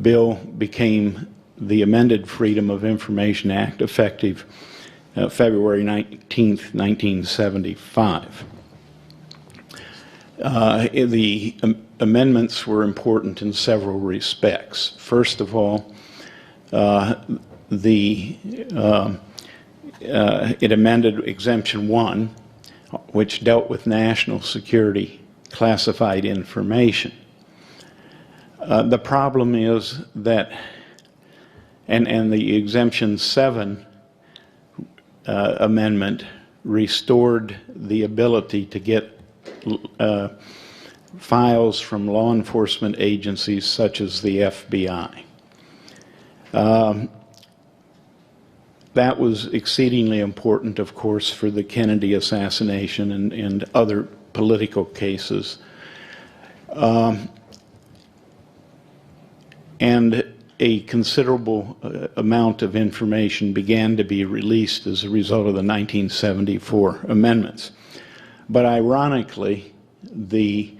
bill became the amended Freedom of Information Act, effective February 19th, 1975. The amendments were important in several respects. First of all, it amended Exemption 1, which dealt with national security classified information. The problem is that, and the Exemption 7 amendment restored the ability to get files from law enforcement agencies such as the FBI. That was exceedingly important, of course, for the Kennedy assassination and other political cases. And a considerable amount of information began to be released as a result of the 1974 amendments. But ironically, the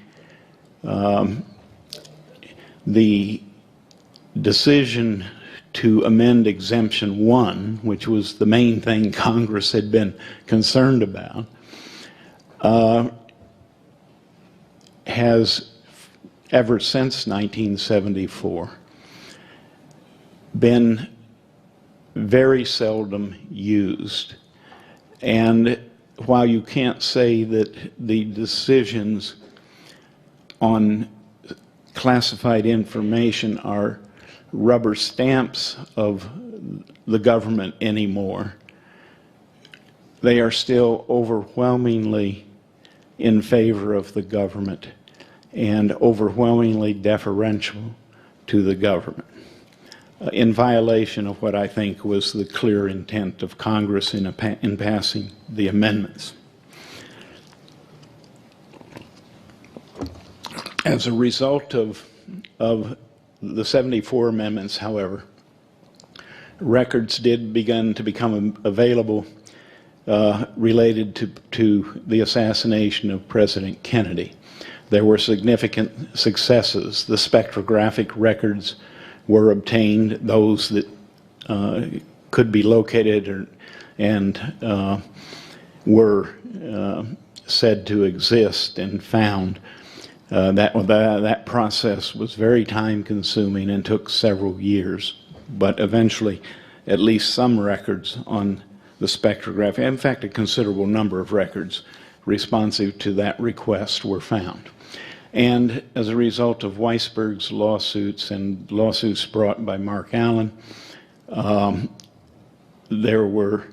decision to amend Exemption 1, which was the main thing Congress had been concerned about, has, ever since 1974, been very seldom used. And while you can't say that the decisions on classified information are rubber stamps of the government anymore, they are still overwhelmingly in favor of the government and overwhelmingly deferential to the government, in violation of what I think was the clear intent of Congress in passing the amendments. As a result of the 74 amendments, however, records did begin to become available related to the assassination of President Kennedy. There were significant successes. The spectrographic records were obtained, those that could be located and were said to exist and found. That process was very time-consuming and took several years, but eventually at least some records on the spectrography, in fact a considerable number of records responsive to that request were found. And as a result of Weisberg's lawsuits and lawsuits brought by Mark Allen, there were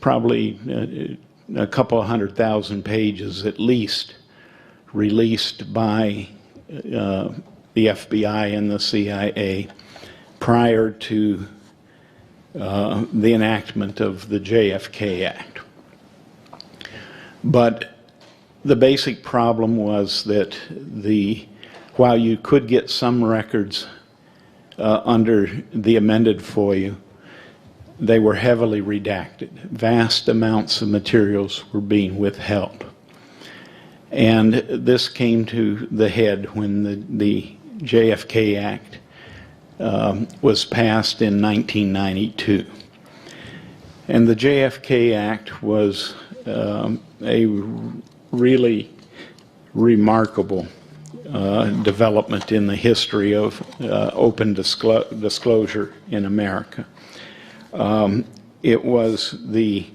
probably a couple of 100,000 pages at least released by the FBI and the CIA prior to the enactment of the JFK Act. But the basic problem was that while you could get some records under the amended FOIA, they were heavily redacted. Vast amounts of materials were being withheld. And this came to the head when the JFK Act was passed in 1992. And the JFK Act was a really remarkable development in the history of open disclosure in America. It was the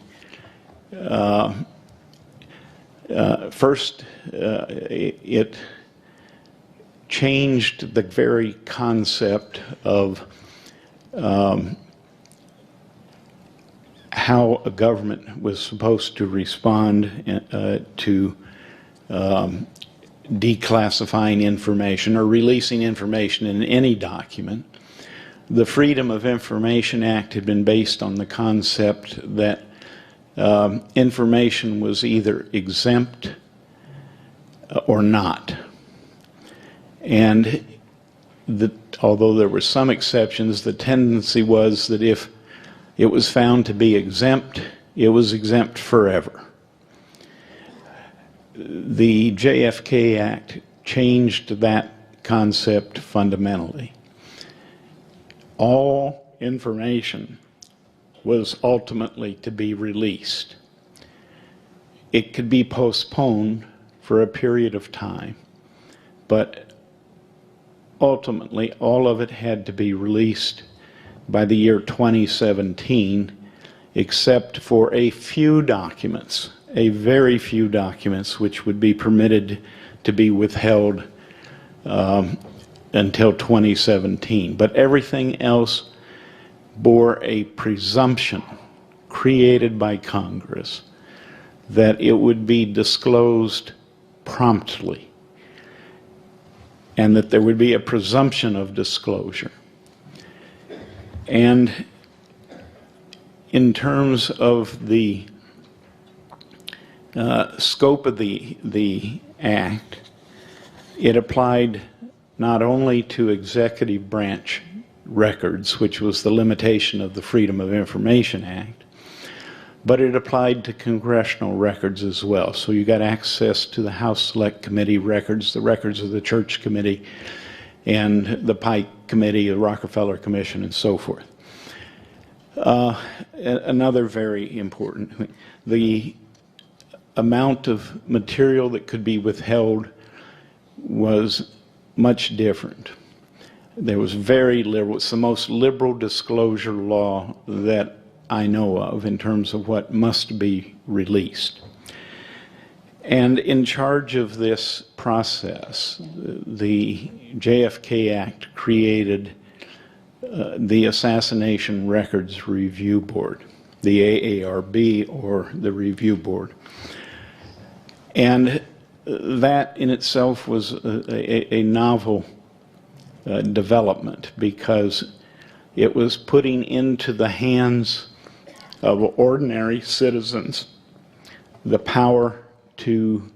first, it changed the very concept of how a government was supposed to respond to declassifying information or releasing information in any document. The Freedom of Information Act had been based on the concept that information was either exempt or not. And although there were some exceptions, the tendency was that if it was found to be exempt, it was exempt forever. The JFK Act changed that concept fundamentally. All information was ultimately to be released. It could be postponed for a period of time, but ultimately all of it had to be released by the year 2017, except for a few documents, a very few documents, which would be permitted to be withheld until 2017. But everything else bore a presumption created by Congress that it would be disclosed promptly and that there would be a presumption of disclosure. And in terms of the scope of the Act, it applied not only to executive branch records, which was the limitation of the Freedom of Information Act, but it applied to congressional records as well. So you got access to the House Select Committee records, the records of the Church Committee, and the Pike Committee, the Rockefeller Commission, and so forth. Another very important thing, the amount of material that could be withheld was much different. There was very liberal, it's the most liberal disclosure law that I know of in terms of what must be released. And in charge of this process, the JFK Act created the Assassination Records Review Board, the AARB, or the Review Board. And that in itself was a novel development, because it was putting into the hands of ordinary citizens the power to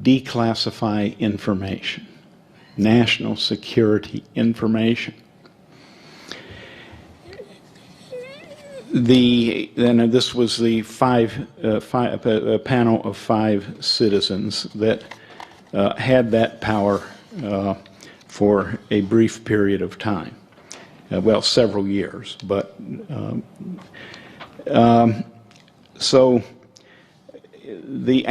declassify information, national security information. Then this was the panel of 5 citizens that had that power for a brief period of time. Well, several years, but so the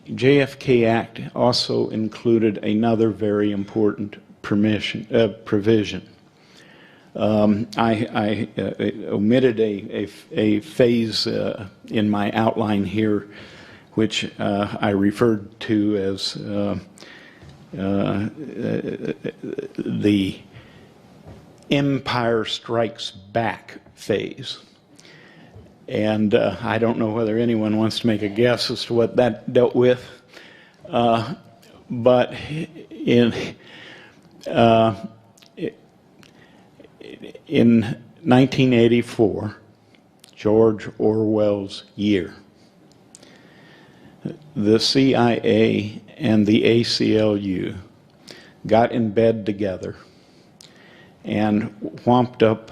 JFK Act also included another very important provision. I omitted a phase in my outline here, which I referred to as the Empire Strikes Back phase. And I don't know whether anyone wants to make a guess as to what that dealt with. But in 1984, George Orwell's year, the CIA and the ACLU got in bed together and whomped up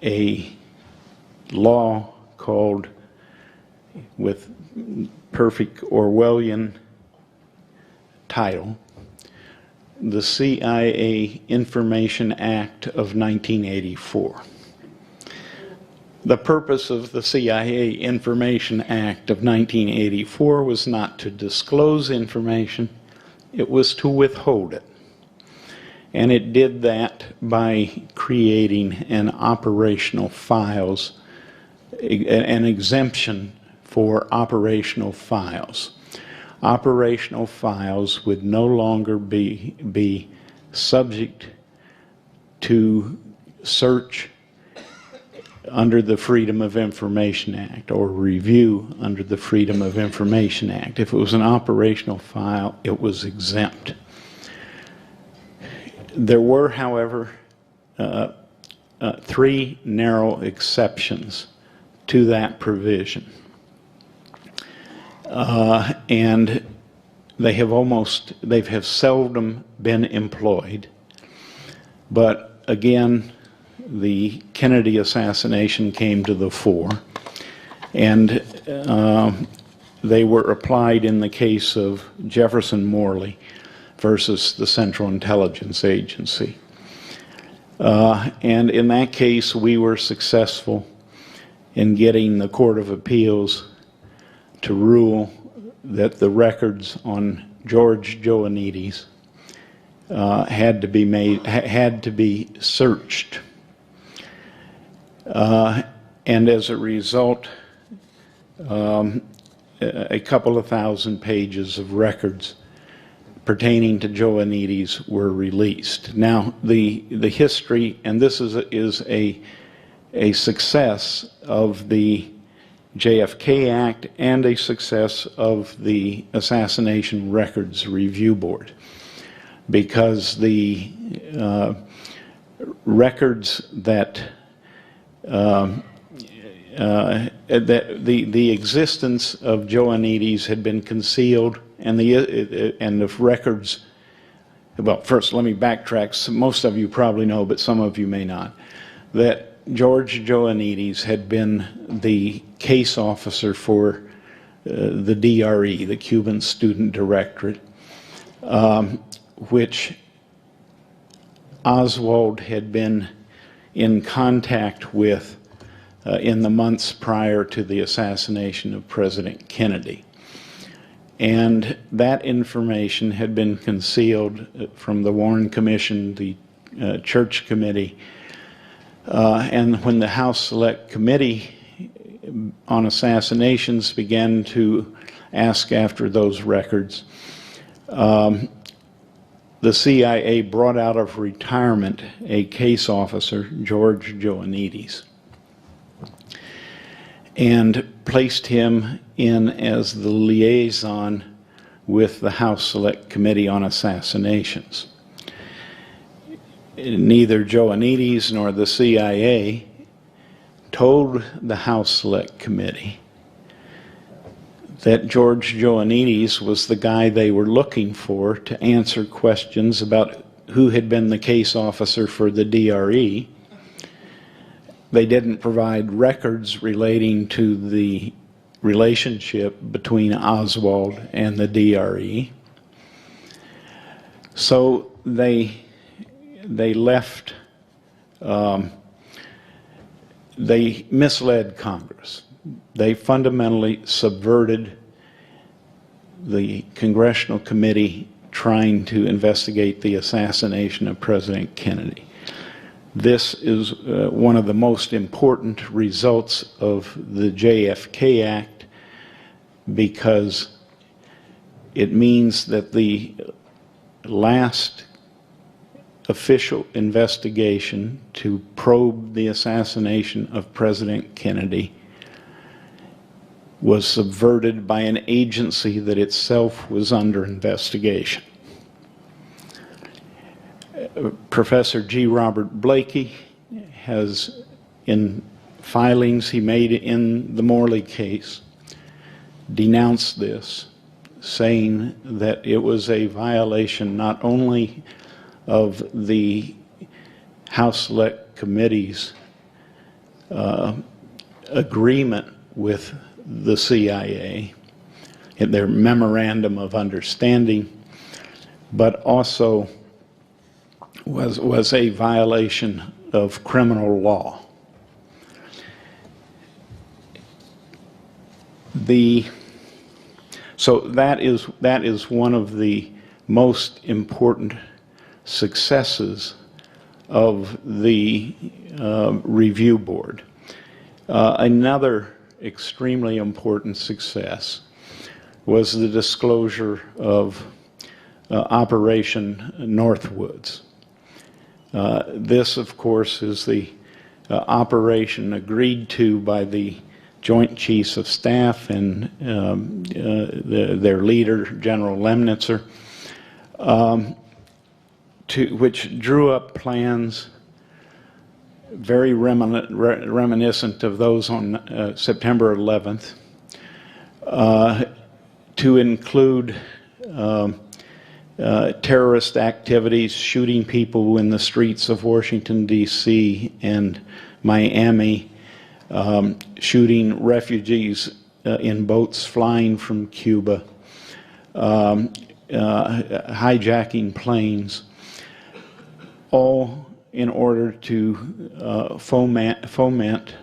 a law called, with perfect Orwellian title, the CIA Information Act of 1984. The purpose of the CIA Information Act of 1984 was not to disclose information, it was to withhold it. And it did that by creating an operational files, an exemption for operational files. Operational files would no longer be subject to search under the Freedom of Information Act or review under the Freedom of Information Act. If it was an operational file, it was exempt. There were, however, 3 narrow exceptions to that provision. And they have seldom been employed. But again, the Kennedy assassination came to the fore, and they were applied in the case of Jefferson Morley versus the Central Intelligence Agency. And in that case, we were successful in getting the Court of Appeals to rule that the records on George Ioannidis had to be searched. And as a result, a couple of thousand pages of records pertaining to Ioannidis were released. Now, the history, and this is a success of the JFK Act and a success of the Assassination Records Review Board, because the records that the existence of Ioannidis had been concealed, and the records. Well, first let me backtrack. So most of you probably know, but some of you may not, that George Ioannidis had been the case officer for the DRE, the Cuban Student Directorate, which Oswald had been in contact with in the months prior to the assassination of President Kennedy. And that information had been concealed from the Warren Commission, the Church Committee, and when the House Select Committee on Assassinations began to ask after those records, the CIA brought out of retirement a case officer, George Ioannidis, and placed him in as the liaison with the House Select Committee on Assassinations. Neither Ioannidis nor the CIA told the House Select Committee that George Ioannidis was the guy they were looking for to answer questions about who had been the case officer for the DRE. They didn't provide records relating to the relationship between Oswald and the DRE. So they left, they misled Congress. They fundamentally subverted the Congressional Committee trying to investigate the assassination of President Kennedy. This is one of the most important results of the JFK Act, because it means that the last official investigation to probe the assassination of President Kennedy was subverted by an agency that itself was under investigation. Professor G. Robert Blakey has, in filings he made in the Morley case, denounced this, saying that it was a violation not only of the House Select Committee's agreement with the CIA in their memorandum of understanding, but also was a violation of criminal law. So that is one of the most important successes of the review board. Another extremely important success was the disclosure of Operation Northwoods. This, of course, is the operation agreed to by the Joint Chiefs of Staff and their leader, General Lemnitzer, which drew up plans very reminiscent of those on September 11th, to include terrorist activities, shooting people in the streets of Washington, D.C. and Miami, shooting refugees in boats flying from Cuba, hijacking planes, all in order to foment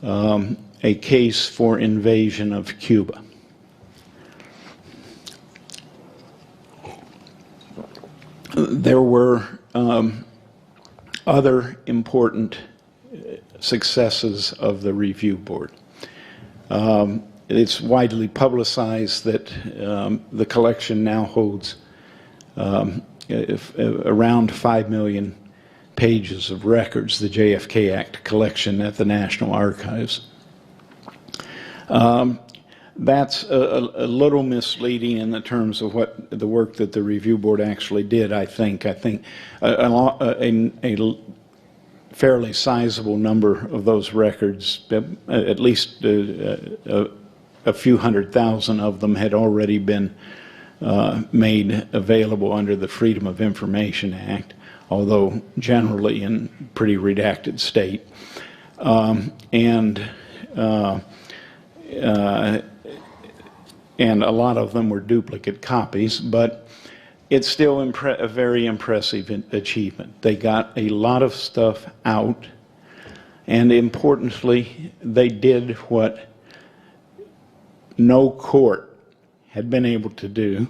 a case for invasion of Cuba. There were other important successes of the review board. It's widely publicized that the collection now holds around 5 million pages of records, the JFK Act collection at the National Archives. That's a little misleading in the terms of what the work that the review board actually did, I think. I think a fairly sizable number of those records, at least a few 100,000 of them, had already been made available under the Freedom of Information Act, although generally in pretty redacted state. And a lot of them were duplicate copies, but it's still a very impressive achievement. They got a lot of stuff out, and importantly, they did what no court had been able to do,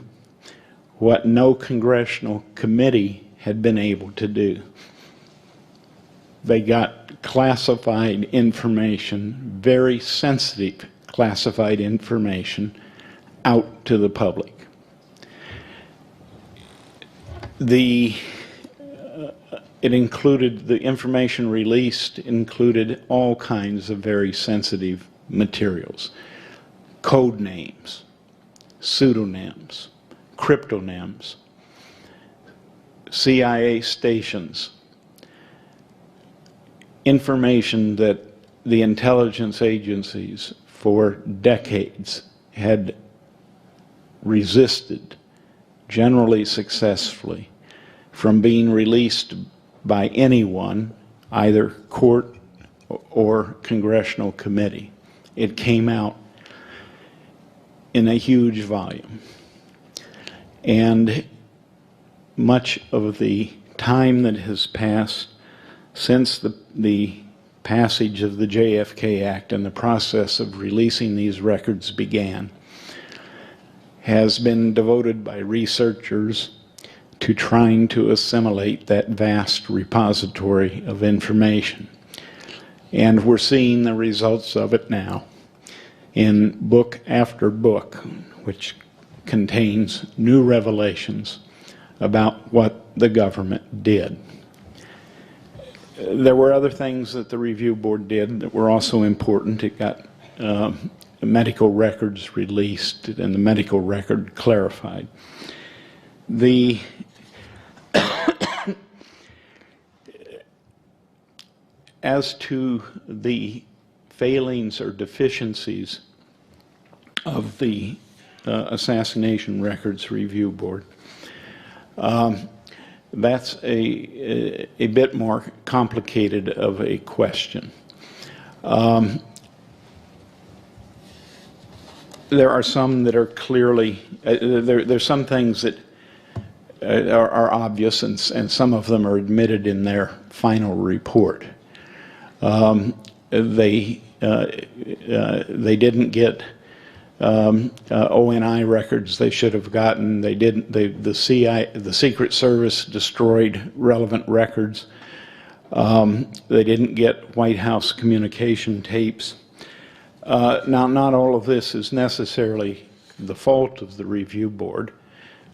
what no congressional committee had been able to do. They got classified information, very sensitive classified information, out to the public. It included, the information released included all kinds of very sensitive materials. Code names, pseudonyms, cryptonyms, CIA stations, information that the intelligence agencies for decades had resisted, generally successfully, from being released by anyone, either court or congressional committee. It came out in a huge volume. And much of the time that has passed since the passage of the JFK Act and the process of releasing these records began has been devoted by researchers to trying to assimilate that vast repository of information. And we're seeing the results of it now in book after book, which contains new revelations about what the government did. There were other things that the review board did that were also important. It got medical records released and the medical record clarified. As to the failings or deficiencies of the Assassination Records Review Board, that's a bit more complicated of a question. There are some that are clearly, there's some things that are obvious, and some of them are admitted in their final report. They didn't get ONI records they should have gotten. They didn't. The Secret Service destroyed relevant records. They didn't get White House communication tapes. Now, not all of this is necessarily the fault of the review board.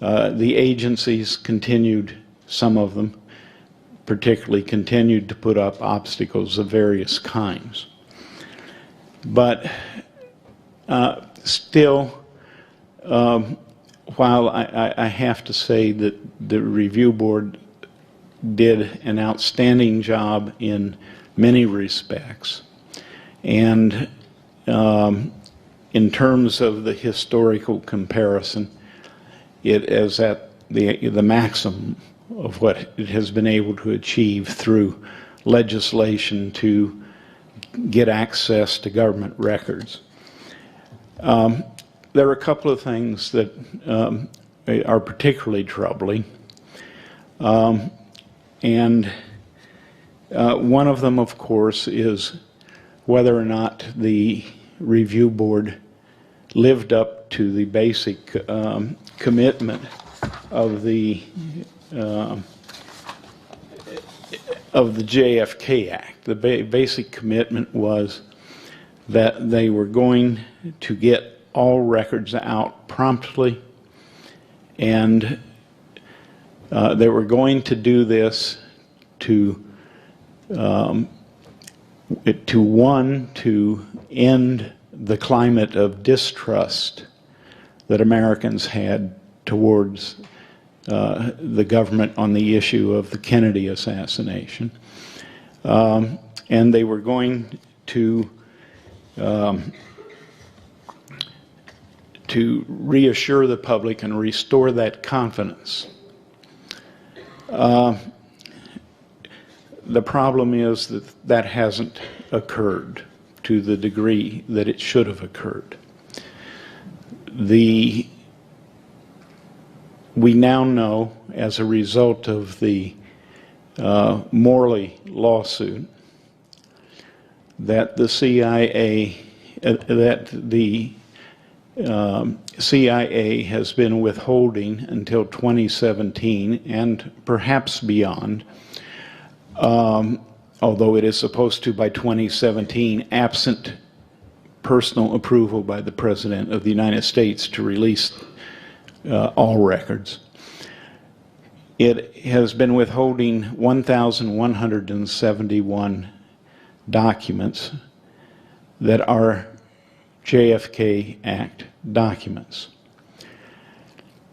The agencies continued, some of them particularly continued to put up obstacles of various kinds. But still, while I have to say that the review board did an outstanding job in many respects, and in terms of the historical comparison, it is at the maximum of what it has been able to achieve through legislation to get access to government records. There are a couple of things that are particularly troubling. And one of them, of course, is whether or not the review board lived up to the basic commitment of the JFK Act. The basic commitment was that they were going to get all records out promptly, and they were going to do this to end the climate of distrust that Americans had towards the government on the issue of the Kennedy assassination. And they were going to reassure the public and restore that confidence. The problem is that that hasn't occurred to the degree that it should have occurred. We now know, as a result of the Morley lawsuit, that the CIA has been withholding until 2017 and perhaps beyond, although it is supposed to by 2017, absent personal approval by the President of the United States, to release all records. It has been withholding 1,171 documents that are JFK Act documents.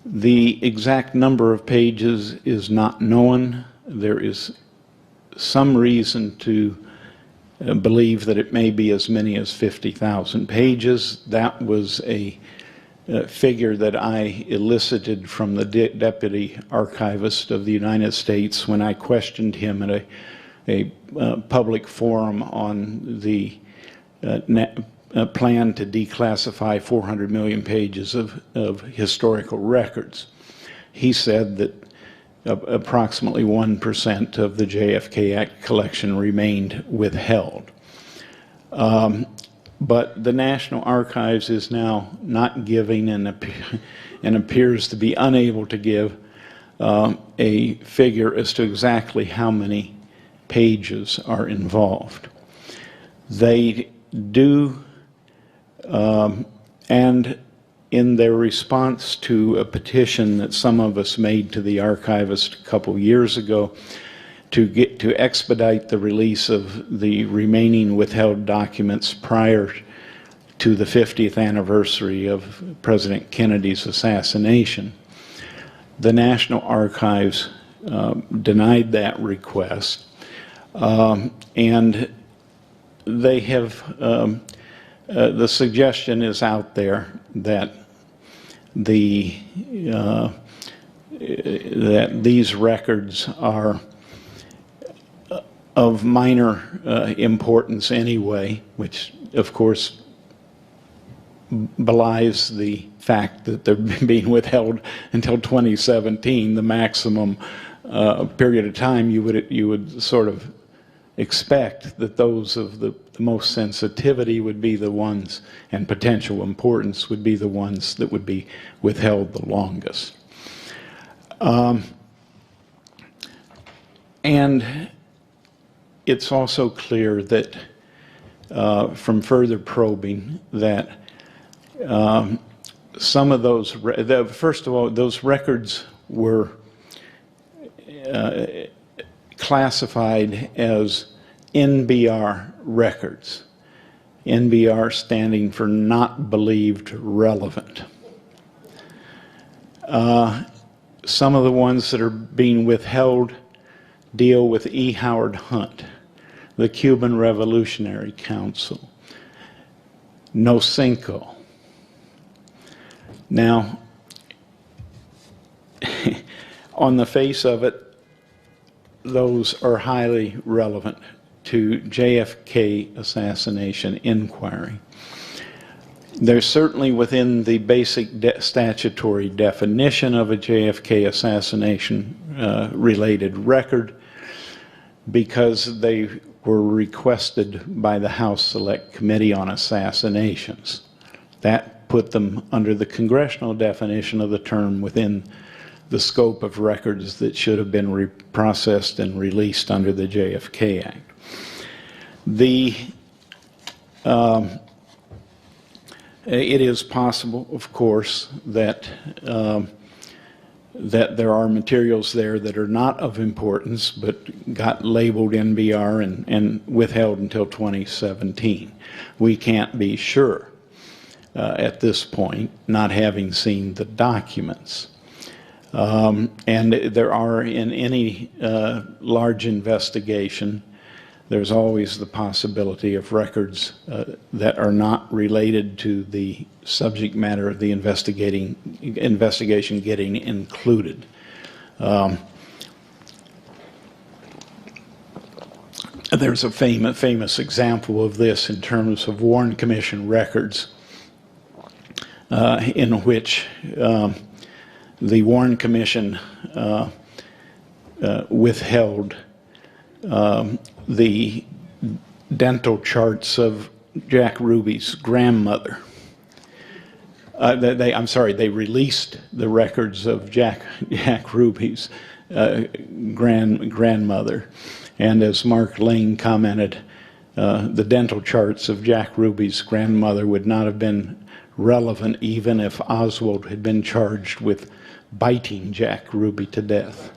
The exact number of pages is not known. There is some reason to believe that it may be as many as 50,000 pages. That was a figure that I elicited from the Deputy Archivist of the United States when I questioned him at a public forum on the plan to declassify 400 million pages of historical records. He said that approximately 1% of the JFK Act collection remained withheld. But the National Archives is now not giving and appears to be unable to give a figure as to exactly how many pages are involved. They do, and in their response to a petition that some of us made to the archivist a couple years ago to expedite the release of the remaining withheld documents prior to the 50th anniversary of President Kennedy's assassination, the National Archives denied that request, and they have the suggestion is out there that that these records are of minor importance anyway, which of course belies the fact that they're being withheld until 2017, the maximum period of time you would sort of expect that those of the most sensitivity would be the ones, and potential importance would be the ones that would be withheld the longest. And it's also clear that from further probing that some of those, first of all, those records were classified as NBR records. NBR standing for not believed relevant. Some of the ones that are being withheld deal with E. Howard Hunt, the Cuban Revolutionary Council, NOCINCO. Now, on the face of it, those are highly relevant to JFK assassination inquiry. They're certainly within the basic statutory definition of a JFK assassination related record because they were requested by the House Select Committee on Assassinations. That put them under the congressional definition of the term within the scope of records that should have been reprocessed and released under the JFK Act. It is possible, of course, that that there are materials there that are not of importance but got labeled NBR and withheld until 2017. We can't be sure at this point, not having seen the documents. And there are, in any large investigation, there's always the possibility of records that are not related to the subject matter of the investigation getting included. There's a famous example of this in terms of Warren Commission records in which the Warren Commission withheld the dental charts of Jack Ruby's grandmother. They released the records of Jack Ruby's grandmother. And as Mark Lane commented, the dental charts of Jack Ruby's grandmother would not have been relevant even if Oswald had been charged with biting Jack Ruby to death.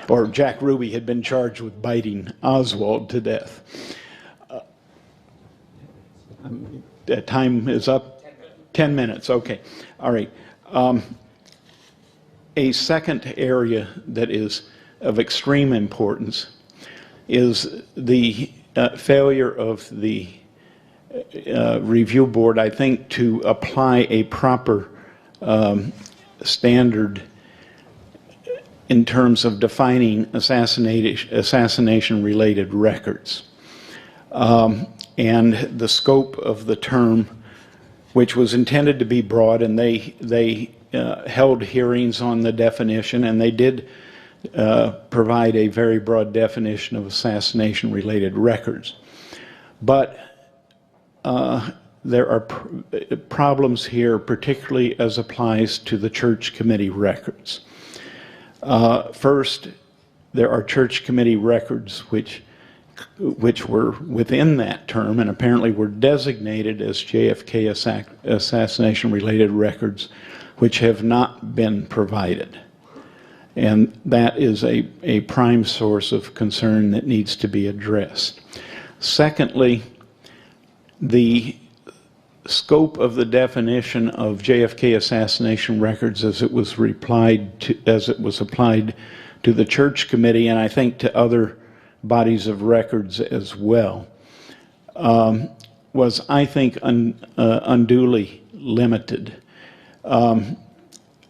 Or Jack Ruby had been charged with biting Oswald to death. Time is up. 10 minutes, okay. All right. A second area that is of extreme importance is the failure of the review board, I think, to apply a proper standard in terms of defining assassination-related records. And the scope of the term, which was intended to be broad, and they held hearings on the definition, and they did provide a very broad definition of assassination-related records. But there are problems here, particularly as applies to the church committee records. First, there are church committee records which were within that term and apparently were designated as JFK assassination-related records, which have not been provided. And that is a prime source of concern that needs to be addressed. Secondly, the scope of the definition of JFK assassination records as it was applied to the church committee, and I think to other bodies of records as well, was, I think, unduly limited. On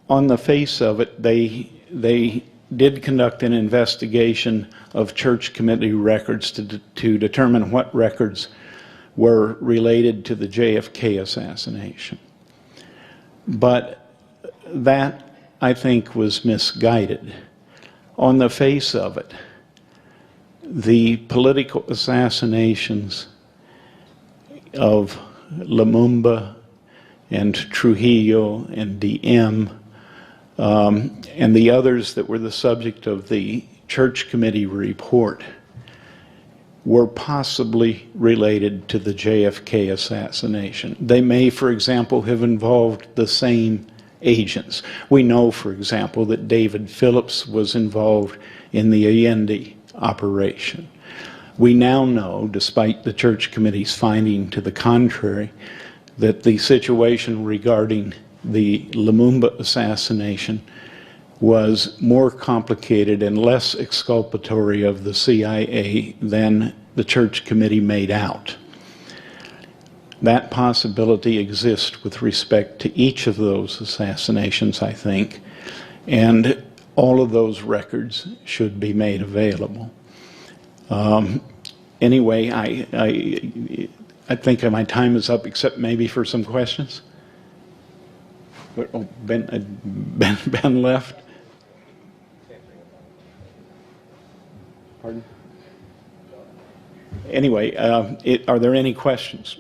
the face of it, they did conduct an investigation of church committee records to determine what records were related to the JFK assassination. But that, I think, was misguided. On the face of it, the political assassinations of Lumumba and Trujillo and DM and the others that were the subject of the church committee report were possibly related to the JFK assassination. They may, for example, have involved the same agents. We know, for example, that David Phillips was involved in the Allende operation. We now know, despite the church committee's finding to the contrary, that the situation regarding the Lumumba assassination was more complicated and less exculpatory of the CIA than the church committee made out. That possibility exists with respect to each of those assassinations, I think, and all of those records should be made available. Anyway, I think my time is up, except maybe for some questions. Oh, Ben left. Pardon? Anyway, are there any questions?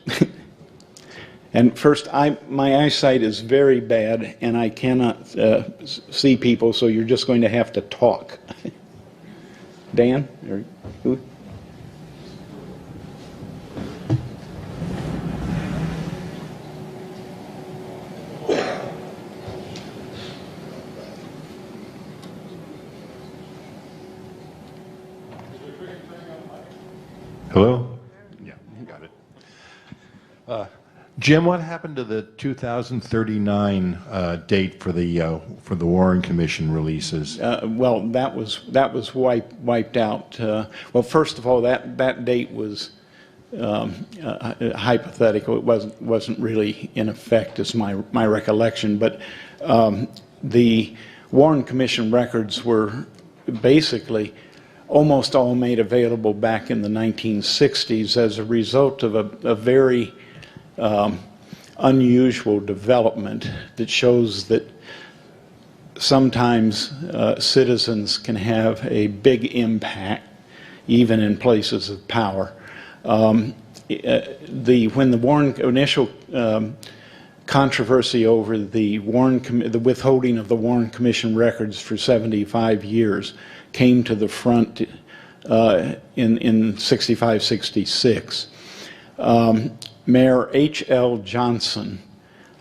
And first, my eyesight is very bad, and I cannot see people, so you're just going to have to talk. Dan? Or who? Hello? Yeah, you got it. Jim, what happened to the 2039 date for the Warren Commission releases? Well, that was wiped out. Well, first of all, that date was hypothetical. It wasn't really in effect, is my recollection. But the Warren Commission records were basically almost all made available back in the 1960s as a result of a very unusual development that shows that sometimes citizens can have a big impact even in places of power. When the Warren initial controversy over the withholding of the Warren Commission records for 75 years came to the front in 65, 66. Mayor H.L. Johnson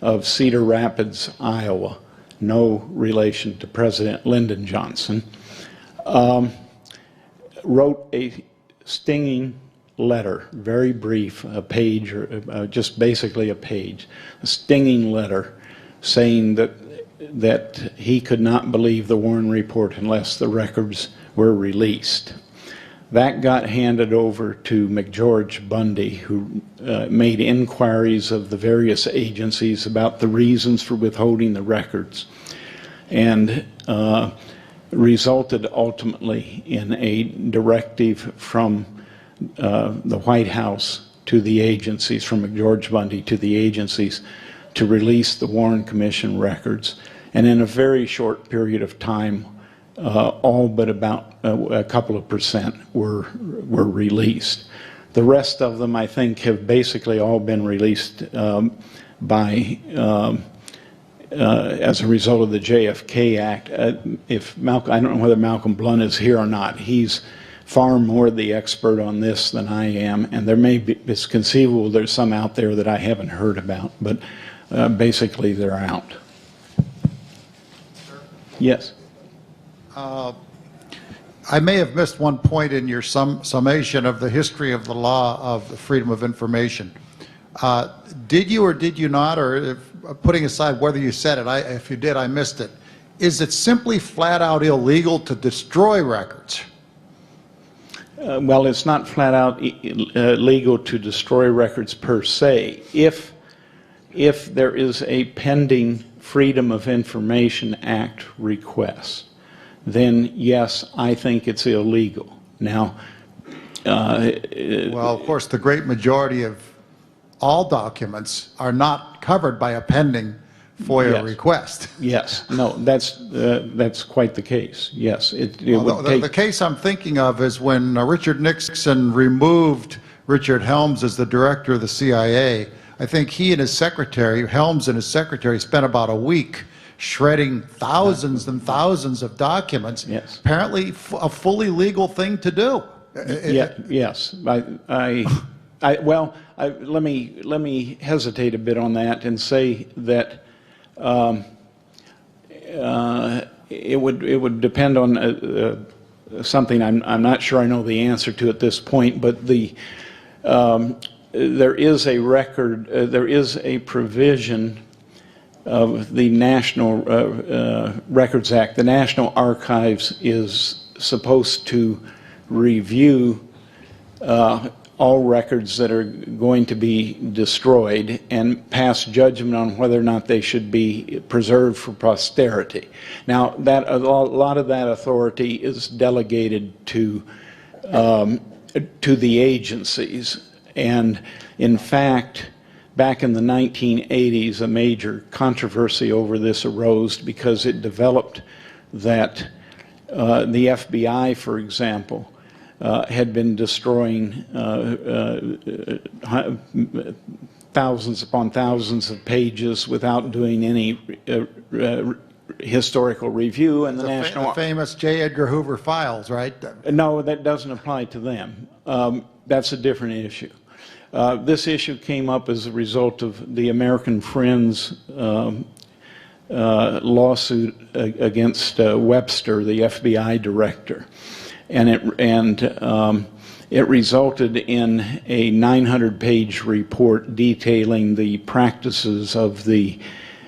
of Cedar Rapids, Iowa, no relation to President Lyndon Johnson, wrote a stinging letter, very brief, a page, or just basically a page, a stinging letter saying that he could not believe the Warren report unless the records were released. That got handed over to McGeorge Bundy, who made inquiries of the various agencies about the reasons for withholding the records, and resulted ultimately in a directive from the White House to the agencies, from McGeorge Bundy to the agencies, to release the Warren Commission records. And in a very short period of time, all but about a couple of percent were released. The rest of them, I think, have basically all been released by as a result of the JFK Act. I don't know whether Malcolm Blunt is here or not. He's far more the expert on this than I am, and there may be, it's conceivable there's some out there that I haven't heard about, but basically they're out. Yes. I may have missed one point in your summation of the history of the law of the freedom of information. Did you or did you not, or putting aside whether you said it, if you did, I missed it. Is it simply flat out illegal to destroy records? Well, it's not flat out legal to destroy records per se. If there is a pending Freedom of Information Act request, then yes, I think it's illegal. Now, well, of course, the great majority of all documents are not covered by a pending FOIA request. Yes, no, that's quite the case. Yes, the case I'm thinking of is when Richard Nixon removed Richard Helms as the director of the CIA. I think he and his secretary, Helms and his secretary, spent about a week shredding thousands and thousands of documents. Yes. Apparently, a fully legal thing to do. Yes, let me hesitate a bit on that and say that it would depend on something I'm not sure I know the answer to at this point, but there is a record, there is a provision of the National Records Act. The National Archives is supposed to review all records that are going to be destroyed and pass judgment on whether or not they should be preserved for posterity. Now, a lot of that authority is delegated to the agencies. And in fact, back in the 1980s, a major controversy over this arose because it developed that the FBI, for example, had been destroying thousands upon thousands of pages without doing any historical review, and the famous J. Edgar Hoover files, right? No, that doesn't apply to them. That's a different issue. This issue came up as a result of the American Friends lawsuit against Webster, the FBI director, and it resulted in a 900-page report detailing the practices of the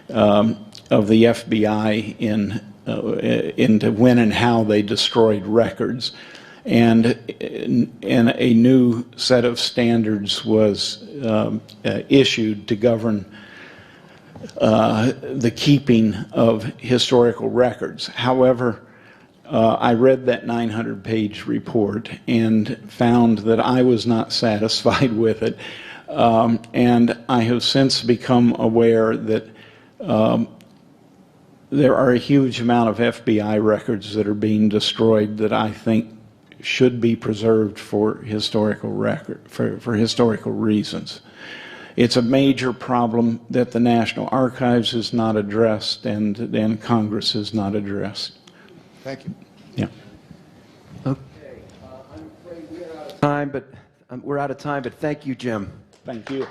FBI into when and how they destroyed records. And a new set of standards was issued to govern the keeping of historical records. However, I read that 900-page report and found that I was not satisfied with it. And I have since become aware that there are a huge amount of FBI records that are being destroyed that I think should be preserved for historical for historical reasons. It's a major problem that the National Archives has not addressed and Congress has not addressed. Thank you. Yeah. Okay. I'm afraid we're out of time, but thank you, Jim. Thank you.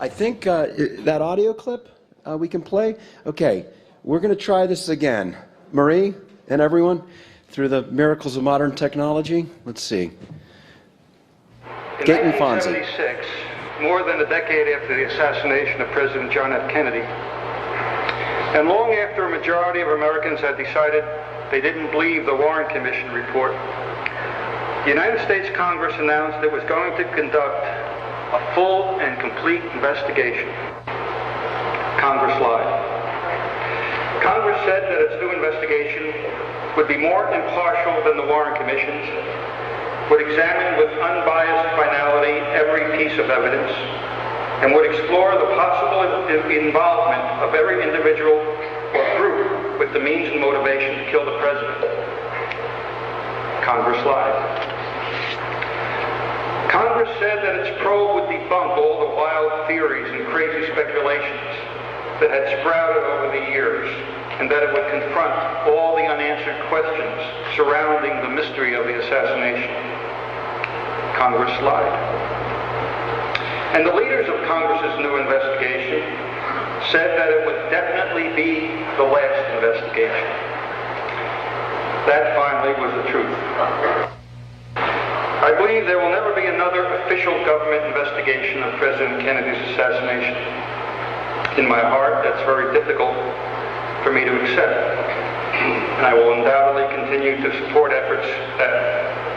I think that audio clip we can play. Okay, we're going to try this again. Marie and everyone, through the miracles of modern technology. Let's see. In 1976, more than a decade after the assassination of President John F. Kennedy, And long after a majority of Americans had decided they didn't believe the Warren Commission report, the United States Congress announced it was going to conduct a full and complete investigation. Congress lied. Congress said that its new investigation would be more impartial than the Warren Commission's, would examine with unbiased finality every piece of evidence, and would explore the possible involvement of every individual or group with the means and motivation to kill the president. Congress lied. Congress said that its probe would debunk all the wild theories and crazy speculations that had sprouted over the years, and that it would confront all the unanswered questions surrounding the mystery of the assassination. Congress lied. And the leaders of Congress's new investigation said that it would definitely be the last investigation. That finally was the truth. I believe there will never be another official government investigation of President Kennedy's assassination. In my heart, that's very difficult for me to accept. And I will undoubtedly continue to support efforts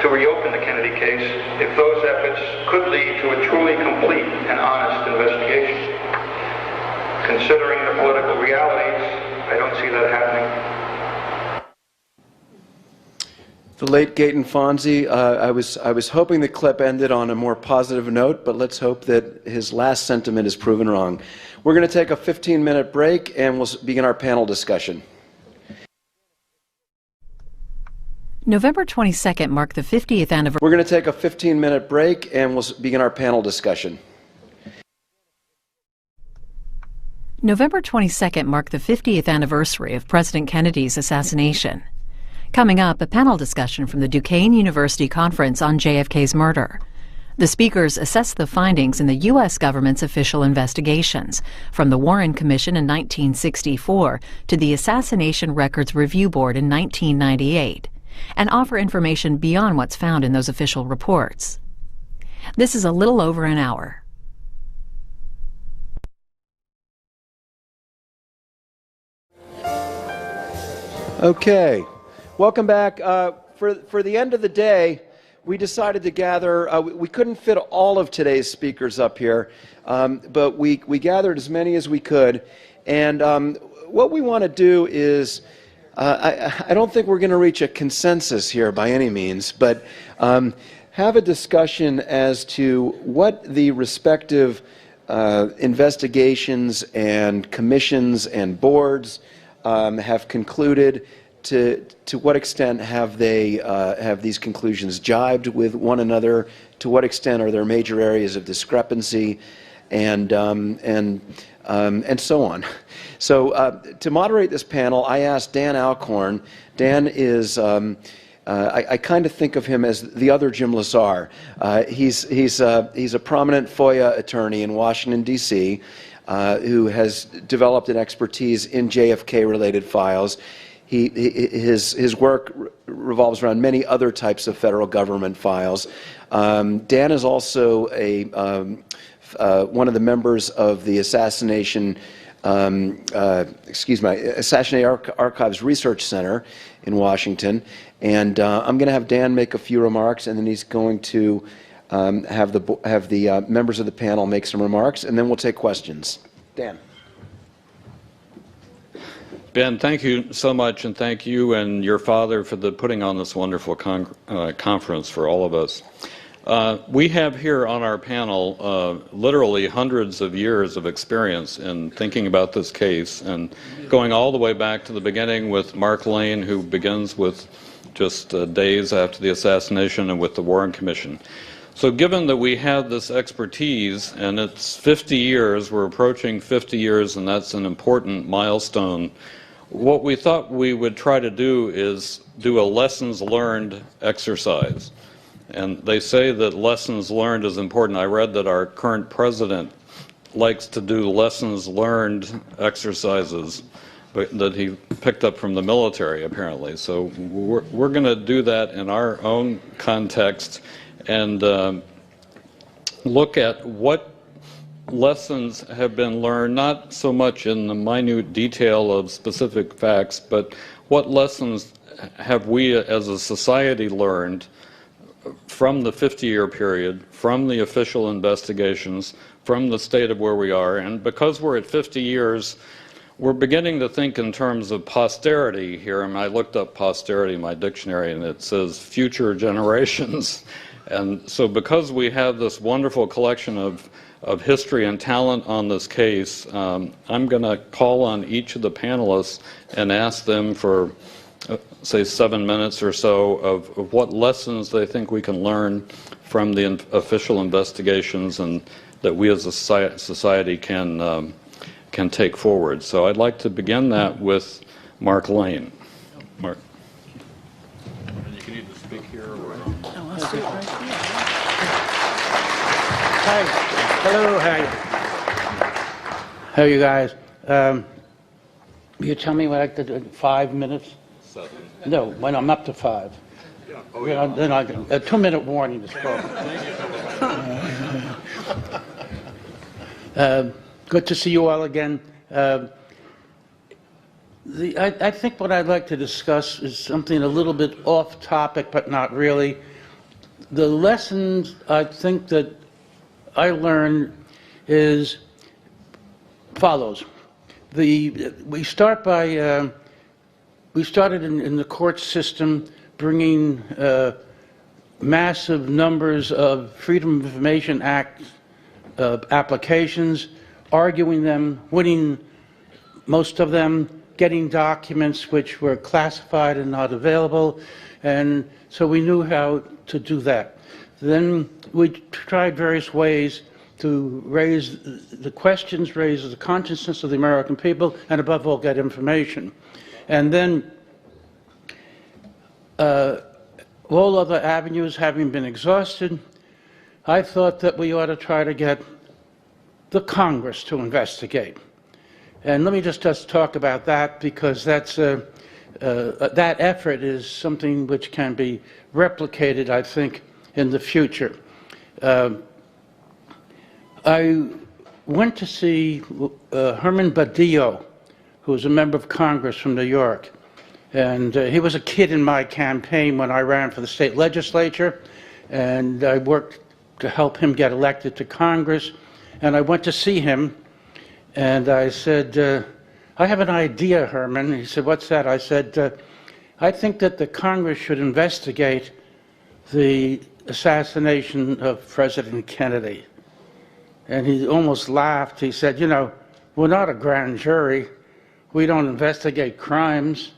to reopen the Kennedy case if those efforts could lead to a truly complete and honest investigation. Considering the political realities, I don't see that happening. The late Gaten Fonzie, I was hoping the clip ended on a more positive note, but let's hope that his last sentiment is proven wrong. We're going to take a 15-minute break, and we'll begin our panel discussion. November 22nd marked the 50th anniversary. We're going to take a 15-minute break, and we'll begin our panel discussion. November 22nd marked the 50th anniversary of President Kennedy's assassination. Coming up, a panel discussion from the Duquesne University Conference on JFK's murder. The speakers assess the findings in the U.S. government's official investigations, from the Warren Commission in 1964 to the Assassination Records Review Board in 1998, and offer information beyond what's found in those official reports. This is a little over an hour. Okay. Welcome back. For the end of the day, we decided to gather, we couldn't fit all of today's speakers up here, but we gathered as many as we could. And what we want to do is, I don't think we're going to reach a consensus here by any means, but have a discussion as to what the respective investigations and commissions and boards have concluded. To what extent have they have these conclusions jibed with one another? To what extent are there major areas of discrepancy, and so on? So to moderate this panel, I asked Dan Alcorn. Dan is I kind of think of him as the other Jim Lazar. He's a prominent FOIA attorney in Washington D.C. Who has developed an expertise in JFK-related files. His work revolves around many other types of federal government files. Dan is also one of the members of the Assassination Archives Research Center in Washington. And I'm going to have Dan make a few remarks, and then he's going to have the members of the panel make some remarks, and then we'll take questions. Dan. Ben, thank you so much, and thank you and your father for putting on this wonderful conference for all of us. We have here on our panel literally hundreds of years of experience in thinking about this case, and going all the way back to the beginning with Mark Lane, who begins with just days after the assassination, and with the Warren Commission. So given that we have this expertise, and it's 50 years, we're approaching 50 years, and that's an important milestone, what we thought we would try to do is do a lessons learned exercise. And they say that lessons learned is important. I read that our current president likes to do lessons learned exercises, but that he picked up from the military, apparently. So we're going to do that in our own context and look at what lessons have been learned, not so much in the minute detail of specific facts, but what lessons have we as a society learned from the 50-year period, from the official investigations, from the state of where we are? And because we're at 50 years, we're beginning to think in terms of posterity here. And I looked up posterity in my dictionary, and it says future generations. And so because we have this wonderful collection of history and talent on this case, I'm going to call on each of the panelists and ask them for, say, 7 minutes or so of what lessons they think we can learn from the official investigations and that we as a society can take forward. So I'd like to begin that with Mark Lane. Mark. And you can either speak here or... I'll sit right here. Hi. Hello. Hi. How are you guys? You tell me what I could do, 5 minutes? 7. No, when I'm up to 5. Yeah. Oh, yeah. Then I can, a 2-minute warning is called. Good to see you all again. I think what I'd like to discuss is something a little bit off topic, but not really. The lessons I think that I learned is follows. We started in the court system bringing massive numbers of Freedom of Information Act applications, arguing them, winning most of them, getting documents which were classified and not available, and so we knew how to do that. Then we tried various ways to raise the questions, raise the consciousness of the American people, and above all, get information. And then all other avenues having been exhausted, I thought that we ought to try to get the Congress to investigate. And let me just talk about that, because that's that effort is something which can be replicated, I think, in the future. I went to see Herman Badillo, who was a member of Congress from New York. And he was a kid in my campaign when I ran for the state legislature, and I worked to help him get elected to Congress. And I went to see him, and I said, I have an idea, Herman. He said, what's that? I said, I think that the Congress should investigate the assassination of President Kennedy. And he almost laughed. He said, you know, we're not a grand jury. We don't investigate crimes.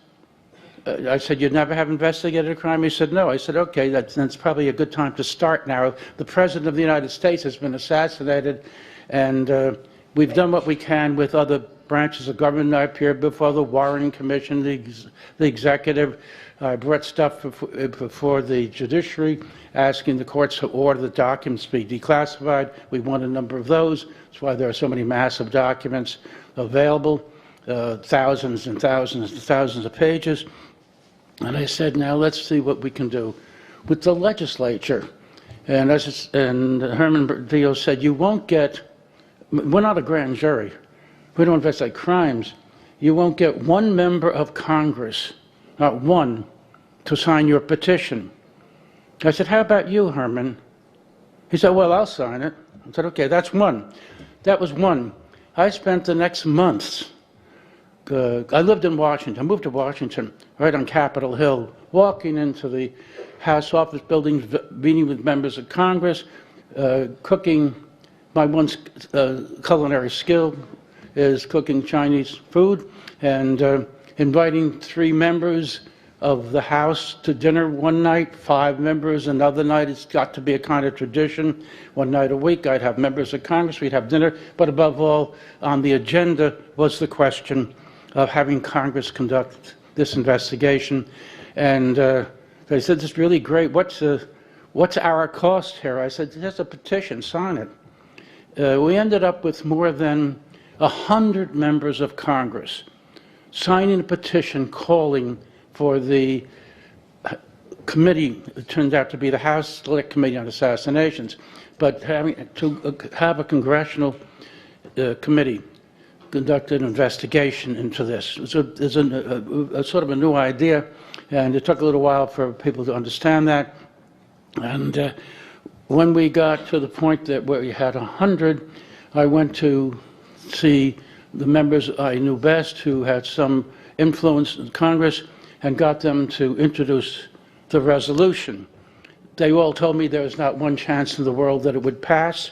I said, you'd never have investigated a crime? He said, no. I said, okay, that's probably a good time to start now. The President of the United States has been assassinated, and we've done what we can with other branches of government. I appeared before the Warren Commission, the executive. I brought stuff before the judiciary, asking the courts to order the documents to be declassified. We won a number of those. That's why there are so many massive documents available, thousands and thousands and thousands of pages. And I said, now let's see what we can do with the legislature. And Herman Badillo said, you won't get, we're not a grand jury. We don't investigate crimes. You won't get one member of Congress, not one, to sign your petition. I said, how about you, Herman? He said, well, I'll sign it. I said, okay, that's one. That was one. I spent the next months, I lived in Washington, I moved to Washington, right on Capitol Hill, walking into the House office buildings, meeting with members of Congress, cooking. My one culinary skill is cooking Chinese food, and inviting 3 members of the House to dinner one night, 5 members another night. It's got to be a kind of tradition. One night a week, I'd have members of Congress, we'd have dinner, but above all, on the agenda was the question of having Congress conduct this investigation. And they said, this is really great. What's our cost here? I said, there's a petition, sign it. We ended up with more than 100 members of Congress signing a petition calling for the committee, it turned out to be the House Select Committee on Assassinations, but having to have a congressional committee conduct an investigation into this. It's a sort of a new idea, and it took a little while for people to understand that. And when we got to the point that where we had 100, I went to see the members I knew best who had some influence in Congress and got them to introduce the resolution. They all told me there was not one chance in the world that it would pass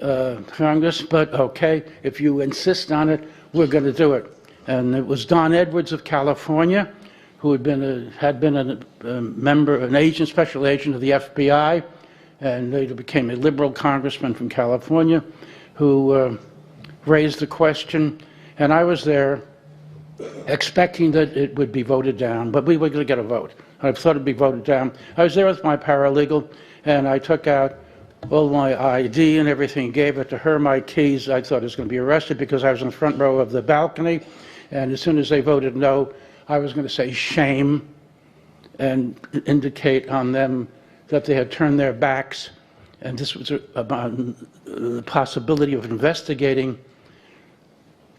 Congress, but okay, if you insist on it, we're going to do it. And it was Don Edwards of California, who had been a member, an agent, special agent of the FBI, and later became a liberal congressman from California, who raised the question. And I was there expecting that it would be voted down, but we were going to get a vote. I thought it would be voted down. I was there with my paralegal, and I took out all my ID and everything, gave it to her, my keys. I thought I was going to be arrested because I was in the front row of the balcony, and as soon as they voted no, I was going to say shame and indicate on them that they had turned their backs, and this was about the possibility of investigating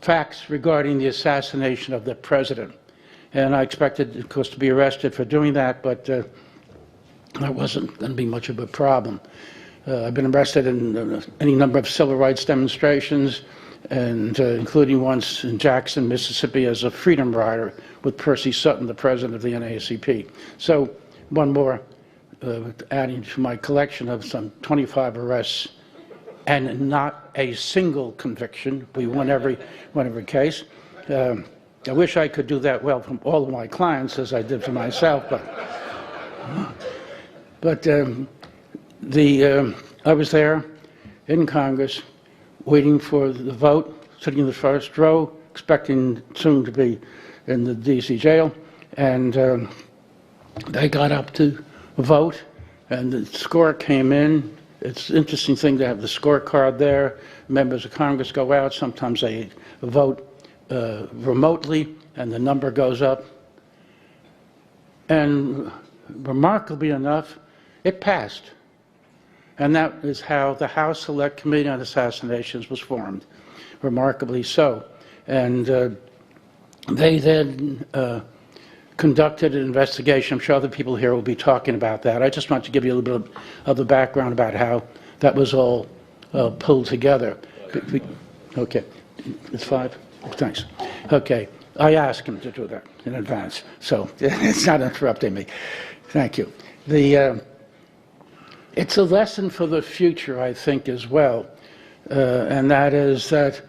facts regarding the assassination of the president. And I expected, of course, to be arrested for doing that, but that wasn't going to be much of a problem. I've been arrested in any number of civil rights demonstrations, and including once in Jackson, Mississippi, as a freedom rider with Percy Sutton, the president of the NAACP. So one more adding to my collection of some 25 arrests and not a single conviction. We won every case. I wish I could do that well from all of my clients as I did for myself, but I was there in Congress waiting for the vote, sitting in the first row, expecting soon to be in the D.C. jail, and they got up to vote, and the score came in. It's an interesting thing to have the scorecard there. Members of Congress go out. Sometimes they vote remotely, and the number goes up. And remarkably enough, it passed. And that is how the House Select Committee on Assassinations was formed, remarkably so. And they then conducted an investigation. I'm sure other people here will be talking about that. I just want to give you a little bit of the background about how that was all pulled together. Okay, it's 5? Thanks. Okay, I asked him to do that in advance, so it's not interrupting me. Thank you. It's a lesson for the future, I think, as well, and that is that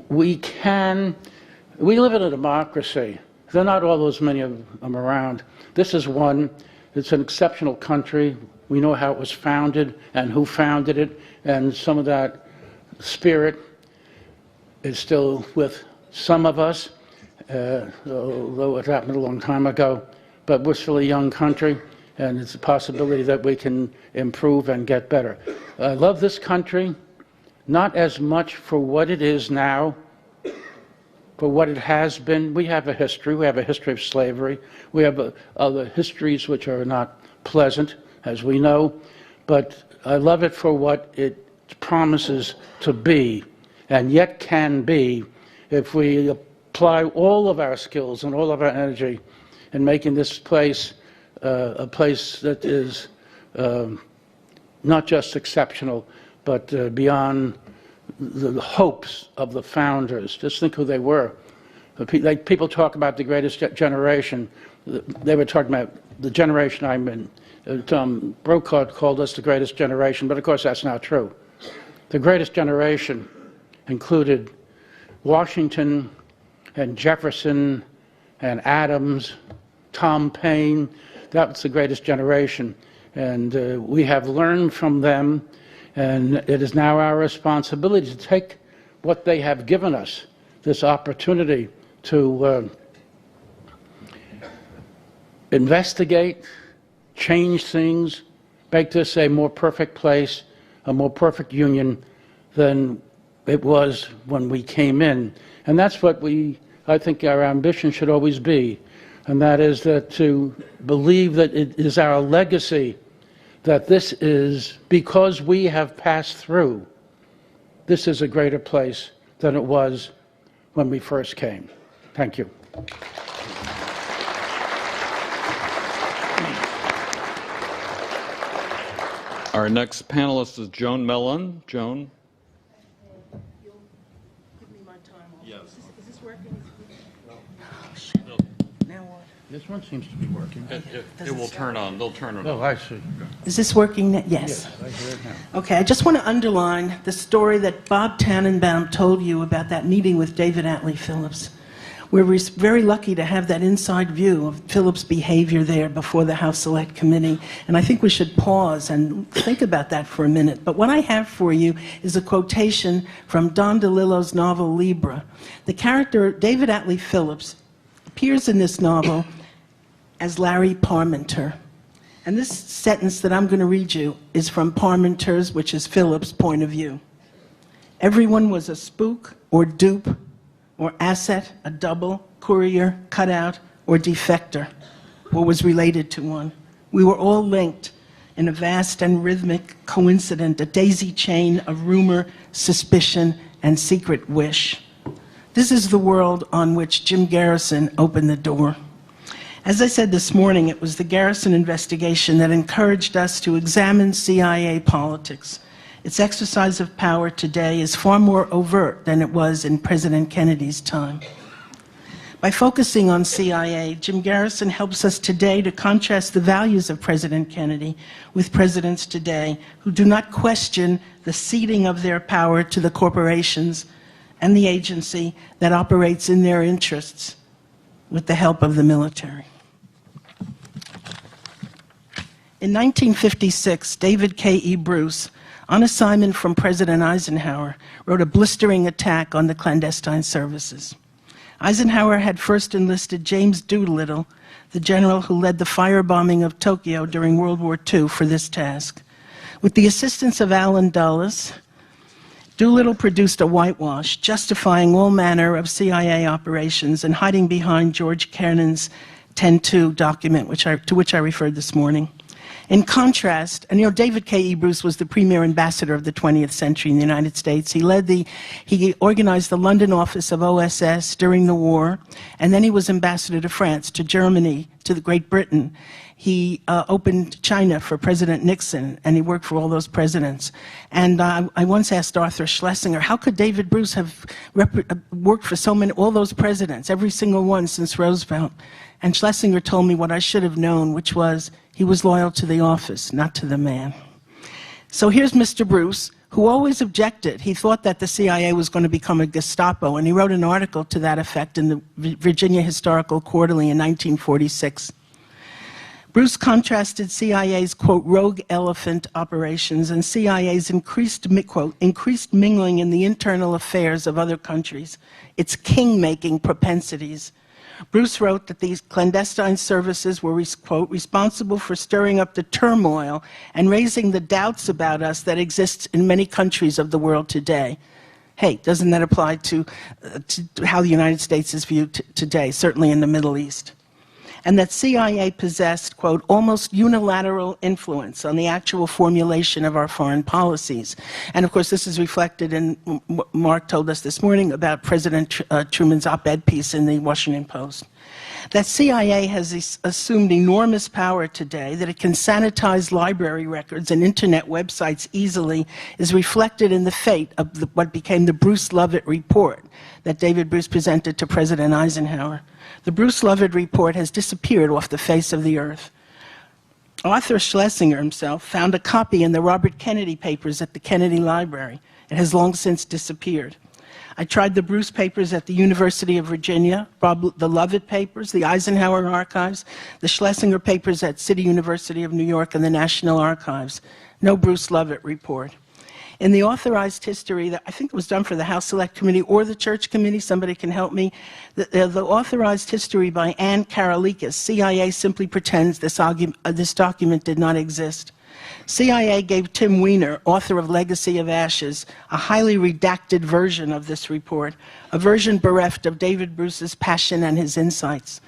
we live in a democracy. There are not all those many of them around. This is one. It's an exceptional country. We know how it was founded and who founded it, and some of that spirit is still with some of us, although it happened a long time ago. But we're still a young country, and it's a possibility that we can improve and get better. I love this country, not as much for what it is now, for what it has been. We have a history. We have a history of slavery. We have other histories which are not pleasant, as we know. But I love it for what it promises to be, and yet can be, if we apply all of our skills and all of our energy in making this place a place that is not just exceptional, but beyond the hopes of the founders. Just think who they were. Like people talk about the greatest generation. They were talking about the generation I'm in. Tom Brokaw called us the greatest generation, but of course that's not true. The greatest generation included Washington and Jefferson and Adams, Tom Paine. That was the greatest generation. And we have learned from them, and it is now our responsibility to take what they have given us, this opportunity to investigate, change things, make this a more perfect place, a more perfect union than it was when we came in. And that's what I think our ambition should always be. and that is that to believe that it is our legacy, that this is, because we have passed through, this is a greater place than it was when we first came. Thank you. Our next panelist is Joan Mellon. Joan. This one seems to be working. It will turn on. They'll turn it on. Oh, I see. Is this working? Yes. I hear it now. Okay, I just want to underline the story that Bob Tannenbaum told you about that meeting with David Atlee Phillips. We're very lucky to have that inside view of Phillips' behavior there before the House Select Committee, and I think we should pause and think about that for a minute. But what I have for you is a quotation from Don DeLillo's novel Libra. The character David Atlee Phillips appears in this novel as Larry Parmenter. And this sentence that I'm going to read you is from Parmenter's, which is Phillips' point of view. Everyone was a spook or dupe or asset, a double, courier, cutout, or defector, or was related to one. We were all linked in a vast and rhythmic coincidence, a daisy chain of rumor, suspicion, and secret wish. This is the world on which Jim Garrison opened the door. As I said this morning, it was the Garrison investigation that encouraged us to examine CIA politics. Its exercise of power today is far more overt than it was in President Kennedy's time. By focusing on CIA, Jim Garrison helps us today to contrast the values of President Kennedy with presidents today who do not question the ceding of their power to the corporations and the agency that operates in their interests with the help of the military. In 1956, David K.E. Bruce, on assignment from President Eisenhower, wrote a blistering attack on the clandestine services. Eisenhower had first enlisted James Doolittle, the general who led the firebombing of Tokyo during World War II, for this task. With the assistance of Allen Dulles, Doolittle produced a whitewash justifying all manner of CIA operations and hiding behind George Kernan's 10-2 document, to which I referred this morning. In contrast, and David K.E. Bruce was the premier ambassador of the 20th century in the United States. He organized the London office of OSS during the war, and then he was ambassador to France, to Germany, to Great Britain. He opened China for President Nixon, and he worked for all those presidents. And I once asked Arthur Schlesinger, how could David Bruce have worked for all those presidents, every single one since Roosevelt? And Schlesinger told me what I should have known, which was he was loyal to the office, not to the man. So here's Mr. Bruce, who always objected. He thought that the CIA was going to become a Gestapo, and he wrote an article to that effect in the Virginia Historical Quarterly in 1946. Bruce contrasted CIA's, quote, rogue elephant operations and CIA's increased, quote, increased mingling in the internal affairs of other countries, its king-making propensities. Bruce wrote that these clandestine services were, quote, responsible for stirring up the turmoil and raising the doubts about us that exists in many countries of the world today. Hey, doesn't that apply to how the United States is viewed today, certainly in the Middle East? And that CIA possessed, quote, almost unilateral influence on the actual formulation of our foreign policies. And of course, this is reflected in what Mark told us this morning about President Truman's op-ed piece in the Washington Post. That CIA has assumed enormous power today, that it can sanitize library records and internet websites easily, is reflected in the fate of what became the Bruce Lovett Report that David Bruce presented to President Eisenhower. The Bruce Lovett Report has disappeared off the face of the earth. Arthur Schlesinger himself found a copy in the Robert Kennedy papers at the Kennedy Library. It has long since disappeared. I tried the Bruce papers at the University of Virginia, the Lovett papers, the Eisenhower archives, the Schlesinger papers at City University of New York, and the National Archives. No Bruce Lovett Report. In the authorized history, that I think it was done for the House Select Committee or the Church Committee, somebody can help me, the authorized history by Ann Karolikis, CIA simply pretends this document did not exist. CIA gave Tim Weiner, author of Legacy of Ashes, a highly redacted version of this report, a version bereft of David Bruce's passion and his insights.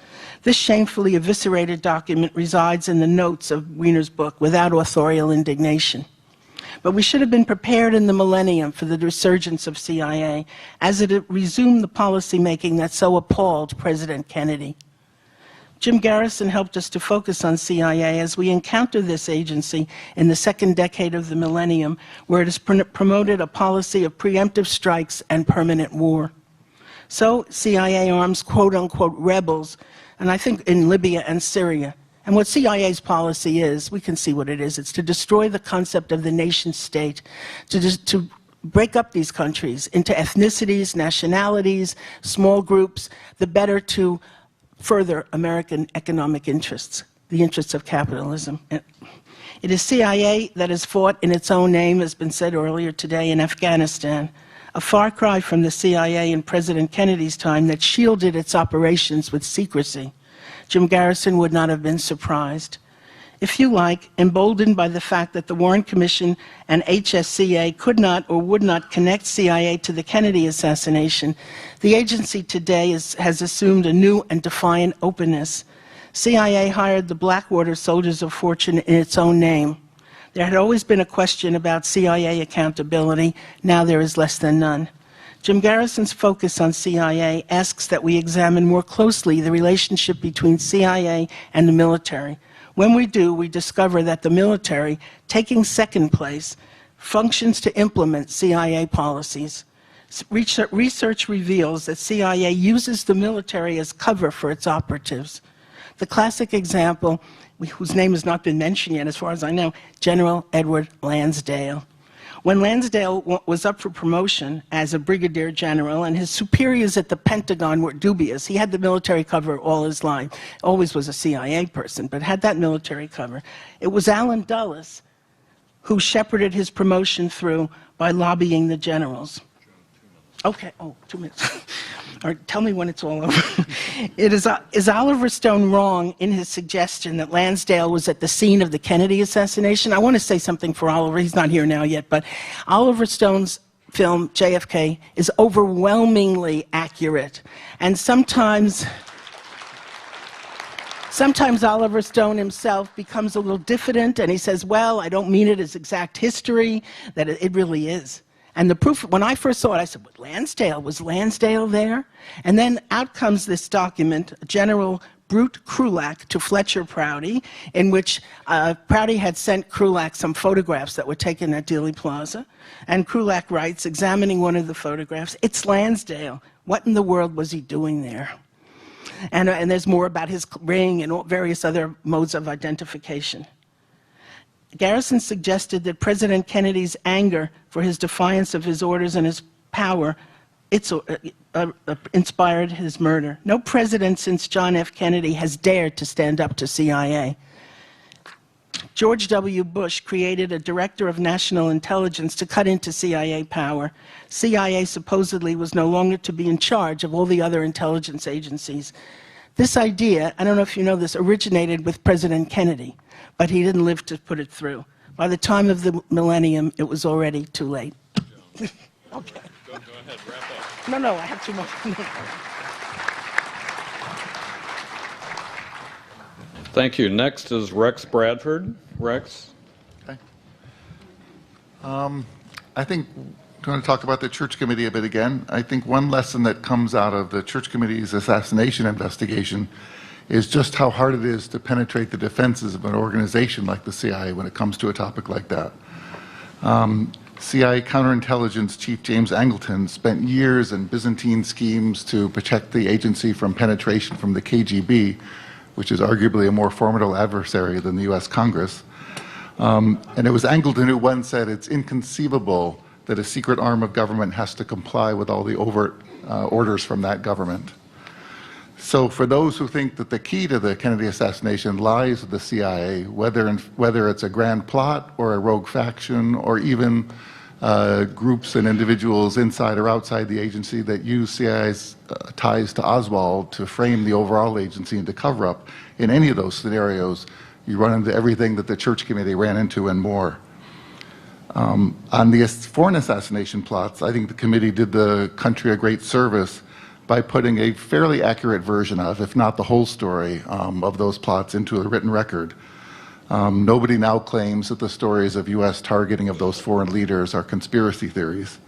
This shamefully eviscerated document resides in the notes of Weiner's book without authorial indignation. But we should have been prepared in the millennium for the resurgence of CIA as it resumed the policymaking that so appalled President Kennedy. Jim Garrison helped us to focus on CIA as we encounter this agency in the second decade of the millennium, where it has promoted a policy of preemptive strikes and permanent war. So CIA arms quote-unquote rebels, and I think in Libya and Syria. And what CIA's policy is, we can see what it is. It's to destroy the concept of the nation state, to break up these countries into ethnicities, nationalities, small groups, the better to further American economic interests, the interests of capitalism. It is CIA that has fought in its own name, as been said earlier today, in Afghanistan, a far cry from the CIA in President Kennedy's time that shielded its operations with secrecy. Jim Garrison would not have been surprised. If you like, emboldened by the fact that the Warren Commission and HSCA could not or would not connect CIA to the Kennedy assassination, the agency today has assumed a new and defiant openness. CIA hired the Blackwater Soldiers of Fortune in its own name. There had always been a question about CIA accountability. Now there is less than none. Jim Garrison's focus on CIA asks that we examine more closely the relationship between CIA and the military. When we do, we discover that the military, taking second place, functions to implement CIA policies. Research reveals that CIA uses the military as cover for its operatives. The classic example, whose name has not been mentioned yet as far as I know, General Edward Lansdale. When Lansdale was up for promotion as a brigadier general and his superiors at the Pentagon were dubious, he had the military cover all his life, always was a CIA person, but had that military cover. It was Allen Dulles who shepherded his promotion through by lobbying the generals. Okay, 2 minutes. Or tell me when it's all over. Is Oliver Stone wrong in his suggestion that Lansdale was at the scene of the Kennedy assassination? I want to say something for Oliver. He's not here now yet, but Oliver Stone's film, JFK, is overwhelmingly accurate. And sometimes Oliver Stone himself becomes a little diffident, and he says, well, I don't mean it as exact history, that it really is. And the proof, when I first saw it, I said, was Lansdale there? And then out comes this document, General Brute Krulak to Fletcher Prouty, in which Prouty had sent Krulak some photographs that were taken at Dealey Plaza. And Krulak writes, examining one of the photographs, it's Lansdale. What in the world was he doing there? And there's more about his ring and various other modes of identification. Garrison suggested that President Kennedy's anger for his defiance of his orders and his power inspired his murder. No president since John F. Kennedy has dared to stand up to CIA. George W. Bush created a director of national intelligence to cut into CIA power. CIA supposedly was no longer to be in charge of all the other intelligence agencies. This idea, I don't know if you know this, originated with President Kennedy, but he didn't live to put it through. By the time of the millennium, it was already too late. Okay. Go ahead, wrap up. No, I have 2 more. Thank you. Next is Rex Bradford. Rex? Okay. I think I'm going to talk about the Church Committee a bit again. I think one lesson that comes out of the Church Committee's assassination investigation is just how hard it is to penetrate the defenses of an organization like the CIA when it comes to a topic like that. CIA counterintelligence chief James Angleton spent years in Byzantine schemes to protect the agency from penetration from the KGB, which is arguably a more formidable adversary than the US Congress. And it was Angleton who once said it's inconceivable that a secret arm of government has to comply with all the overt orders from that government. So for those who think that the key to the Kennedy assassination lies with the CIA, whether it's a grand plot or a rogue faction or even groups and individuals inside or outside the agency that use CIA's ties to Oswald to frame the overall agency and to cover up, in any of those scenarios, you run into everything that the Church Committee ran into and more. On the foreign assassination plots, I think the committee did the country a great service by putting a fairly accurate version of, if not the whole story, of those plots into a written record. Nobody now claims that the stories of U.S. targeting of those foreign leaders are conspiracy theories.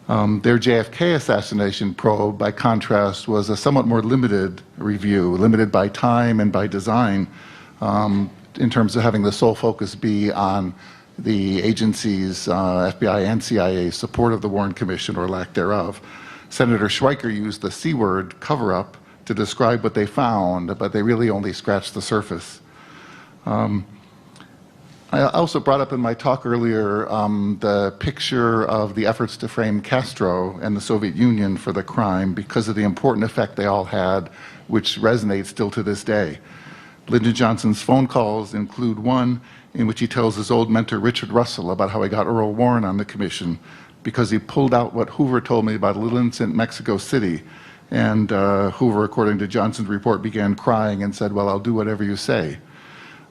Their JFK assassination probe, by contrast, was a somewhat more limited review, limited by time and by design, in terms of having the sole focus be on the agency's, FBI and CIA, support of the Warren Commission or lack thereof. Senator Schweiker used the C word, cover-up, to describe what they found, but they really only scratched the surface. I also brought up in my talk earlier the picture of the efforts to frame Castro and the Soviet Union for the crime because of the important effect they all had, which resonates still to this day. Lyndon Johnson's phone calls include one in which he tells his old mentor Richard Russell about how he got Earl Warren on the commission because he pulled out what Hoover told me about a little incident in Mexico City. And Hoover, according to Johnson's report, began crying and said, "Well, I'll do whatever you say."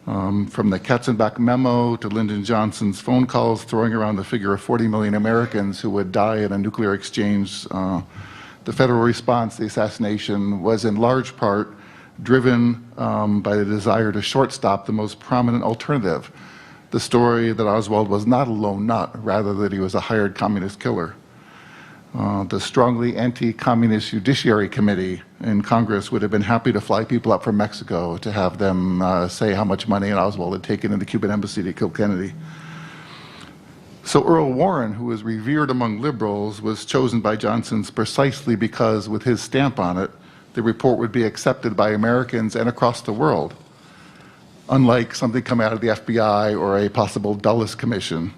From the Katzenbach memo to Lyndon Johnson's phone calls throwing around the figure of 40 million Americans who would die in a nuclear exchange, the federal response to the assassination was in large part driven by the desire to shortstop the most prominent alternative, the story that Oswald was not a lone nut, rather that he was a hired communist killer. The strongly anti-communist Judiciary Committee in Congress would have been happy to fly people up from Mexico to have them say how much money Oswald had taken in the Cuban embassy to kill Kennedy. So Earl Warren, who was revered among liberals, was chosen by Johnson precisely because, with his stamp on it, the report would be accepted by Americans and across the world, unlike something coming out of the FBI or a possible Dulles Commission.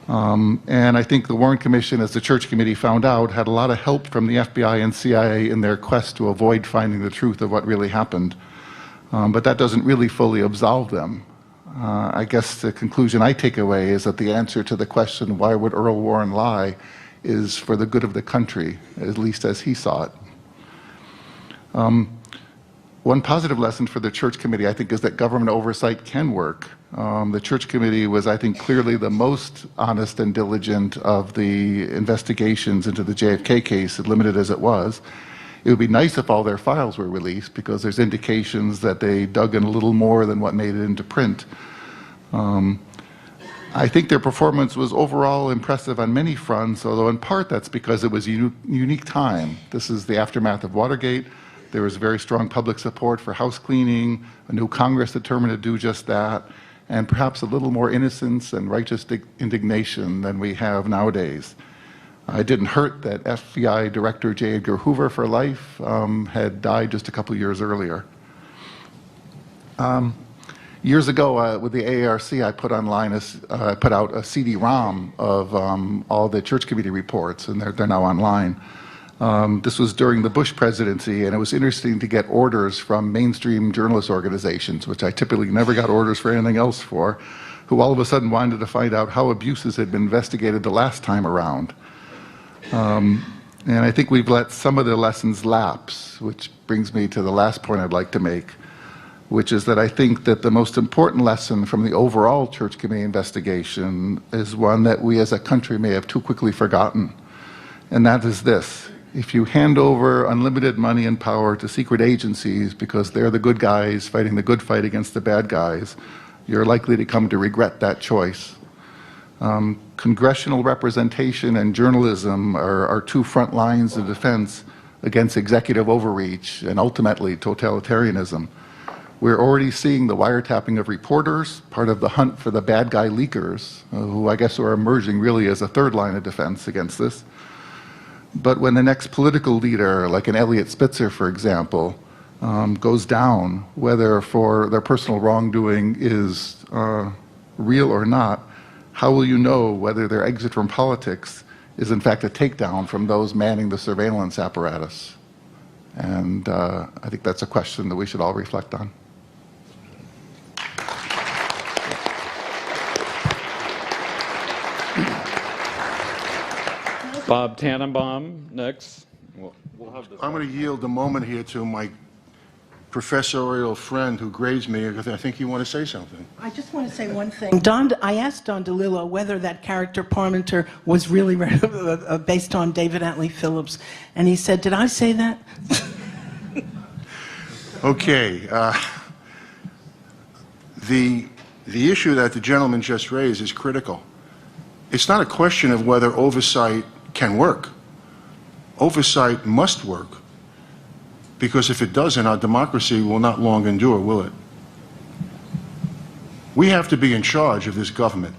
And I think the Warren Commission, as the Church Committee found out, had a lot of help from the FBI and CIA in their quest to avoid finding the truth of what really happened. But that doesn't really fully absolve them. I guess the conclusion I take away is that the answer to the question, why would Earl Warren lie, is for the good of the country, at least as he saw it. One positive lesson for the Church Committee, I think, is that government oversight can work. The Church Committee was, I think, clearly the most honest and diligent of the investigations into the JFK case, limited as it was. It would be nice if all their files were released, because there's indications that they dug in a little more than what made it into print. I think their performance was overall impressive on many fronts, although in part that's because it was a unique time. This is the aftermath of Watergate. There was very strong public support for house cleaning, a new Congress determined to do just that, and perhaps a little more innocence and righteous indignation than we have nowadays. It didn't hurt that FBI Director J. Edgar Hoover for life had died just a couple years earlier. Years ago, with the AARC, I put out a CD-ROM of all the Church Committee reports, and they're now online. This was during the Bush presidency, and it was interesting to get orders from mainstream journalist organizations, which I typically never got orders for anything else for, who all of a sudden wanted to find out how abuses had been investigated the last time around. And I think we've let some of the lessons lapse, which brings me to the last point I'd like to make, which is that I think that the most important lesson from the overall Church Committee investigation is one that we as a country may have too quickly forgotten, and that is this. If you hand over unlimited money and power to secret agencies because they're the good guys fighting the good fight against the bad guys, you're likely to come to regret that choice. Congressional representation and journalism are two front lines of defense against executive overreach and ultimately totalitarianism. We're already seeing the wiretapping of reporters, part of the hunt for the bad guy leakers, who I guess are emerging really as a third line of defense against this. But when the next political leader, like an Eliot Spitzer, for example, goes down, whether for their personal wrongdoing is real or not, how will you know whether their exit from politics is in fact a takedown from those manning the surveillance apparatus? And I think that's a question that we should all reflect on. Bob Tannenbaum, next. We'll have this. I'm going to yield a moment here to my professorial friend who grades me. I think you want to say something. I just want to say one thing. I asked Don DeLillo whether that character Parmenter was really based on David Atlee Phillips, and he said, "Did I say that?" Okay. The issue that the gentleman just raised is critical. It's not a question of whether oversight can work. Oversight must work, because if it doesn't, our democracy will not long endure, will it? We have to be in charge of this government.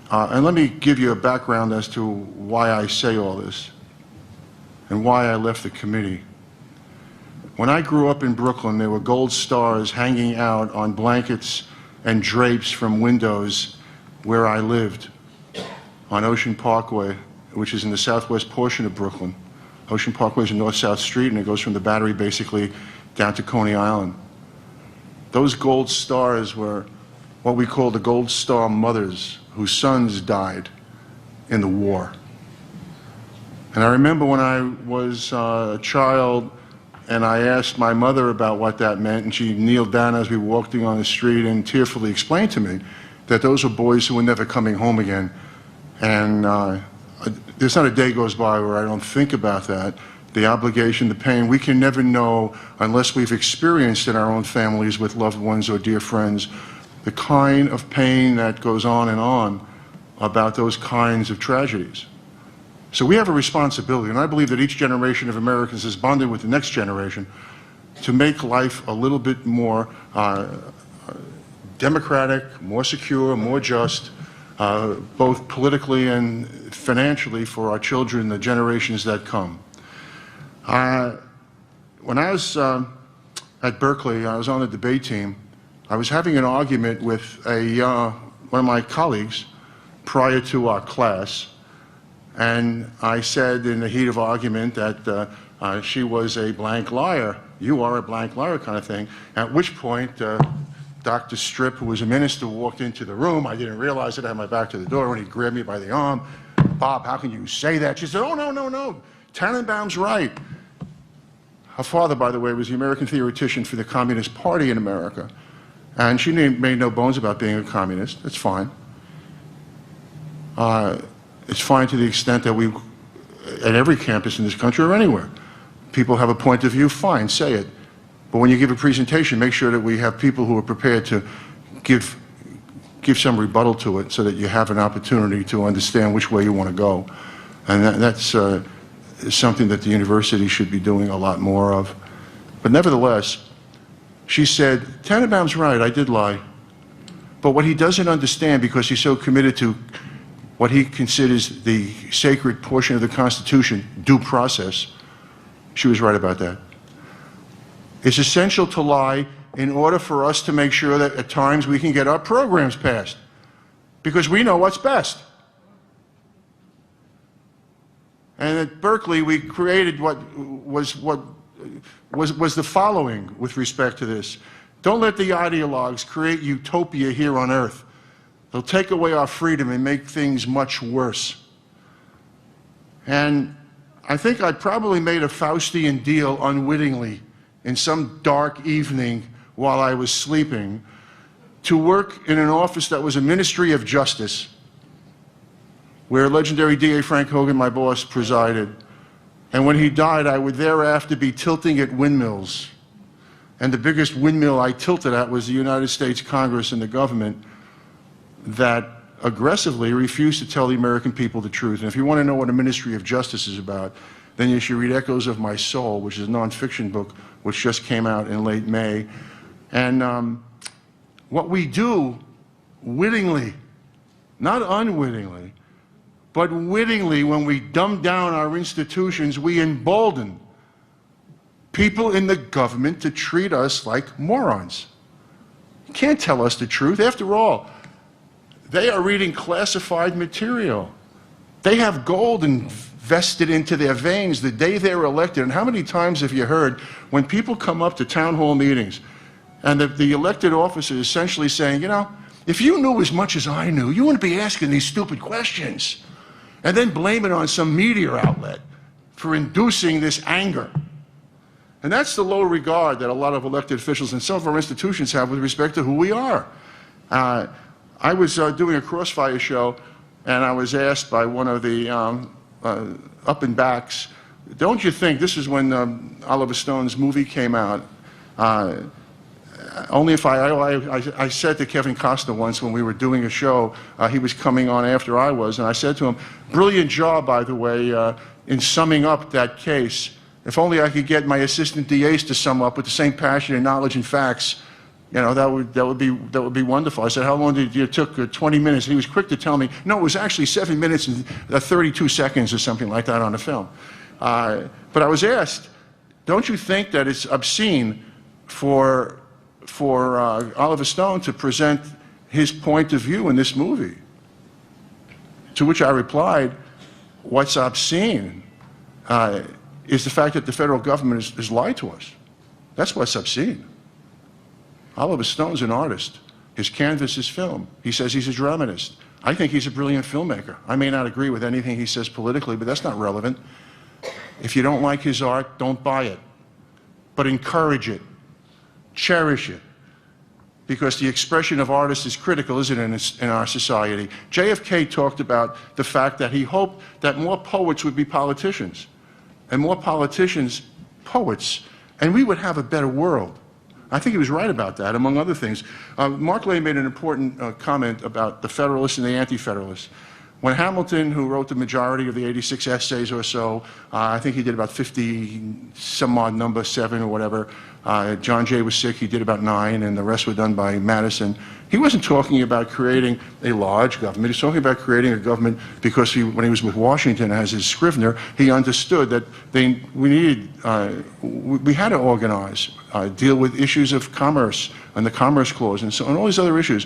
And let me give you a background as to why I say all this and why I left the committee. When I grew up in Brooklyn, there were gold stars hanging out on blankets and drapes from windows where I lived on Ocean Parkway, which is in the southwest portion of Brooklyn. Ocean Parkway is a north-south street, and it goes from the Battery basically down to Coney Island. Those gold stars were what we call the Gold Star mothers, whose sons died in the war. And I remember when I was a child, and I asked my mother about what that meant, and she kneeled down as we were walking on the street and tearfully explained to me that those were boys who were never coming home again. And there's not a day goes by where I don't think about that, the obligation, the pain. We can never know, unless we've experienced in our own families with loved ones or dear friends, the kind of pain that goes on about those kinds of tragedies. So we have a responsibility, and I believe that each generation of Americans is bonded with the next generation to make life a little bit more democratic, more secure, more just, both politically and financially for our children, the generations that come. When I was at Berkeley, I was on the debate team. I was having an argument with one of my colleagues prior to our class, and I said in the heat of argument that she was a blank liar. You are a blank liar kind of thing. At which point, Dr. Strip, who was a minister, walked into the room. I didn't realize it. I had my back to the door, and he grabbed me by the arm. "Bob, how can you say that?" She said, "Oh, no. Tannenbaum's right." Her father, by the way, was the American theoretician for the Communist Party in America. And she made no bones about being a communist. It's fine. It's fine to the extent that we, at every campus in this country or anywhere, people have a point of view, fine, say it. But when you give a presentation, make sure that we have people who are prepared to give some rebuttal to it so that you have an opportunity to understand which way you want to go. And that's something that the university should be doing a lot more of. But nevertheless, she said, "Tannenbaum's right, I did lie. But what he doesn't understand, because he's so committed to what he considers the sacred portion of the Constitution, due process," she was right about that. "It's essential to lie in order for us to make sure that at times we can get our programs passed, because we know what's best." And at Berkeley, we created what was the following with respect to this. Don't let the ideologues create utopia here on earth. They'll take away our freedom and make things much worse. And I think I probably made a Faustian deal unwittingly in some dark evening while I was sleeping to work in an office that was a Ministry of Justice, where legendary DA Frank Hogan, my boss, presided. And when he died, I would thereafter be tilting at windmills. And the biggest windmill I tilted at was the United States Congress and the government that aggressively refused to tell the American people the truth. And if you want to know what a Ministry of Justice is about, then you should read Echoes of My Soul, which is a nonfiction book which just came out in late May. And what we do wittingly, not unwittingly, but wittingly, when we dumb down our institutions, we embolden people in the government to treat us like morons. You can't tell us the truth. After all, they are reading classified material. They have gold invested into their veins the day they're elected. And how many times have you heard when people come up to town hall meetings and the elected officer is essentially saying, you know, if you knew as much as I knew, you wouldn't be asking these stupid questions. And then blame it on some media outlet for inducing this anger. And that's the low regard that a lot of elected officials and some of our institutions have with respect to who we are. I was doing a Crossfire show, and I was asked by one of the up and backs, don't you think, this is when Oliver Stone's movie came out, only if I said to Kevin Costner once when we were doing a show, he was coming on after I was, and I said to him, brilliant job, by the way, in summing up that case. If only I could get my assistant DAs to sum up with the same passion and knowledge and facts, you know, that would be wonderful. I said, how long did it took? 20 minutes. And he was quick to tell me, no, it was actually 7 minutes and 32 seconds or something like that on the film. But I was asked, don't you think that it's obscene for Oliver Stone to present his point of view in this movie? To which I replied, what's obscene is the fact that the federal government has lied to us. That's what's obscene. Oliver Stone's an artist. His canvas is film. He says he's a dramatist. I think he's a brilliant filmmaker. I may not agree with anything he says politically, but that's not relevant. If you don't like his art, don't buy it. But encourage it. Cherish it. Because the expression of artists is critical, isn't it, in our society? JFK talked about the fact that he hoped that more poets would be politicians, and more politicians, poets, and we would have a better world. I think he was right about that, among other things. Mark Lane made an important comment about the Federalists and the Anti-Federalists. When Hamilton, who wrote the majority of the 86 essays or so, I think he did about 50, some odd number, 7 or whatever. John Jay was sick, he did about 9, and the rest were done by Madison. He wasn't talking about creating a large government. He was talking about creating a government because when he was with Washington as his scrivener, he understood that we had to organize, deal with issues of commerce and the Commerce Clause and all these other issues.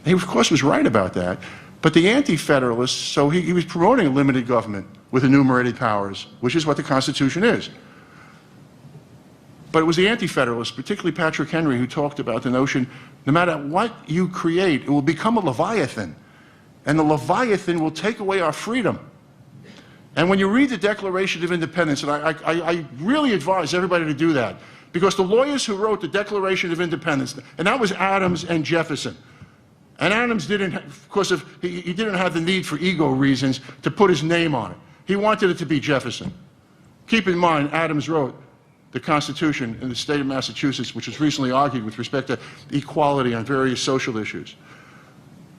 He, of course, was right about that. But the Anti-Federalists, so he was promoting a limited government with enumerated powers, which is what the Constitution is. But it was the Anti-Federalists, particularly Patrick Henry, who talked about the notion, no matter what you create, it will become a Leviathan. And the Leviathan will take away our freedom. And when you read the Declaration of Independence, and I really advise everybody to do that, because the lawyers who wrote the Declaration of Independence, and that was Adams and Jefferson, and Adams didn't, of course, he didn't have the need for ego reasons to put his name on it. He wanted it to be Jefferson. Keep in mind, Adams wrote the Constitution in the state of Massachusetts, which was recently argued with respect to equality on various social issues.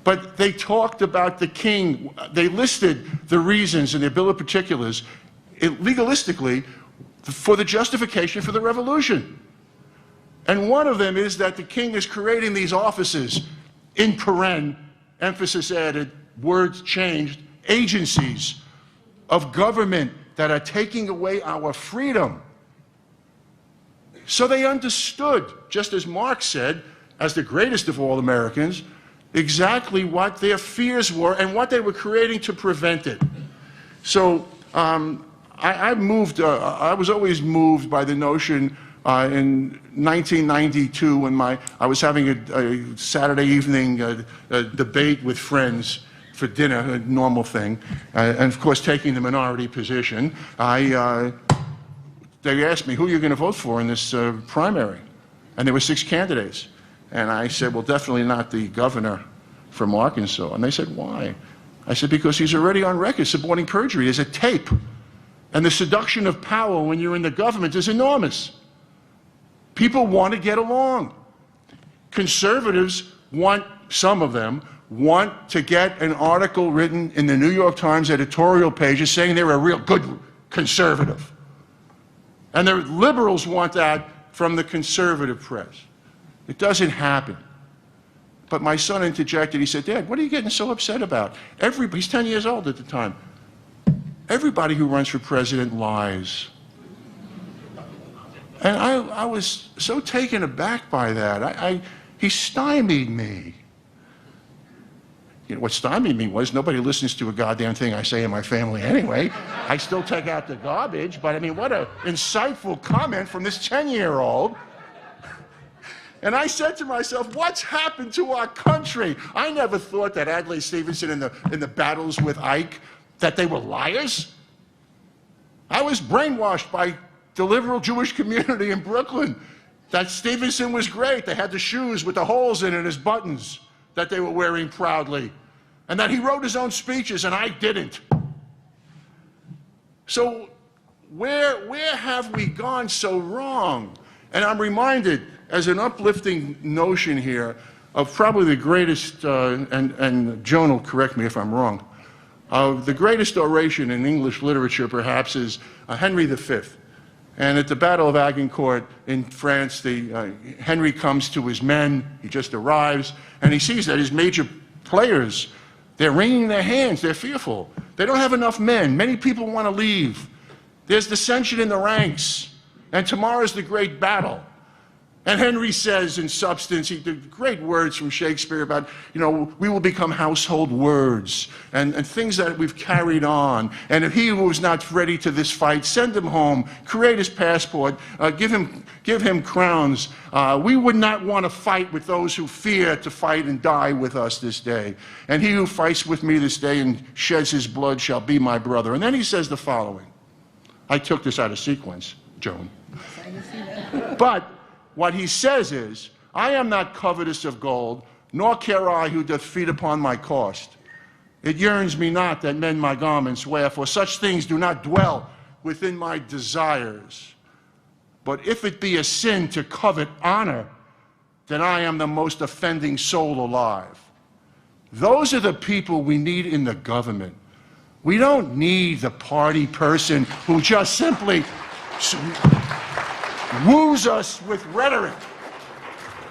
But they talked about the king. They listed the reasons in their Bill of Particulars, legalistically, for the justification for the revolution. And one of them is that the king is creating these offices, in paren, emphasis added, words changed, agencies of government that are taking away our freedom. So they understood, just as Marx said, as the greatest of all Americans, exactly what their fears were and what they were creating to prevent it. So I was always moved by the notion in 1992 when I was having a Saturday evening debate with friends for dinner, a normal thing, and of course taking the minority position, they asked me, who are you going to vote for in this primary? And there were 6 candidates. And I said, well, definitely not the governor from Arkansas. And they said, why? I said, because he's already on record supporting perjury. There's a tape. And the seduction of power when you're in the government is enormous. People want to get along. Conservatives want, some of them, want to get an article written in the New York Times editorial pages saying they're a real good conservative. And the liberals want that from the conservative press. It doesn't happen. But my son interjected. He said, Dad, what are you getting so upset about? He's 10 years old at the time. Everybody who runs for president lies. And I was so taken aback by that. He stymied me. You know, what stymied me was nobody listens to a goddamn thing I say in my family anyway. I still take out the garbage, but I mean, what an insightful comment from this 10-year-old. And I said to myself, what's happened to our country? I never thought that Adlai Stevenson in the battles with Ike, that they were liars. I was brainwashed by the liberal Jewish community in Brooklyn, that Stevenson was great. They had the shoes with the holes in it as buttons that they were wearing proudly. And that he wrote his own speeches and I didn't. So where have we gone so wrong? And I'm reminded, as an uplifting notion here, of probably the greatest, and Joan will correct me if I'm wrong, the greatest oration in English literature perhaps is Henry V. And at the Battle of Agincourt in France, Henry comes to his men, he just arrives, and he sees that his major players, they're wringing their hands, they're fearful. They don't have enough men, many people want to leave. There's dissension in the ranks, and tomorrow's the great battle. And Henry says, in substance, the great words from Shakespeare about, we will become household words and things that we've carried on. And if he who is not ready to this fight, send him home, create his passport, give him crowns. We would not want to fight with those who fear to fight and die with us this day. And he who fights with me this day and sheds his blood shall be my brother. And then he says the following. I took this out of sequence, Joan. But what he says is, I am not covetous of gold, nor care I who doth feed upon my cost. It yearns me not that mend my garments wear, for such things do not dwell within my desires. But if it be a sin to covet honor, then I am the most offending soul alive. Those are the people we need in the government. We don't need the party person who just simply woos us with rhetoric.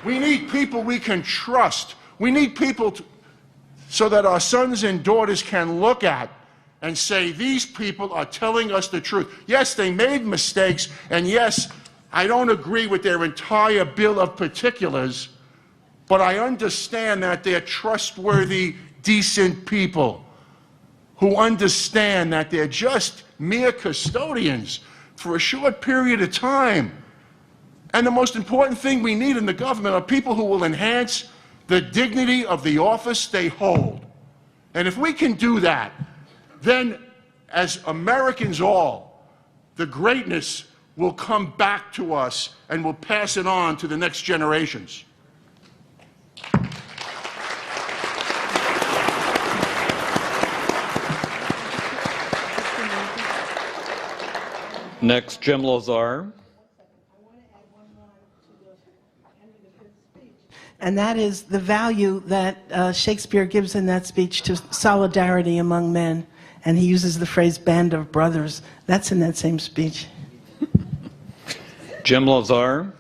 We need people we can trust. We need people so that our sons and daughters can look at and say, these people are telling us the truth. Yes, they made mistakes, and yes, I don't agree with their entire bill of particulars, but I understand that they're trustworthy, decent people who understand that they're just mere custodians for a short period of time. And the most important thing we need in the government are people who will enhance the dignity of the office they hold. And if we can do that, then as Americans all, the greatness will come back to us and we'll pass it on to the next generations. Next, Jim Lazar. And that is the value that Shakespeare gives in that speech to solidarity among men. And he uses the phrase band of brothers. That's in that same speech. Jim Lazar.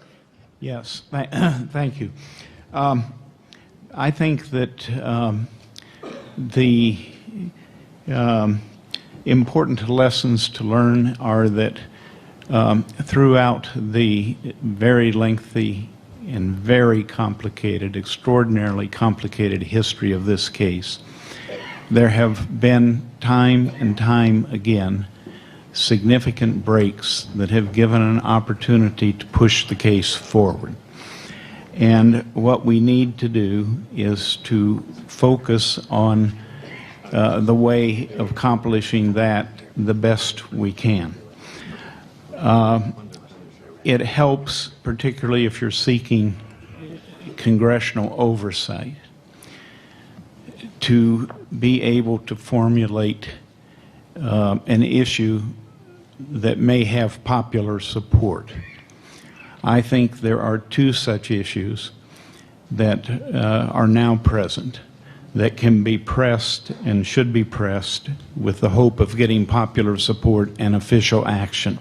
Yes, thank you. I think that the important lessons to learn are that throughout the very lengthy and very complicated, extraordinarily complicated history of this case, there have been time and time again significant breaks that have given an opportunity to push the case forward. And what we need to do is to focus on the way of accomplishing that the best we can. It helps, particularly if you're seeking congressional oversight, to be able to formulate an issue that may have popular support. I think there are two such issues that are now present that can be pressed and should be pressed with the hope of getting popular support and official action.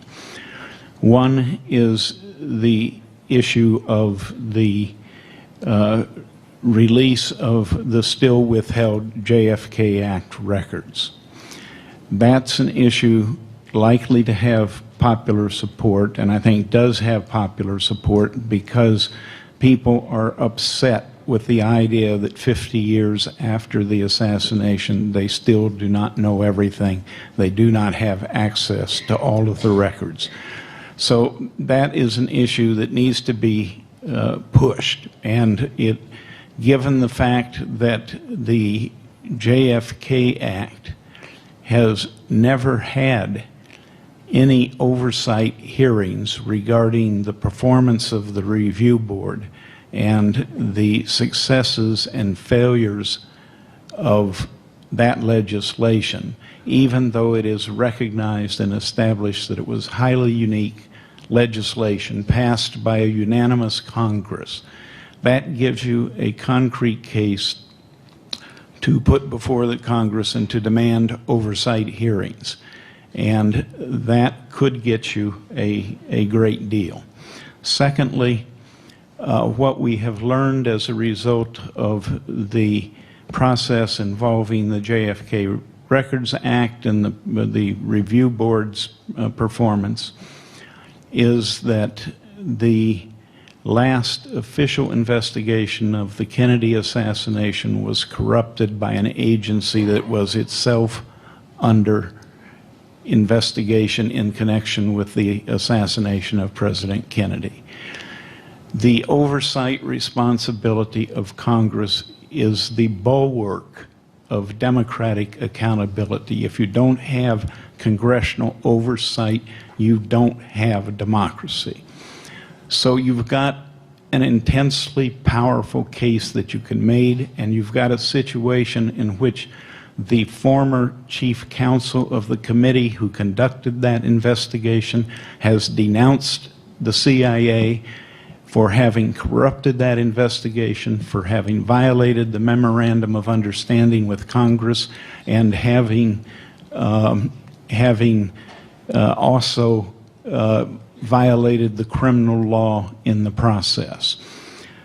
One is the issue of the release of the still withheld JFK Act records. That's an issue likely to have popular support, and I think does have popular support because people are upset with the idea that 50 years after the assassination, they still do not know everything. They do not have access to all of the records. So that is an issue that needs to be pushed. And given the fact that the JFK Act has never had any oversight hearings regarding the performance of the review board and the successes and failures of that legislation, even though it is recognized and established that it was highly unique legislation passed by a unanimous Congress. That gives you a concrete case to put before the Congress and to demand oversight hearings. And that could get you a great deal. Secondly, what we have learned as a result of the process involving the JFK Records Act and the review board's performance is that the last official investigation of the Kennedy assassination was corrupted by an agency that was itself under investigation in connection with the assassination of President Kennedy. The oversight responsibility of Congress is the bulwark of democratic accountability. If you don't have congressional oversight, you don't have democracy. So you've got an intensely powerful case that you can make, and you've got a situation in which the former chief counsel of the committee who conducted that investigation has denounced the CIA for having corrupted that investigation, for having violated the memorandum of understanding with Congress, and having also violated the criminal law in the process.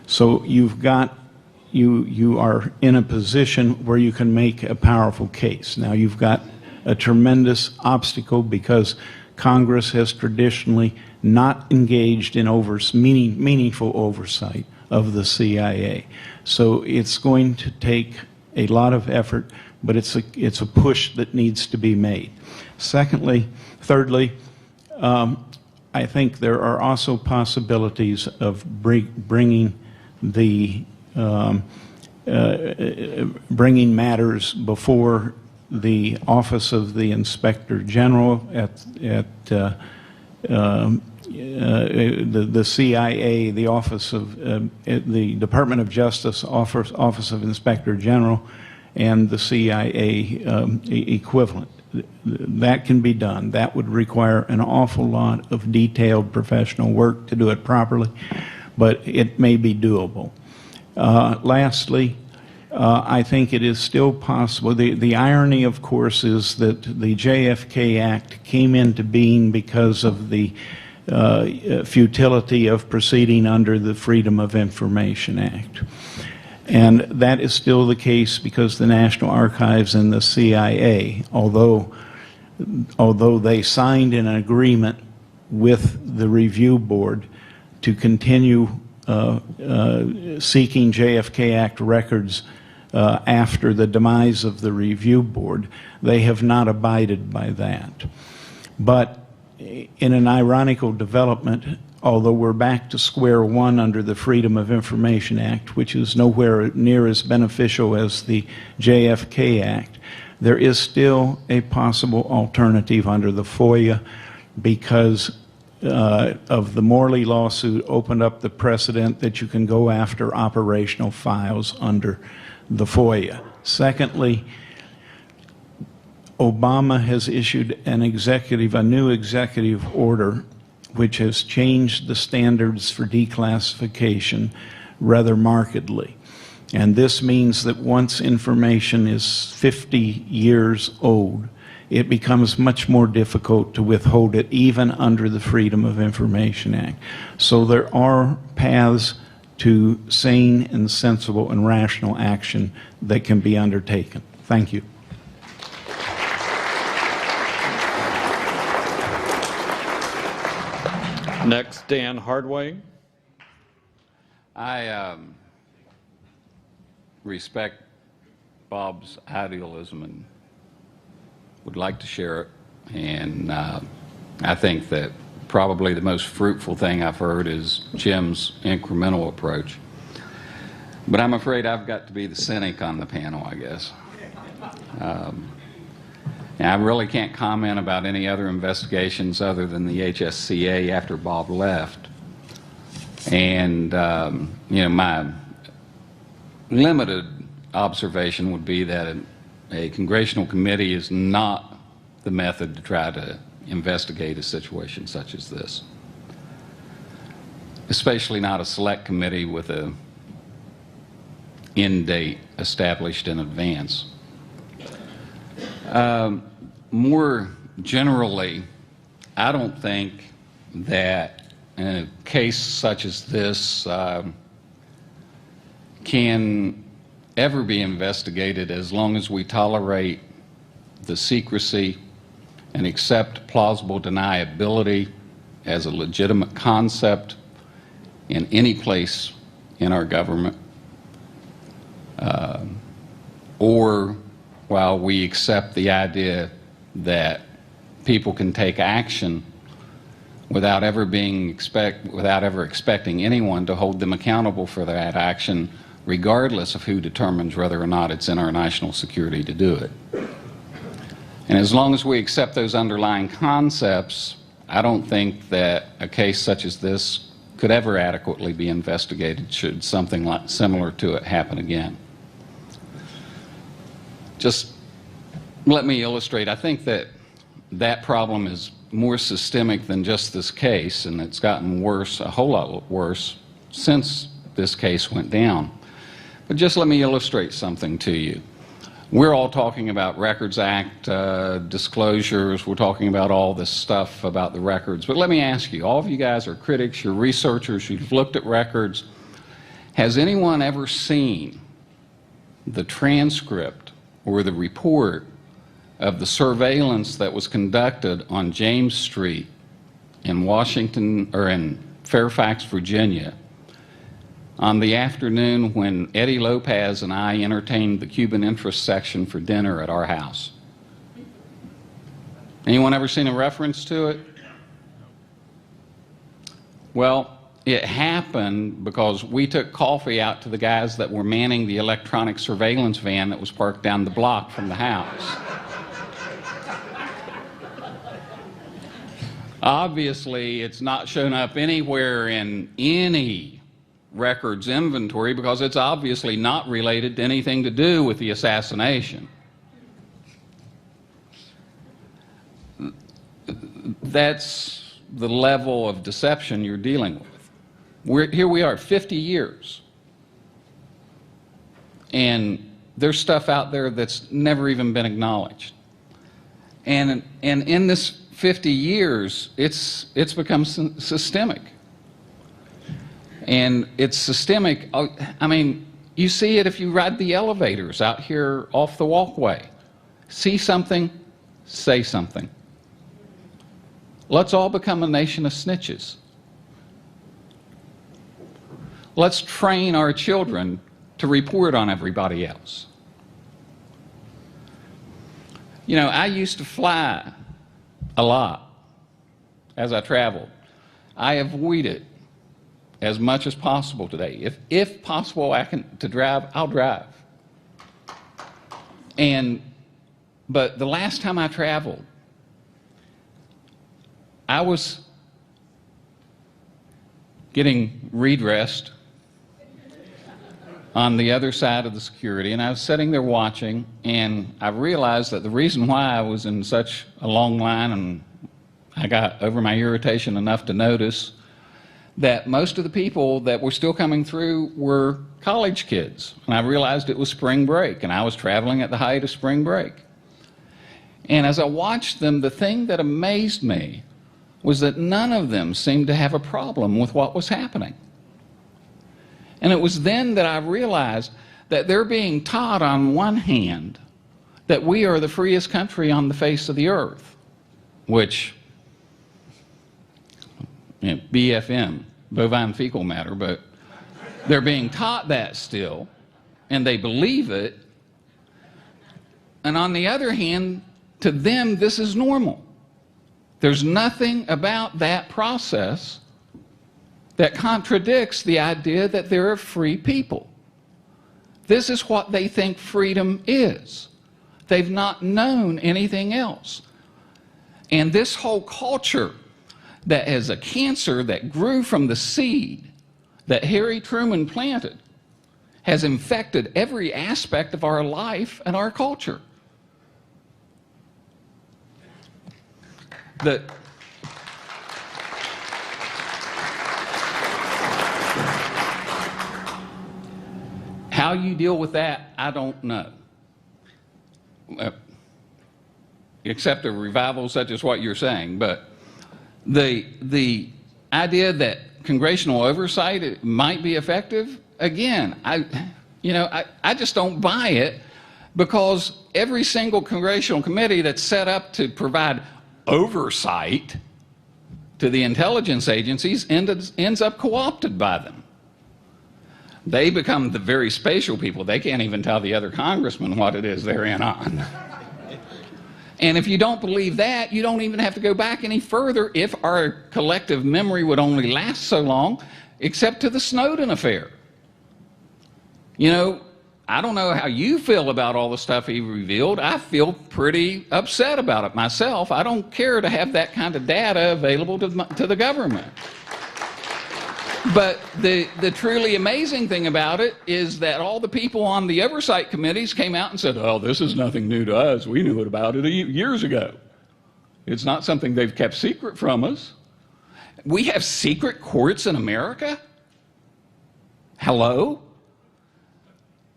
So you've got, you are in a position where you can make a powerful case. Now you've got a tremendous obstacle because Congress has traditionally not engaged in meaningful oversight of the CIA. So it's going to take a lot of effort, but it's a push that needs to be made. Thirdly, I think there are also possibilities of bringing matters before the Office of the Inspector General at the CIA, the Office of the Department of Justice, Office of Inspector General, and the CIA equivalent. That can be done. That would require an awful lot of detailed professional work to do it properly, but it may be doable. Lastly, I think it is still possible. The irony, of course, is that the JFK Act came into being because of the futility of proceeding under the Freedom of Information Act. And that is still the case because the National Archives and the CIA, although they signed an agreement with the review board to continue seeking JFK Act records after the demise of the review board, they have not abided by that. But in an ironical development, although we're back to square one under the Freedom of Information Act, which is nowhere near as beneficial as the JFK Act, there is still a possible alternative under the FOIA because of the Morley lawsuit opened up the precedent that you can go after operational files under the FOIA. Secondly, Obama has issued a new executive order which has changed the standards for declassification rather markedly. And this means that once information is 50 years old, it becomes much more difficult to withhold it even under the Freedom of Information Act. So there are paths to sane and sensible and rational action that can be undertaken. Thank you. Next, Dan Hardway. I respect Bob's idealism and would like to share it. And I think that probably the most fruitful thing I've heard is Jim's incremental approach. But I'm afraid I've got to be the cynic on the panel, I guess. And I really can't comment about any other investigations other than the HSCA after Bob left. And, you know, my limited observation would be that a congressional committee is not the method to try to investigate a situation such as this, especially not a select committee with a end date established in advance. More generally, I don't think that a case such as this can ever be investigated as long as we tolerate the secrecy and accept plausible deniability as a legitimate concept in any place in our government, or while we accept the idea that people can take action without ever expecting anyone to hold them accountable for that action, regardless of who determines whether or not it's in our national security to do it. And as long as we accept those underlying concepts, I don't think that a case such as this could ever adequately be investigated should something similar to it happen again. Just let me illustrate. I think that that problem is more systemic than just this case, and it's gotten worse, a whole lot worse, since this case went down. But just let me illustrate something to you. We're all talking about Records Act disclosures. We're talking about all this stuff about the records. But let me ask you, all of you guys are critics, you're researchers, you've looked at records. Has anyone ever seen the transcript or the report of the surveillance that was conducted on James Street in Washington, or in Fairfax, Virginia, on the afternoon when Eddie Lopez and I entertained the Cuban interest section for dinner at our house? Anyone ever seen a reference to it? Well, it happened because we took coffee out to the guys that were manning the electronic surveillance van that was parked down the block from the house. Obviously, it's not shown up anywhere in any records inventory because it's obviously not related to anything to do with the assassination. That's the level of deception you're dealing with. Here we are, 50 years, and there's stuff out there that's never even been acknowledged. And in this 50 years, it's become systemic. And it's systemic. I mean, you see it if you ride the elevators out here off the walkway. See something, say something. Let's all become a nation of snitches. Let's train our children to report on everybody else. You know, I used to fly a lot as I traveled. I avoid it as much as possible today. If possible, to drive, I'll drive. But the last time I traveled, I was getting redressed on the other side of the security, and I was sitting there watching, and I realized that the reason why I was in such a long line, and I got over my irritation enough to notice that most of the people that were still coming through were college kids. And I realized it was spring break, and I was traveling at the height of spring break. And as I watched them, the thing that amazed me was that none of them seemed to have a problem with what was happening. And it was then that I realized that they're being taught on one hand that we are the freest country on the face of the earth, which, you know, BFM, bovine fecal matter, but they're being taught that still, and they believe it. And on the other hand, to them, this is normal. There's nothing about that process that contradicts the idea that they're a free people. This is what they think freedom is. They've not known anything else. And this whole culture that is a cancer that grew from the seed that Harry Truman planted has infected every aspect of our life and our culture. How you deal with that, I don't know. Except a revival such as what you're saying. But the idea that congressional oversight might be effective, again, I just don't buy it, because every single congressional committee that's set up to provide oversight to the intelligence agencies ends up co-opted by them. They become the very spatial people. They can't even tell the other congressman what it is they're in on. And if you don't believe that, you don't even have to go back any further if our collective memory would only last so long, except to the Snowden affair. You know, I don't know how you feel about all the stuff he revealed. I feel pretty upset about it myself. I don't care to have that kind of data available to the government. But the truly amazing thing about it is that all the people on the oversight committees came out and said, oh, this is nothing new to us. We knew about it years ago. It's not something they've kept secret from us. We have secret courts in America? Hello?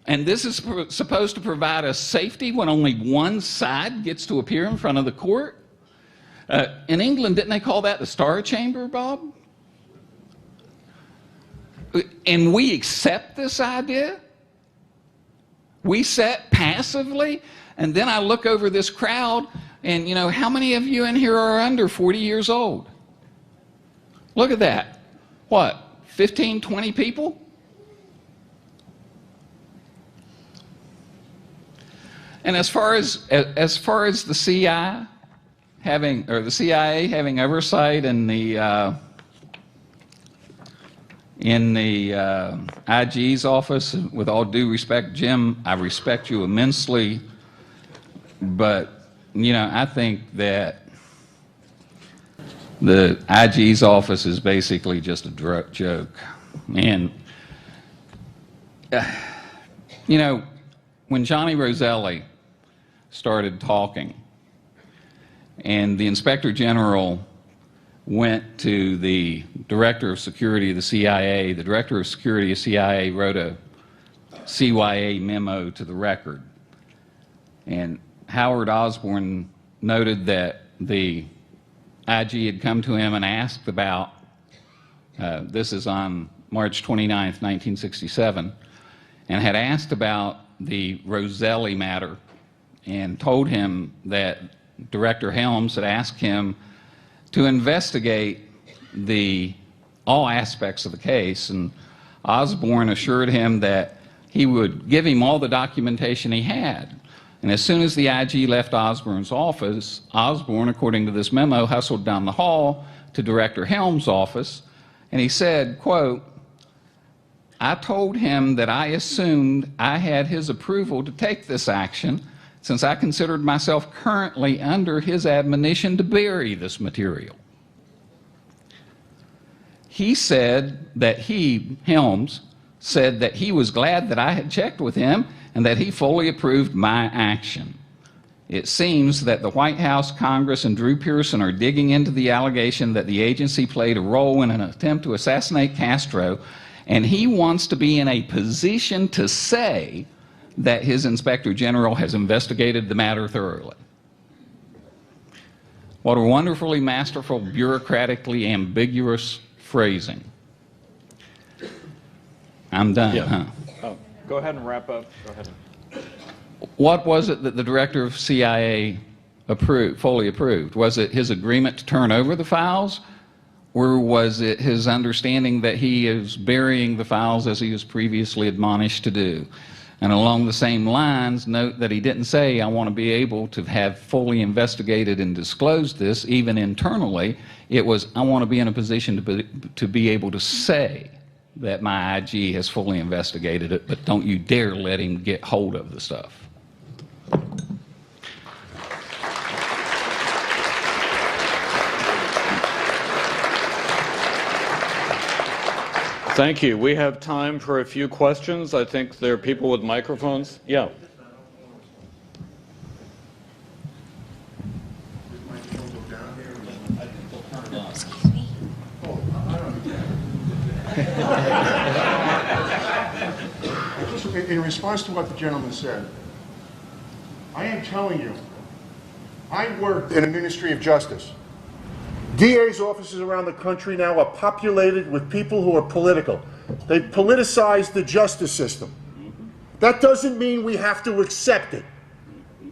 And this is supposed to provide us safety when only one side gets to appear in front of the court? In England, didn't they call that the Star Chamber, Bob? And we accept this idea? We sit passively? And then I look over this crowd, and you know, how many of you in here are under 40 years old? Look at that. What, 15, 20 people? And as far as the CIA having oversight in the IG's office, with all due respect, Jim, I respect you immensely, but you know, I think that the IG's office is basically just a joke. And you know, when Johnny Roselli started talking and the Inspector General went to the Director of Security of the CIA, the Director of Security of CIA wrote a CYA memo to the record. And Howard Osborne noted that the IG had come to him and asked about, this is on March 29th, 1967, and had asked about the Roselli matter and told him that Director Helms had asked him to investigate all aspects of the case, and Osborne assured him that he would give him all the documentation he had. And as soon as the IG left Osborne's office, Osborne, according to this memo, hustled down the hall to Director Helms' office, and he said, quote, I told him that I assumed I had his approval to take this action, since I considered myself currently under his admonition to bury this material. He said that Helms, said that he was glad that I had checked with him and that he fully approved my action. It seems that the White House, Congress, and Drew Pearson are digging into the allegation that the agency played a role in an attempt to assassinate Castro, and he wants to be in a position to say that his Inspector General has investigated the matter thoroughly. What a wonderfully masterful, bureaucratically ambiguous phrasing. I'm done, huh? Oh, go ahead and wrap up. Go ahead. What was it that the Director of CIA fully approved? Was it his agreement to turn over the files? Or was it his understanding that he is burying the files as he was previously admonished to do? And along the same lines, note that he didn't say, I want to be able to have fully investigated and disclosed this, even internally. It was, I want to be in a position to be able to say that my IG has fully investigated it, but don't you dare let him get hold of the stuff. Thank you. We have time for a few questions. I think there are people with microphones. Yeah. In response to what the gentleman said, I am telling you, I worked in the Ministry of Justice. DA's offices around the country now are populated with people who are political. They've politicized the justice system. That doesn't mean we have to accept it.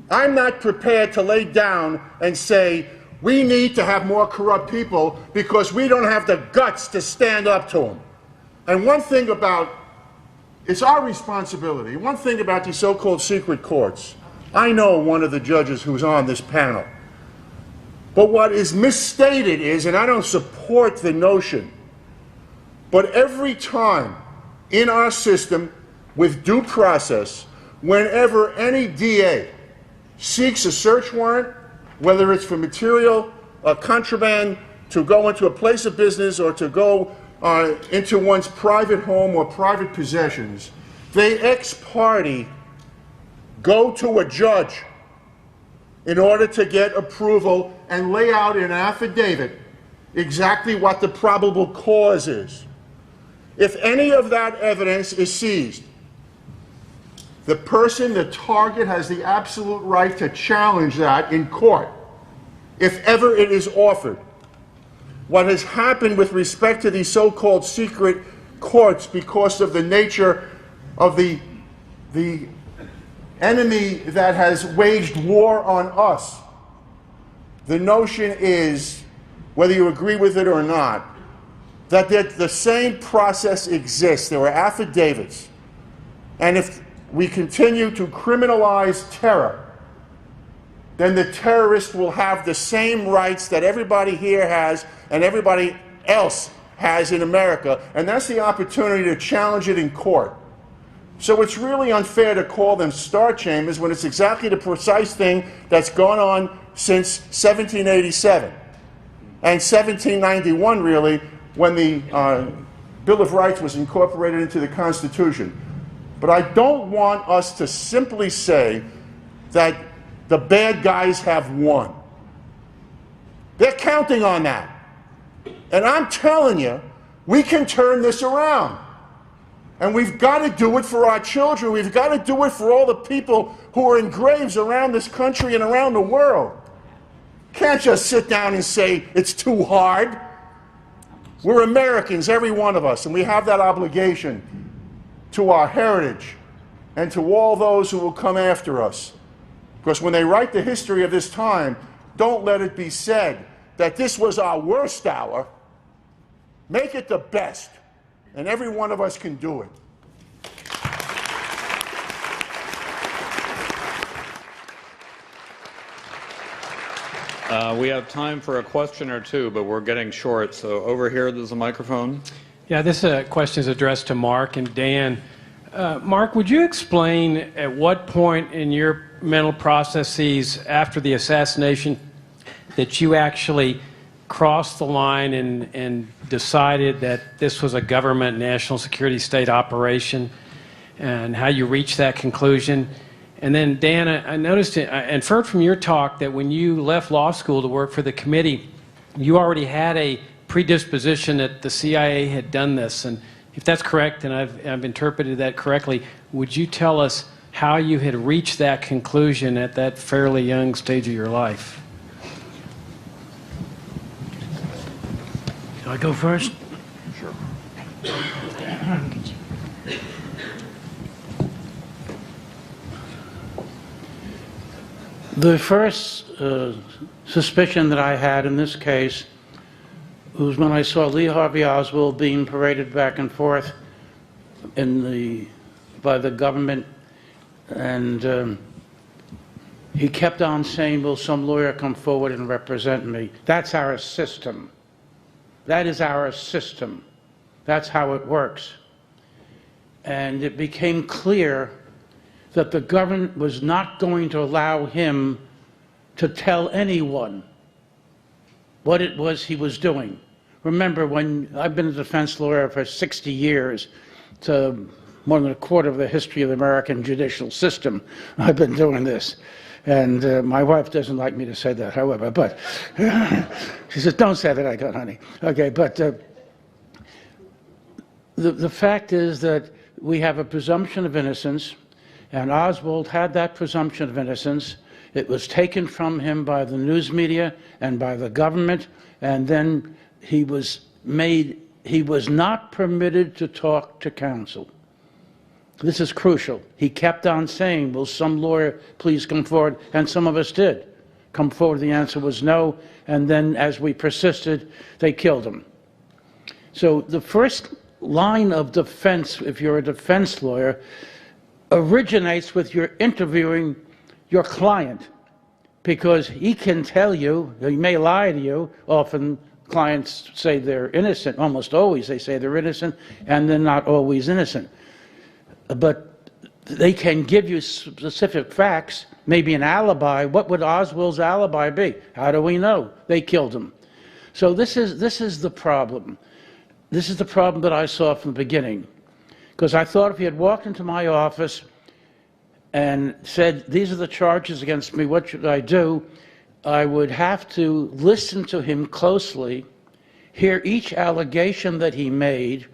I'm not prepared to lay down and say, we need to have more corrupt people because we don't have the guts to stand up to them. And one thing about, it's our responsibility, one thing about these so-called secret courts, I know one of the judges who's on this panel. But what is misstated is, and I don't support the notion, but every time in our system with due process, whenever any DA seeks a search warrant, whether it's for material, contraband, to go into a place of business or to go into one's private home or private possessions, they ex parte go to a judge in order to get approval and lay out in an affidavit exactly what the probable cause is. If any of that evidence is seized, the person, the target, has the absolute right to challenge that in court, if ever it is offered. What has happened with respect to these so-called secret courts, because of the nature of the enemy that has waged war on us, the notion is, whether you agree with it or not, that the same process exists. There are affidavits. And if we continue to criminalize terror, then the terrorist will have the same rights that everybody here has and everybody else has in America. And that's the opportunity to challenge it in court. So it's really unfair to call them star chambers when it's exactly the precise thing that's gone on since 1787 and 1791, really, when the Bill of Rights was incorporated into the Constitution. But I don't want us to simply say that the bad guys have won. They're counting on that. And I'm telling you, we can turn this around. And we've got to do it for our children. We've got to do it for all the people who are in graves around this country and around the world. Can't just sit down and say it's too hard. We're Americans, every one of us, and we have that obligation to our heritage and to all those who will come after us. Because when they write the history of this time, don't let it be said that this was our worst hour. Make it the best. And every one of us can do it. We have time for a question or two, but we're getting short. So over here, there's a microphone. Yeah, this question is addressed to Mark and Dan. Mark, would you explain at what point in your mental processes after the assassination that you actually crossed the line and decided that this was a government national security state operation, and how you reached that conclusion? And then, Dan, I noticed, I inferred from your talk that when you left law school to work for the committee, you already had a predisposition that the CIA had done this. And if that's correct, and I've interpreted that correctly, would you tell us how you had reached that conclusion at that fairly young stage of your life? Do I go first? Sure. The first suspicion that I had in this case was when I saw Lee Harvey Oswald being paraded back and forth by the government, and he kept on saying, will some lawyer come forward and represent me? That's our system. That is our system. That's how it works. And it became clear that the government was not going to allow him to tell anyone what it was he was doing, remember when I've been a defense lawyer for 60 years, to more than a quarter of the history of the American judicial system, I've been doing this. And my wife doesn't like me to say that, however, but she says, don't say that again, honey. Okay, but the fact is that we have a presumption of innocence, and Oswald had that presumption of innocence. It was taken from him by the news media and by the government, and then he was not permitted to talk to counsel. This is crucial. He kept on saying, will some lawyer please come forward? And some of us did come forward. The answer was no. And then as we persisted, they killed him. So the first line of defense, if you're a defense lawyer, originates with your interviewing your client, because he can tell you, he may lie to you. Often clients say they're innocent. Almost always they say they're innocent, and they're not always innocent. But they can give you specific facts, maybe an alibi. What would Oswald's alibi be? How do we know? They killed him. So this is the problem. This is the problem that I saw from the beginning. Because I thought if he had walked into my office and said, these are the charges against me, what should I do? I would have to listen to him closely, hear each allegation that he made,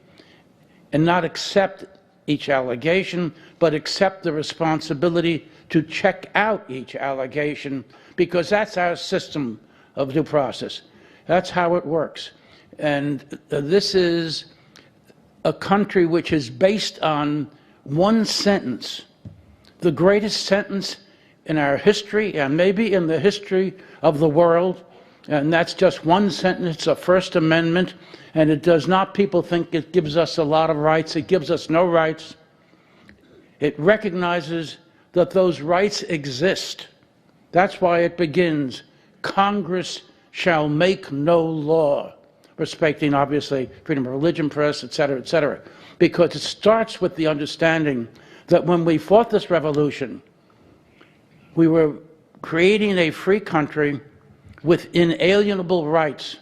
and not accept each allegation, but accept the responsibility to check out each allegation, because that's our system of due process. That's how it works. And this is a country which is based on one sentence, the greatest sentence in our history and maybe in the history of the world. And that's just one sentence, it's a First Amendment, and it does not, people think it gives us a lot of rights. It gives us no rights. It recognizes that those rights exist. That's why it begins, Congress shall make no law, respecting, obviously, freedom of religion, press, etc., because it starts with the understanding that when we fought this revolution, we were creating a free country with inalienable rights,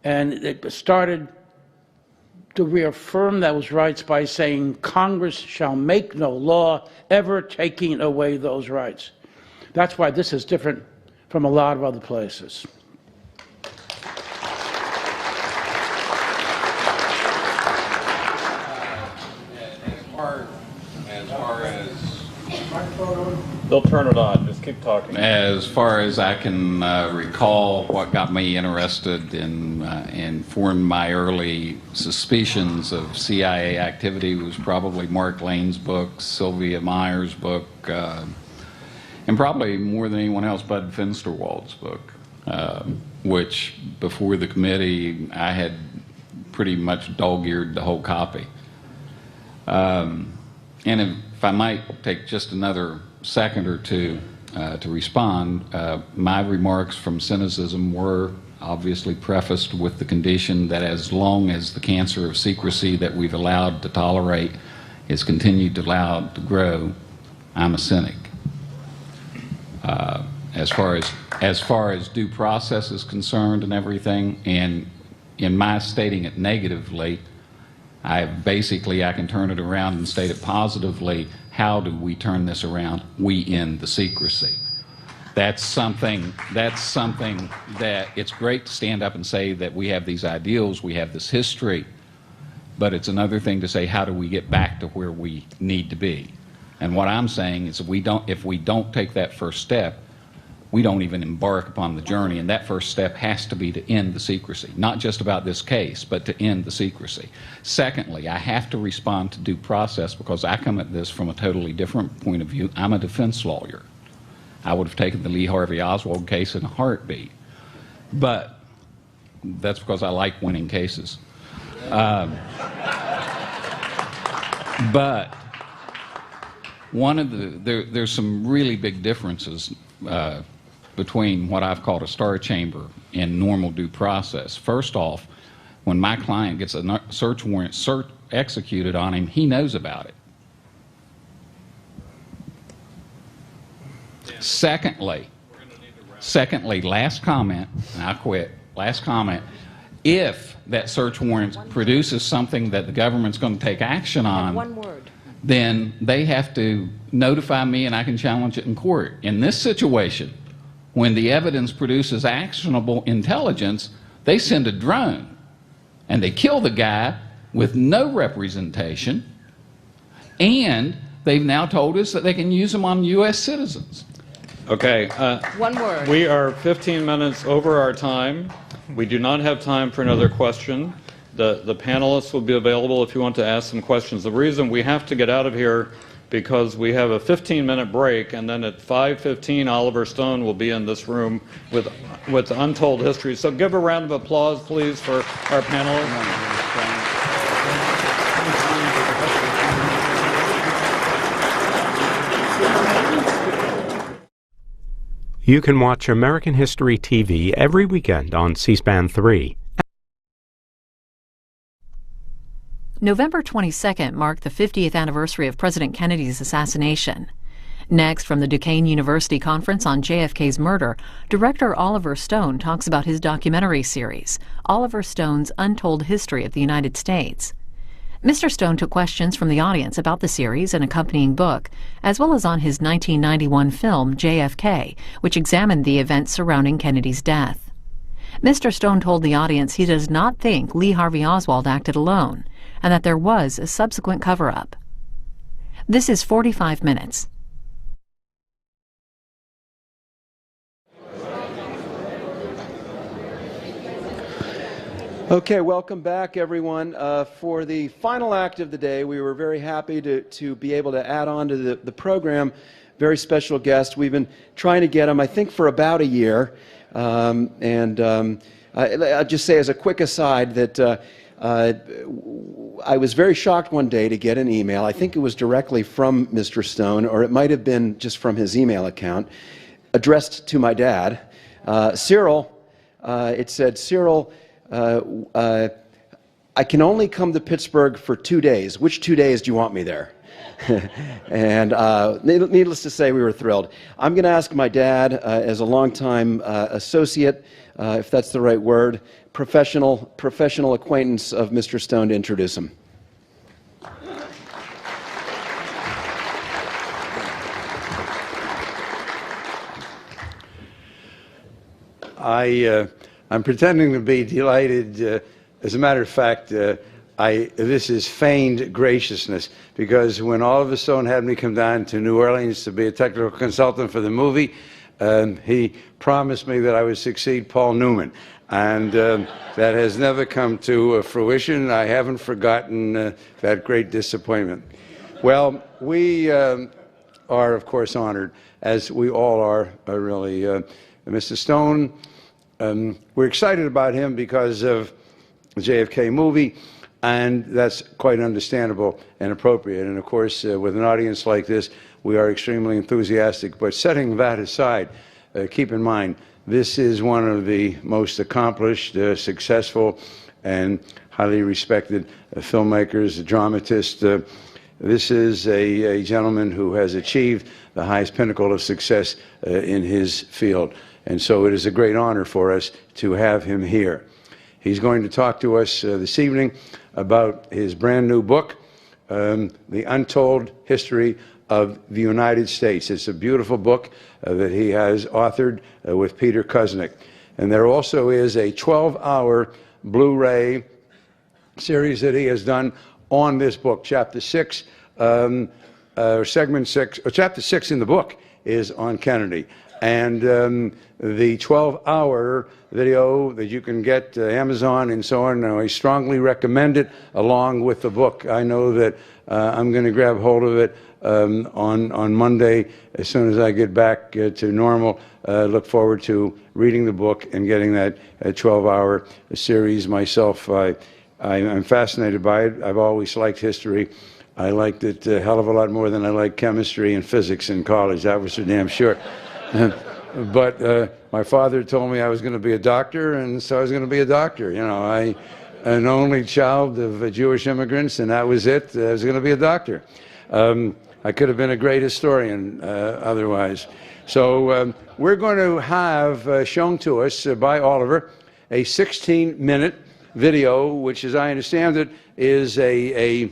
and it started to reaffirm those rights by saying Congress shall make no law ever taking away those rights. That's why this is different from a lot of other places. They'll turn it on. Just keep talking. As far as I can recall, what got me interested in and formed my early suspicions of CIA activity was probably Mark Lane's book, Sylvia Meyer's book, and probably more than anyone else, Bud Finsterwald's book, which before the committee I had pretty much dog-eared the whole copy. And if I might take just another second or two to respond, my remarks from cynicism were obviously prefaced with the condition that as long as the cancer of secrecy that we've allowed to tolerate is continued to allow to grow, I'm a cynic. As far as due process is concerned and everything, and in my stating it negatively, I can turn it around and state it positively. How do we turn this around? We end the secrecy. That's something that it's great to stand up and say that we have these ideals, we have this history, but it's another thing to say, how do we get back to where we need to be? And what I'm saying is if we don't take that first step, we don't even embark upon the journey, and that first step has to be to end the secrecy, not just about this case, but to end the secrecy. Secondly, I have to respond to due process because I come at this from a totally different point of view. I'm a defense lawyer. I would have taken the Lee Harvey Oswald case in a heartbeat, but that's because I like winning cases. But there's some really big differences between what I've called a star chamber and normal due process. First off, when my client gets a search warrant executed on him, he knows about it. Secondly, last comment, and I quit, last comment, If that search warrant produces something that the government's going to take action on, then they have to notify me and I can challenge it in court. In this situation, when the evidence produces actionable intelligence, they send a drone and they kill the guy with no representation, and they've now told us that they can use them on U.S. citizens. Okay. One word. We are 15 minutes over our time. We do not have time for another question. The panelists will be available if you want to ask some questions. The reason we have to get out of here because we have a 15-minute break, and then at 5:15 Oliver Stone will be in this room with Untold History. So give a round of applause, please, for our panelists. You can watch American History TV every weekend on C-SPAN 3. November 22nd marked the 50th anniversary of President Kennedy's assassination. Next, from the Duquesne University Conference on JFK's murder, director Oliver Stone talks about his documentary series, Oliver Stone's Untold History of the United States. Mr. Stone took questions from the audience about the series and accompanying book, as well as on his 1991 film, JFK, which examined the events surrounding Kennedy's death. Mr. Stone told the audience he does not think Lee Harvey Oswald acted alone, and that there was a subsequent cover-up. This is 45 minutes. Okay, welcome back, everyone. For the final act of the day, we were very happy to be able to add on to the program. Very special guest. We've been trying to get him, I think, for about a year. I'll just say as a quick aside that I was very shocked one day to get an email. I think it was directly from Mr. Stone, or it might have been just from his email account, addressed to my dad. Cyril, it said, Cyril, I can only come to Pittsburgh for 2 days. Which 2 days do you want me there? And needless to say, we were thrilled. I'm going to ask my dad, as a longtime associate, if that's the right word, professional acquaintance of Mr. Stone, to introduce him. I'm pretending to be delighted. As a matter of fact, this is feigned graciousness, because when Oliver Stone had me come down to New Orleans to be a technical consultant for the movie, he promised me that I would succeed Paul Newman. And that has never come to fruition. I haven't forgotten that great disappointment. Well, we are, of course, honored, as we all are, really. Mr. Stone, we're excited about him because of the JFK movie, and that's quite understandable and appropriate. And of course, with an audience like this, we are extremely enthusiastic. But setting that aside, keep in mind, this is one of the most accomplished, successful, and highly respected filmmakers, dramatists. This is a gentleman who has achieved the highest pinnacle of success in his field. And so it is a great honor for us to have him here. He's going to talk to us this evening about his brand new book, The Untold History of the United States. It's a beautiful book that he has authored with Peter Kuznick. And there also is a 12-hour Blu-ray series that he has done on this book. Chapter 6, segment 6, or chapter 6 in the book is on Kennedy. And the 12-hour video that you can get Amazon and so on, I strongly recommend it along with the book. I know that I'm going to grab hold of it on Monday as soon as I get back to normal. Look forward to reading the book and getting that 12-hour series myself. I'm fascinated by it. I've always liked history. I liked it a hell of a lot more than I liked chemistry and physics in college. That was for damn sure. But my father told me I was going to be a doctor, and so I was going to be a doctor. You know, an only child of Jewish immigrants, and that was it. I was going to be a doctor. I could have been a great historian otherwise. So we're going to have shown to us by Oliver a 16-minute video, which, as I understand it, is a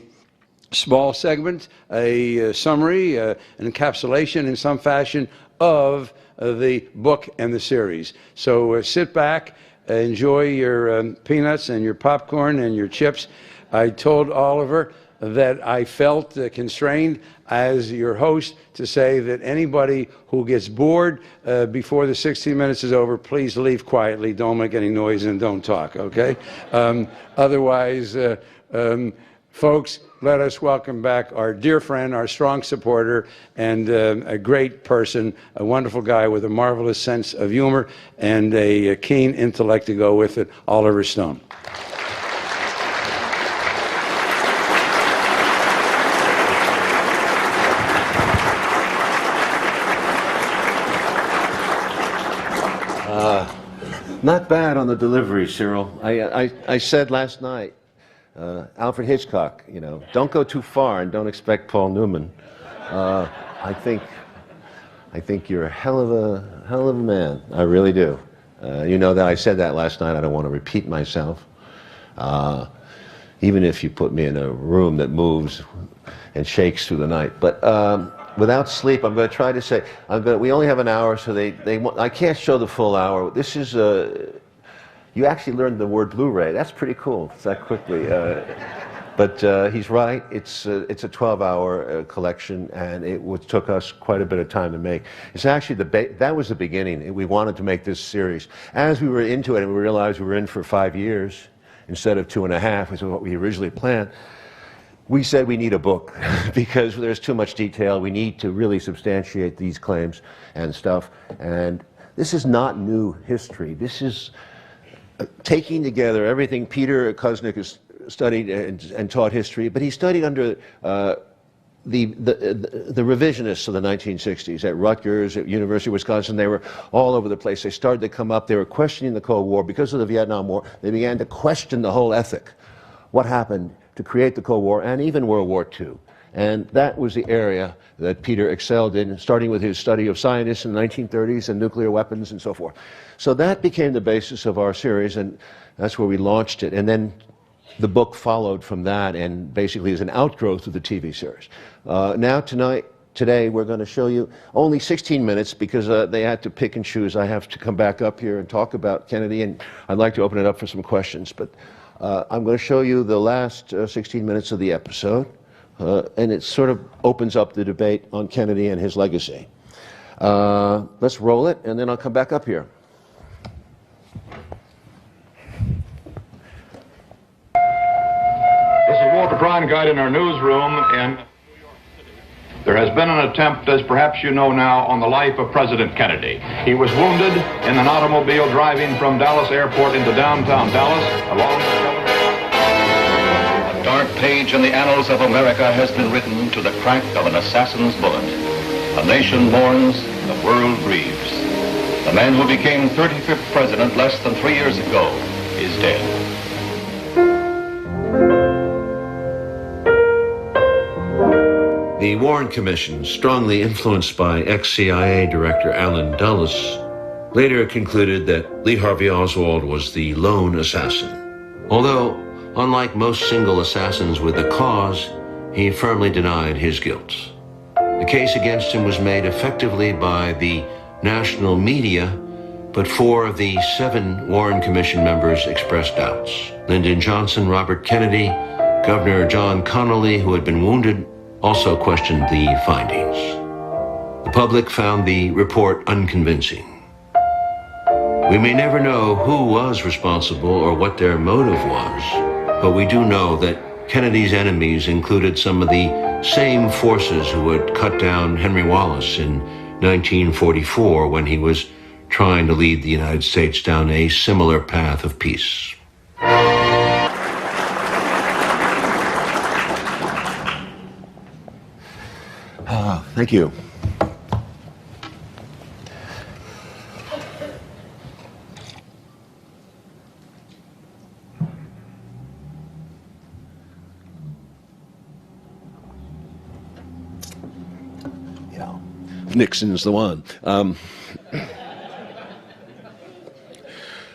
small segment, a summary, an encapsulation in some fashion of the book and the series. So sit back, enjoy your peanuts and your popcorn and your chips. I told Oliver that I felt constrained as your host to say that anybody who gets bored before the 16 minutes is over, please leave quietly, don't make any noise, and don't talk, okay? Otherwise, folks, let us welcome back our dear friend, our strong supporter, and a great person, a wonderful guy with a marvelous sense of humor and a keen intellect to go with it, Oliver Stone. Not bad on the delivery, Cyril. I said last night, Alfred Hitchcock, you know, don't go too far and don't expect Paul Newman. I think you're a hell of a man. I really do. You know that I said that last night. I don't want to repeat myself. Even if you put me in a room that moves and shakes through the night. But without sleep, I'm going to try to say, we only have an hour, so I can't show the full hour. This is, you actually learned the word Blu-ray. That's pretty cool, that quickly. But he's right, it's a 12-hour collection, and it took us quite a bit of time to make. It's actually, that was the beginning. We wanted to make this series. As we were into it, and we realized we were in for 5 years, instead of 2.5, which is what we originally planned, we said we need a book because there's too much detail. We need to really substantiate these claims and stuff. And this is not new history. This is taking together everything Peter Kuznick has studied and taught history, but he studied under the revisionists of the 1960s at Rutgers, at University of Wisconsin. They were all over the place. They started to come up. They were questioning the Cold War. Because of the Vietnam War, they began to question the whole ethic. What happened to create the Cold War and even World War II. And that was the area that Peter excelled in, starting with his study of scientists in the 1930s and nuclear weapons and so forth. So that became the basis of our series, and that's where we launched it. And then the book followed from that and basically is an outgrowth of the TV series. Now today we're going to show you only 16 minutes because they had to pick and choose. I have to come back up here and talk about Kennedy, and I'd like to open it up for some questions. But I'm going to show you the last 16 minutes of the episode, and it sort of opens up the debate on Kennedy and his legacy. Let's roll it, and then I'll come back up here. This is Walter Cronkite in our newsroom, and there has been an attempt, as perhaps you know now, on the life of President Kennedy. He was wounded in an automobile driving from Dallas Airport into downtown Dallas, along a dark page in the annals of America has been written to the crack of an assassin's bullet. A nation mourns, the world grieves. The man who became 35th president less than 3 years ago is dead. The Warren Commission, strongly influenced by ex-CIA Director Allen Dulles, later concluded that Lee Harvey Oswald was the lone assassin. Although, unlike most single assassins with a cause, he firmly denied his guilt. The case against him was made effectively by the national media, but 4 of the 7 Warren Commission members expressed doubts. Lyndon Johnson, Robert Kennedy, Governor John Connally, who had been wounded, also questioned the findings. The public found the report unconvincing. We may never know who was responsible or what their motive was, but we do know that Kennedy's enemies included some of the same forces who had cut down Henry Wallace in 1944 when he was trying to lead the United States down a similar path of peace. Thank you. Yeah, Nixon's the one.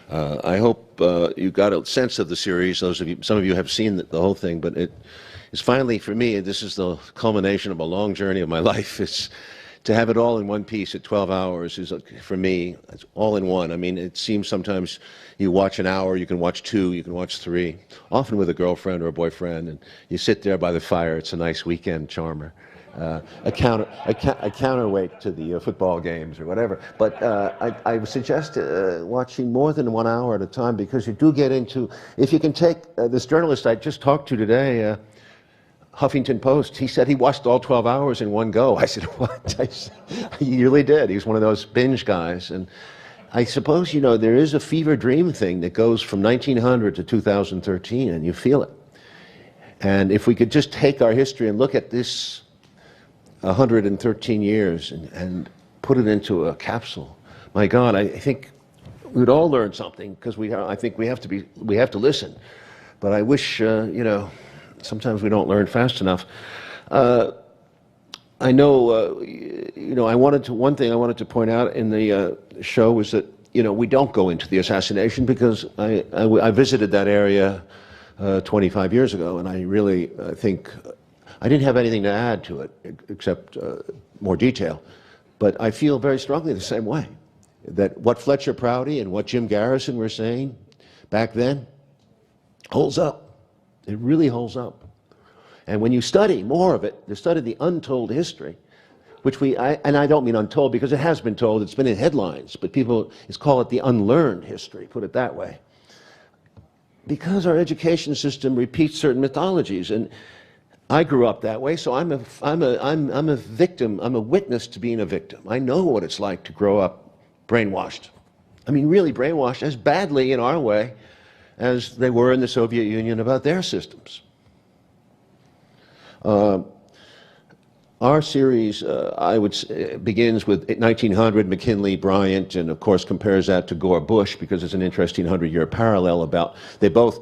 I hope you got a sense of the series. Some of you have seen the whole thing, but it is finally, for me, this is the culmination of a long journey of my life. It's to have it all in one piece at 12 hours is, for me, it's all in one. I mean, it seems sometimes you watch an hour, you can watch 2, you can watch 3, often with a girlfriend or a boyfriend, and you sit there by the fire. It's a nice weekend charmer. A counterweight to the football games or whatever. But I would suggest watching more than 1 hour at a time, because you do get into, if you can take this journalist I just talked to today, Huffington Post, he said he watched all 12 hours in one go. I said, what? He really did. He's one of those binge guys. And I suppose, there is a fever dream thing that goes from 1900 to 2013, and you feel it. And if we could just take our history and look at this 113 years and put it into a capsule, my God, I think we'd all learn something, because I think we have to listen. But I wish, sometimes we don't learn fast enough. I know, one thing I wanted to point out in the show was that, we don't go into the assassination, because I visited that area 25 years ago, and I really think I didn't have anything to add to it except more detail. But I feel very strongly the same way, that what Fletcher Prouty and what Jim Garrison were saying back then holds up. It really holds up. And when you study more of it, you study the untold history, which and I don't mean untold because it has been told, it's been in headlines, but people call it the unlearned history, put it that way. Because our education system repeats certain mythologies, and I grew up that way, so I'm a victim, I'm a witness to being a victim. I know what it's like to grow up brainwashed. I mean, really brainwashed as badly in our way as they were in the Soviet Union about their systems. Our series, begins with 1900, McKinley, Bryant, and of course compares that to Gore, Bush, because there's an interesting 100-year parallel about, both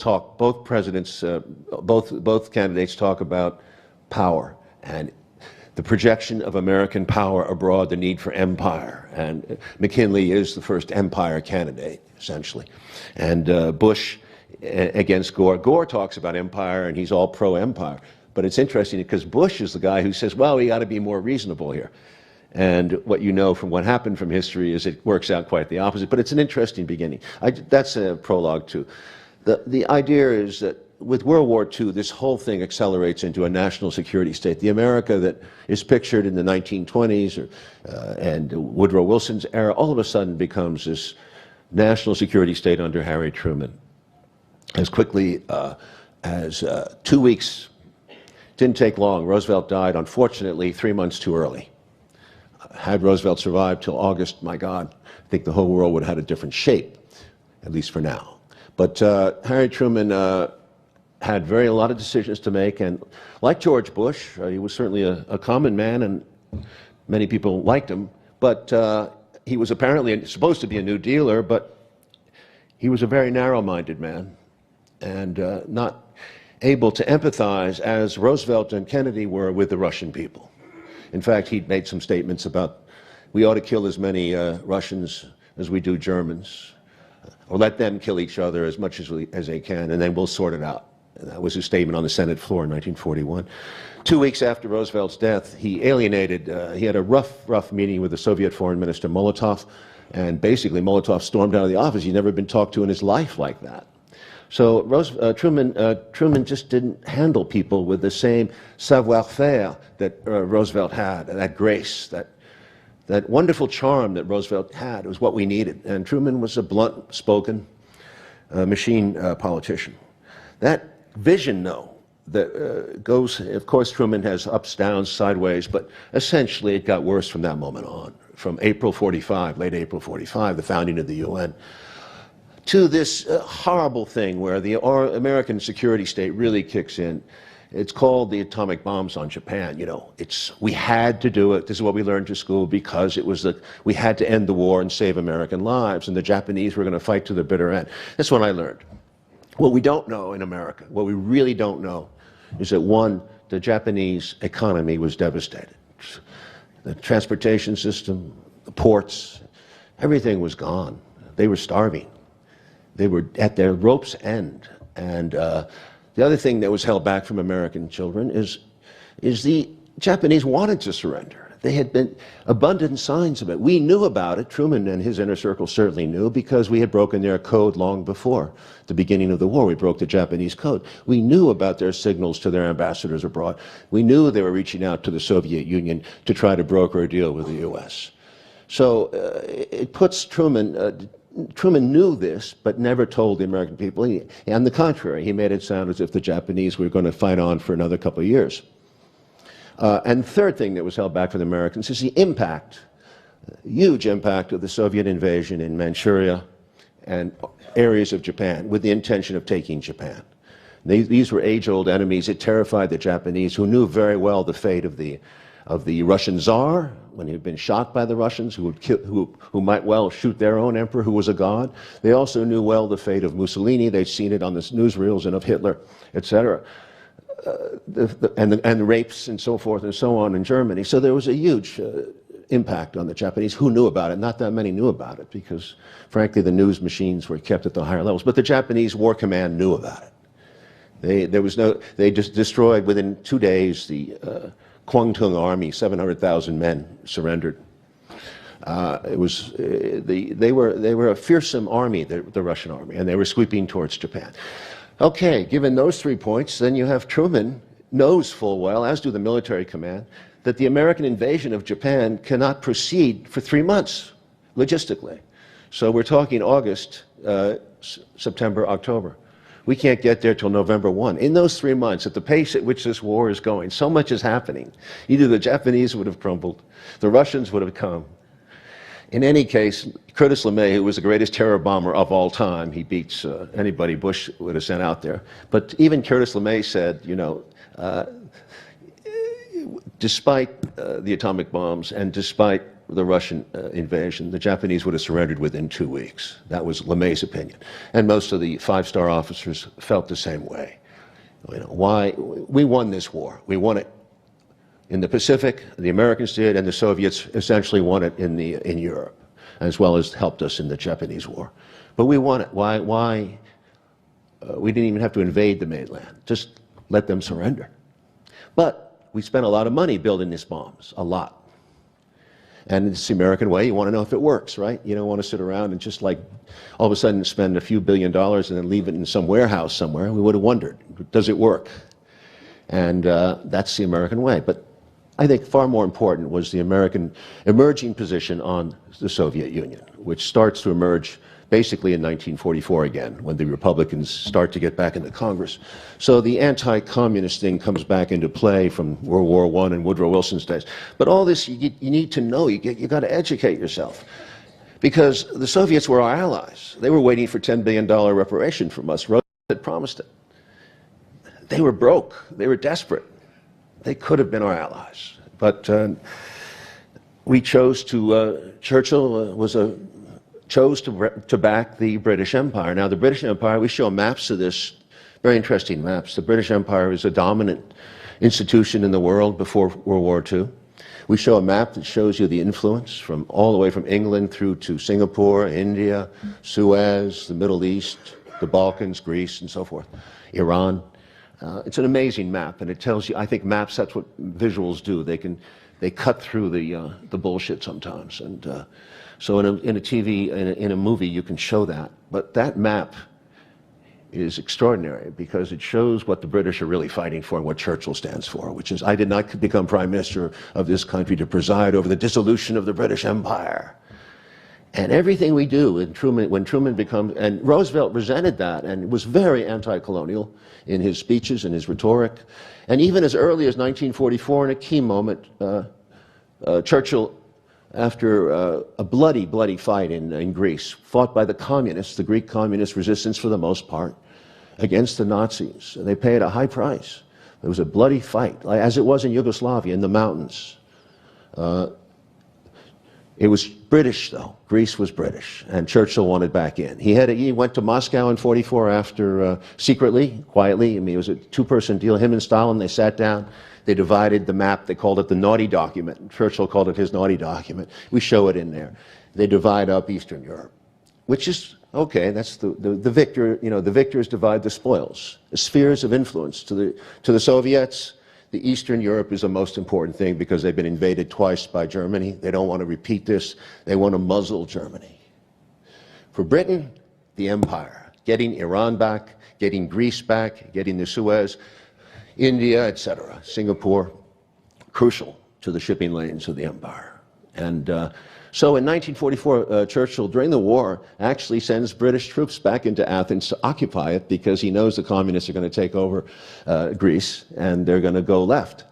candidates talk about power and the projection of American power abroad, the need for empire. And McKinley is the first empire candidate, essentially. And Bush against Gore. Gore talks about empire, and he's all pro-empire. But it's interesting because Bush is the guy who says, well, we got to be more reasonable here. And what you know from what happened from history is it works out quite the opposite. But it's an interesting beginning. That's a prologue, too. The idea is that with World War II, this whole thing accelerates into a national security state. The America that is pictured in the 1920s and Woodrow Wilson's era all of a sudden becomes this national security state under Harry Truman. As quickly as 2 weeks, didn't take long. Roosevelt died, unfortunately, 3 months too early. Had Roosevelt survived till August, my God, I think the whole world would have had a different shape, at least for now. But Harry Truman had a lot of decisions to make, and like George Bush, he was certainly a common man, and many people liked him, but he was apparently supposed to be a New Dealer, but he was a very narrow-minded man, and not able to empathize as Roosevelt and Kennedy were with the Russian people. In fact, he'd made some statements about, we ought to kill as many Russians as we do Germans, or let them kill each other as much as they can, and then we'll sort it out. And that was his statement on the Senate floor in 1941. 2 weeks after Roosevelt's death, he he had a rough meeting with the Soviet Foreign Minister Molotov, and basically Molotov stormed out of the office. He'd never been talked to in his life like that. So Truman just didn't handle people with the same savoir-faire that Roosevelt had, that grace, that wonderful charm that Roosevelt had. It was what we needed. And Truman was a blunt-spoken machine politician. That vision, though, that goes, of course, Truman has ups, downs, sideways, but essentially it got worse from that moment on, from April 45, late April 45, the founding of the UN, to this horrible thing where the American security state really kicks in. It's called the atomic bombs on Japan. We had to do it. This is what we learned to school because we had to end the war and save American lives, and the Japanese were going to fight to the bitter end. That's what I learned. What we don't know in America, what we really don't know, is that one, the Japanese economy was devastated. The transportation system, the ports, everything was gone. They were starving. They were at their rope's end. And the other thing that was held back from American children is the Japanese wanted to surrender. They had been abundant signs of it. We knew about it. Truman and his inner circle certainly knew, because we had broken their code long before the beginning of the war. We broke the Japanese code. We knew about their signals to their ambassadors abroad. We knew they were reaching out to the Soviet Union to try to broker a deal with the U.S. So it puts Truman... Truman knew this, but never told the American people. On the contrary, he made it sound as if the Japanese were going to fight on for another couple of years. And the third thing that was held back from the Americans is the impact, huge impact of the Soviet invasion in Manchuria and areas of Japan with the intention of taking Japan. These were age-old enemies. It terrified the Japanese, who knew very well the fate of the Russian Tsar, when he had been shot by the Russians, who might well shoot their own emperor, who was a god. They also knew well the fate of Mussolini. They'd seen it on the newsreels, and of Hitler, etc. And the rapes and so forth and so on in Germany. So there was a huge impact on the Japanese. Who knew about it? Not that many knew about it, because frankly the news machines were kept at the higher levels. But the Japanese War Command knew about it. They just destroyed within 2 days the Kwangtung army. 700,000 men surrendered. They were a fearsome army, the Russian army, and they were sweeping towards Japan. Okay, given those 3 points, then you have Truman knows full well, as do the military command, that the American invasion of Japan cannot proceed for 3 months, logistically. So we're talking August, September, October. We can't get there till November 1. In those 3 months, at the pace at which this war is going, so much is happening. Either the Japanese would have crumbled, the Russians would have come. In any case, Curtis LeMay, who was the greatest terror bomber of all time, he beats anybody Bush would have sent out there. But even Curtis LeMay said, you know, despite the atomic bombs and despite the Russian invasion, the Japanese would have surrendered within 2 weeks. That was LeMay's opinion. And most of the five-star officers felt the same way. You know, why? We won this war. We won it in the Pacific, the Americans did, and the Soviets essentially won it in Europe, as well as helped us in the Japanese War. But we won it. Why? We didn't even have to invade the mainland. Just let them surrender. But we spent a lot of money building these bombs, a lot. And it's the American way. You want to know if it works, right? You don't want to sit around and just like all of a sudden spend a few $1 billion and then leave it in some warehouse somewhere. We would have wondered, does it work? And that's the American way. But I think far more important was the American emerging position on the Soviet Union, which starts to emerge basically in 1944 again, when the Republicans start to get back into Congress. So the anti-communist thing comes back into play from World War I and Woodrow Wilson's days. But all this, you need to know, you got to educate yourself. Because the Soviets were our allies. They were waiting for $10 billion reparation from us. Roosevelt had promised it. They were broke. They were desperate. They could have been our allies. But we chose to, Churchill chose to back the British Empire. Now, the British Empire, we show maps of this, very interesting maps. The British Empire was a dominant institution in the world before World War II. We show a map that shows you the influence from all the way from England through to Singapore, India, Suez, the Middle East, the Balkans, Greece, and so forth, Iran. It's an amazing map, and it tells you, I think maps, that's what visuals do. They cut through the bullshit sometimes. And so in a movie, you can show that. But that map is extraordinary because it shows what the British are really fighting for and what Churchill stands for, which is, I did not become Prime Minister of this country to preside over the dissolution of the British Empire. And everything we do, when Truman becomes, and Roosevelt resented that and was very anti-colonial in his speeches and his rhetoric. And even as early as 1944, in a key moment, Churchill, after a bloody, bloody fight in Greece, fought by the communists, the Greek communist resistance for the most part, against the Nazis. And they paid a high price. There was a bloody fight, as it was in Yugoslavia, in the mountains. It was British, though. Greece was British, and Churchill wanted back in. He went to Moscow in '44 after, secretly, quietly. I mean, it was a two-person deal. Him and Stalin, they sat down. They divided the map. They called it the naughty document. Churchill called it his naughty document. We show it in there. They divide up Eastern Europe, which is Okay, that's the victor, the victors divide the spoils. The spheres of influence to the Soviets, the Eastern Europe is the most important thing because they've been invaded twice by Germany. They don't want to repeat this. They want to muzzle Germany. For Britain, the empire, getting Iran back, getting Greece back, getting the Suez, India, etc., Singapore, crucial to the shipping lanes of the empire. And so in 1944, Churchill, during the war, actually sends British troops back into Athens to occupy it because he knows the communists are going to take over Greece and they're going to go left.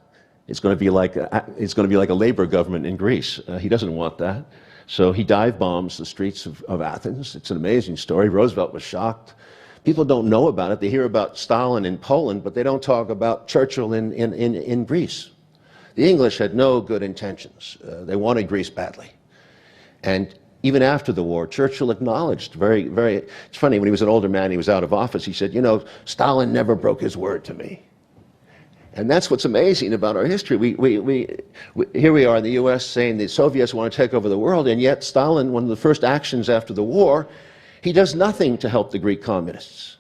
It's going to be like a labor government in Greece. He doesn't want that. So he dive bombs the streets of Athens. It's an amazing story. Roosevelt was shocked. People don't know about it. They hear about Stalin in Poland, but they don't talk about Churchill in Greece. The English had no good intentions. They wanted Greece badly. And even after the war, Churchill acknowledged it's funny, when he was an older man, he was out of office, he said, Stalin never broke his word to me. And that's what's amazing about our history. Here we are in the U.S. saying the Soviets want to take over the world, and yet Stalin, one of the first actions after the war, he does nothing to help the Greek communists,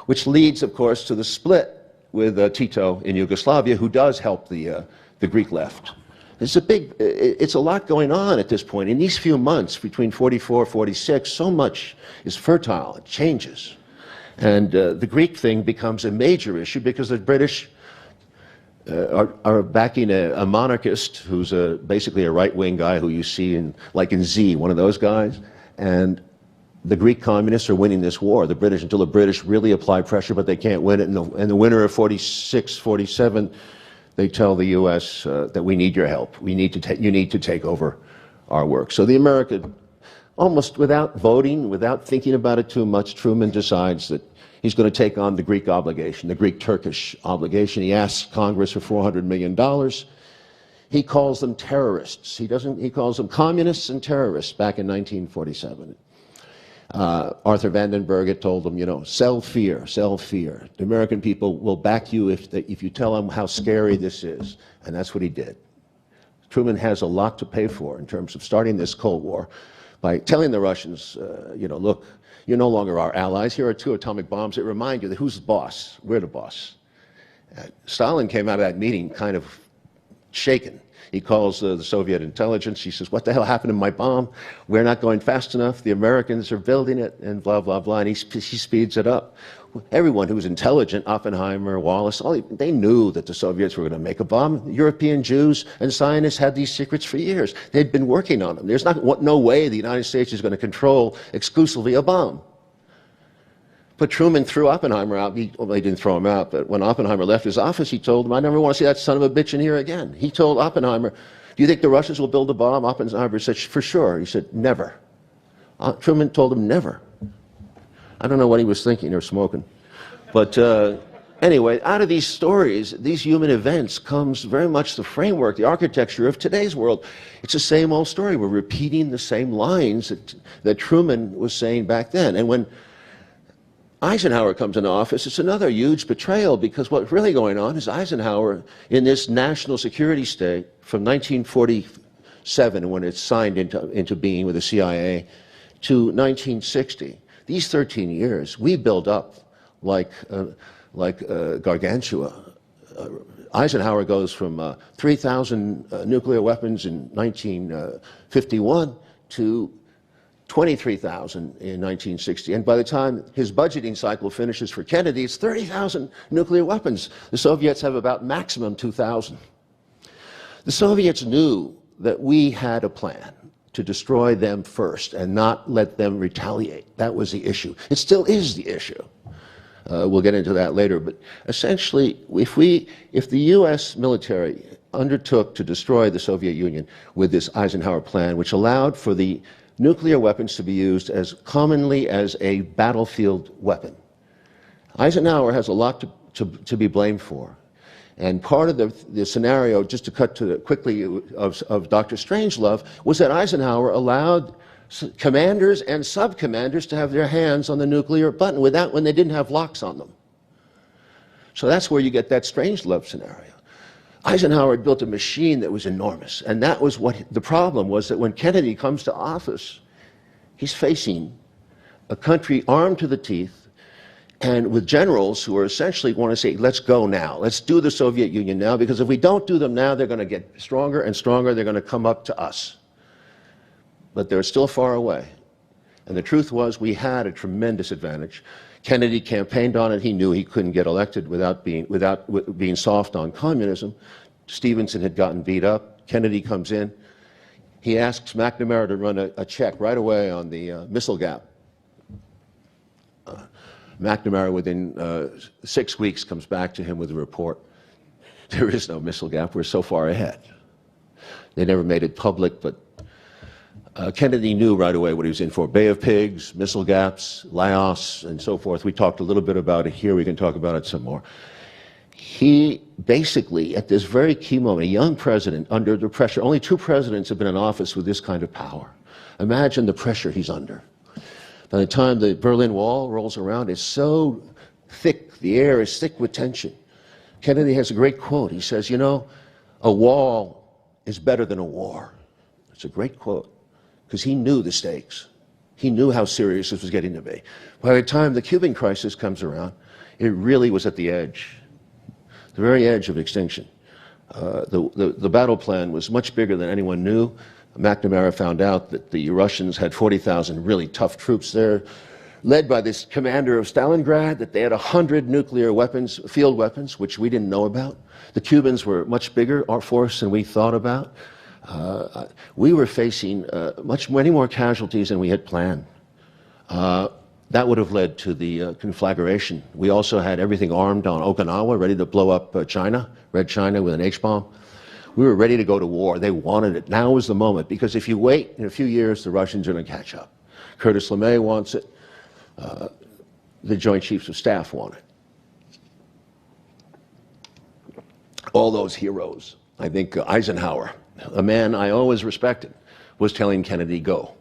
which leads, of course, to the split with Tito in Yugoslavia, who does help the Greek left. It's a lot going on at this point. In these few months, between 44, 46, so much is fertile, it changes. And the Greek thing becomes a major issue because the British are backing a monarchist who's basically a right-wing guy who you see in Z, one of those guys. And the Greek communists are winning this war. The British, until the British really apply pressure, but they can't win it. And the winter of 46, 47, they tell the U.S. That we need your help. You need to take over our work. So the American, almost without voting, without thinking about it too much, Truman decides that he's going to take on the Greek obligation, the Greek-Turkish obligation. He asks Congress for $400 million. He calls them terrorists. He calls them communists and terrorists back in 1947. Arthur Vandenberg had told them, sell fear, sell fear. The American people will back you if you tell them how scary this is. And that's what he did. Truman has a lot to pay for in terms of starting this Cold War by telling the Russians, look, you're no longer our allies. Here are 2 atomic bombs that remind you that who's the boss? We're the boss. Stalin came out of that meeting kind of shaken. He calls the Soviet intelligence. He says, what the hell happened to my bomb? We're not going fast enough. The Americans are building it, and blah, blah, blah. And he speeds it up. Everyone who was intelligent, Oppenheimer, Wallace, they knew that the Soviets were going to make a bomb. European Jews and scientists had these secrets for years. They'd been working on them. There's no way the United States is going to control exclusively a bomb. But Truman threw Oppenheimer out. They didn't throw him out, but when Oppenheimer left his office, he told him, I never want to see that son of a bitch in here again. He told Oppenheimer, do you think the Russians will build a bomb? Oppenheimer said, for sure. He said, never. Truman told him never. I don't know what he was thinking or smoking. But anyway, out of these stories, these human events comes very much the framework, the architecture of today's world. It's the same old story. We're repeating the same lines that Truman was saying back then. And when Eisenhower comes into office, it's another huge betrayal because what's really going on is Eisenhower, in this national security state from 1947, when it's signed into being with the CIA, to 1960, these 13 years, we build up like gargantua. Eisenhower goes from 3,000 nuclear weapons in 1951 to 23,000 in 1960. And by the time his budgeting cycle finishes for Kennedy, it's 30,000 nuclear weapons. The Soviets have about maximum 2,000. The Soviets knew that we had a plan to destroy them first and not let them retaliate. That was the issue. It still is the issue. We'll get into that later. But essentially, if the U.S. military undertook to destroy the Soviet Union with this Eisenhower plan, which allowed for the nuclear weapons to be used as commonly as a battlefield weapon. Eisenhower has a lot to be blamed for. And part of the scenario, just to cut to quickly of Dr. Strangelove, was that Eisenhower allowed commanders and sub-commanders to have their hands on the nuclear button when they didn't have locks on them. So that's where you get that Strangelove scenario. Eisenhower had built a machine that was enormous, and that was what the problem was, that when Kennedy comes to office, he's facing a country armed to the teeth and with generals who are essentially want to say, let's go now. Let's do the Soviet Union now, because if we don't do them now, they're going to get stronger and stronger. They're going to come up to us. But they're still far away. And the truth was, we had a tremendous advantage. Kennedy campaigned on it. He knew he couldn't get elected without being soft on communism. Stevenson had gotten beat up. Kennedy comes in. He asks McNamara to run a check right away on the missile gap. McNamara, within 6 weeks, comes back to him with a report. There is no missile gap. We're so far ahead. They never made it public, but Kennedy knew right away what he was in for. Bay of Pigs, missile gaps, Laos, and so forth. We talked a little bit about it here. We can talk about it some more. He basically, at this very key moment, a young president under the pressure, only 2 presidents have been in office with this kind of power. Imagine the pressure he's under. By the time the Berlin Wall rolls around, it's so thick, the air is thick with tension. Kennedy has a great quote. He says, you know, a wall is better than a war. It's a great quote, because he knew the stakes. He knew how serious this was getting to be. By the time the Cuban crisis comes around, it really was at the edge, the very edge of extinction. The battle plan was much bigger than anyone knew. McNamara found out that the Russians had 40,000 really tough troops there, led by this commander of Stalingrad, that they had 100 nuclear weapons, field weapons, which we didn't know about. The Cubans were much bigger, our force, than we thought about. We were facing many more casualties than we had planned. That would have led to the conflagration. We also had everything armed on Okinawa, ready to blow up China, Red China, with an H-bomb. We were ready to go to war. They wanted it. Now was the moment, because if you wait, in a few years, the Russians are going to catch up. Curtis LeMay wants it. The Joint Chiefs of Staff want it. All those heroes. I think Eisenhower, a man I always respected, was telling Kennedy, go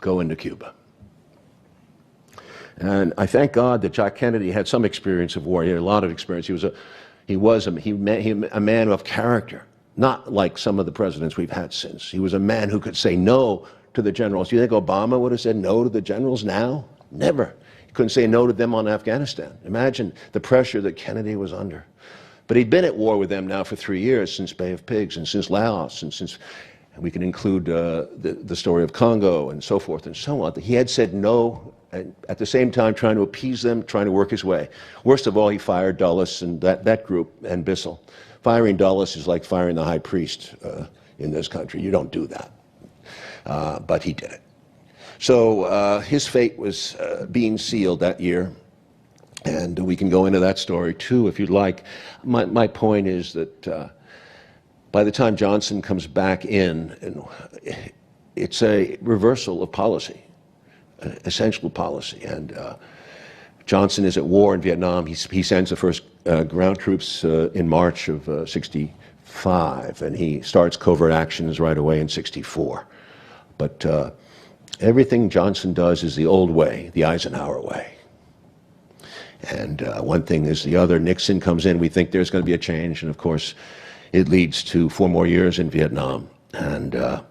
into Cuba. And I thank God that Jack Kennedy had some experience of war. He had a lot of experience. He was a man of character, not like some of the presidents we've had since. He was a man who could say no to the generals. Do you think Obama would have said no to the generals now? Never. He couldn't say no to them on Afghanistan. Imagine the pressure that Kennedy was under. But he'd been at war with them now for 3 years, since Bay of Pigs, and since Laos, and we can include the story of Congo, and so forth and so on. He had said no, and at the same time trying to appease them, trying to work his way. Worst of all, he fired Dulles and that group, and Bissell. Firing Dulles is like firing the high priest in this country. You don't do that. But he did it. So his fate was being sealed that year. And we can go into that story too, if you'd like. My point is that by the time Johnson comes back in, it's a reversal of policy, essential policy. And Johnson is at war in Vietnam. He sends the first ground troops in March of '65, and he starts covert actions right away in '64. But everything Johnson does is the old way, the Eisenhower way. And one thing is the other. Nixon comes in. We think there's going to be a change, and of course, it leads to 4 more years in Vietnam. And I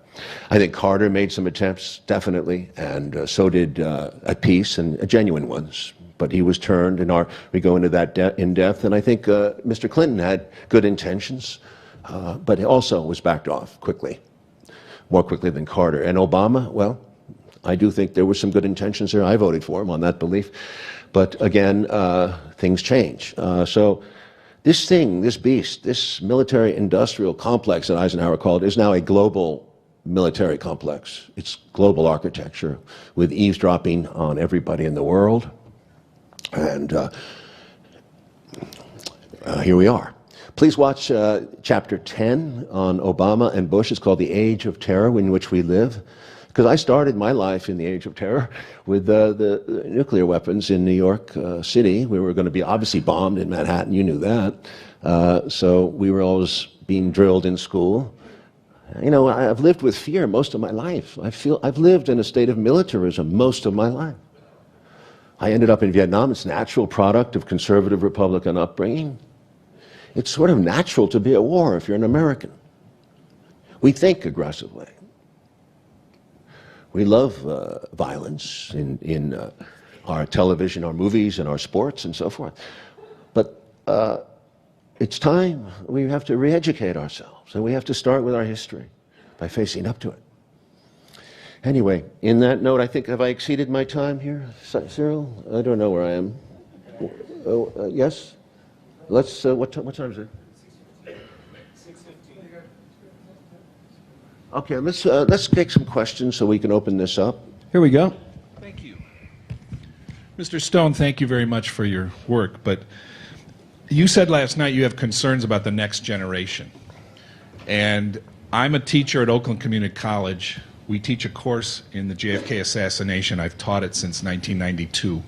think Carter made some attempts, definitely, and so did at peace, and genuine ones. But he was turned, and we go into that in depth. And I think Mr. Clinton had good intentions, but he also was backed off quickly, more quickly than Carter. And Obama, well, I do think there were some good intentions there. I voted for him on that belief. But again, things change. So this thing, this beast, this military-industrial complex that Eisenhower called is now a global military complex. It's global architecture with eavesdropping on everybody in the world. And here we are. Please watch Chapter 10 on Obama and Bush. It's called The Age of Terror in Which We Live. Because I started my life in the Age of Terror with the nuclear weapons in New York City. We were going to be obviously bombed in Manhattan. You knew that. So we were always being drilled in school. You know, I've lived with fear most of my life. I've lived in a state of militarism most of my life. I ended up in Vietnam. It's a natural product of conservative Republican upbringing. It's sort of natural to be at war if you're an American. We think aggressively. We love violence in our television, our movies, and our sports, and so forth. But it's time we have to re-educate ourselves, and we have to start with our history by facing up to it. Anyway, in that note, I think, have I exceeded my time here, Cyril? I don't know where I am. Yes? Let's, what time is it? 6:15. Okay, let's take some questions so we can open this up. Here we go. Thank you. Mr. Stone, thank you very much for your work, but you said last night you have concerns about the next generation. And I'm a teacher at Oakland Community College. We teach a course in the JFK assassination. I've taught it since 1992.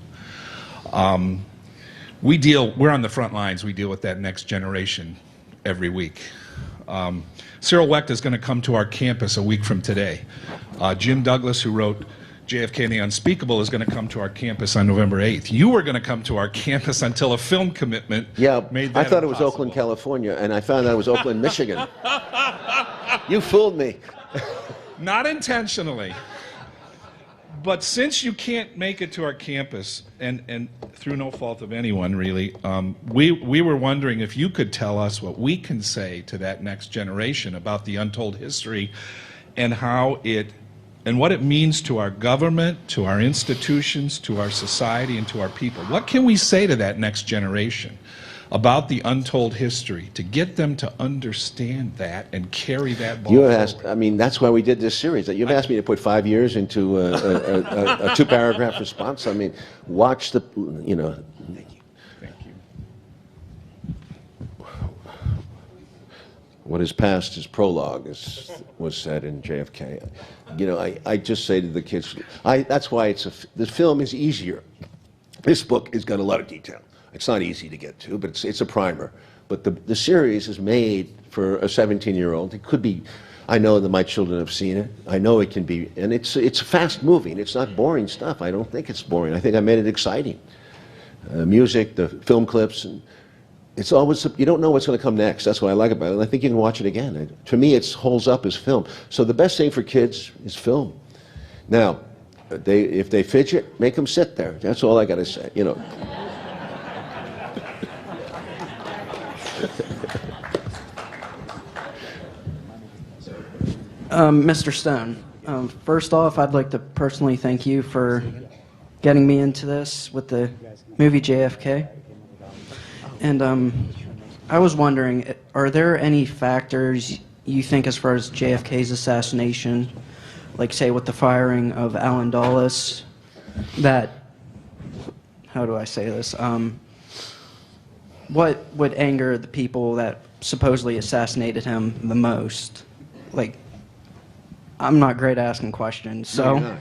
We're on the front lines. We deal with that next generation every week. Cyril Wecht is going to come to our campus a week from today. Jim Douglas, who wrote JFK and the Unspeakable, is going to come to our campus on November 8th. You were going to come to our campus until a film commitment made that I thought it was impossible. Oakland, California, and I found out it was Oakland, Michigan. You fooled me. Not intentionally. But since you can't make it to our campus, and through no fault of anyone really, we were wondering if you could tell us what we can say to that next generation about the untold history and how it, and what it means to our government, to our institutions, to our society, and to our people. What can we say to that next generation about the untold history to get them to understand that and carry that ball You forward? asked, I mean, that's why we did this series. You've asked me to put 5 years into a two-paragraph response. I mean, watch the, you know. Thank you. What is past is prologue, as was said in JFK. You know, I just say to the kids, that's why the film is easier. This book has got a lot of detail. It's not easy to get to, but it's a primer. But the series is made for a 17-year-old. It could be, I know that my children have seen it. I know it can be, and it's fast moving. It's not boring stuff. I don't think it's boring. I think I made it exciting. Music, the film clips, and it's always, you don't know what's going to come next. That's what I like about it. And I think you can watch it again. To me, it holds up as film. So the best thing for kids is film. Now, if they fidget, make them sit there. That's all I got to say, you know. Mr. Stone, first off, I'd like to personally thank you for getting me into this with the movie JFK. And I was wondering, are there any factors you think as far as JFK's assassination, like say with the firing of Allen Dulles, that, how do I say this, what would anger the people that supposedly assassinated him the most? Like, I'm not great at asking questions, so. No, you're not.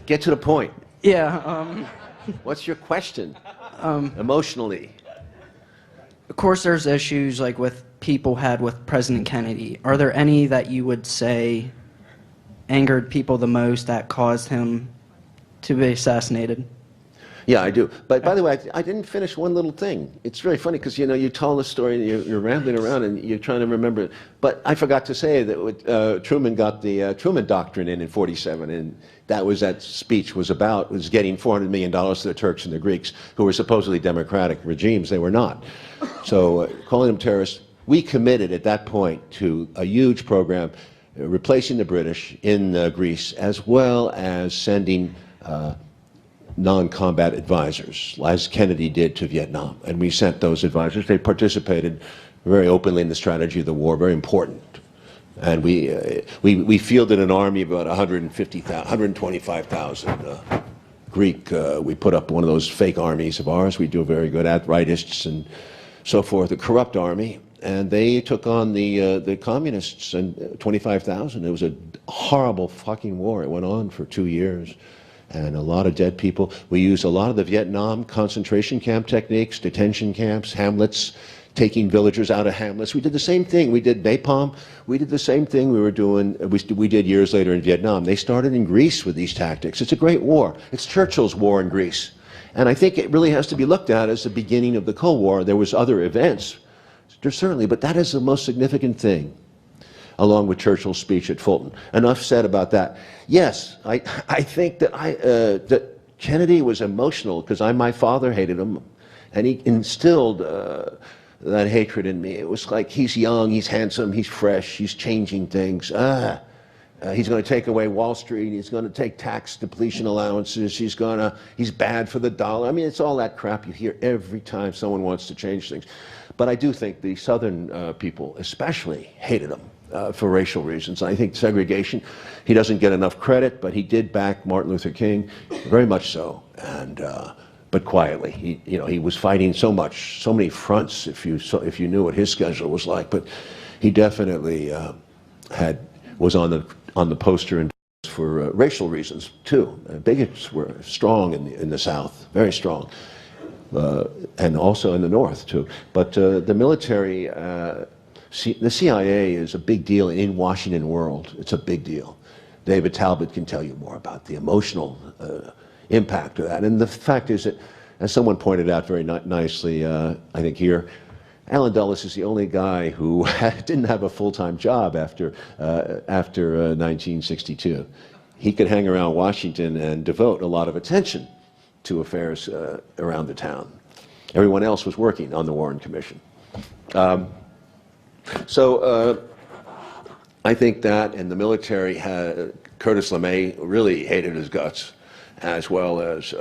Get to the point. Yeah. What's your question? Emotionally. Of course, there's issues like with people had with President Kennedy. Are there any that you would say angered people the most that caused him to be assassinated? Yeah, I do. But by the way, I didn't finish one little thing. It's very funny because, you know, you tell the story and you're rambling around and you're trying to remember it. But I forgot to say that Truman got the Truman Doctrine in 47, and that speech was getting $400 million to the Turks and the Greeks, who were supposedly democratic regimes. They were not. So calling them terrorists, we committed at that point to a huge program replacing the British in Greece, as well as sending non-combat advisors, as Kennedy did to Vietnam. And we sent those advisors. They participated very openly in the strategy of the war, very important. And we fielded an army of about 125,000 Greek. We put up one of those fake armies of ours. We do very good at rightists and so forth, a corrupt army. And they took on the communists, and 25,000. It was a horrible fucking war. It went on for 2 years. And a lot of dead people. We used a lot of the Vietnam concentration camp techniques, detention camps, hamlets, taking villagers out of hamlets. We did the same thing. We did napalm. We did the same thing we did years later in Vietnam. They started in Greece with these tactics. It's a great war. It's Churchill's war in Greece. And I think it really has to be looked at as the beginning of the Cold War. There was other events, certainly, but that is the most significant thing. along with Churchill's speech at Fulton. Enough said about that. Yes, I think that that Kennedy was emotional because my father hated him, and he instilled that hatred in me. It was like, he's young, he's handsome, he's fresh, he's changing things. He's going to take away Wall Street. He's going to take tax depletion allowances. He's bad for the dollar. I mean, it's all that crap you hear every time someone wants to change things. But I do think the Southern people especially hated him for racial reasons. I think segregation, he doesn't get enough credit, but he did back Martin Luther King, very much so. And but quietly, he was fighting so many fronts. If you knew what his schedule was like, but he definitely was on the poster and for racial reasons too. Bigots were strong in the South, very strong, and also in the North too. But the military, the CIA is a big deal in Washington world. It's a big deal. David Talbot can tell you more about the emotional impact of that. And the fact is that, as someone pointed out very nicely, I think here, Allen Dulles is the only guy who didn't have a full-time job after 1962. He could hang around Washington and devote a lot of attention to affairs around the town. Everyone else was working on the Warren Commission. So I think that, and the military Curtis LeMay really hated his guts, as well as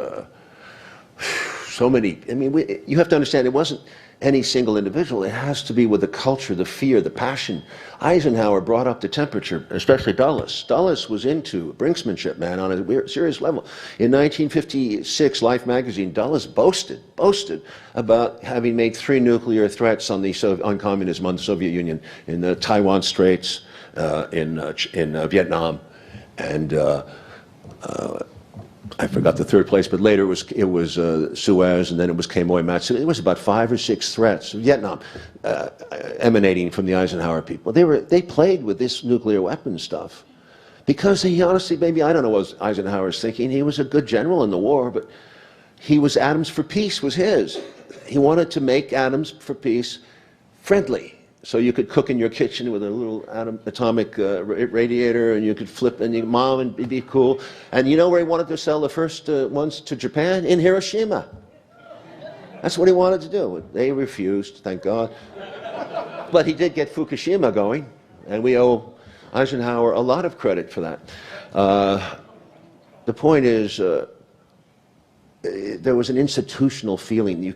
so many. I mean, you have to understand, it wasn't any single individual. It has to be with the culture, the fear, the passion. Eisenhower brought up the temperature, especially Dulles. Dulles was into brinksmanship, man, on a serious level. In 1956, Life magazine, Dulles boasted about having made 3 nuclear threats on communism on the Soviet Union, in the Taiwan Straits, in Vietnam, and I forgot the third place, but later it was Suez, and then it was Quemoy Matsu. It was about 5 or 6 threats, Vietnam, emanating from the Eisenhower people. They played with this nuclear weapon stuff because he honestly, maybe, I don't know what Eisenhower's thinking. He was a good general in the war, but Atoms for Peace was his. He wanted to make Atoms for Peace friendly. So you could cook in your kitchen with a little atomic radiator, and you could flip, and your mom, and it'd be cool. And you know where he wanted to sell the first ones to Japan? In Hiroshima. That's what he wanted to do. They refused, thank God. But he did get Fukushima going, and we owe Eisenhower a lot of credit for that. The point is, there was an institutional feeling.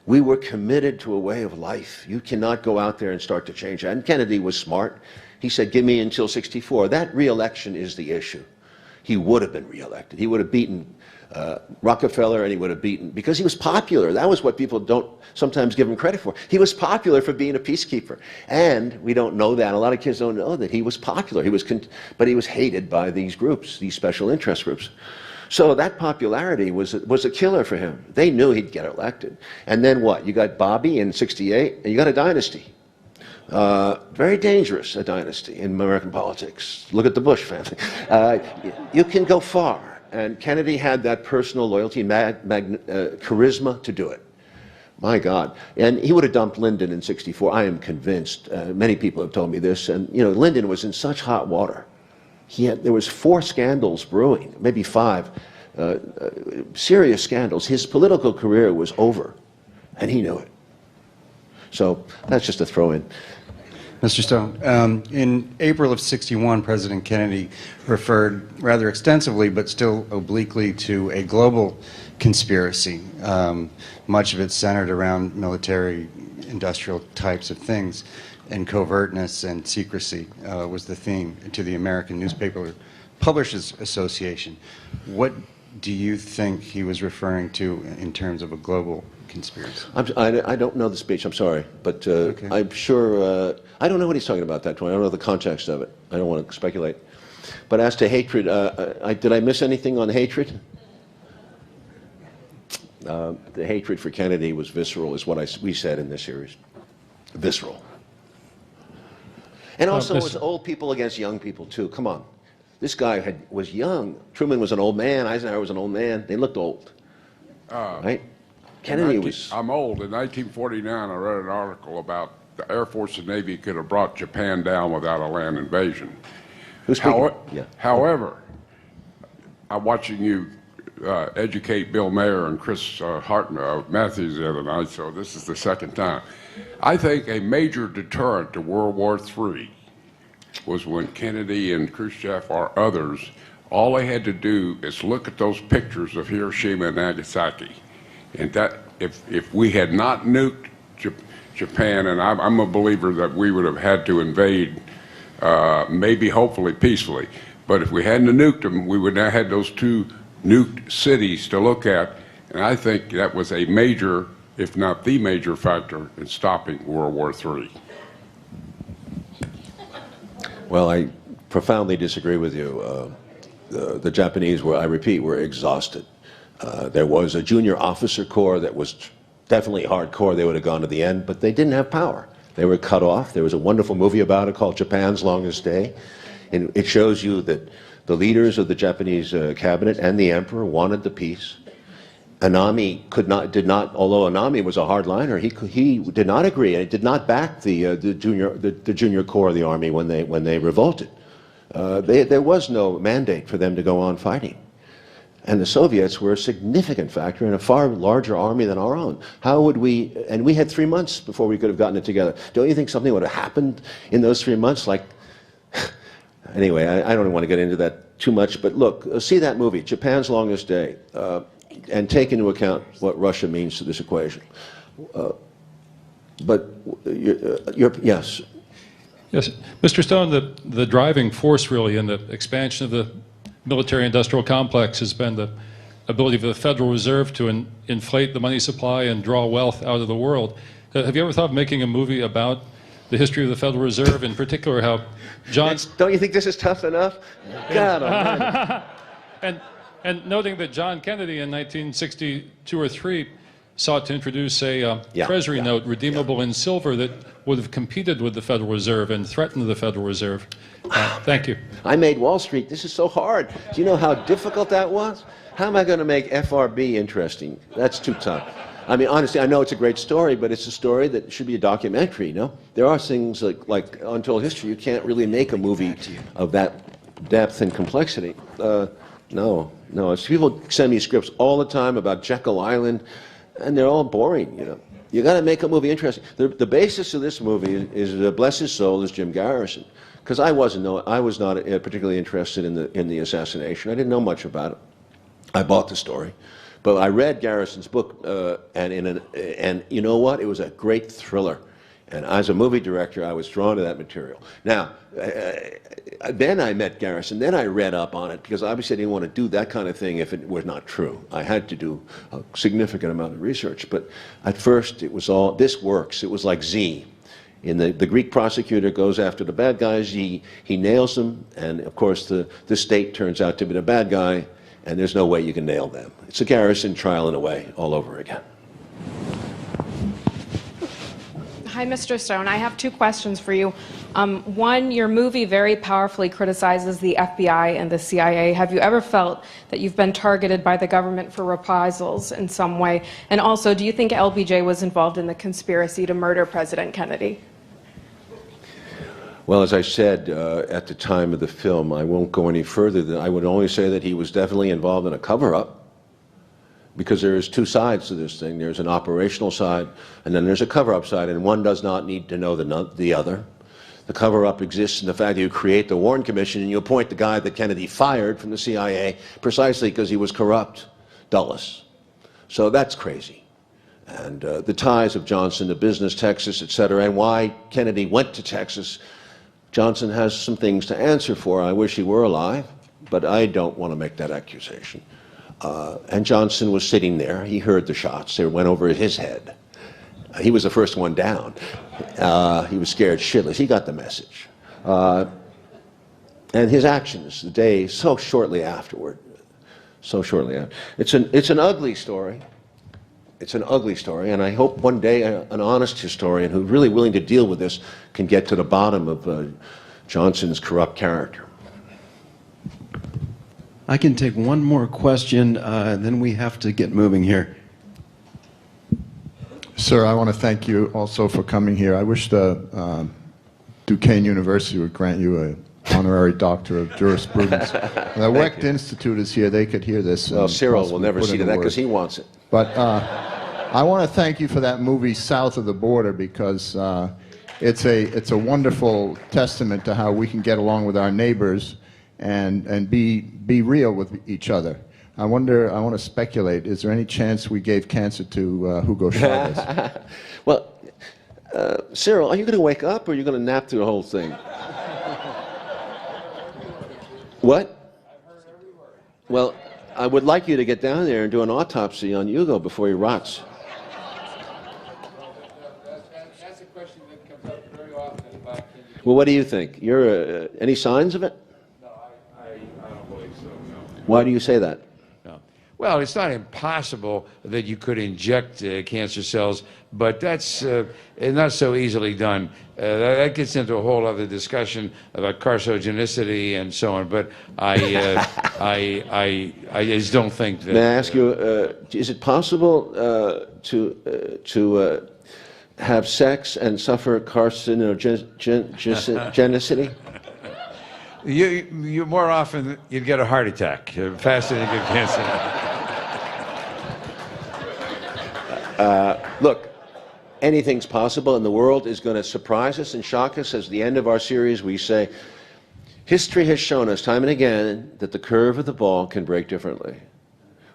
We were committed to a way of life. You cannot go out there and start to change that. And Kennedy was smart. He said, give me until 64. That re-election is the issue. He would have been re-elected. He would have beaten Rockefeller, and he would have beaten, because he was popular. That was what people don't sometimes give him credit for. He was popular for being a peacekeeper. And we don't know that. A lot of kids don't know that he was popular. But he was hated by these groups, these special interest groups. So that popularity was a killer for him. They knew he'd get elected. And then what? You got Bobby in 68, and you got a dynasty. Very dangerous, a dynasty in American politics. Look at the Bush family. You can go far. And Kennedy had that personal loyalty, charisma to do it. My God. And he would have dumped Lyndon in 64. I am convinced. Many people have told me this. And, Lyndon was in such hot water. There was 4 scandals brewing, maybe 5, serious scandals. His political career was over, and he knew it. So that's just a throw-in. Mr. Stone, in April of '61, President Kennedy referred rather extensively, but still obliquely, to a global conspiracy. Much of it centered around military, industrial types of things. And covertness and secrecy was the theme to the American Newspaper Publishers Association. What do you think he was referring to in terms of a global conspiracy? I don't know the speech, I'm sorry, but okay. I'm sure, I don't know what he's talking about that point. I don't know the context of it. I don't want to speculate. But as to hatred, did I miss anything on hatred? The hatred for Kennedy was visceral, is what we said in this series. Visceral. And also, it was old people against young people, too. Come on. This guy was young. Truman was an old man. Eisenhower was an old man. They looked old. Right? Kennedy was... I'm old. In 1949, I read an article about the Air Force and Navy could have brought Japan down without a land invasion. Yeah. However, I'm watching you educate Bill Mayer and Chris Matthews the other night, so this is the second time. I think a major deterrent to World War III was when Kennedy and Khrushchev or others, all they had to do is look at those pictures of Hiroshima and Nagasaki. And that if we had not nuked Japan, and I'm a believer that we would have had to invade, maybe hopefully peacefully, but if we hadn't nuked them, we would now had those two nuked cities to look at, and I think that was a major, if not the major factor in stopping World War III. Well, I profoundly disagree with you. The Japanese were, I repeat, were exhausted. There was a junior officer corps that was definitely hardcore. They would have gone to the end, but they didn't have power. They were cut off. There was a wonderful movie about it called Japan's Longest Day, and it shows you that the leaders of the Japanese cabinet and the emperor wanted the peace. Anami did not, although Anami was a hardliner, he did not agree, and he did not back the junior corps of the army when they revolted. There was no mandate for them to go on fighting. And the Soviets were a significant factor in a far larger army than our own. How would we, and we had 3 months before we could have gotten it together. Don't you think something would have happened in those 3 months? Like, anyway, I don't want to get into that too much, but look, see that movie, Japan's Longest Day, and take into account what Russia means to this equation. But yes. Yes, Mr. Stone, the driving force really in the expansion of the military-industrial complex has been the ability of the Federal Reserve to inflate the money supply and draw wealth out of the world. Have you ever thought of making a movie about the history of the Federal Reserve, in particular how John... Don't you think this is tough enough? God almighty. And noting that John Kennedy in 1962 or 3 sought to introduce a treasury note redeemable in silver that would have competed with the Federal Reserve and threatened the Federal Reserve. Thank you. I made Wall Street. This is so hard. Do you know how difficult that was? How am I going to make FRB interesting? That's too tough. I mean, honestly, I know it's a great story, but it's a story that should be a documentary, no? There are things like Untold History. You can't really make a movie of that depth and complexity. No. People send me scripts all the time about Jekyll Island, and they're all boring, you know. You got to make a movie interesting. The basis of this movie is bless his soul, is Jim Garrison, because I was not particularly interested in the assassination. I didn't know much about it. I bought the story, but I read Garrison's book, and you know what? It was a great thriller. And as a movie director, I was drawn to that material. Now, then I met Garrison. Then I read up on it because obviously I didn't want to do that kind of thing if it was not true. I had to do a significant amount of research. But at first, it was all, this works. It was like Z. In the Greek prosecutor goes after the bad guys. He nails them. And of course, the state turns out to be the bad guy. And there's no way you can nail them. It's a Garrison trial in a way, all over again. Hi, Mr. Stone. I have 2 questions for you. One, your movie very powerfully criticizes the FBI and the CIA. Have you ever felt that you've been targeted by the government for reprisals in some way? And also, do you think LBJ was involved in the conspiracy to murder President Kennedy? Well, as I said at the time of the film, I won't go any further than I would only say that he was definitely involved in a cover-up. Because there's 2 sides to this thing. There's an operational side, and then there's a cover-up side, and one does not need to know the other. The cover-up exists in the fact that you create the Warren Commission, and you appoint the guy that Kennedy fired from the CIA precisely because he was corrupt, Dulles. So that's crazy. And the ties of Johnson to business, Texas, etc., and why Kennedy went to Texas, Johnson has some things to answer for. I wish he were alive, but I don't want to make that accusation. And Johnson was sitting there. He heard the shots. They went over his head. He was the first one down. He was scared shitless. He got the message. And his actions the day so shortly afterward. It's an ugly story. It's an ugly story, and I hope one day an honest historian who's really willing to deal with this can get to the bottom of Johnson's corrupt character. I can take one more question, and then we have to get moving here. Sir, I want to thank you also for coming here. I wish the Duquesne University would grant you an honorary doctor of jurisprudence. The Wecht Institute is here. They could hear this. Well, Cyril will never see to that because he wants it. But I want to thank you for that movie South of the Border, because it's a wonderful testament to how we can get along with our neighbors and be real with each other. I want to speculate, is there any chance we gave cancer to Hugo Chavez? Well, Cyril, are you going to wake up or are you going to nap through the whole thing? What? Well, I would like you to get down there and do an autopsy on Hugo before he rots. That's a question that comes up very often about. Well, what do you think? Any signs of it? No, I don't believe so, no. Why do you say that? Well, it's not impossible that you could inject cancer cells, but that's not so easily done. That gets into a whole other discussion about carcinogenicity and so on. But I just don't think that. May I ask you, is it possible to have sex and suffer carcinogenicity? You more often you'd get a heart attack faster than you get cancer. Look, anything's possible, and the world is going to surprise us and shock us. As the end of our series, we say, history has shown us time and again that the curve of the ball can break differently.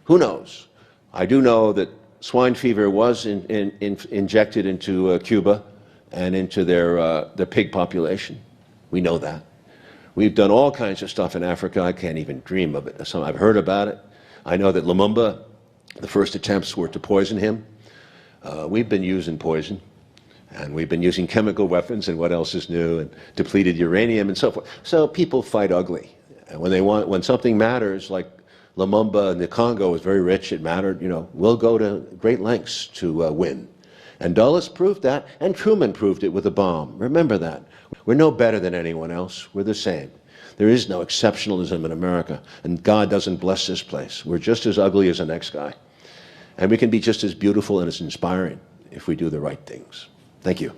Who knows? I do know that swine fever was injected into Cuba and into their pig population. We know that. We've done all kinds of stuff in Africa. I can't even dream of it. I've heard about it. I know that Lumumba, the first attempts were to poison him. We've been using poison, and we've been using chemical weapons, and what else is new, and depleted uranium and so forth. So people fight ugly. And when something matters, like Lumumba in the Congo was very rich, it mattered, we'll go to great lengths to win. And Dulles proved that, and Truman proved it with a bomb. Remember that. We're no better than anyone else. We're the same. There is no exceptionalism in America, and God doesn't bless this place. We're just as ugly as the next guy. And we can be just as beautiful and as inspiring if we do the right things. Thank you.